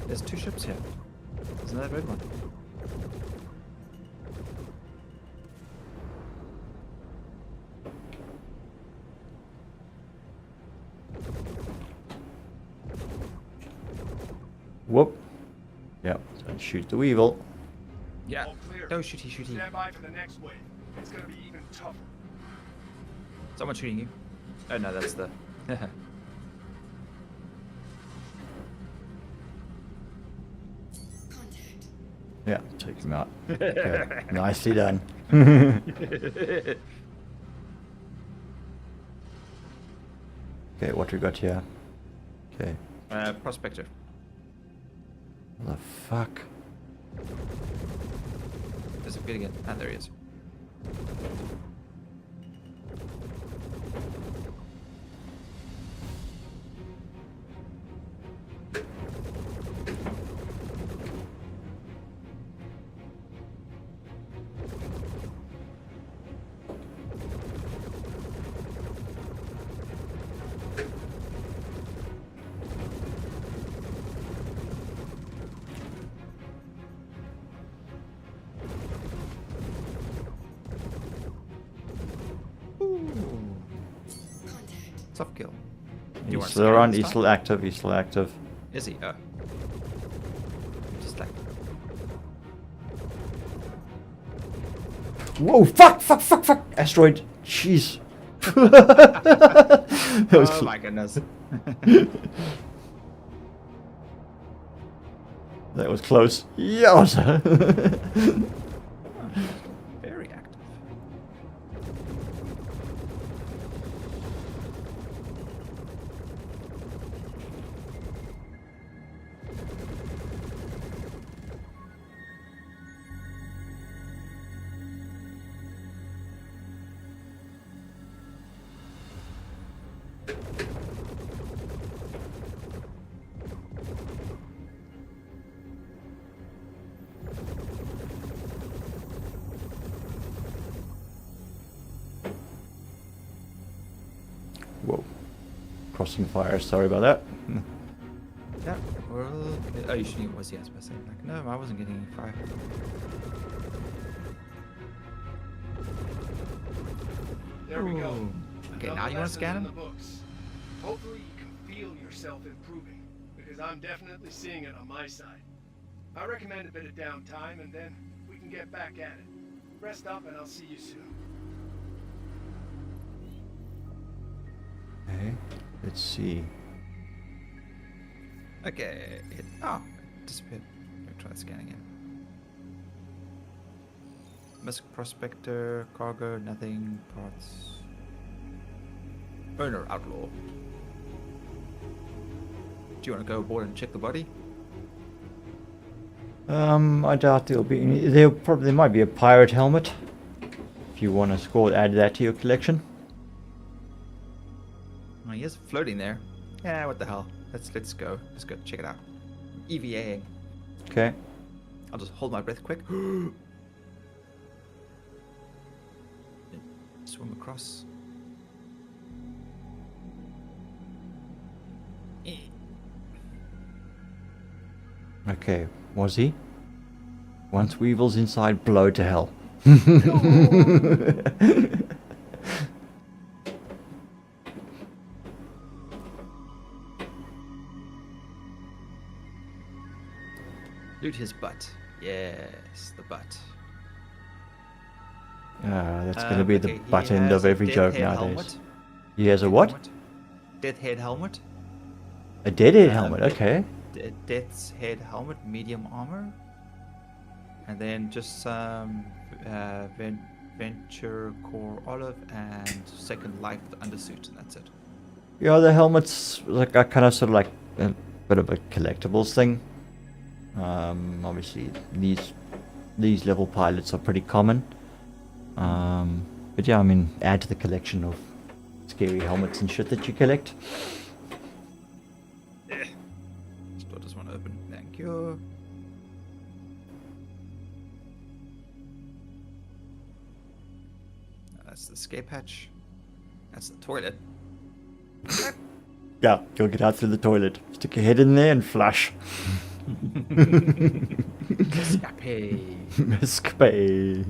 There's 2 ships here. There's another red one. Whoop. Yep, so shoot the weevil. Yeah. All clear. No, shooty. Stand by for the next wave. It's gonna be even tougher. Someone shooting you. Oh no, that's the. Contact. Yeah, take him out. Okay. Nicely done. Okay, what we got here? Okay. Prospector. What the fuck? Disappeared again. Ah, there he is. Contact. Soft kill. He's want still to around, this he's time? still active, he's still active. Is he? Oh. Just like. Whoa, fuck! Asteroid, jeez. That was Oh my goodness. That was close. Yes. Very active. Whoa. Crossing fire, sorry about that. Yeah. Well, oh, you shooting? Was yes, but like no, I wasn't getting any fire. There we go. Ooh. Okay, Another now you want to lesson scan in him? the books. Hopefully you can feel yourself improving, because I'm definitely seeing it on my side. I recommend a bit of downtime, and then we can get back at it. Rest up, and I'll see you soon. Okay, let's see. Okay. Oh, it disappeared. Let me try scanning again. Musk prospector, cargo, nothing, parts. Owner outlaw. Do you want to go aboard and check the body? I doubt there'll be any. There might be a pirate helmet. If you want to add that to your collection. Oh, he is floating there. Yeah, what the hell? Let's go. Let's go check it out. EVAing. Okay. I'll just hold my breath quick. Swim across. Okay, was he? Once Weevil's inside, blow to hell. Loot his butt. Yes, the butt. That's going to be the Okay, he butt end has of a every death joke head nowadays. helmet. He has a what? Helmet. Death head helmet. A deadhead helmet, okay. Death's head helmet, medium armor. And then just some Venture Core Olive and Second Life undersuit, and that's it. Yeah, the helmets like are kind of sort of like a bit of a collectibles thing. Obviously these level pilots are pretty common. But yeah, I mean, add to the collection of scary helmets and shit that you collect. Still just want to open. Thank you. That's the escape hatch. That's the toilet. Yeah, you'll get out through the toilet, stick your head in there and flush. Escape. Escape.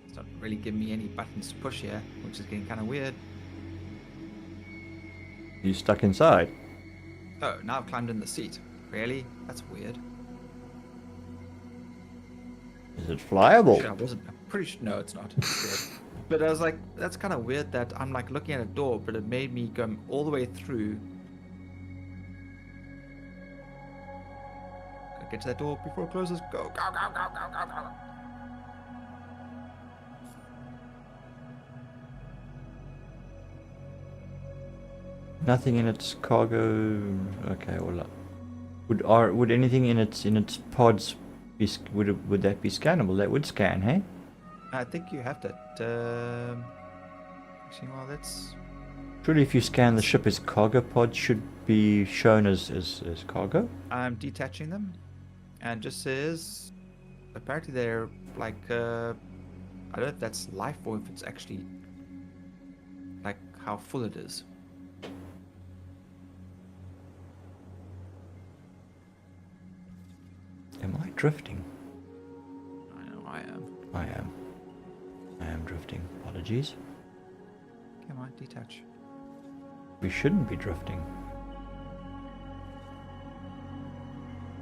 It's not really giving me any buttons to push here, which is getting kind of weird. You stuck inside? Oh, now I've climbed in the seat. Really? That's weird. Is it flyable? Sure, I wasn't. I'm pretty sure. No, it's not. It's weird. But I was like, that's kind of weird that I'm like looking at a door, but it made me go all the way through. Gotta get to that door before it closes. Go, go, go, go, go, go, go. Nothing in its cargo. Okay, well, would anything in its pods be would that be scannable? That would scan, hey? I think you have that. Actually, well, that's. Surely, if you scan the ship as cargo pods, should be shown as cargo. I'm detaching them, and just says. Apparently, they're like. I don't know if that's life or if it's actually. Like how full it is. Am I drifting? I know I am. I am drifting. Apologies. Come on, detach. We shouldn't be drifting.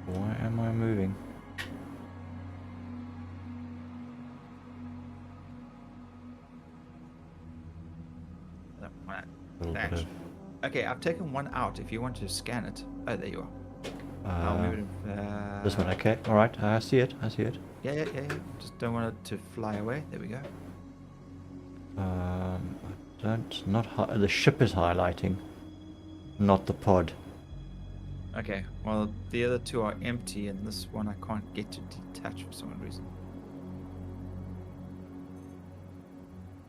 Why am I moving? Detach. Okay, I've taken one out. If you want to scan it. Oh, there you are. I'll move it. This one, okay. Alright, I see it. Yeah. Just don't want it to fly away. There we go. The ship is highlighting, not the pod. Okay, well, the other two are empty, and this one I can't get to detach for some reason.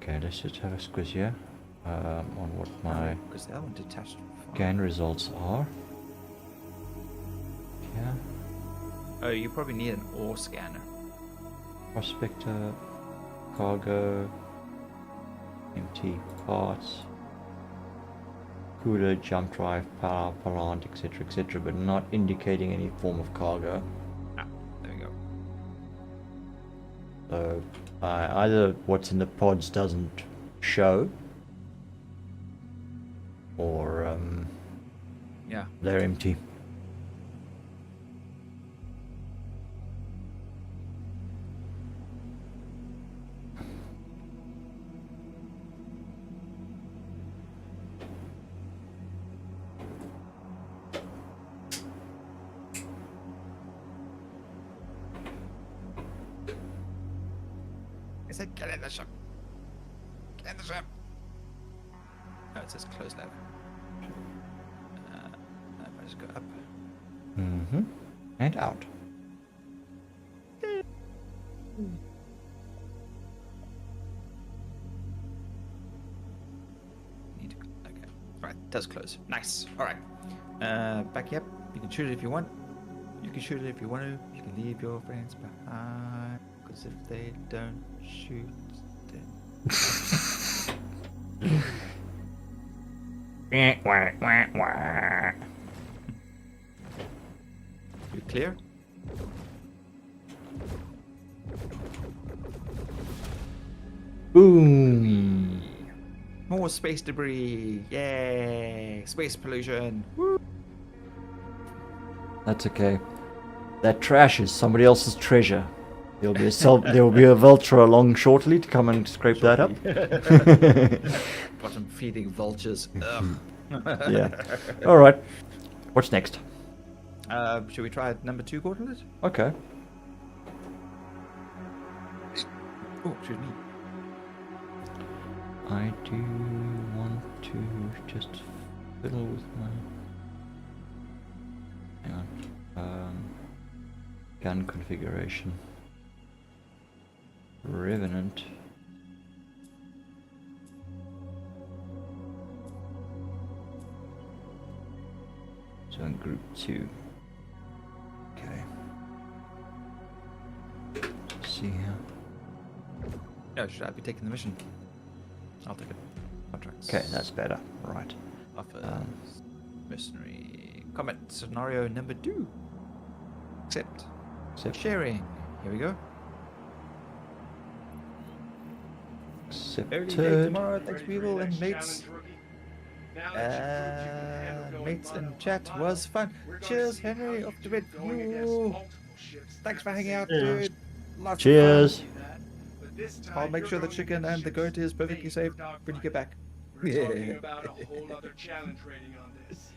Okay, let's just have a squiz here on what my Because the other one detached. scan results are. Yeah. Oh, you probably need an ore scanner. Prospector, cargo, empty parts, cooler, jump drive, power plant, etc., but not indicating any form of cargo. Ah, there we go. So either what's in the pods doesn't show, or Yeah. they're empty. It said get in the ship. Get in the ship. Oh, it says close lever. If I just go up. Mm-hmm. And out. Need to. Okay. Right, it does close. Nice. All right. Back up. You can shoot it if you want. You can shoot it if you want to. You can leave your friends behind. Because if they don't shoot, then. You clear? Boom. More space debris. Yay! Space pollution. Woo. That's okay. That trash is somebody else's treasure. There will be a vulture along shortly to come and scrape that up. Bottom feeding vultures. Ugh. Yeah. All right. What's next? Should we try number 2 coordinate? Okay. Oh, excuse me. I do want to just fiddle with my. Hang on. Gun configuration. Revenant. So in group 2. Okay. Let's see here. No, should I be taking the mission? I'll take it. Contracts. Okay, that's better. Right. Offers. Mercenary. Combat scenario number 2. Accept. Sharing. Here we go. Early day Accepted. tomorrow. Thanks, Ready for people your and next mates. challenge, rookie? Now that you've proved you can handle going Mates in mano a chat mano, was fun. we're gonna Cheers, see how Henry. you Off to do bed. going against Yoo. multiple ships Thanks for at the hanging same out, Yeah. dude. Lots of Cheers. fun. But this time I'll make you're sure the going chicken against and the ships goat is perfectly made safe for when you dogfighting. get back. We're talking about a whole other challenge rating on this.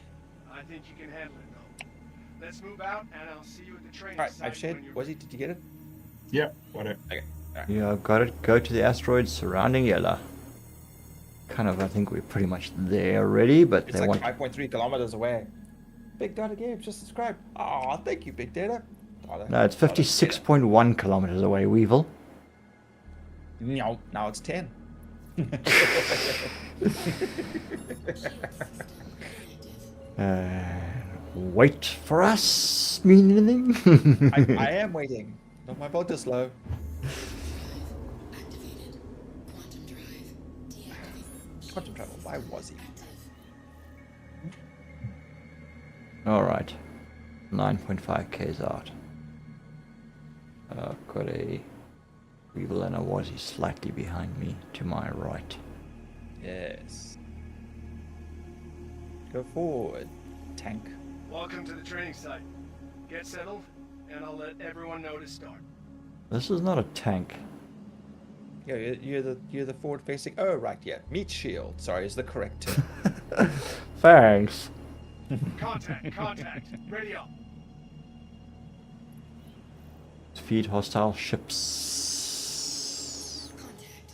I think you can handle it though. Let's move out and I'll see you at the training Alright, site I've shared. when you're Was he? Did you get it? Yeah, whatever. Yeah, I've got it. Go to the asteroids surrounding Yella. Kind of, I think we're pretty much there already, but It's they like want. 5.3 kilometers away. Big Data Games just subscribed. Oh, thank you, Big Data. No, it's 56.1 kilometers away, Weevil. No, now it's 10. Wait for us mean anything? I am waiting. Not my boat is slow. Activated. Quantum drive. Deactivated. Quantum travel. Why was he? Alright. 9.5 K's out. Got a Weevil and a Wazzy slightly behind me to my right. Yes. Go forward, tank. welcome to the training site. Get settled and I'll let everyone know to start. This is not a tank. Yeah, you're the forward facing. Oh right, yeah. Meat shield. Sorry, is the correct term. Thanks. Contact, ready up. Feed hostile ships. Contact.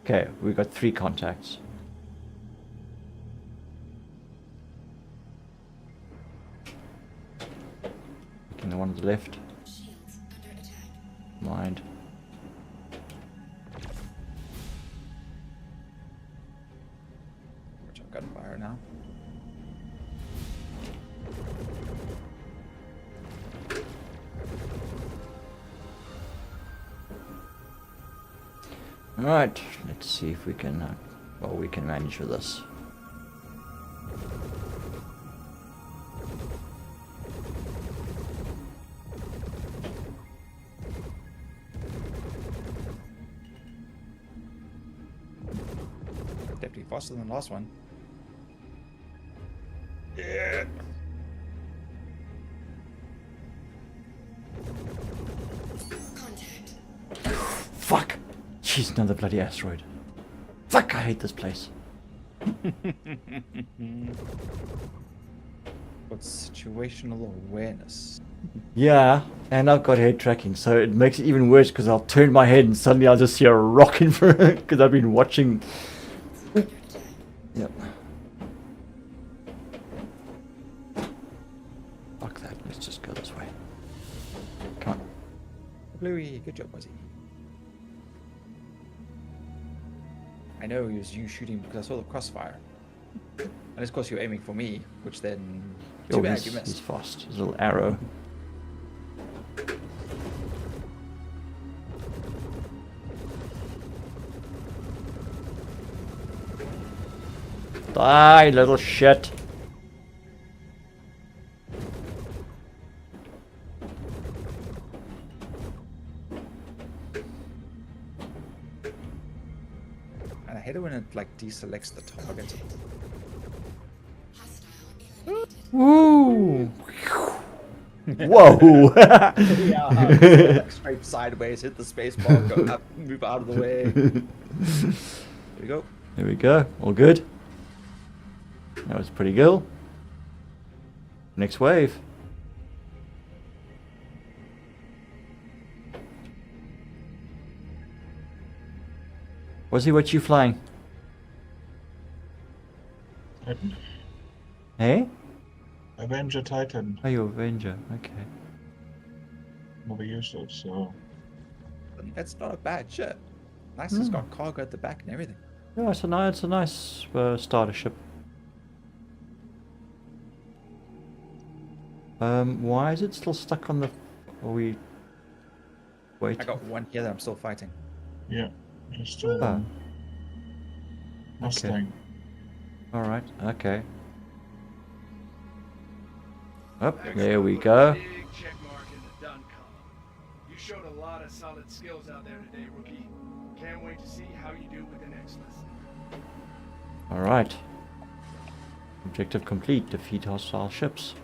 Okay, we got 3 contacts. Looking the one on the left. Shields under attack. Mind. Which I've got fire now. Alright, let's see if we can, we can manage with this. Definitely faster than the last one. Contact. Fuck! Jeez, another bloody asteroid. Fuck, I hate this place. Got situational awareness. Yeah, and I've got head tracking, so it makes it even worse because I'll turn my head and suddenly I'll just see a rock in front of it because I've been watching. Under attack. Yep. Fuck that, let's just go this way. Come on. Bluey, good job, Wazzy. I know it was you shooting because I saw the crossfire. And of course you're aiming for me, which then... Too bad you He's missed. fast. His little arrow. Die, little shit. And I hate it when it like deselects the target. Hostile eliminated. Woo! Whoa! Yeah, just go, like, straight sideways, hit the space bar, go up, move out of the way. There we go. There we go. All good. That was pretty good. Next wave. Was he what you flying? Titan. Hey? Avenger Titan. Oh, you're Avenger. Okay. Never used it, so That's not a bad ship. Nice, it's got cargo at the back and everything. Yeah, it's a nice starter ship. Why is it still stuck on the... Are we... Wait. I got one here that I'm still fighting. yeah. Just Ah. Mustang. Alright, okay. Up, there we go. Big check mark in the done column. You showed a lot of solid skills out there today, rookie. Can't wait to see how you do with the next lesson. Alright. Objective complete. Defeat hostile ships.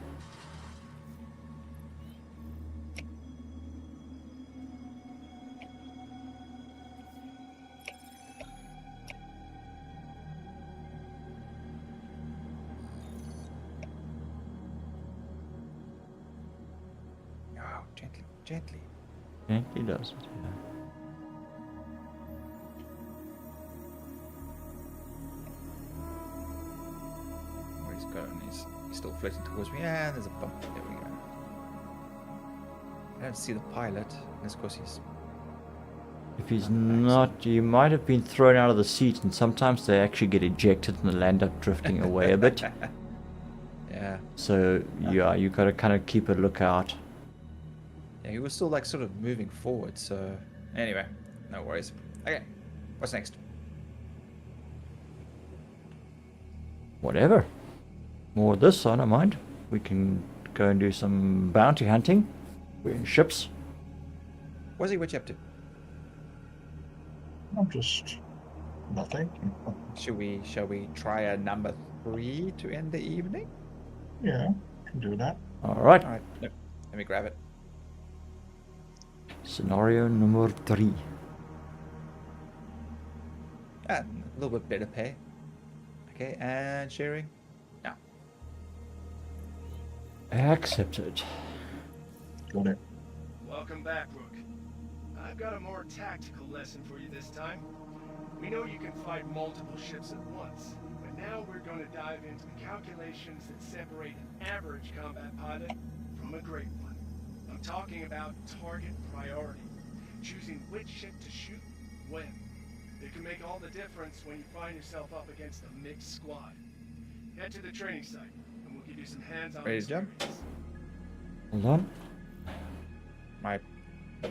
Oh, gently, gently. Gently does it, yeah. Where he's going, he's still floating towards me. Yeah, there's a bump. There we go. I don't see the pilot. And of course he's... If he's not, you might have been thrown out of the seat, and sometimes they actually get ejected and they end up drifting away a bit. Yeah. So, yeah, you gotta kind of keep a lookout. Yeah, he was still like sort of moving forward, so... Anyway, no worries. Okay, what's next? Whatever. More of this, I don't mind. We can go and do some bounty hunting. We're in ships. What's he, what you up to? I'm just nothing. Shall we try a number 3 to end the evening? Yeah, can do that. Alright. Alright, no, let me grab it. Scenario number 3. Ah, a little bit better pay. Okay, and sharing? No. Accepted. Got it. Welcome back, Rook. I've got a more tactical lesson for you this time. We know you can fight multiple ships at once, but now we're going to dive into the calculations that separate an average combat pilot from a great one. I'm talking about target priority, choosing which ship to shoot when. It can make all the difference when you find yourself up against a mixed squad. Head to the training site, and we'll give you some hands-on Ready to jump? experience. Hold on. My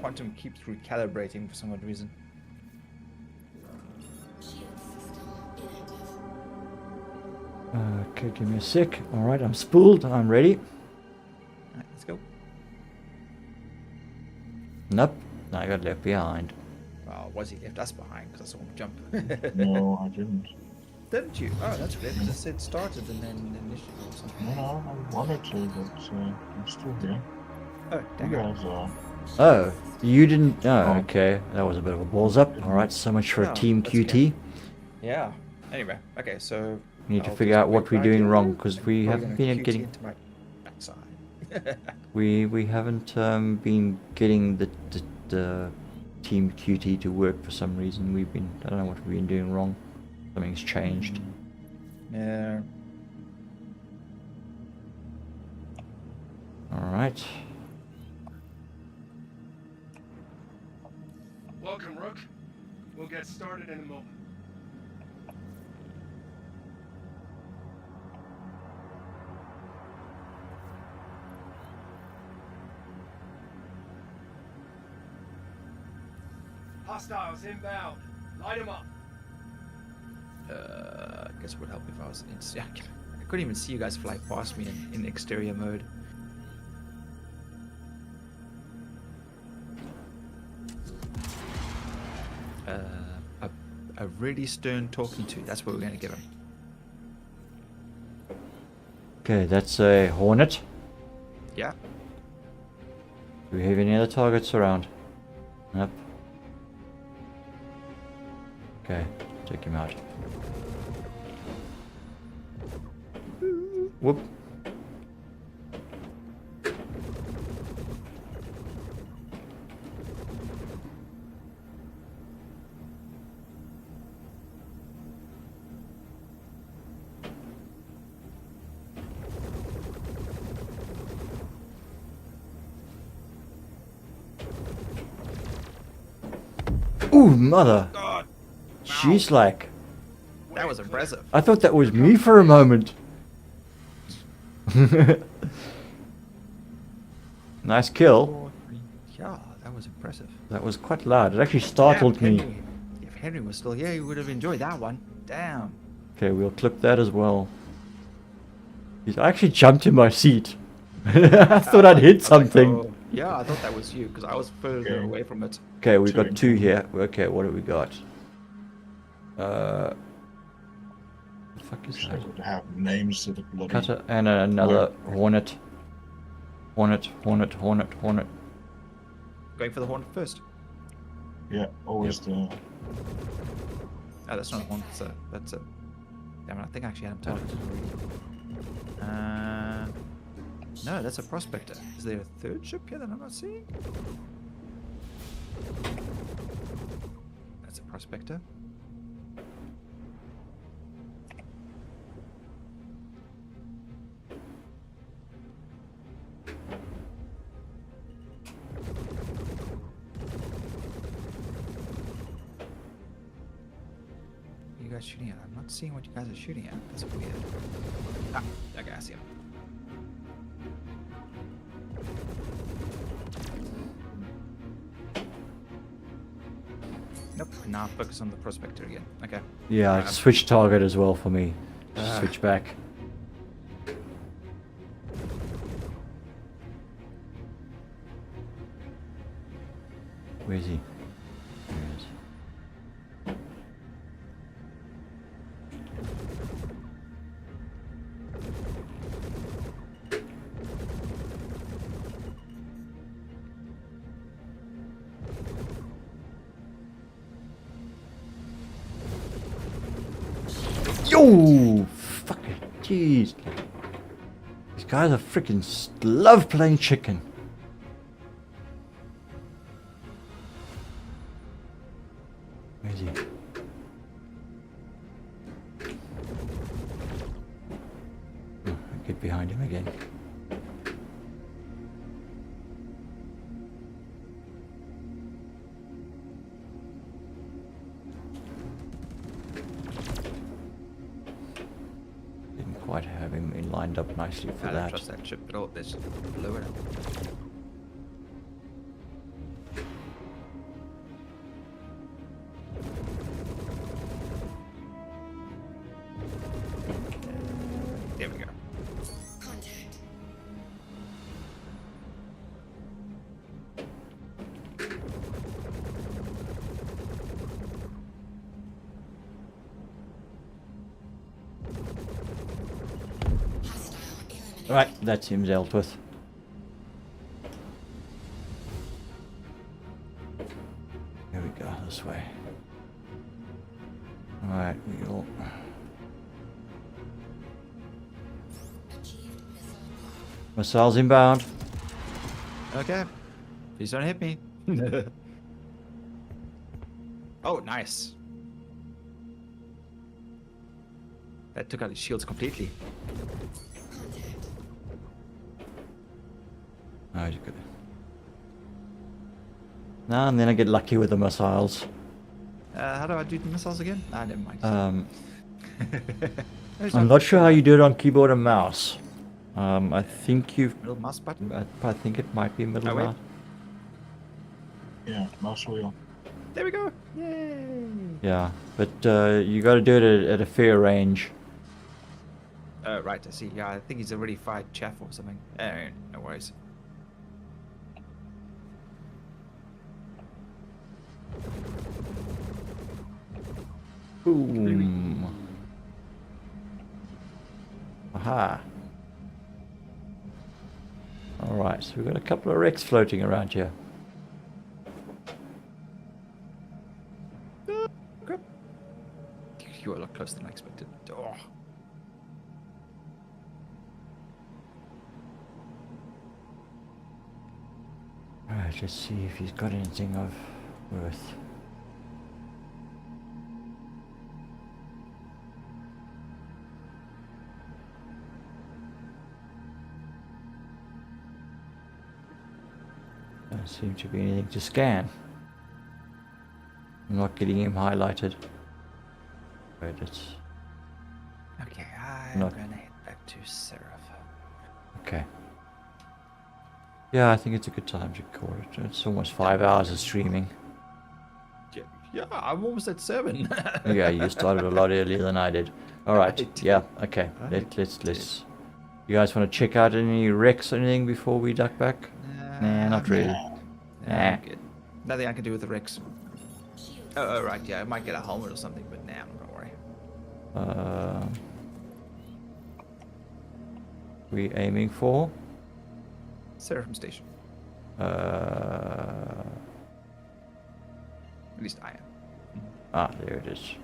quantum keeps recalibrating for some odd reason. Shield system inactive. Okay, give me a sec. Alright, I'm spooled. I'm ready. Alright, let's go. Nope. I got left behind. Oh, was he left us behind because I saw him jump? No, I didn't. Didn't you? Oh, that's weird. Because it said started and then initiated or something. No, I wanted to, but I'm still here. Oh, You dang it. guys are. Oh, you didn't... Oh, Oh. okay. That was a bit of a balls up. Alright, so much for Oh, Team that's QT. okay. Yeah. Anyway, okay, so... We need to I'll figure just out what wait we're right doing here. wrong, because we Probably haven't gonna been QT getting... into my backside. We haven't been getting the Team QT to work for some reason. We've been... I don't know what we've been doing wrong. Something's changed. Yeah. Alright. Welcome, Rook. We'll get started in a moment. Hostiles inbound. Light them up. I guess it would help if I was in... I couldn't even see you guys fly past me in exterior mode. A really stern talking to. That's what we're going to give him. Okay, that's a Hornet. Yeah. Do we have any other targets around? Nope. Okay, check him out. Whoop. Ooh, mother! God, She's like... that was impressive. I thought that was me for a moment. Nice kill. Yeah, that was impressive. That was quite loud. It actually startled Damn, me. Henry. If Henry was still here, he would have enjoyed that one. Damn. Okay, we'll clip that as well. I actually jumped in my seat. I thought I'd hit something. Oh, yeah, I thought that was you because I was further Okay. away from it. Okay, we've got two here. Okay, what do we got? The fuck is Wish I that? could have names to the bloody. Cutter and another hornet. Hornet. Going for the horn first. Yeah, always the. Oh, that's not a horn. That's a. Damn it, I think I actually had him targeted already. No, that's a prospector. Is there a third ship here that I'm not seeing? That's a prospector. What are you guys shooting at? I'm not seeing what you guys are shooting at. That's weird. Ah, okay, I see him. Nope. Now focus on the prospector again. Okay. Yeah, switch target as well for me. Just switch back. Where is he? There he is. Yo! Fucking jeez. These guys are freaking love playing chicken. Where is he? Oh, I get behind him again. Didn't quite have him lined up nicely for I don't that. trust that ship at all. Let's blow it up. There we go. Contact. Hostile eliminated. Right, that's him dealt with. Here we go, this way. Alright, we all... Achieved missile block. Missiles inbound. Okay. Please don't hit me. Oh, nice. That took out his shields completely. Contact. Oh, he's good. Now and then I get lucky with the missiles. How do I do the missiles again? Ah, never mind. I'm not sure how you do it on keyboard and mouse. I think you've... Middle mouse button. I think it might be middle Oh, wait. mouse. Yeah, mouse wheel. There we go. Yay. Yeah, but you got to do it at a fair range. Right, I see. Yeah, I think he's already fired chaff or something. No worries. Boom. Aha. All Alright, so we've got a couple of wrecks floating around here. Crap. You are a lot closer than I expected. Oh. Alright, let's see if he's got anything of worth. Don't seem to be anything to scan. I'm not getting him highlighted. Right, it's Okay, I'm Not- gonna head back to Seraph. okay. Yeah, I think it's a good time to call it. It's almost 5 hours of streaming. Yeah, I'm almost at 7. Yeah, you started a lot earlier than I did. All right. I did. Yeah. Okay. Let's. You guys want to check out any wrecks or anything before we duck back? Nah, not really. Nah. I'm good. Nothing I can do with the Rex. Oh, right, yeah, I might get a helmet or something, but nah, I'm not gonna worry. We aiming for? Seraphim Station. Uh. At least I am. Ah, there it is.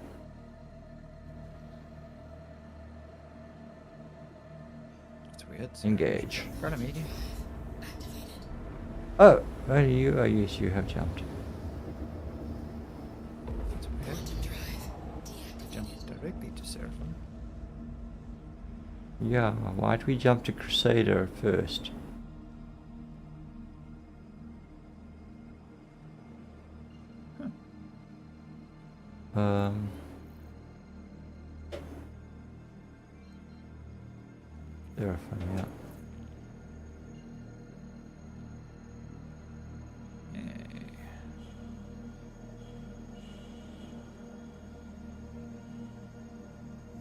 It's weird. Engage. In front of me. Oh, where are you? Oh, yes, you have jumped. It's weird. Jump directly to Seraphim. Yeah, why'd we jump to Crusader first? Seraphim, yeah.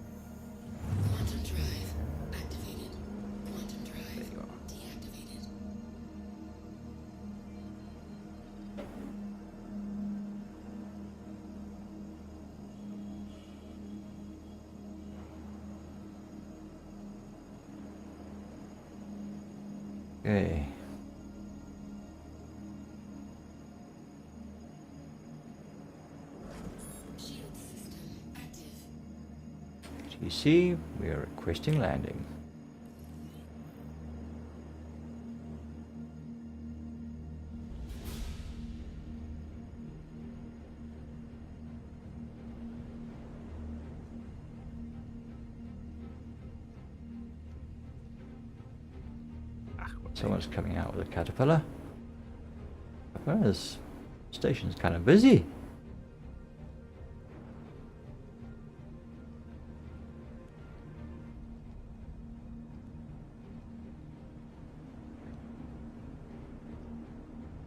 Quantum drive activated. Quantum drive There you are. deactivated. Okay. Shield system active. TC, we are requesting landing. Someone's coming out with a caterpillar. Well, this station's kind of busy.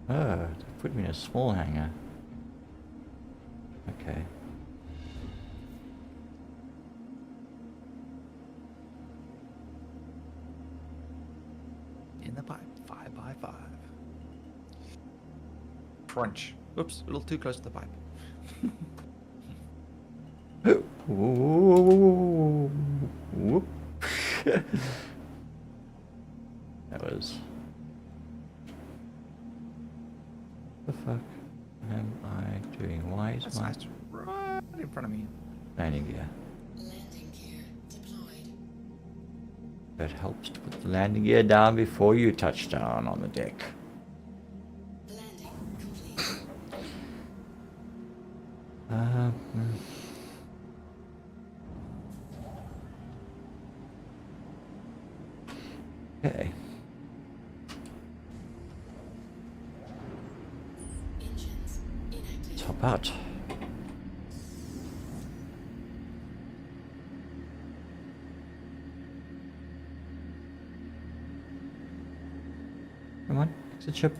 Oh, they put me in a small hangar. Okay. In the pipe. 5x5. Crunch. Oops, a little too close to the pipe. Ooh, whoop. That was. The fuck am I doing? Why is That's my nice. Right in front of me. landing gear? Landing gear deployed. That helps to put the landing gear down before you touch down on the deck. Landing complete. Okay. Engines inactive. Top out. Come on, exit ship.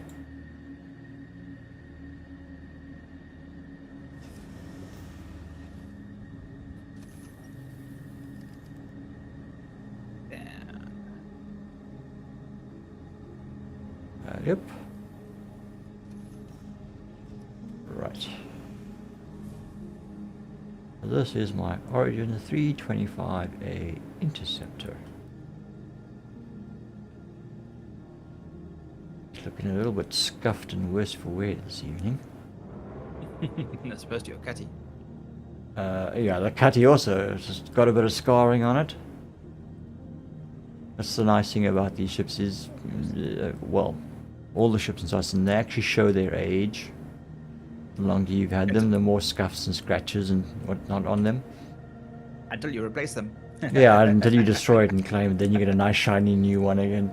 Yep. Right. This is my Origin 325A Interceptor. been a little bit scuffed and worse for wear this evening. As opposed to your cutty. Yeah, the cutty also has got a bit of scarring on it. That's the nice thing about these ships is, well, all the ships in Tyson, they actually show their age. The longer you've had them, the more scuffs and scratches and whatnot on them. Until you replace them. Yeah, until you destroy it and claim it, then you get a nice shiny new one again.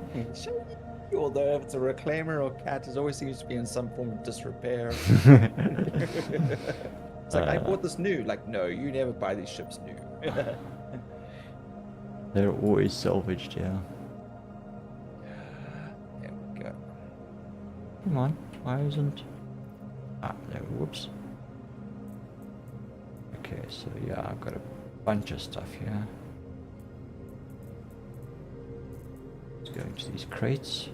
Although if it's a reclaimer or cat, it always seems to be in some form of disrepair. It's like, I bought this new. Like, no, you never buy these ships new. They're always salvaged, yeah. There we go. Come on, why isn't... Ah, no, whoops. Okay, so yeah, I've got a bunch of stuff here. Let's go into these crates.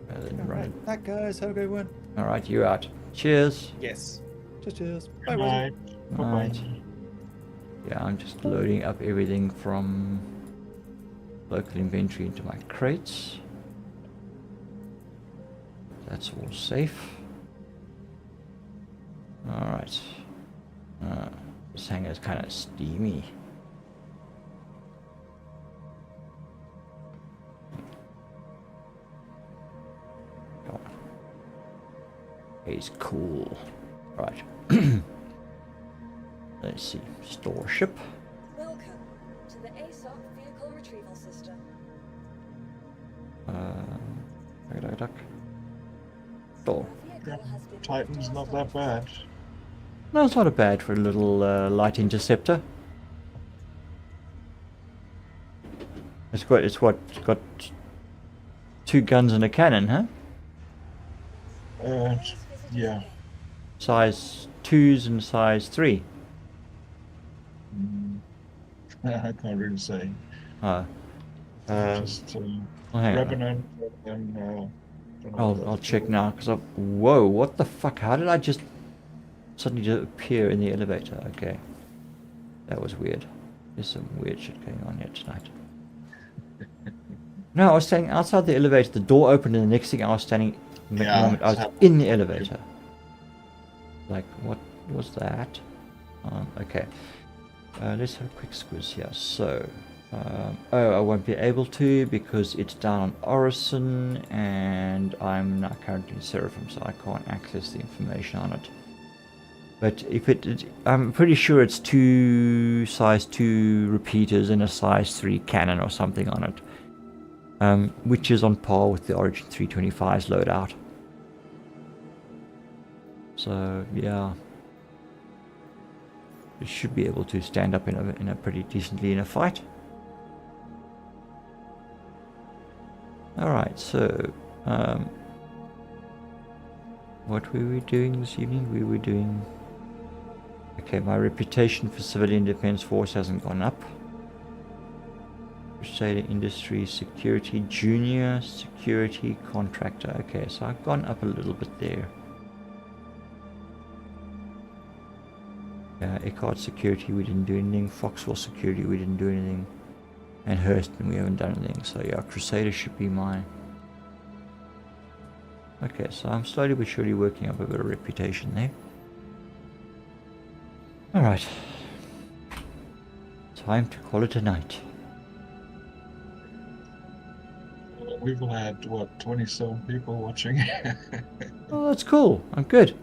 And then run it. That guy's have a good one. Alright, you out. Cheers. Yes. Cheers. Bye, Good bye. night. Bye-bye. Right. Yeah, I'm just loading up everything from local inventory into my crates. That's all safe. Alright. This hangar's kind of steamy. Come on. He's cool. Right. Let's see. Store ship. Welcome to the ASOC vehicle retrieval system. Duck. Door. Your vehicle has been Titan's not that bad. No, it's not bad for a little light interceptor. It's got 2 guns and a cannon, huh? Yeah. Size 2s and size 3. I can't really say. Just Oh, hang on. Revenant and don't know what I'll the- check now because whoa, what the fuck? How did I just suddenly appear in the elevator? Okay, that was weird. There's some weird shit going on here tonight. No, I was standing outside the elevator. The door opened, and the next thing I was standing, Yeah, I was it's in the elevator. Like, what was that? Okay, let's have a quick squiz here. So, I won't be able to because it's down on Orison, and I'm now currently in Seraphim, so I can't access the information on it. But if I'm pretty sure it's 2 size 2 repeaters and a size 3 cannon or something on it, which is on par with the Origin 325's loadout. So yeah, it should be able to stand up in a pretty decently in a fight. All right, so what were we doing this evening? We were doing. Okay, my reputation for civilian defense force hasn't gone up. Crusader Industry Security Junior Security Contractor. Okay, so I've gone up a little bit there. Eckhart Security, we didn't do anything. Foxwell Security, we didn't do anything. And Hurston, we haven't done anything. So yeah, Crusader should be mine. Okay, so I'm slowly but surely working up a bit of reputation there. Alright. Time to call it a night. We've had, what, 27 people watching? Oh, that's cool. I'm good.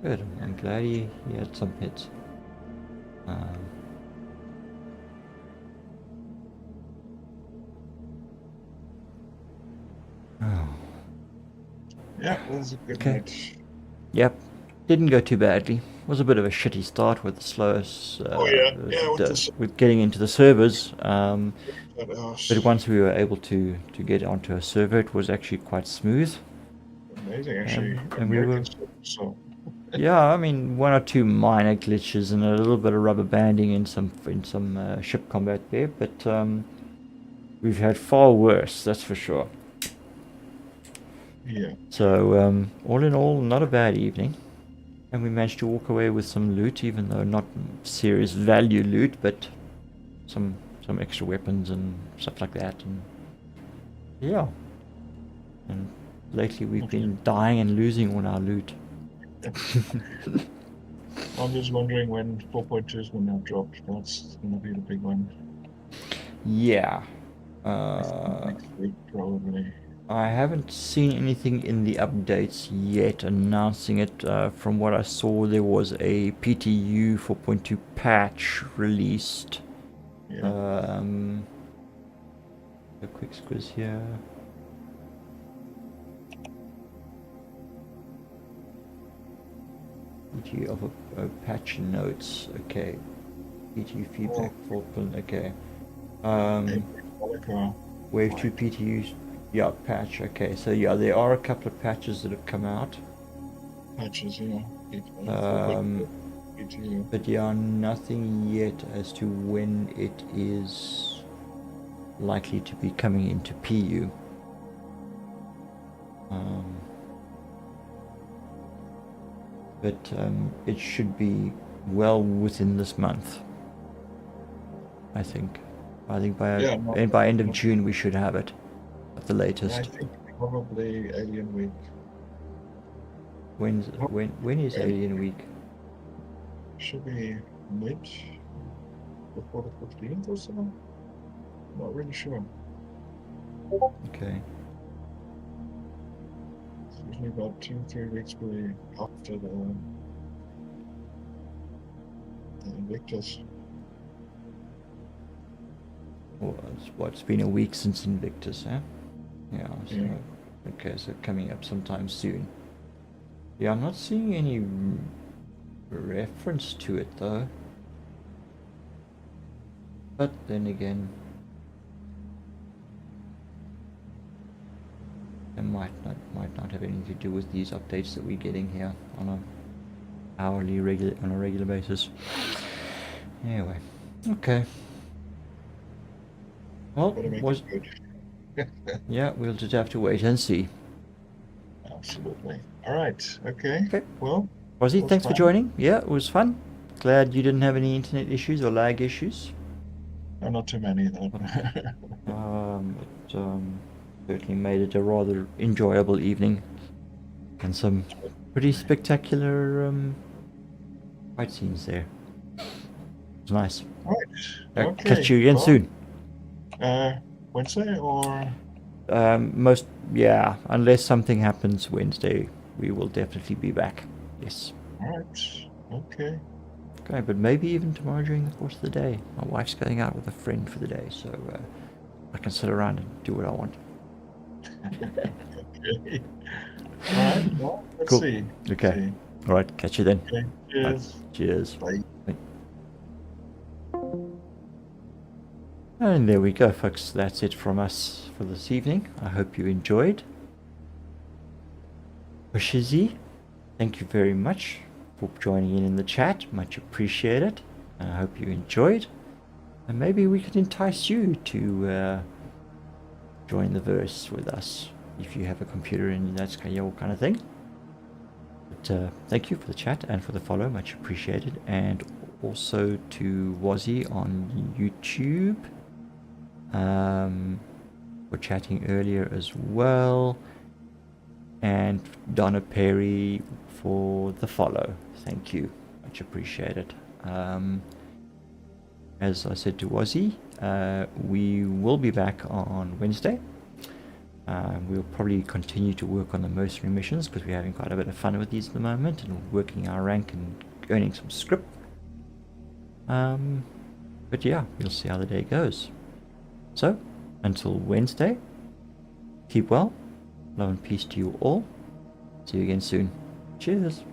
Good. I'm glad he had some hits. Oh. Yeah, it was a good Okay. night. Yep. Didn't go too badly. Was a bit of a shitty start with the slowest. With getting into the servers. But once we were able to get onto a server, it was actually quite smooth. Amazing, actually. And we were. American stuff, so. Yeah, I mean, 1 or 2 minor glitches and a little bit of rubber banding in some ship combat there, but we've had far worse, that's for sure. Yeah. So all in all, not a bad evening, and we managed to walk away with some loot, even though not serious value loot, but some extra weapons and stuff like that, and Yeah. And lately we've been dying and losing all our loot. I'm just wondering when 4.2 is going to drop. That's going to be the big one. Yeah. I think next week, probably. I haven't seen anything in the updates yet announcing it. From what I saw, there was a PTU 4.2 patch released. Yeah. A quick squiz here. PTU of a patch notes. Okay. PTU feedback 4. Okay. Wave 2 PTUs. Yeah, patch. Okay, so yeah, there are a couple of patches that have come out. Patches, yeah. PTU. But yeah, nothing yet as to when it is likely to be coming into PU. But it should be well within this month, I think. I think by end of June we should have it at the latest. I think probably Alien Week. When is Alien Week? Should be mid before the 15th or so. Not really sure. Okay. It's usually about 2-3 weeks after the Invictus. Well, it's been a week since Invictus, huh? Yeah, so, Yeah. okay, so coming up sometime soon. Yeah, I'm not seeing any reference to it though. But then again, it might not have anything to do with these updates that we're getting here on a regular basis. Anyway, okay. Well, yeah, we'll just have to wait and see. Absolutely. All right. Okay. Okay. Well, Ozzy, thanks for joining. Yeah, it was fun. Glad you didn't have any internet issues or lag issues. No, not too many though. It certainly made it a rather enjoyable evening, and some pretty spectacular fight scenes there. It was nice. Right. Okay. Catch you again soon. Wednesday or? Unless something happens Wednesday, we will definitely be back. Yes. All right. Okay. Okay, but maybe even tomorrow during the course of the day. My wife's going out with a friend for the day, so I can sit around and do what I want. Okay. All right. Well, let's Cool. see. Okay. See. All right. Catch you then. Okay. Cheers. Right. Cheers. Bye. Bye. And there we go, folks. That's it from us for this evening. I hope you enjoyed. Shizi, thank you very much for joining in the chat. Much appreciated. I hope you enjoyed. And maybe we could entice you to join the verse with us if you have a computer and that's your kind of thing. But thank you for the chat and for the follow. Much appreciated. And also to Wazzy on YouTube. For chatting earlier as well, and Donna Perry for the follow. Thank you, much appreciated. As I said to Wazzy, we will be back on Wednesday. We'll probably continue to work on the mercenary missions because we're having quite a bit of fun with these at the moment and working our rank and earning some script. But yeah, we'll see how the day goes. So, until Wednesday, keep well, love and peace to you all. See you again soon. Cheers.